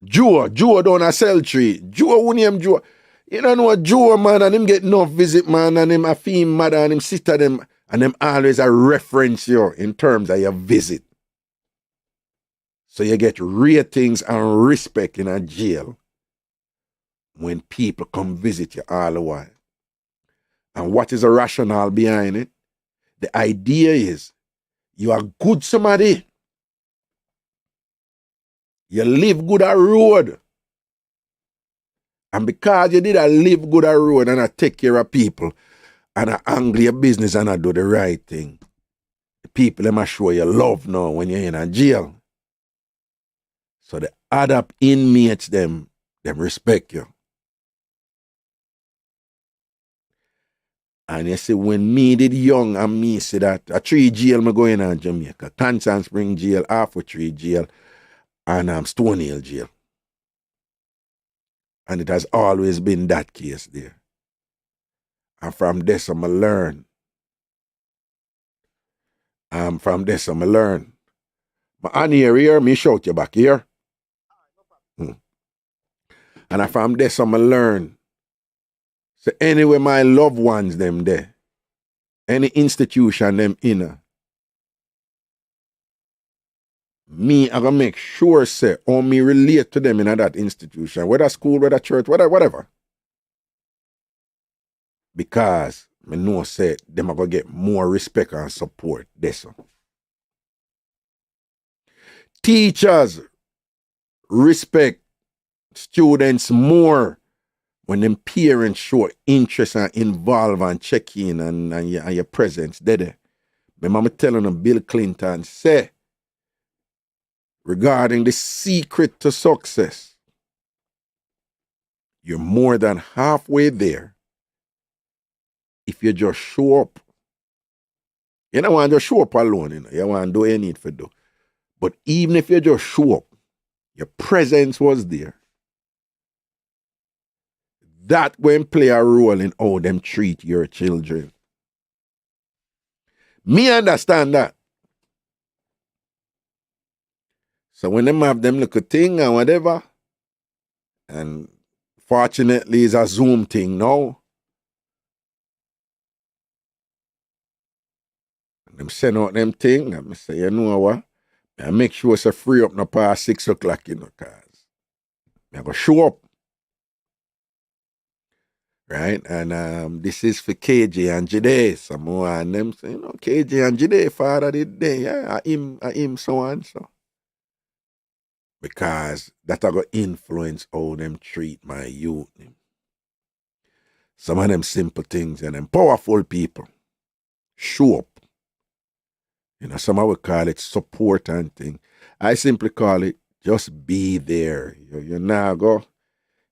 Joe down a cell tree. Joe, who name Joe? You don't know Joe, man, and him get no visit, man, and him a fame mother and him sister them, and them always a reference you in terms of your visit. So you get ratings and respect in a jail when people come visit you all the while. And what is the rationale behind it? The idea is you are good somebody. You live good a road. And because you did a live good a road and I take care of people and I angle your business and I do the right thing, the people them show you love now when you're in a jail. So the other inmates them respect you. And you see, when me did young and me see that a 3 jail me going on Jamaica, Kingston Spring Jail, half a 3 jail, and Stone Hill Jail. And it has always been that case there. And from this I learn. From this I learn. My hand here, me shout you back here. And from this I learn. So anyway, my loved ones them there, any institution them in, me I gonna make sure say or me relate to them in that institution, whether school, whether church, whatever. Because I know say them are gonna get more respect and support. This one. Teachers respect students more when them parents show interest and involve and check in and your presence there. Remember me telling them Bill Clinton say regarding the secret to success, you're more than halfway there if you just show up. You don't want to just show up alone, you know. You want to do what you need to do. But even if you just show up, your presence was there. That going play a role in how them treat your children. Me understand that. So when them have them little thing and whatever, and fortunately it's a Zoom thing now, and them send out them thing, and I say, you know what? I make sure it's a free up no past 6 o'clock, you know, cause I go show up. Right? And this is for KJ and Jide. Some more and them say, you know, KJ and Jide, father did day. Yeah, I him so and so. Because that are going to influence how them treat my youth. Some of them simple things and them powerful people. Show up. You know, some of we call it support and thing. I simply call it just be there. You now go.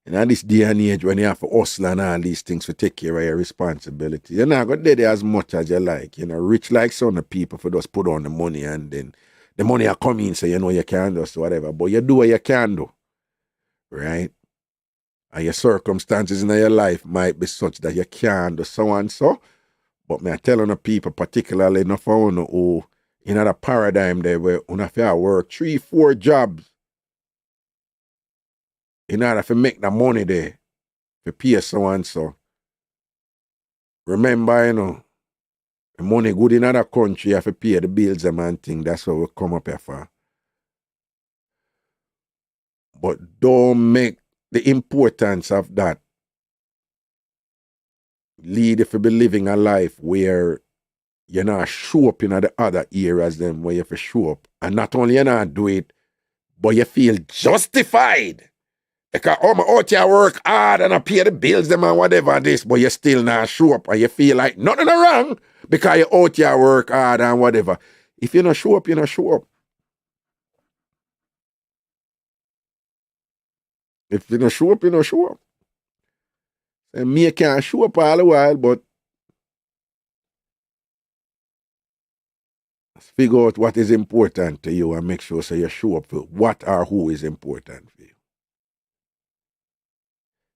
In this day and age when you have to hustle and all these things to take care of your responsibility, you're not going to do it as much as you like. You know, rich like some of people for just put on the money and then the money will come in so you know you can do so whatever. But you do what you can do. Right? And your circumstances in your life might be such that you can't do so and so. But me I telling the people, particularly enough for you who in a paradigm there where you have to work 3-4 jobs in order to make the money there, to pay so and so. Remember, you know, the money good in other country, you have to pay the bills and thing. That's what we come up here for. But don't make the importance of that lead if you be living a life where you're not show up in the other areas then where you have to show up. And not only you not do it, but you feel justified. Because I'm out here work hard and I pay the bills them and whatever this, but you still not show up and you feel like nothing wrong because you out here work hard and whatever. If you not show up, you not show up. If you not show up, you not show up. And me can't show up all the while, but figure out what is important to you and make sure so you show up for what or who is important for you.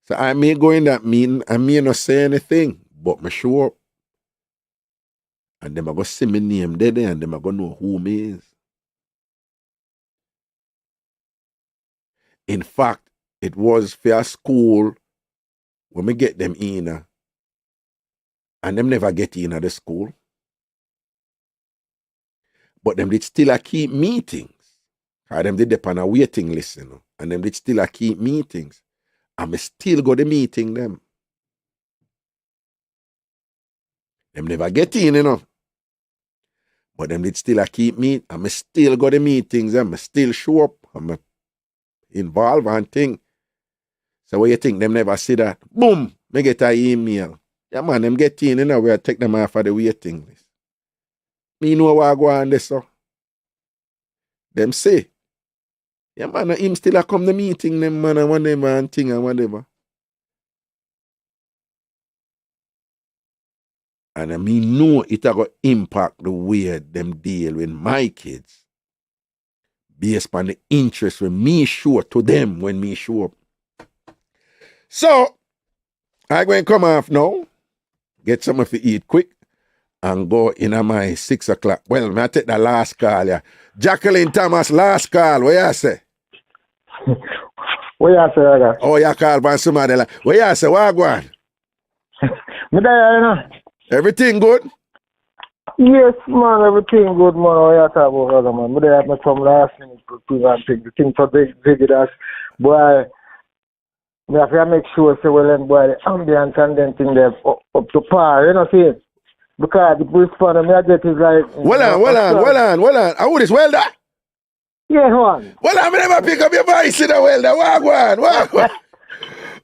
So I may go in that meeting, I may not say anything, but me show up. And them are going to see my name there and them are going to know who me is. In fact, it was for a school when we get them in, and them never get in at the school. But them did still keep meetings. Because them did on a waiting list, you know, and them did still keep meetings. And me still go to meeting them. Them never get in, you know. But them did still keep me, and me still go to meetings, and me still show up, and me involve and thing. So what you think, them never see that? Boom, me get an email. Yeah, man, them get in, you know, where I take them off of the waiting list. Me know what I go on this, so. Them say, yeah, man, him still come to meeting them, man, and whatever, and thing, and whatever. And I mean, know it will impact the way them deal with my kids based on the interest when me show to them when me show up. So, I'm going to come off now, get something to eat quick, and go in at my 6 o'clock. Well, I take the last call, yeah. Jacqueline Thomas, last call, what you say? What you say, Raga? Oh, you call by somebody like, what you say, what go on? Me there, you know. Everything good? Yes, man, everything good, man. What you talk about, Raga, man? Me there, me come last minute to and take the thing for big that's, boy, me have to make sure, say, well, then, boy, the ambience and then thing there up to par, you know, see? Because the response me I get is like... Hold on. Who is Welder? Yeah, man. Well, I never pick up your voice in the Welder.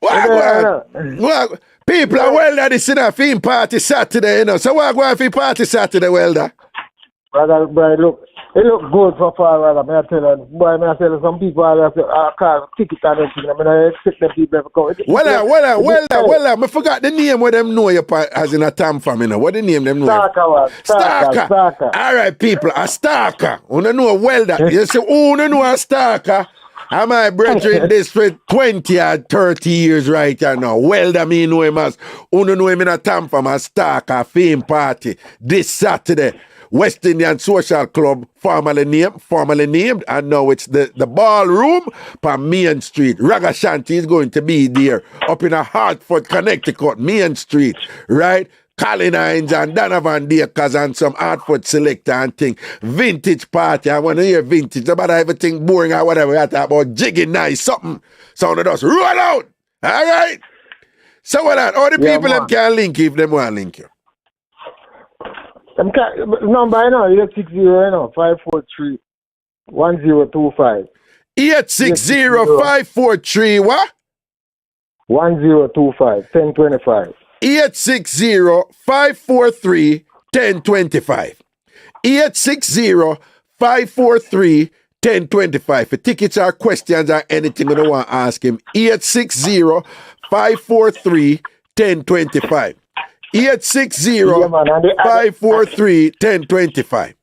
What? People are Welder this in a film party Saturday, you know. So what go on for party Saturday, Welder? Brother, boy, look, it look good so far, brother. May I tell you, boy, may I tell you, some people are call ticket and everything. I mean, I expect them people to come. Well, I forgot the name where them know you as in a TamFam, you know. What the name them know? Stalker. All right, people, a stalker. You know a Welder. You say, you know a stalker. Am I brethren this for 20 or 30 years right now? Welder me know him as, you know him in a TamFam, a stalker, fame party this Saturday. West Indian Social Club, formerly named, and now it's the ballroom on Main Street. Ragashanti is going to be there up in a Hartford, Connecticut, Main Street, right? Colin Hines and Donovan Dakers and some Hartford selector and thing. Vintage party. I want to hear vintage. About everything boring or whatever. We talk about jigging nice, something. Sound of us. Roll out. All right? So what that? All the people them can link if them want to link you. Number, you know, 860-543-1025. 860-543 what? 1025, 1025. 860-543-1025. 860-543-1025. For tickets or questions or anything you want to ask him, 860-543-1025. 860-543-1025.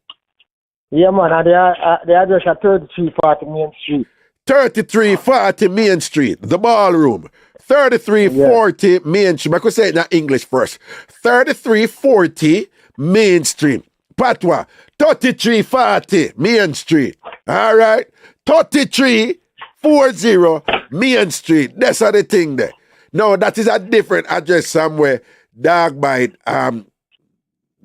Yeah, man, and the address at 3340 Main Street. 3340 Main Street, the ballroom. 3340 Main Street. I could say it in English first. 3340 Main Street. Patwa. 3340 Main Street. All right? 3340 Main Street. That's how the thing there. No, that is a different address somewhere. Dog Bite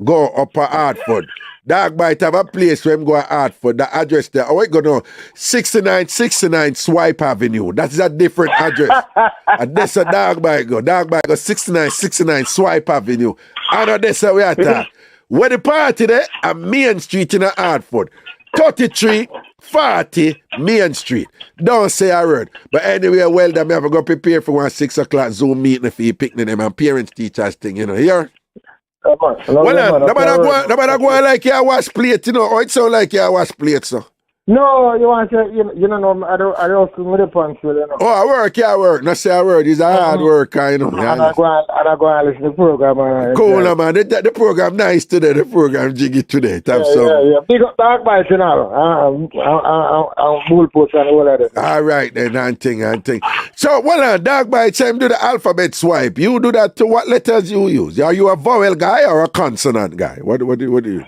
go up to Hartford. Dog Bite have a place where I'm going to Hartford. The address there. Oh, I go to 6969 Swipe Avenue. That is a different address. And that's a Dog Bite go. Dog Bite go 6969 Swipe Avenue. And that's how we are talking. Where the party there? At Main Street in Hartford. 3340 Main Street. Don't say a word. But anyway, well, I'm going to prepare for one 6 o'clock Zoom meeting for you picking them and parents teachers thing, you know. Here. Well, nobody go like you wash plate, you know. Or it sound like you wash plate, so. No, you want to, you know, I don't feel with the punch, you know. Oh, I work. Not say I work. It's a hard work, you know. And I go and listen to the program. Cool, man. The program nice today. The program jiggy today. Yeah. Big up Dark Bites, you know. I'm bull post and all of that. All right, then, and thing. So, Dark Bites, same do the alphabet swipe. You do that to what letters you use? Are you a vowel guy or a consonant guy? What do you do?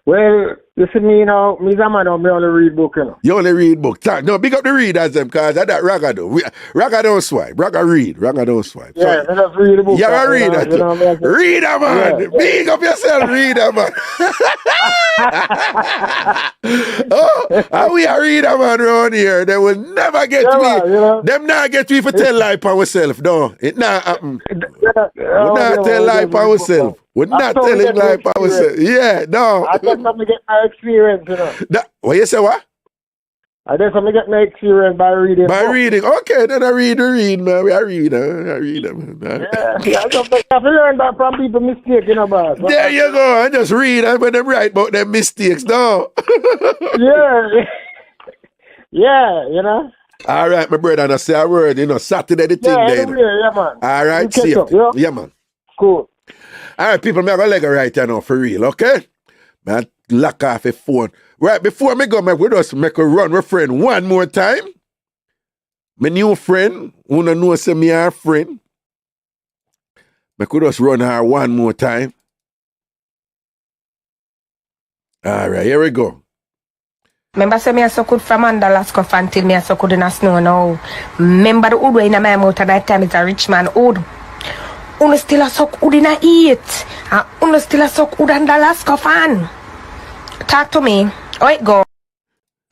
Well, you see me, you know, me a man, I only read book, you know. You only read book. No, big up the readers, them, because that Raga do. Raga don't swipe. Raga read. Raga don't swipe. Yeah, so, just read the book. You're a reader. You know, reader, man. Yeah. Big up yourself, reader, man. We a reader, man, around here. They will never get me. Man, you know? Them not get me for tell lie for ourselves, no. It not happen. We not tell lie for ourselves. We're not telling lie for ourselves. Yeah, no. I just want to get my experience, you know. What you say, what? I just want to get my experience by reading. By reading. Okay, then I read, man. I read, man. Yeah, I just have to learn that from people's mistakes, you know, boss. There you go. I just read and when them write about them mistakes, no. Yeah, you know. All right, my brother, I say a word, you know, Saturday the thing there. Yeah, man. All right, see you. Yeah, man. Cool. All right, people, I'm going to leg right here now for real, okay? Man, lock off a phone. Right, before me go, we just make a run with friend one more time. My new friend, who don't know say me our friend. I could just run her one more time. All right, here we go. Remember say me a so good from under last cuff until me a so good in a snow now. Remember the wood in my mouth at that time is a rich man wood. Uno still a suck wood in a eat. And uno still a suck wood under last cuff fan. Talk to me. Oh, it go.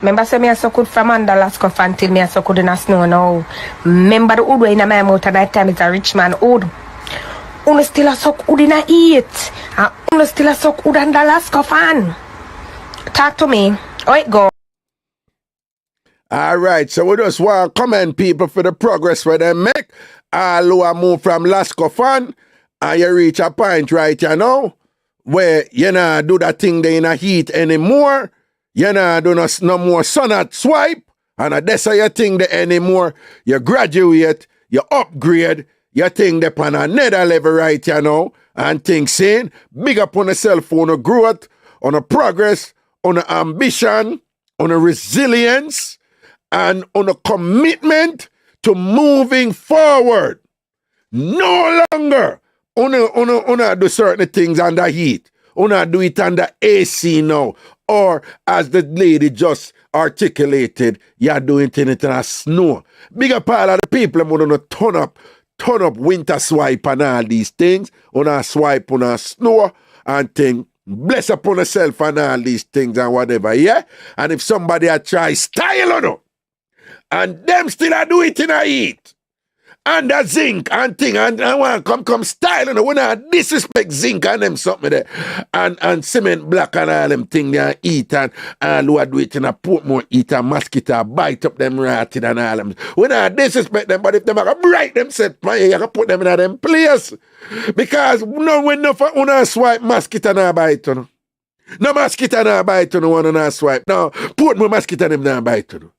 Remember say me a so good from under last cuff until me a so good in a snow now. Remember the wood in my mouth at that time is a rich man wood. Uno still a suck wood in a eat. And uno still a suck wood under last cuff fan. Talk to me. Oh, it go. All right, so we just want to commend people for the progress where they make. All who are moved from Lascofan, and you reach a point right you know, where you not do that thing there in a heat anymore. You not do no more sun at swipe, and that's how you think there anymore. You graduate, you upgrade, you think they on another level right you know, and things saying, big up on yourself on a growth, on a progress, on a ambition, on a resilience, and on a commitment to moving forward. No longer una do certain things under heat. Una do it under AC now. Or as the lady just articulated, you're doing it in a snow. Bigger part of the people wanna turn up winter swipe and all these things. Una swipe on a snow and thing. Bless upon yourself and all these things and whatever, yeah? And if somebody a try style on you, and them still a do it in a heat, and the zinc and thing, and want come style on you, we not disrespect zinc and them something there, and cement black and all them thing they eat, and who a do it in a Portmore eat a mosquito, bite up them ratted and all them. We not disrespect them, but if them are bright themselves, you can put them in them place. Because no when no for una swipe mosquito na bite on. No mosquito na bite on one na swipe. No, Portmore mosquito them na bite on.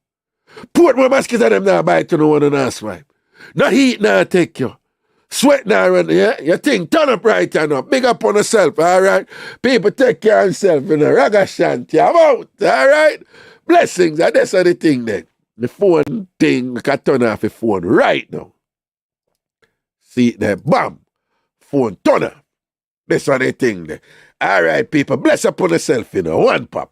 Portmore mosquito them na bite on one na swipe. No heat na take you. Sweat na run, yeah? You think turn up right now. Big up on yourself, alright? People take care of themselves, you know. Ragashanti, I'm out, alright? Blessings, and that's the thing then. The phone thing, I can turn off the phone right now. See it there, bam. Phone turn off. That's the thing there. Alright, people, bless up on yourself, you know. One pop.